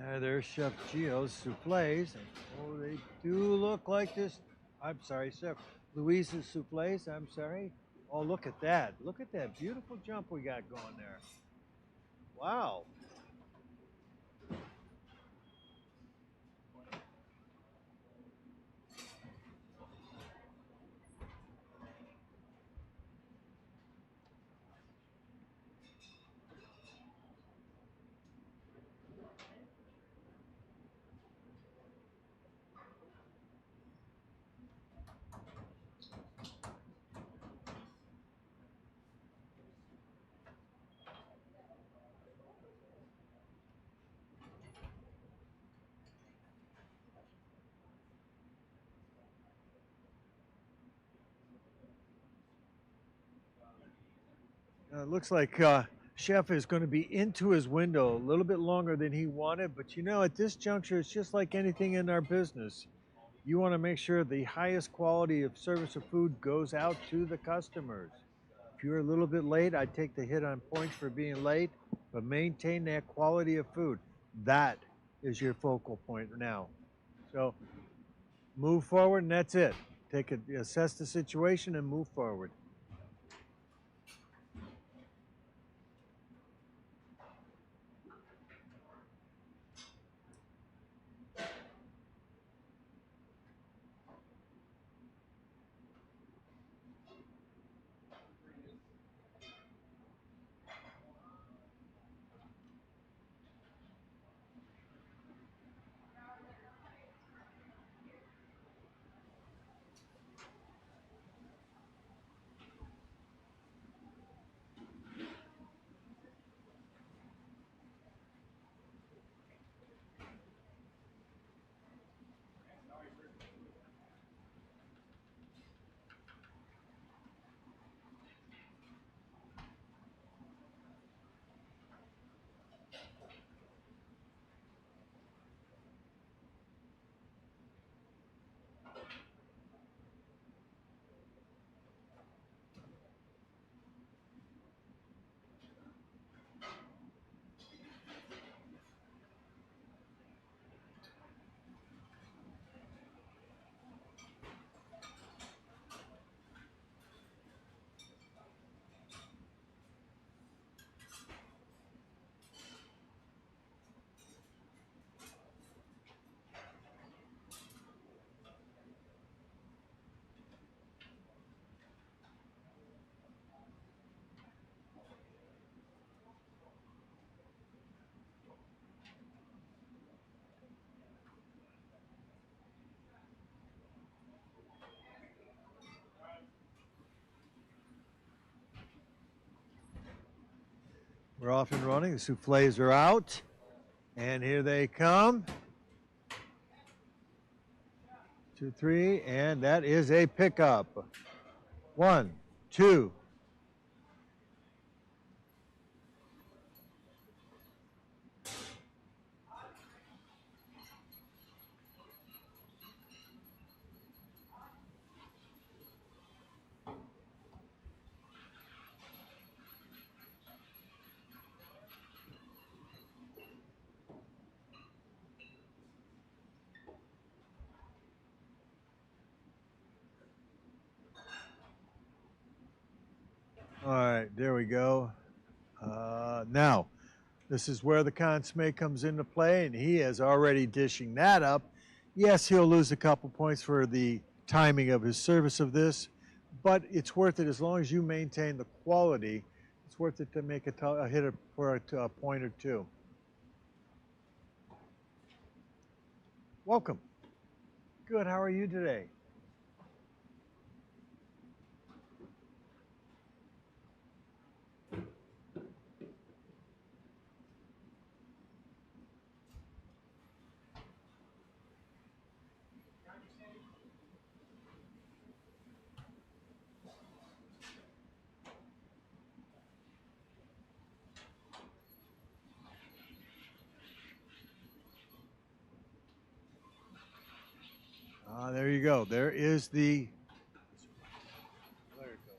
Yeah, there's Chef Gio's souffles. Oh, they do look like this. I'm sorry, Chef Louise's souffles. I'm sorry. Oh, look at that. Look at that beautiful jump we got going there. Wow. It looks like Chef is going to be into his window a little bit longer than he wanted, but you know, at this juncture, it's just like anything in our business. You want to make sure the highest quality of service of food goes out to the customers. If you're a little bit late, I take the hit on points for being late, but maintain that quality of food. That is your focal point now. So Move forward, and that's it. Assess the situation and move forward. We're off and running. The soufflés are out. And here they come. 2, 3, and that is a pickup. 1, 2. All right, there we go. Now, this is where the consommé comes into play, and he is already dishing that up. Yes, he'll lose a couple points for the timing of his service of this, but it's worth it as long as you maintain the quality. It's worth it to make a hit for a point or two. Welcome. Good, how are you today? There you go. There is the. There it goes.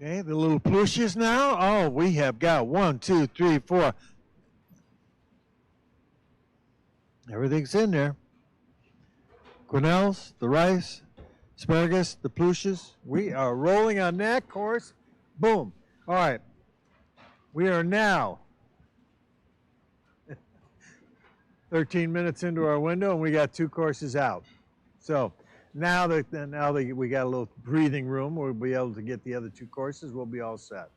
Okay, the little plushes now. Oh, we have got 1, 2, 3, 4. Everything's in there. Quenelles, the rice, asparagus, the plushes. We are rolling on that course. Boom. All right. We are now 13 minutes into our window, and we got 2 courses out. So now that we got a little breathing room, we'll be able to get the other 2 courses. We'll be all set.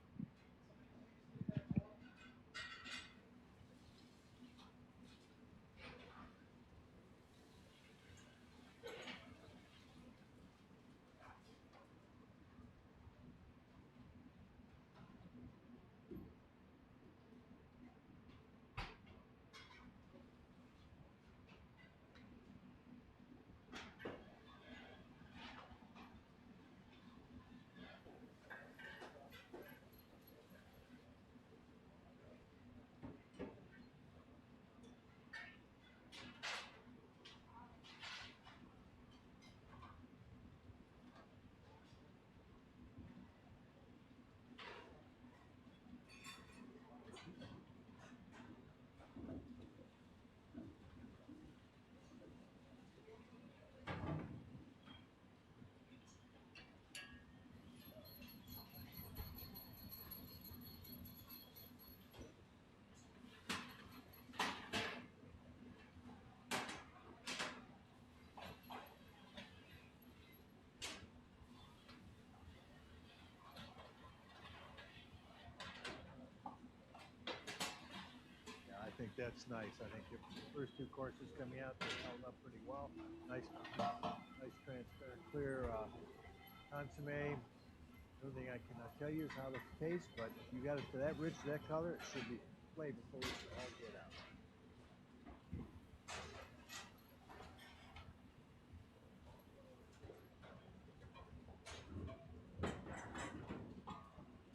that's nice. I think the first two courses coming out, they held up pretty well. Nice transparent, clear consomme. The only thing I cannot tell you is how it tastes, but if you got it to that rich, that color, it should be flavorful as all get out.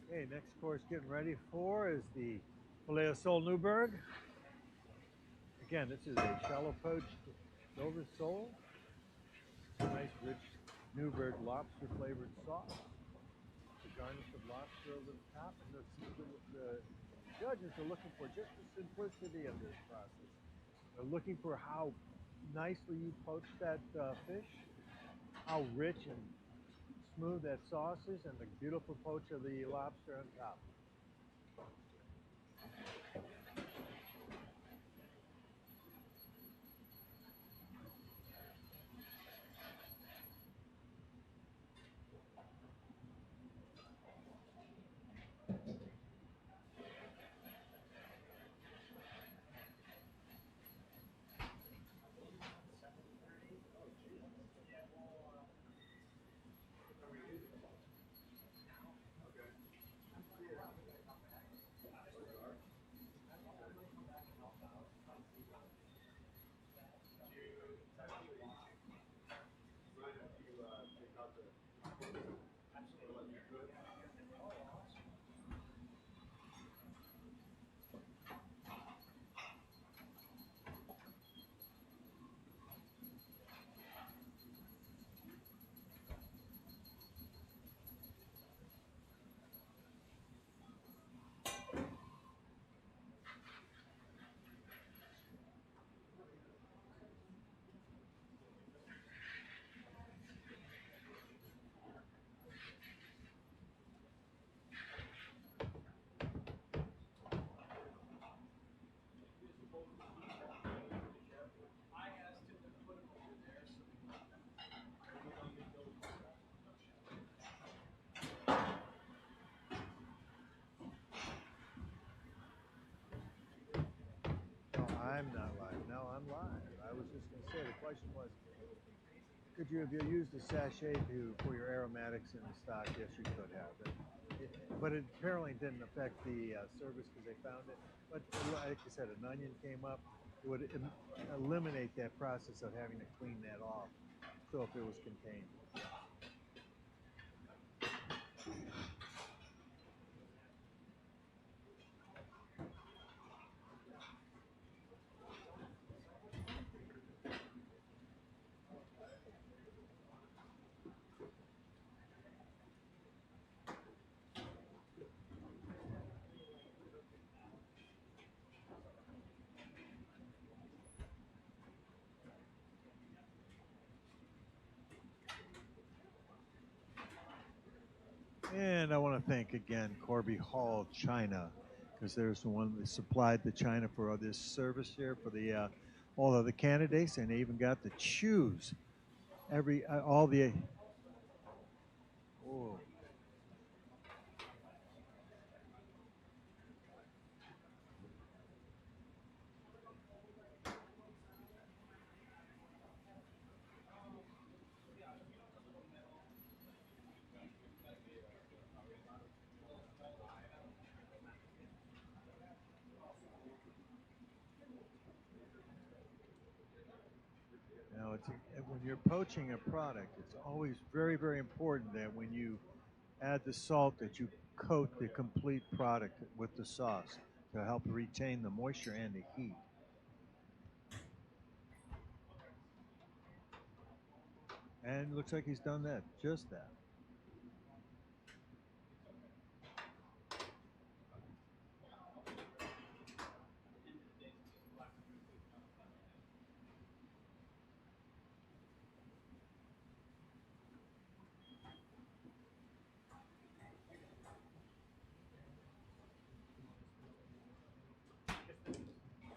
Okay, next course getting ready for is the filet of sole Newburg. Again, this is a shallow poached Dover sole. Nice rich Newburg lobster flavored sauce. The garnish of lobster over the top, and the judges are looking for just the simplicity of this process. They're looking for how nicely you poach that fish, how rich and smooth that sauce is, and the beautiful poach of the lobster on top. I'm not live. No, I'm live. I was just going to say, the question was, could you have used a sachet for your aromatics in the stock? Yes, you could have. But it apparently didn't affect the service because they found it. But like I said, an onion came up. It would eliminate that process of having to clean that off. So if it was contained. And I want to thank again Corby Hall, China, because there's the one that supplied the China for this service here for the all of the candidates, and they even got to choose all the. Oh. Now, when you're poaching a product, it's always very, very important that when you add the salt that you coat the complete product with the sauce to help retain the moisture and the heat. And it looks like he's done that, just that.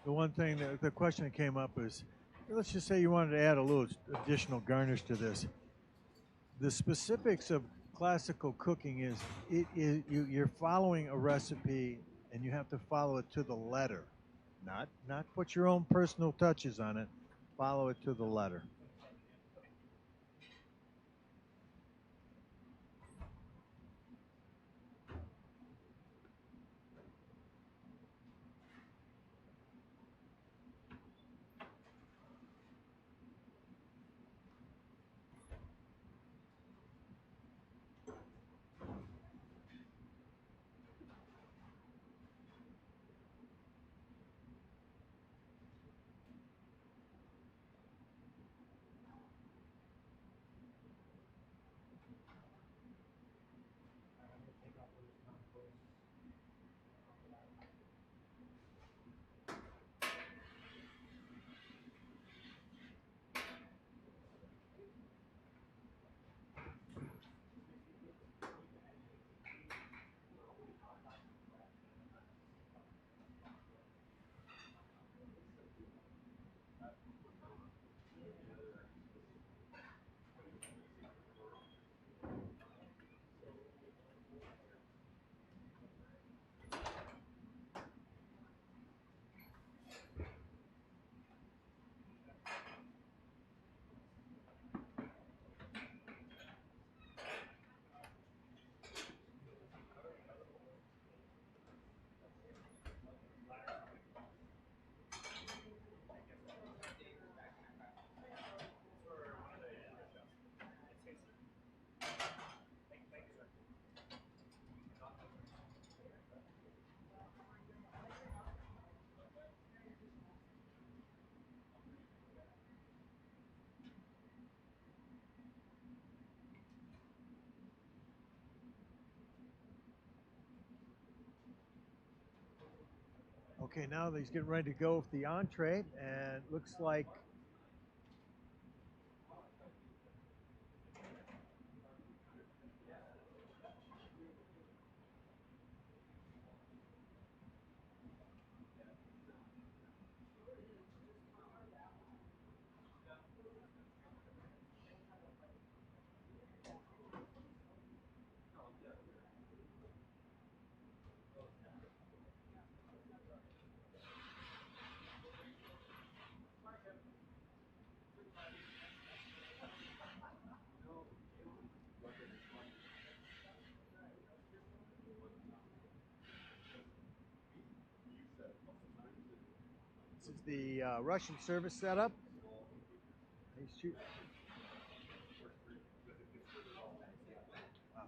The one thing, the question that came up is, let's just say you wanted to add a little additional garnish to this. The specifics of classical cooking is, you're following a recipe and you have to follow it to the letter. Not put your own personal touches on it. Follow it to the letter. Okay, now he's getting ready to go with the entree, and it looks like this is the Russian service setup. He's shooting. Wow.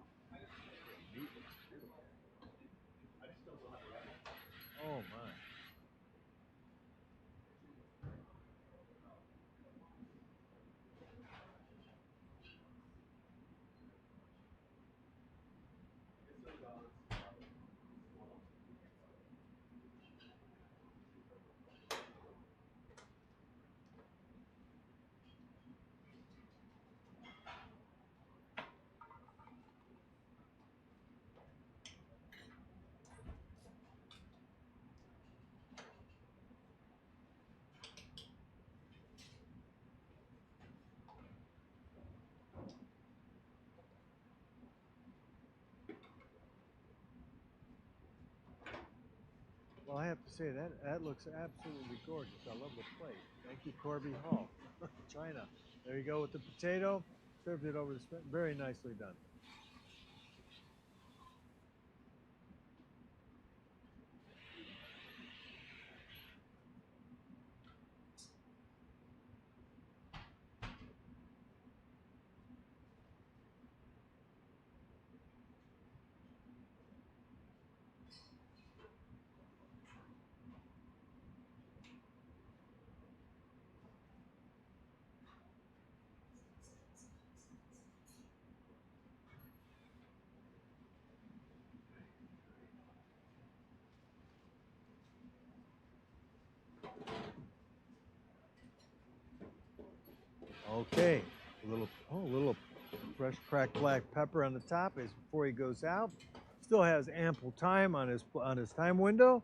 Oh my. Well, I have to say that looks absolutely gorgeous. I love the plate. Thank you, Corby Hall, China. There you go with the potato. Served it over the spoon. Very nicely done. Okay, a little fresh cracked black pepper on the top is before he goes out. Still has ample time on his time window.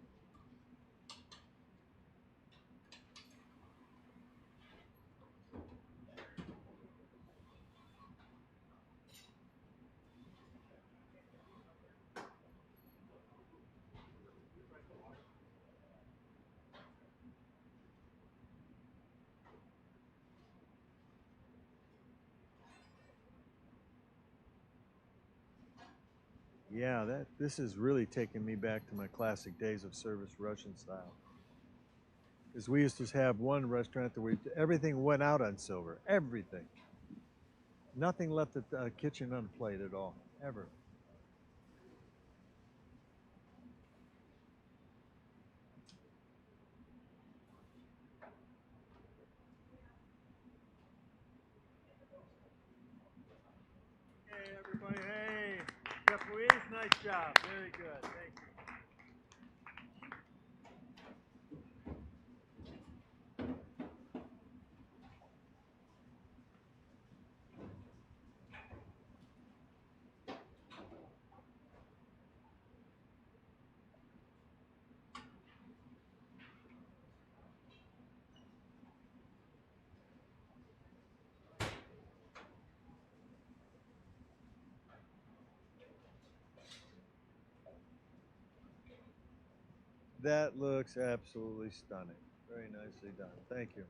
Yeah, this is really taking me back to my classic days of service Russian style. Because we used to have one restaurant that everything went out on silver, everything. Nothing left the kitchen unplayed at all, ever. Hey, everybody, hey. Chef Luis, nice job. Very good. Thank you. That looks absolutely stunning. Very nicely done. Thank you.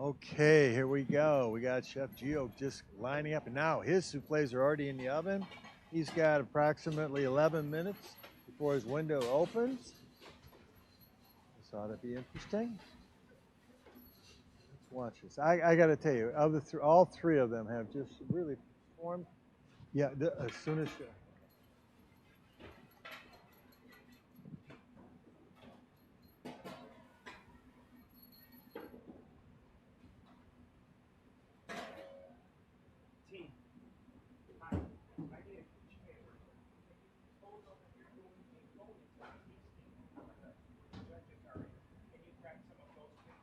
Okay, here we go. We got Chef Gio just lining up, and now his souffles are already in the oven. He's got approximately 11 minutes before his window opens. This ought to be interesting. Let's watch this. I got to tell you, of the all three of them have just really performed. Yeah, as soon as. Team. Hi. I need a chair. Hold over here, go inside the judges area. Can you grab some of those things?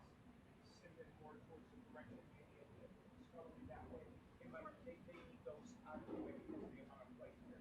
Send them more towards the direction, maybe a bit slowly that way. It might they need those out of the way because of the amount of place there.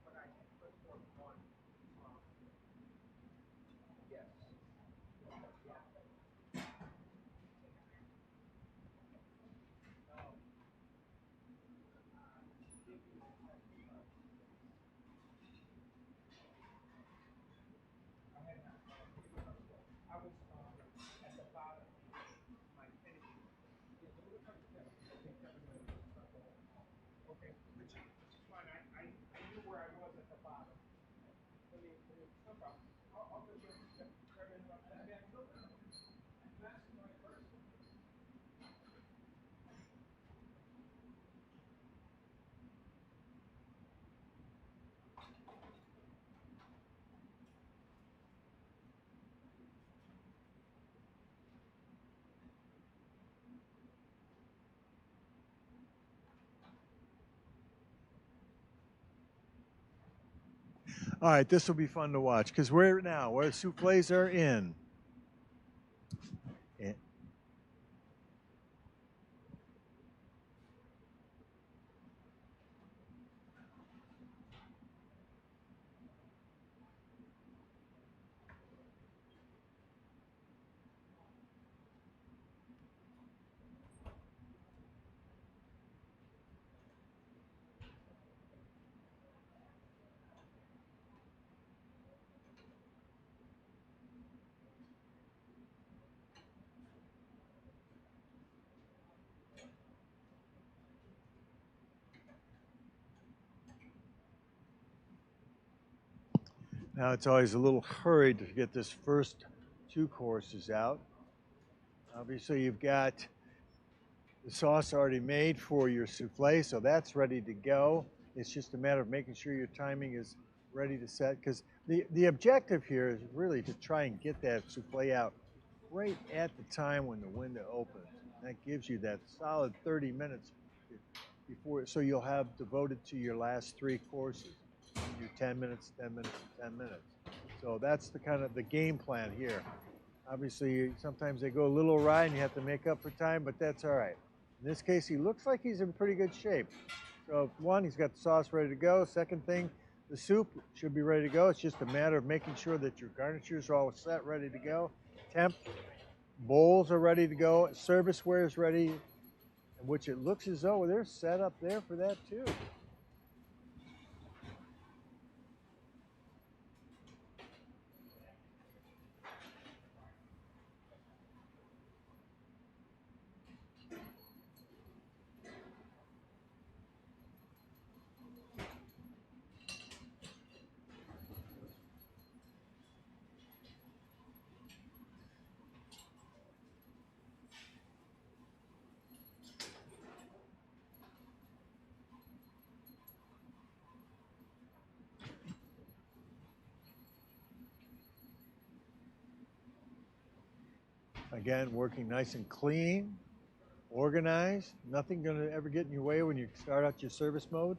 But I can put more on. Yes. I was at the bottom. My finish. Okay, which is fine. I knew where I was at the bottom. Let me no problem. I'll go there. I mean, I told them. You asked me first. All right, this will be fun to watch because we're now where souffles are in. And now it's always a little hurried to get this first two courses out. Obviously, you've got the sauce already made for your souffle, so that's ready to go. It's just a matter of making sure your timing is ready to set because the objective here is really to try and get that souffle out right at the time when the window opens. That gives you that solid 30 minutes before, so you'll have devoted to your last three courses. You do 10 minutes, 10 minutes, and 10 minutes. So that's the kind of the game plan here. Obviously, sometimes they go a little awry and you have to make up for time, but that's all right. In this case, he looks like he's in pretty good shape. So one, he's got the sauce ready to go. Second thing, the soup should be ready to go. It's just a matter of making sure that your garnitures are all set, ready to go. Temp bowls are ready to go. Serviceware is ready, which it looks as though they're set up there for that too. Again, working nice and clean, organized. Nothing going to ever get in your way when you start out your service mode.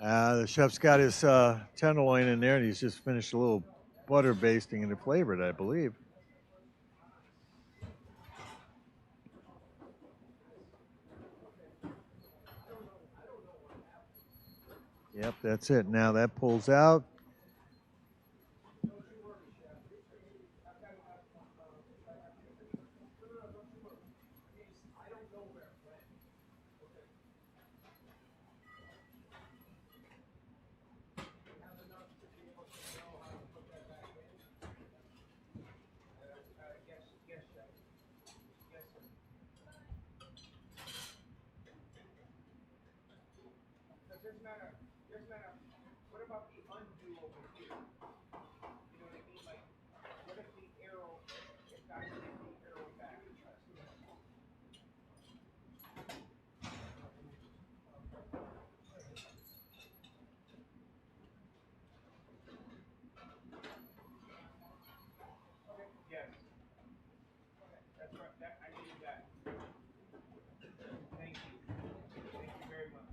The chef's got his tenderloin in there, and he's just finished a little butter basting and flavored, I believe. Yep, that's it. Now that pulls out. What about the undo over here? You know what I mean? Like, what if the arrow, if I take the arrow back? Okay, yes. Okay, that's right. I needed that. Thank you. Thank you very much.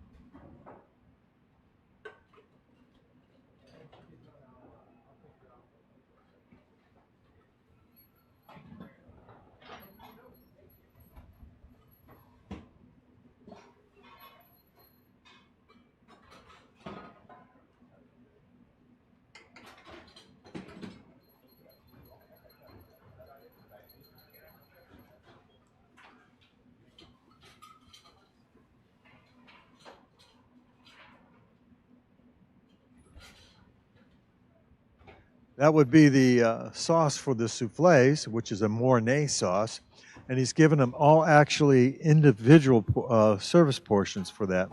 That would be the sauce for the souffles, which is a Mornay sauce. And he's given them all actually individual service portions for that.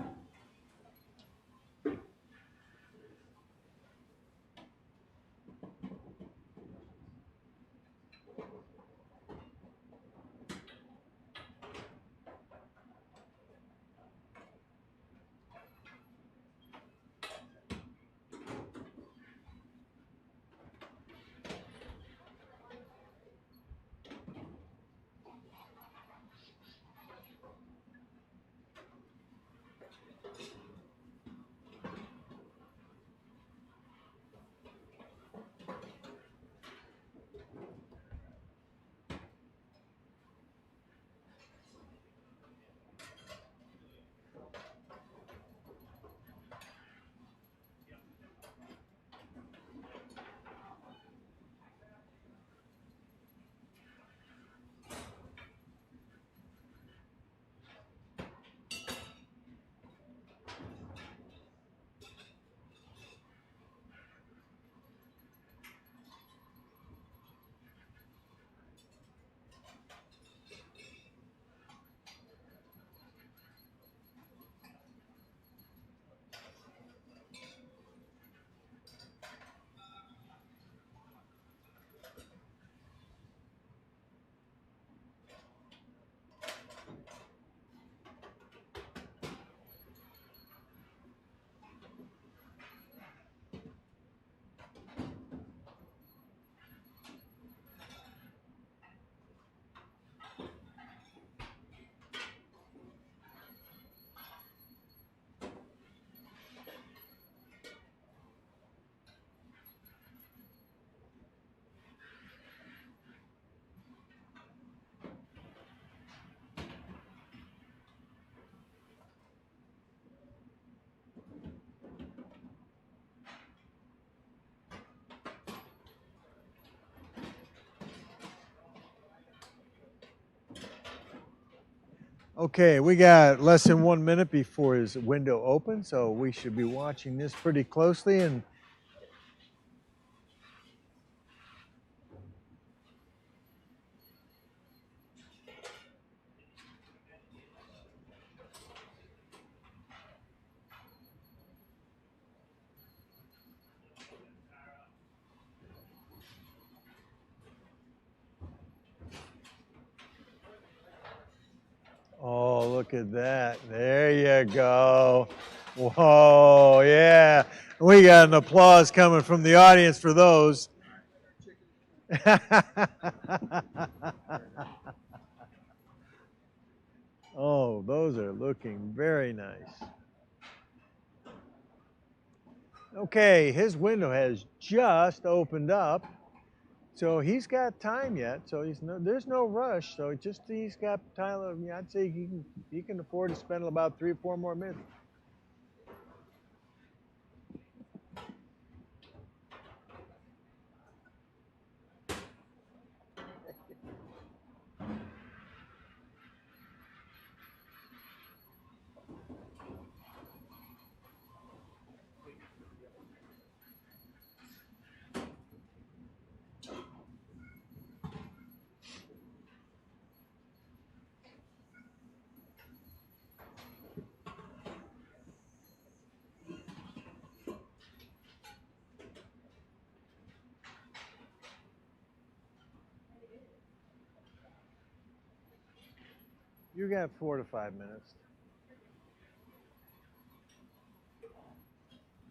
Okay, we got less than 1 minute before his window opens, so we should be watching this pretty closely. And oh, look at that. There you go. Whoa, yeah. We got an applause coming from the audience for those. Oh, those are looking very nice. Okay, his window has just opened up, so he's got time yet. So there's no rush. So he's got time. I'd say he can afford to spend about 3 or 4 more minutes. You got 4 to 5 minutes.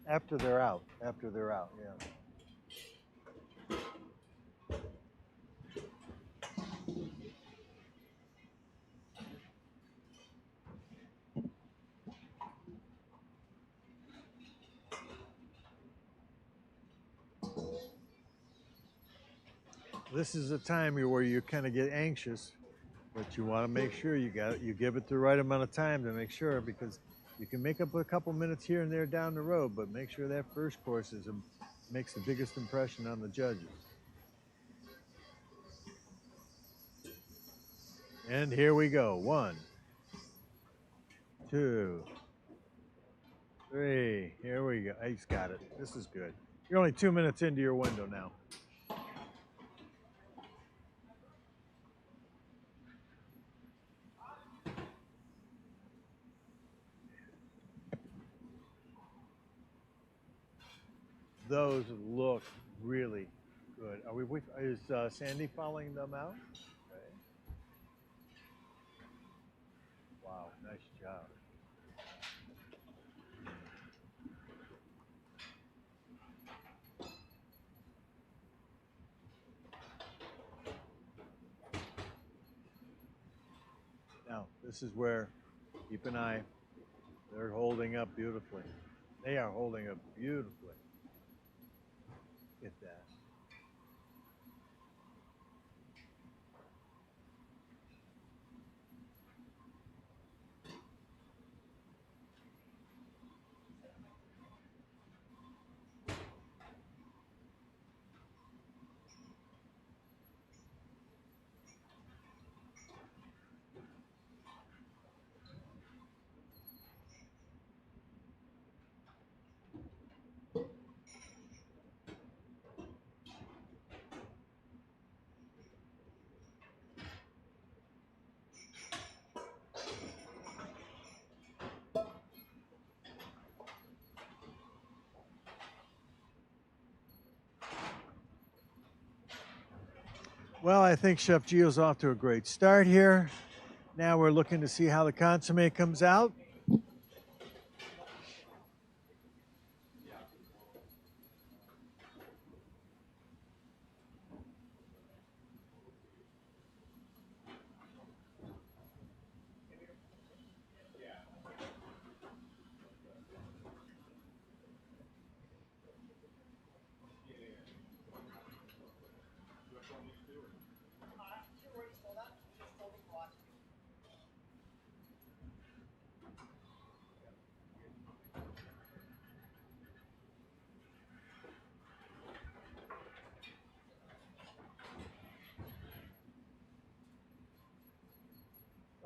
After they're out, yeah. This is a time where you kind of get anxious, but you want to make sure you give it the right amount of time to make sure, because you can make up a couple minutes here and there down the road, but make sure that first course makes the biggest impression on the judges. And here we go. 1, 2, 3. Here we go. He's got it. This is good. You're only 2 minutes into your window now. Those look really good. Is Sandy following them out? Okay. Wow, nice job. Now, this is where, keep an eye, they're holding up beautifully. They are holding up beautifully. Get that. Well, I think Chef Gio's off to a great start here. Now we're looking to see how the consommé comes out.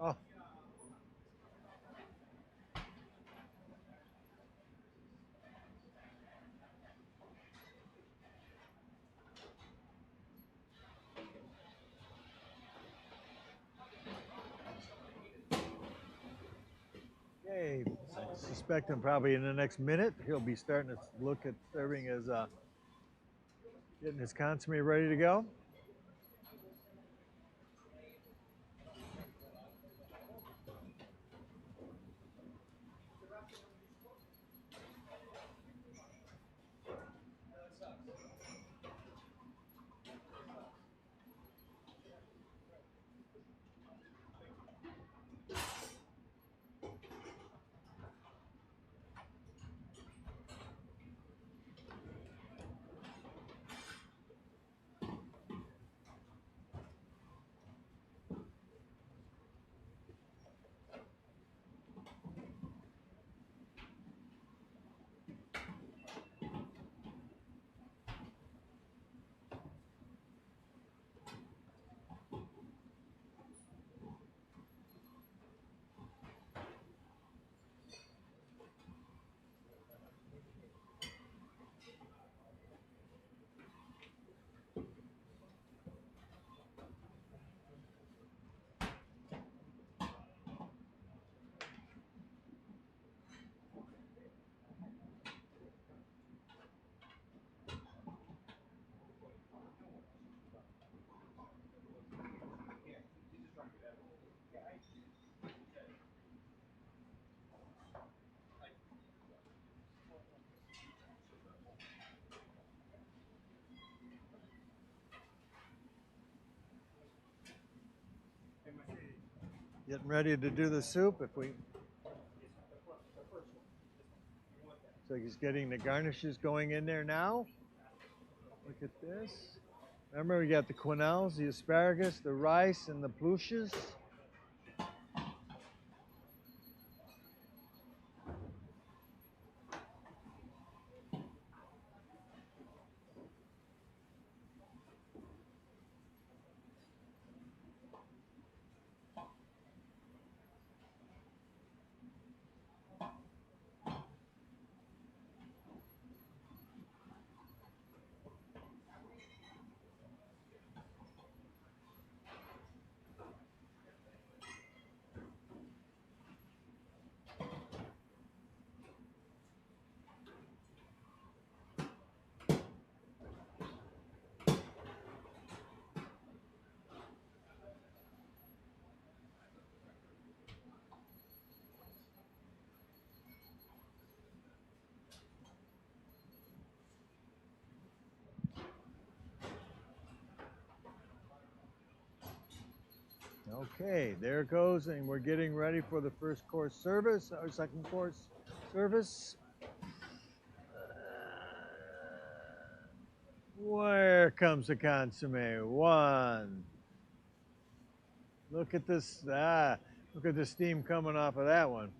Oh. Okay, I suspect him probably in the next minute he'll be starting to look at serving his, getting his consommé ready to go. Getting ready to do the soup. If we, so he's getting the garnishes going in there now. Look at this. Remember, we got the quenelles, the asparagus, the rice, and the pluches. Okay, there it goes, and we're getting ready for the first course service, or second course service. Where comes the consomme? One. Look at this, look at the steam coming off of that one.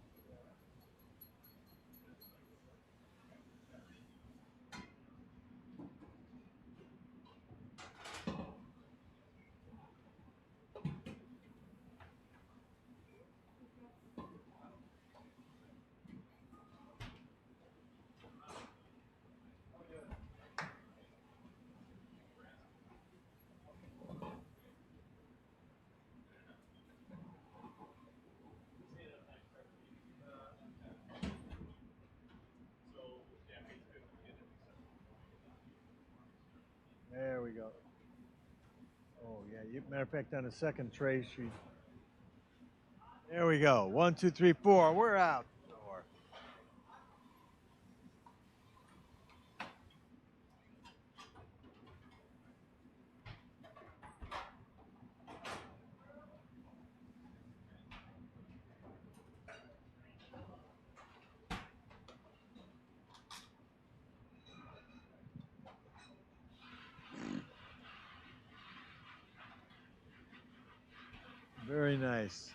There we go. Oh yeah, matter of fact, on the second tray sheet. There we go. 1, 2, 3, 4. We're out. Very nice.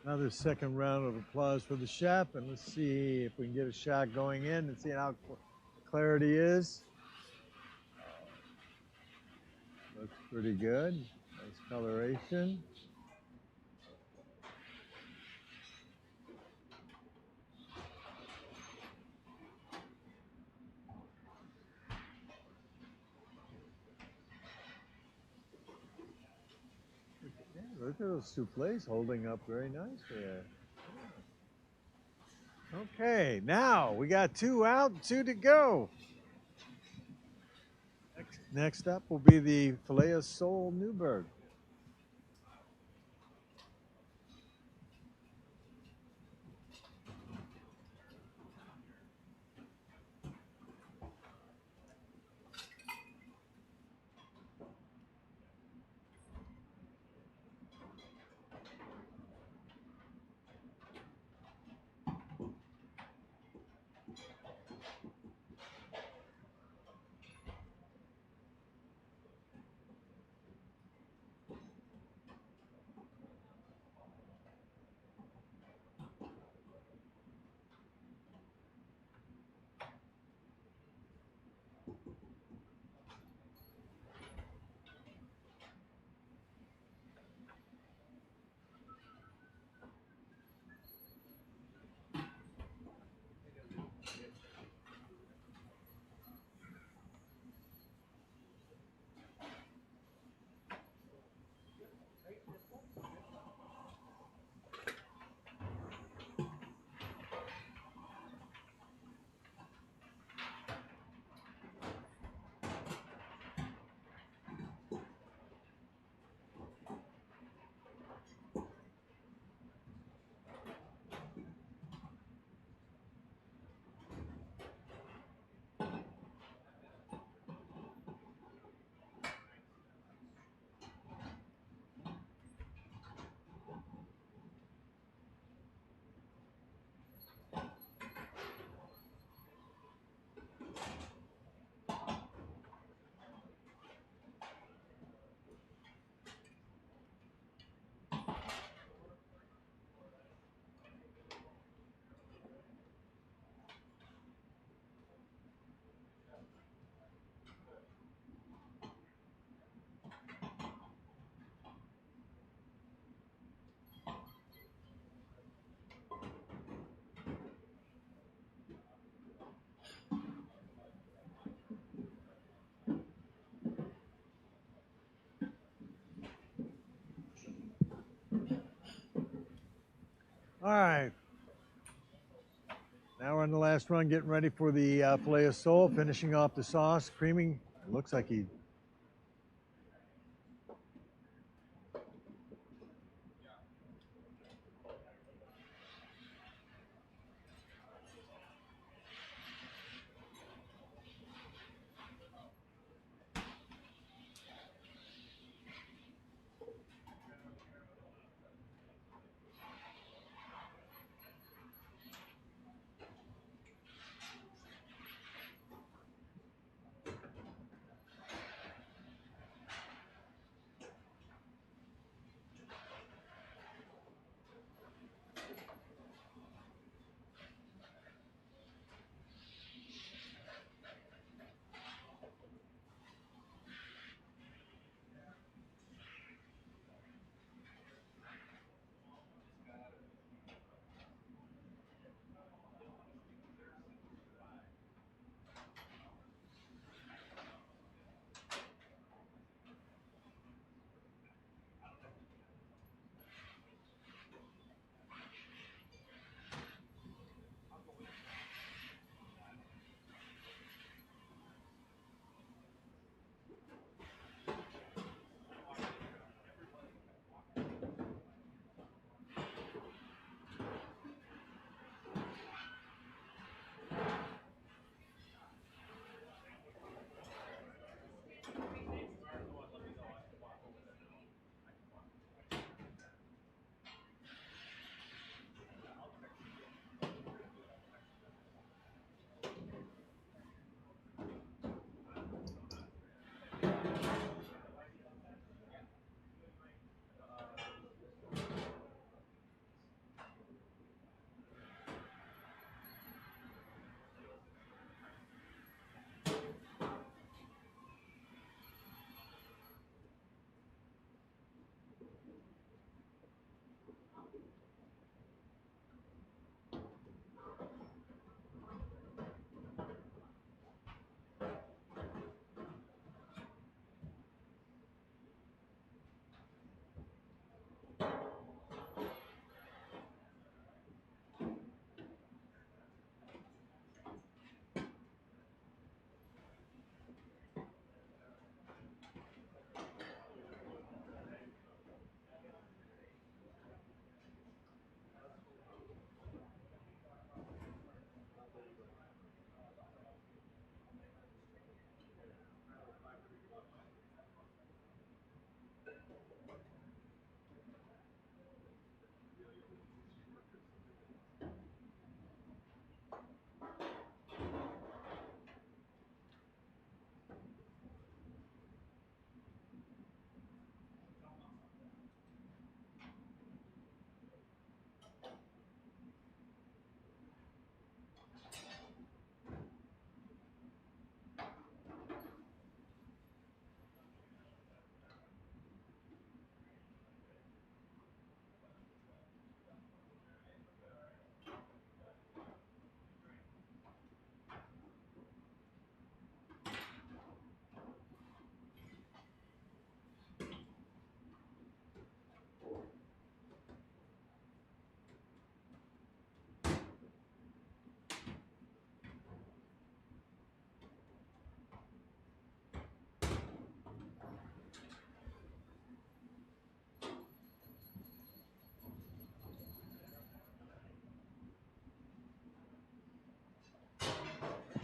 Another second round of applause for the chef, and let's see if we can get a shot going in and see how clarity is. Looks pretty good. Nice coloration. Look at those souffles holding up very nice there. Okay, now we got 2 out, 2 to go. Next up will be the filet of sole Newburgh. All right. Now we're on the last run, getting ready for the filet of sole, finishing off the sauce, creaming. It looks like he.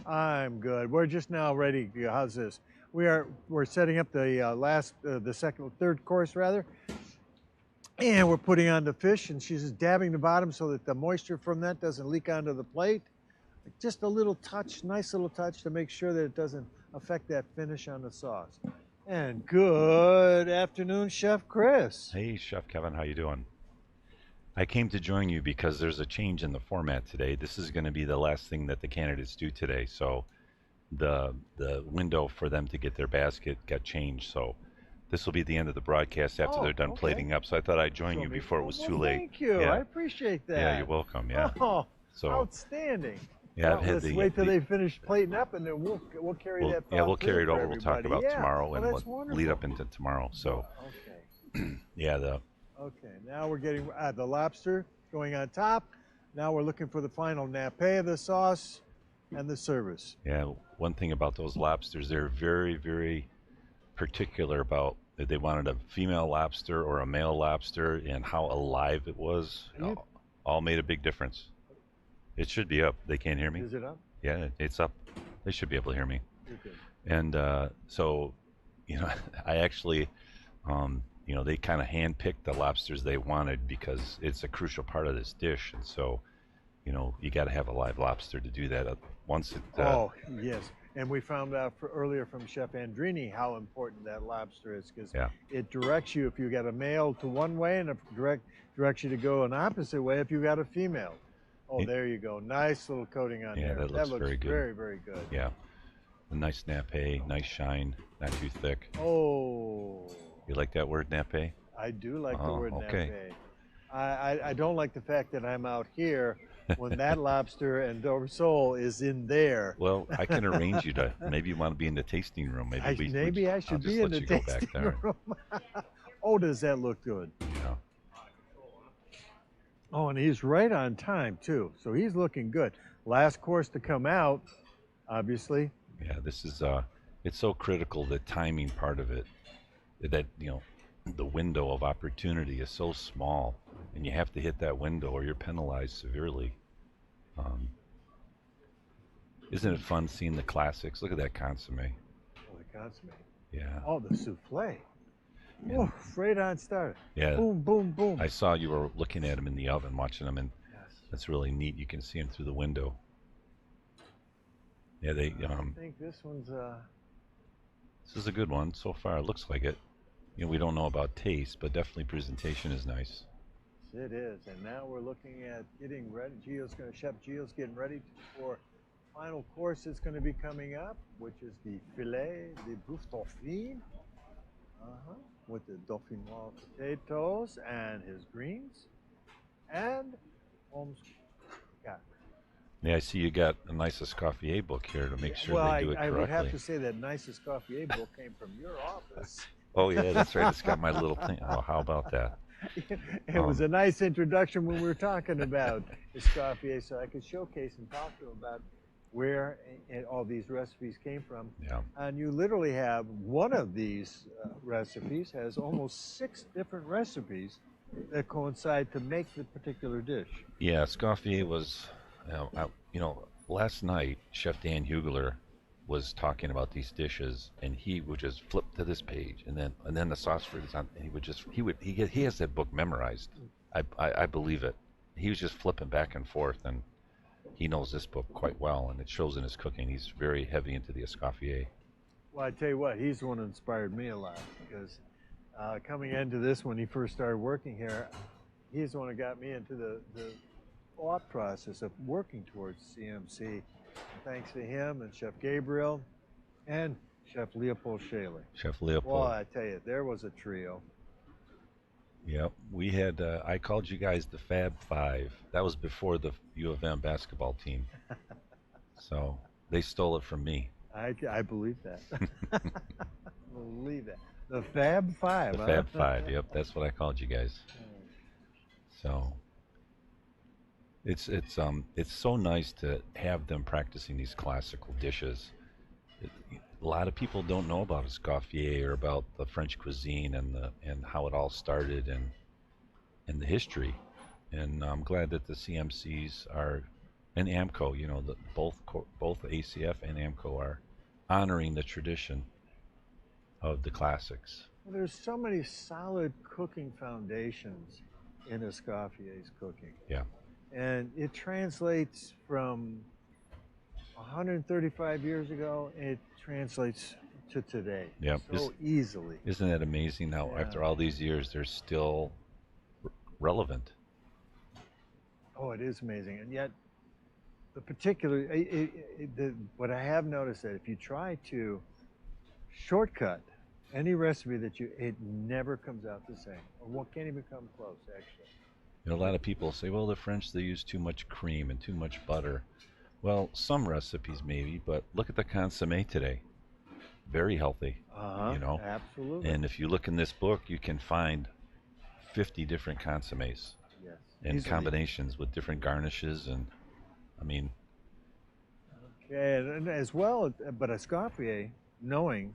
I'm good. We're just now ready. How's this? We're setting up the third course rather, and we're putting on the fish, and she's just dabbing the bottom so that the moisture from that doesn't leak onto the plate. Just a little touch, nice little touch to make sure that it doesn't affect that finish on the sauce. And good afternoon, Chef Chris. Hey, Chef Kevin, how you doing? I came to join you because there's a change in the format today. This is going to be the last thing that the candidates do today. So the window for them to get their basket got changed. So this will be the end of the broadcast after they're done plating up. So I thought I'd join you before it was too late. Thank you. Yeah. I appreciate that. Yeah, you're welcome. Yeah. Oh, so outstanding. yeah, well, let's wait till they finish plating up, and then we'll carry that. Yeah, we'll carry it over. We'll talk about tomorrow and we'll lead up into tomorrow. So okay. yeah, Okay, now we're getting the lobster going on top. Now we're looking for the final nappe of the sauce and the service. Yeah, one thing about those lobsters, they're very, very particular about if they wanted a female lobster or a male lobster and how alive it was. All made a big difference. It should be up. They can't hear me? Is it up? Yeah, it's up. They should be able to hear me. You're good. And so, you know, I actually, you know, they kind of handpicked the lobsters they wanted because it's a crucial part of this dish. And so, you know, you got to have a live lobster to do that. Once it. Oh, yes. And we found out earlier from Chef Andrini how important that lobster is, because it directs you if you got a male to one way, and it directs you to go an opposite way if you got a female. Oh, there you go. Nice little coating on there. That looks very good. Very, very good. Yeah. A nice nappe, nice shine, not too thick. Oh. You like that word, nappe? I do like the word okay. nappe. I don't like the fact that I'm out here when that lobster and Dover sole is in there. Well, I can arrange you to, maybe you want to be in the tasting room. Maybe I should be in the tasting room. Oh, does that look good? Yeah. Oh, and he's right on time, too. So he's looking good. Last course to come out, obviously. Yeah, this is, it's so critical, the timing part of it, that, you know, the window of opportunity is so small, and you have to hit that window or you're penalized severely. Isn't it fun seeing the classics? Look at that consomme. Oh, the consomme. Yeah. Oh, the souffle. Oh, right on start. Yeah. Boom, boom, boom. I saw you were looking at them in the oven, watching them, and that's really neat. You can see them through the window. Yeah, they. I think this one's. This is a good one so far. It looks like it. You know, we don't know about taste, but definitely presentation is nice. It is, and now we're looking at getting ready. Chef Gio's getting ready for final course that's going to be coming up, which is the filet de boeuf dauphine, with the dauphinoise potatoes and his greens, and Holmes cat. Yeah, I see you got a nice Escoffier book here to make sure they do it correctly. I would have to say that nice Escoffier book came from your office. Oh yeah, that's right. It's got my little thing. Oh, how about that? It was a nice introduction when we were talking about Escoffier, so I could showcase and talk to him about where all these recipes came from. Yeah. And you literally have one of these recipes has almost 6 different recipes that coincide to make the particular dish. Yeah, Escoffier was, you know, last night Chef Dan Hugler was talking about these dishes, and he would just flip to this page, and then the sauce fruit is on, and he has that book memorized. I believe it. He was just flipping back and forth, and he knows this book quite well, and it shows in his cooking. He's very heavy into the Escoffier. Well, I tell you what, he's the one who inspired me a lot, because coming into this when he first started working here, he's the one who got me into the thought process of working towards CMC. Thanks to him and Chef Gabriel and Chef Leopold Schaeler. Chef Leopold. Well, I tell you, there was a trio. Yep, we had, I called you guys the Fab Five. That was before the U of M basketball team. So they stole it from me. I believe that. Believe that. The Fab Five. The Fab Five, yep, that's what I called you guys. So it's so nice to have them practicing these classical dishes. A lot of people don't know about Escoffier or about the French cuisine and how it all started and the history. And I'm glad that the CMCs are, and AMCO, you know, both ACF and AMCO are honoring the tradition of the classics. Well, there's so many solid cooking foundations in Escoffier's cooking. Yeah. And it translates from 135 years ago, it translates to today so easily. Isn't that amazing how after all these years they're still relevant? Oh, it is amazing. And yet the particular, what I have noticed that if you try to shortcut any recipe it never comes out the same, or can't even come close, actually. You know, a lot of people say, well, the French, they use too much cream and too much butter. Well, some recipes maybe, but look at the consomme today. Very healthy, you know. Absolutely. And if you look in this book, you can find 50 different consommes. Yes. and Easily. combinations with different garnishes, and I mean, Okay, and as well, but Escoffier, knowing,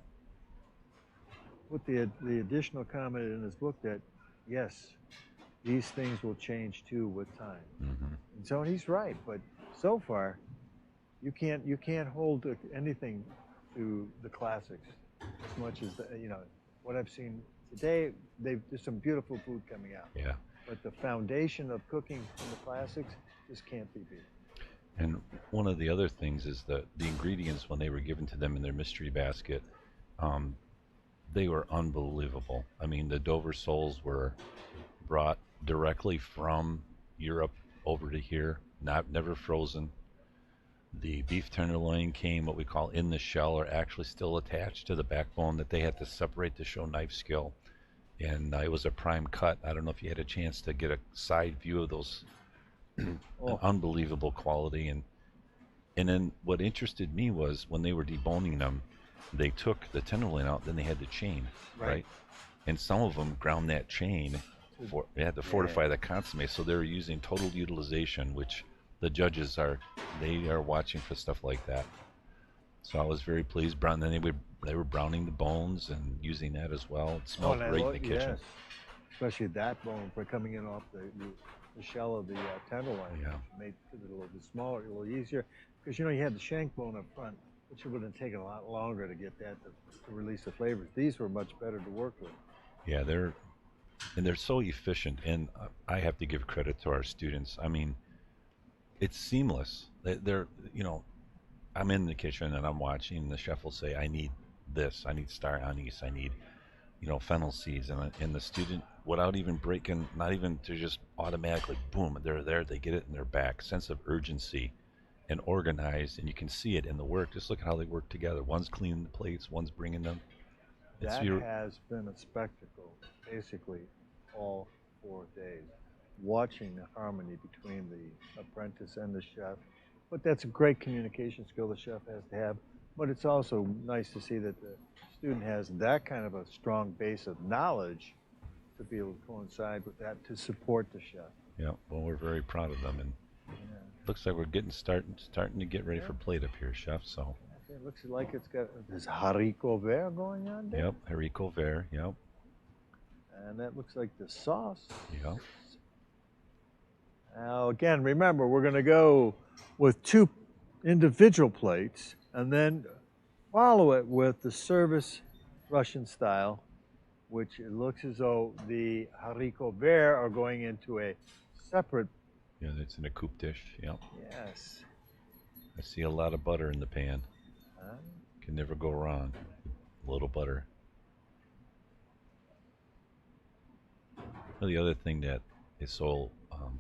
put the additional comment in his book that, yes, these things will change too with time. mhm. And so he's right, but so far, you can't hold anything to the classics as much as what I've seen today. There's some beautiful food coming out. Yeah. But the foundation of cooking from the classics just can't be beat. And one of the other things is that the ingredients, when they were given to them in their mystery basket, they were unbelievable. I mean, the Dover soles were brought directly from Europe over to here, never frozen. The beef tenderloin came what we call in the shell, or actually still attached to the backbone that they had to separate to show knife skill. And it was a prime cut. I don't know if you had a chance to get a side view of those. Oh. Unbelievable quality. And then what interested me was when they were deboning them, they took the tenderloin out, then they had the chain, right? And some of them ground that chain they had to fortify the consomme, so they were using total utilization, which the judges are watching for stuff like that. So I was very pleased. Then they were browning the bones and using that as well. It smelled great in the kitchen. Yes. Especially that bone for coming in off the shell of the tenderloin. Yeah. Made it a little bit smaller, a little easier, because you had the shank bone up front, which would have taken a lot longer to get that to release the flavors. These were much better to work with. Yeah, they're so efficient, and I have to give credit to our students. I mean, it's seamless. They're I'm in the kitchen and I'm watching, and the chef will say, I need this, I need star anise, I need fennel seeds, and the student, without even breaking, not even to just automatically, boom, they're there, they get it in their back. Sense of urgency and organized, and you can see it in the work. Just look at how they work together. One's cleaning the plates, one's bringing them. That has been a spectacle, basically, all 4 days, watching the harmony between the apprentice and the chef. But that's a great communication skill the chef has to have. But it's also nice to see that the student has that kind of a strong base of knowledge to be able to coincide with that to support the chef. Yeah, well, we're very proud of them, and looks like we're starting to get ready for plate up here, chef. So it looks like it's got this haricot vert going on there. Yep, haricot vert. Yep. And that looks like the sauce. Yep. Now again, remember, we're going to go with 2 individual plates and then follow it with the service Russian style, which it looks as though the haricot vert are going into a separate. Yeah, it's in a coupe dish. Yep. Yes. I see a lot of butter in the pan. Can never go wrong. A little butter. Well, the other thing that is so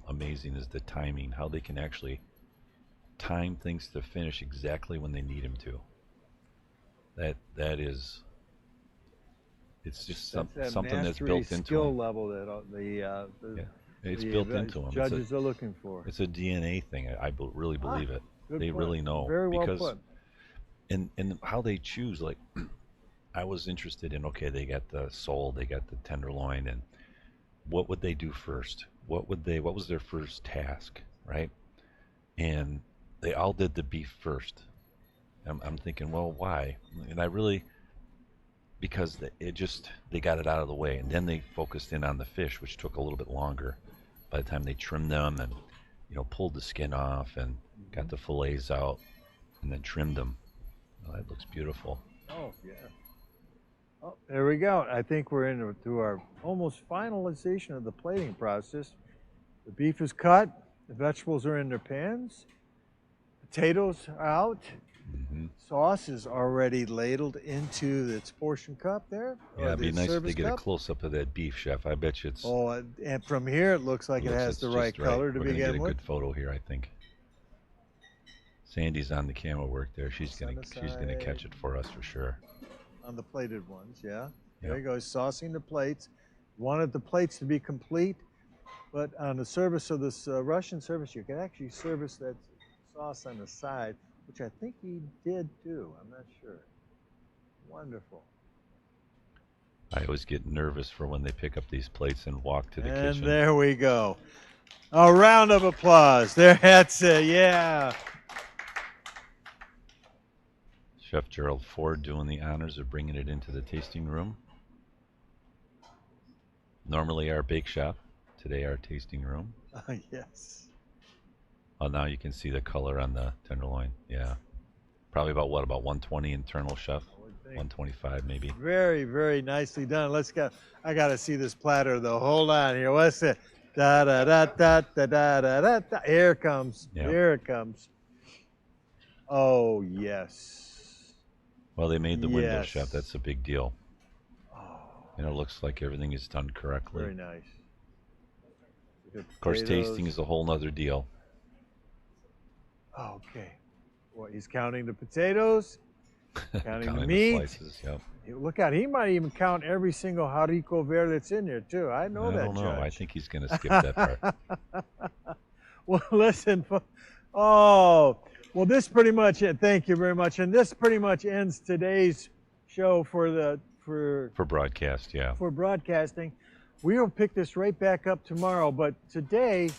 amazing is the timing, how they can actually time things to finish exactly when they need them to. That is, it's just something that's built into skill them. level that It's built into them. Judges are looking for. It's a DNA thing. I really believe it. They point. really know. Very well because put. And how they choose, like, I was interested in, okay, they got the sole, they got the tenderloin, and what would they do first? What was their first task, right? And they all did the beef first. I'm thinking, well, why? And because they got it out of the way, and then they focused in on the fish, which took a little bit longer. By the time they trimmed them and pulled the skin off and got the fillets out and then trimmed them, that looks beautiful. Oh yeah. Oh, there we go. I think we're into our almost finalization of the plating process. The beef is cut. The vegetables are in their pans. Potatoes are out. Mm-hmm. Sauce is already ladled into its portion cup there. Yeah, it'd be nice if they get a close-up of that beef, chef. I bet you it's... Oh, and from here it looks like it has the right color to begin with. We're going to get a good photo here, I think. Sandy's on the camera work there. She's gonna catch it for us for sure. On the plated ones, yeah. Yep. There you go, saucing the plates. Wanted the plates to be complete, but on the service of this Russian service, you can actually service that sauce on the side, which I think he did too. I'm not sure. Wonderful. I always get nervous for when they pick up these plates and walk to the kitchen. And there we go. A round of applause. There, that's it. Yeah. Chef Gerald Ford doing the honors of bringing it into the tasting room. Normally our bake shop, today our tasting room. Yes. Oh, now you can see the color on the tenderloin. Yeah. Probably about what? About 120 internal, chef? 125 maybe. Very, very nicely done. Let's go. I got to see this platter though. Hold on here. What's it? Da da da da da da da da. Da. Here it comes. Yeah. Here it comes. Oh yes. Well, they made the window, Yes. chef. That's a big deal. And it looks like everything is done correctly. Very nice. Good Of course, potatoes. tasting is a whole nother deal. Okay. Well, he's counting the potatoes, counting the Counting meat. slices, yep. Look out, he might even count every single haricot verde that's in there too. I know I that, don't know. I Judge. think he's going to skip that part. Well, listen. Oh, well, this pretty much it. Thank you very much. And this pretty much ends today's show for broadcast, yeah. for broadcasting. We will pick this right back up tomorrow. But today,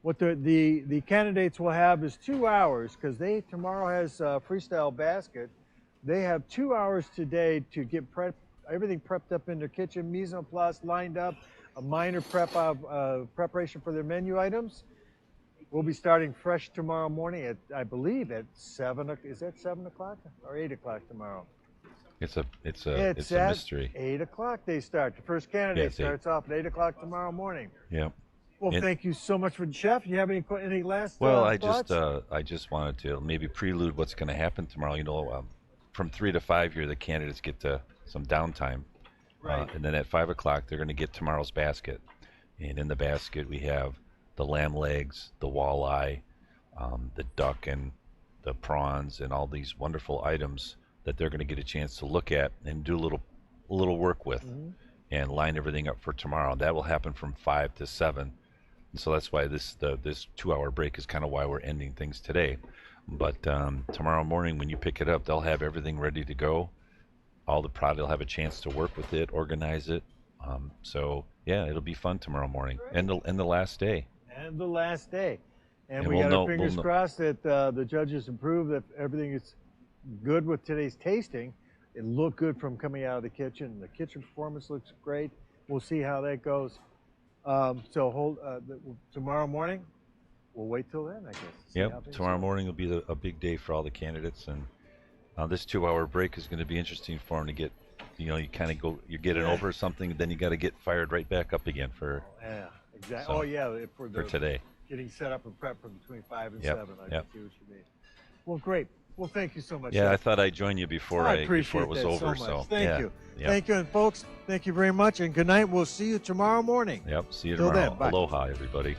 what the candidates will have is 2 hours, because tomorrow has freestyle basket. They have 2 hours today to get everything prepped up in their kitchen, mise en place lined up, a minor preparation for their menu items. We'll be starting fresh tomorrow morning at, I believe, at 7. Is that 7 o'clock or 8 o'clock tomorrow? It's a At mystery. 8 o'clock they start. The first candidate it's 8. starts off at 8 o'clock tomorrow morning. Yep. Well, And- thank you so much for Chef. You have any last Well, thoughts? I just wanted to maybe prelude what's going to happen tomorrow. You know, from 3 to 5 here, the candidates get some downtime, Right. and then at 5 o'clock they're going to get tomorrow's basket. And in the basket we have the lamb legs, the walleye, the duck, and the prawns, and all these wonderful items that they're going to get a chance to look at and do a little work with, and line everything up for tomorrow. That will happen from 5 to 7. And so that's why this 2 hour break is kind of why we're ending things today. But tomorrow morning when you pick it up, they'll have everything ready to go. All the product, they'll have a chance to work with it, organize it. So yeah, it'll be fun tomorrow morning, and the last day. And the last day. And we we'll got know- our fingers we'll know- crossed that the judges improve, that everything is good with today's tasting. It looked good from coming out of the kitchen. The kitchen performance looks great. We'll see how that goes. Tomorrow morning, we'll wait till then, I guess. See how Yep, things tomorrow go. morning will be a big day for all the candidates, and this 2 hour break is going to be interesting for them to get, you kind of you're getting over something, then you got to get fired right back up again for Yeah, exactly. So, Oh, yeah, for today. Getting set up and prep from between 5 and Yep, 7. I yep. see what you mean. Well, great. Well, thank you so much. Yeah, I Chef. thought I'd join you before I before appreciate it was that over. so So, much. Thank yeah, you. Yep. Thank you, and folks, thank you very much, and good night. We'll see you tomorrow morning. Yep. See you Till tomorrow. then, bye. Aloha, everybody.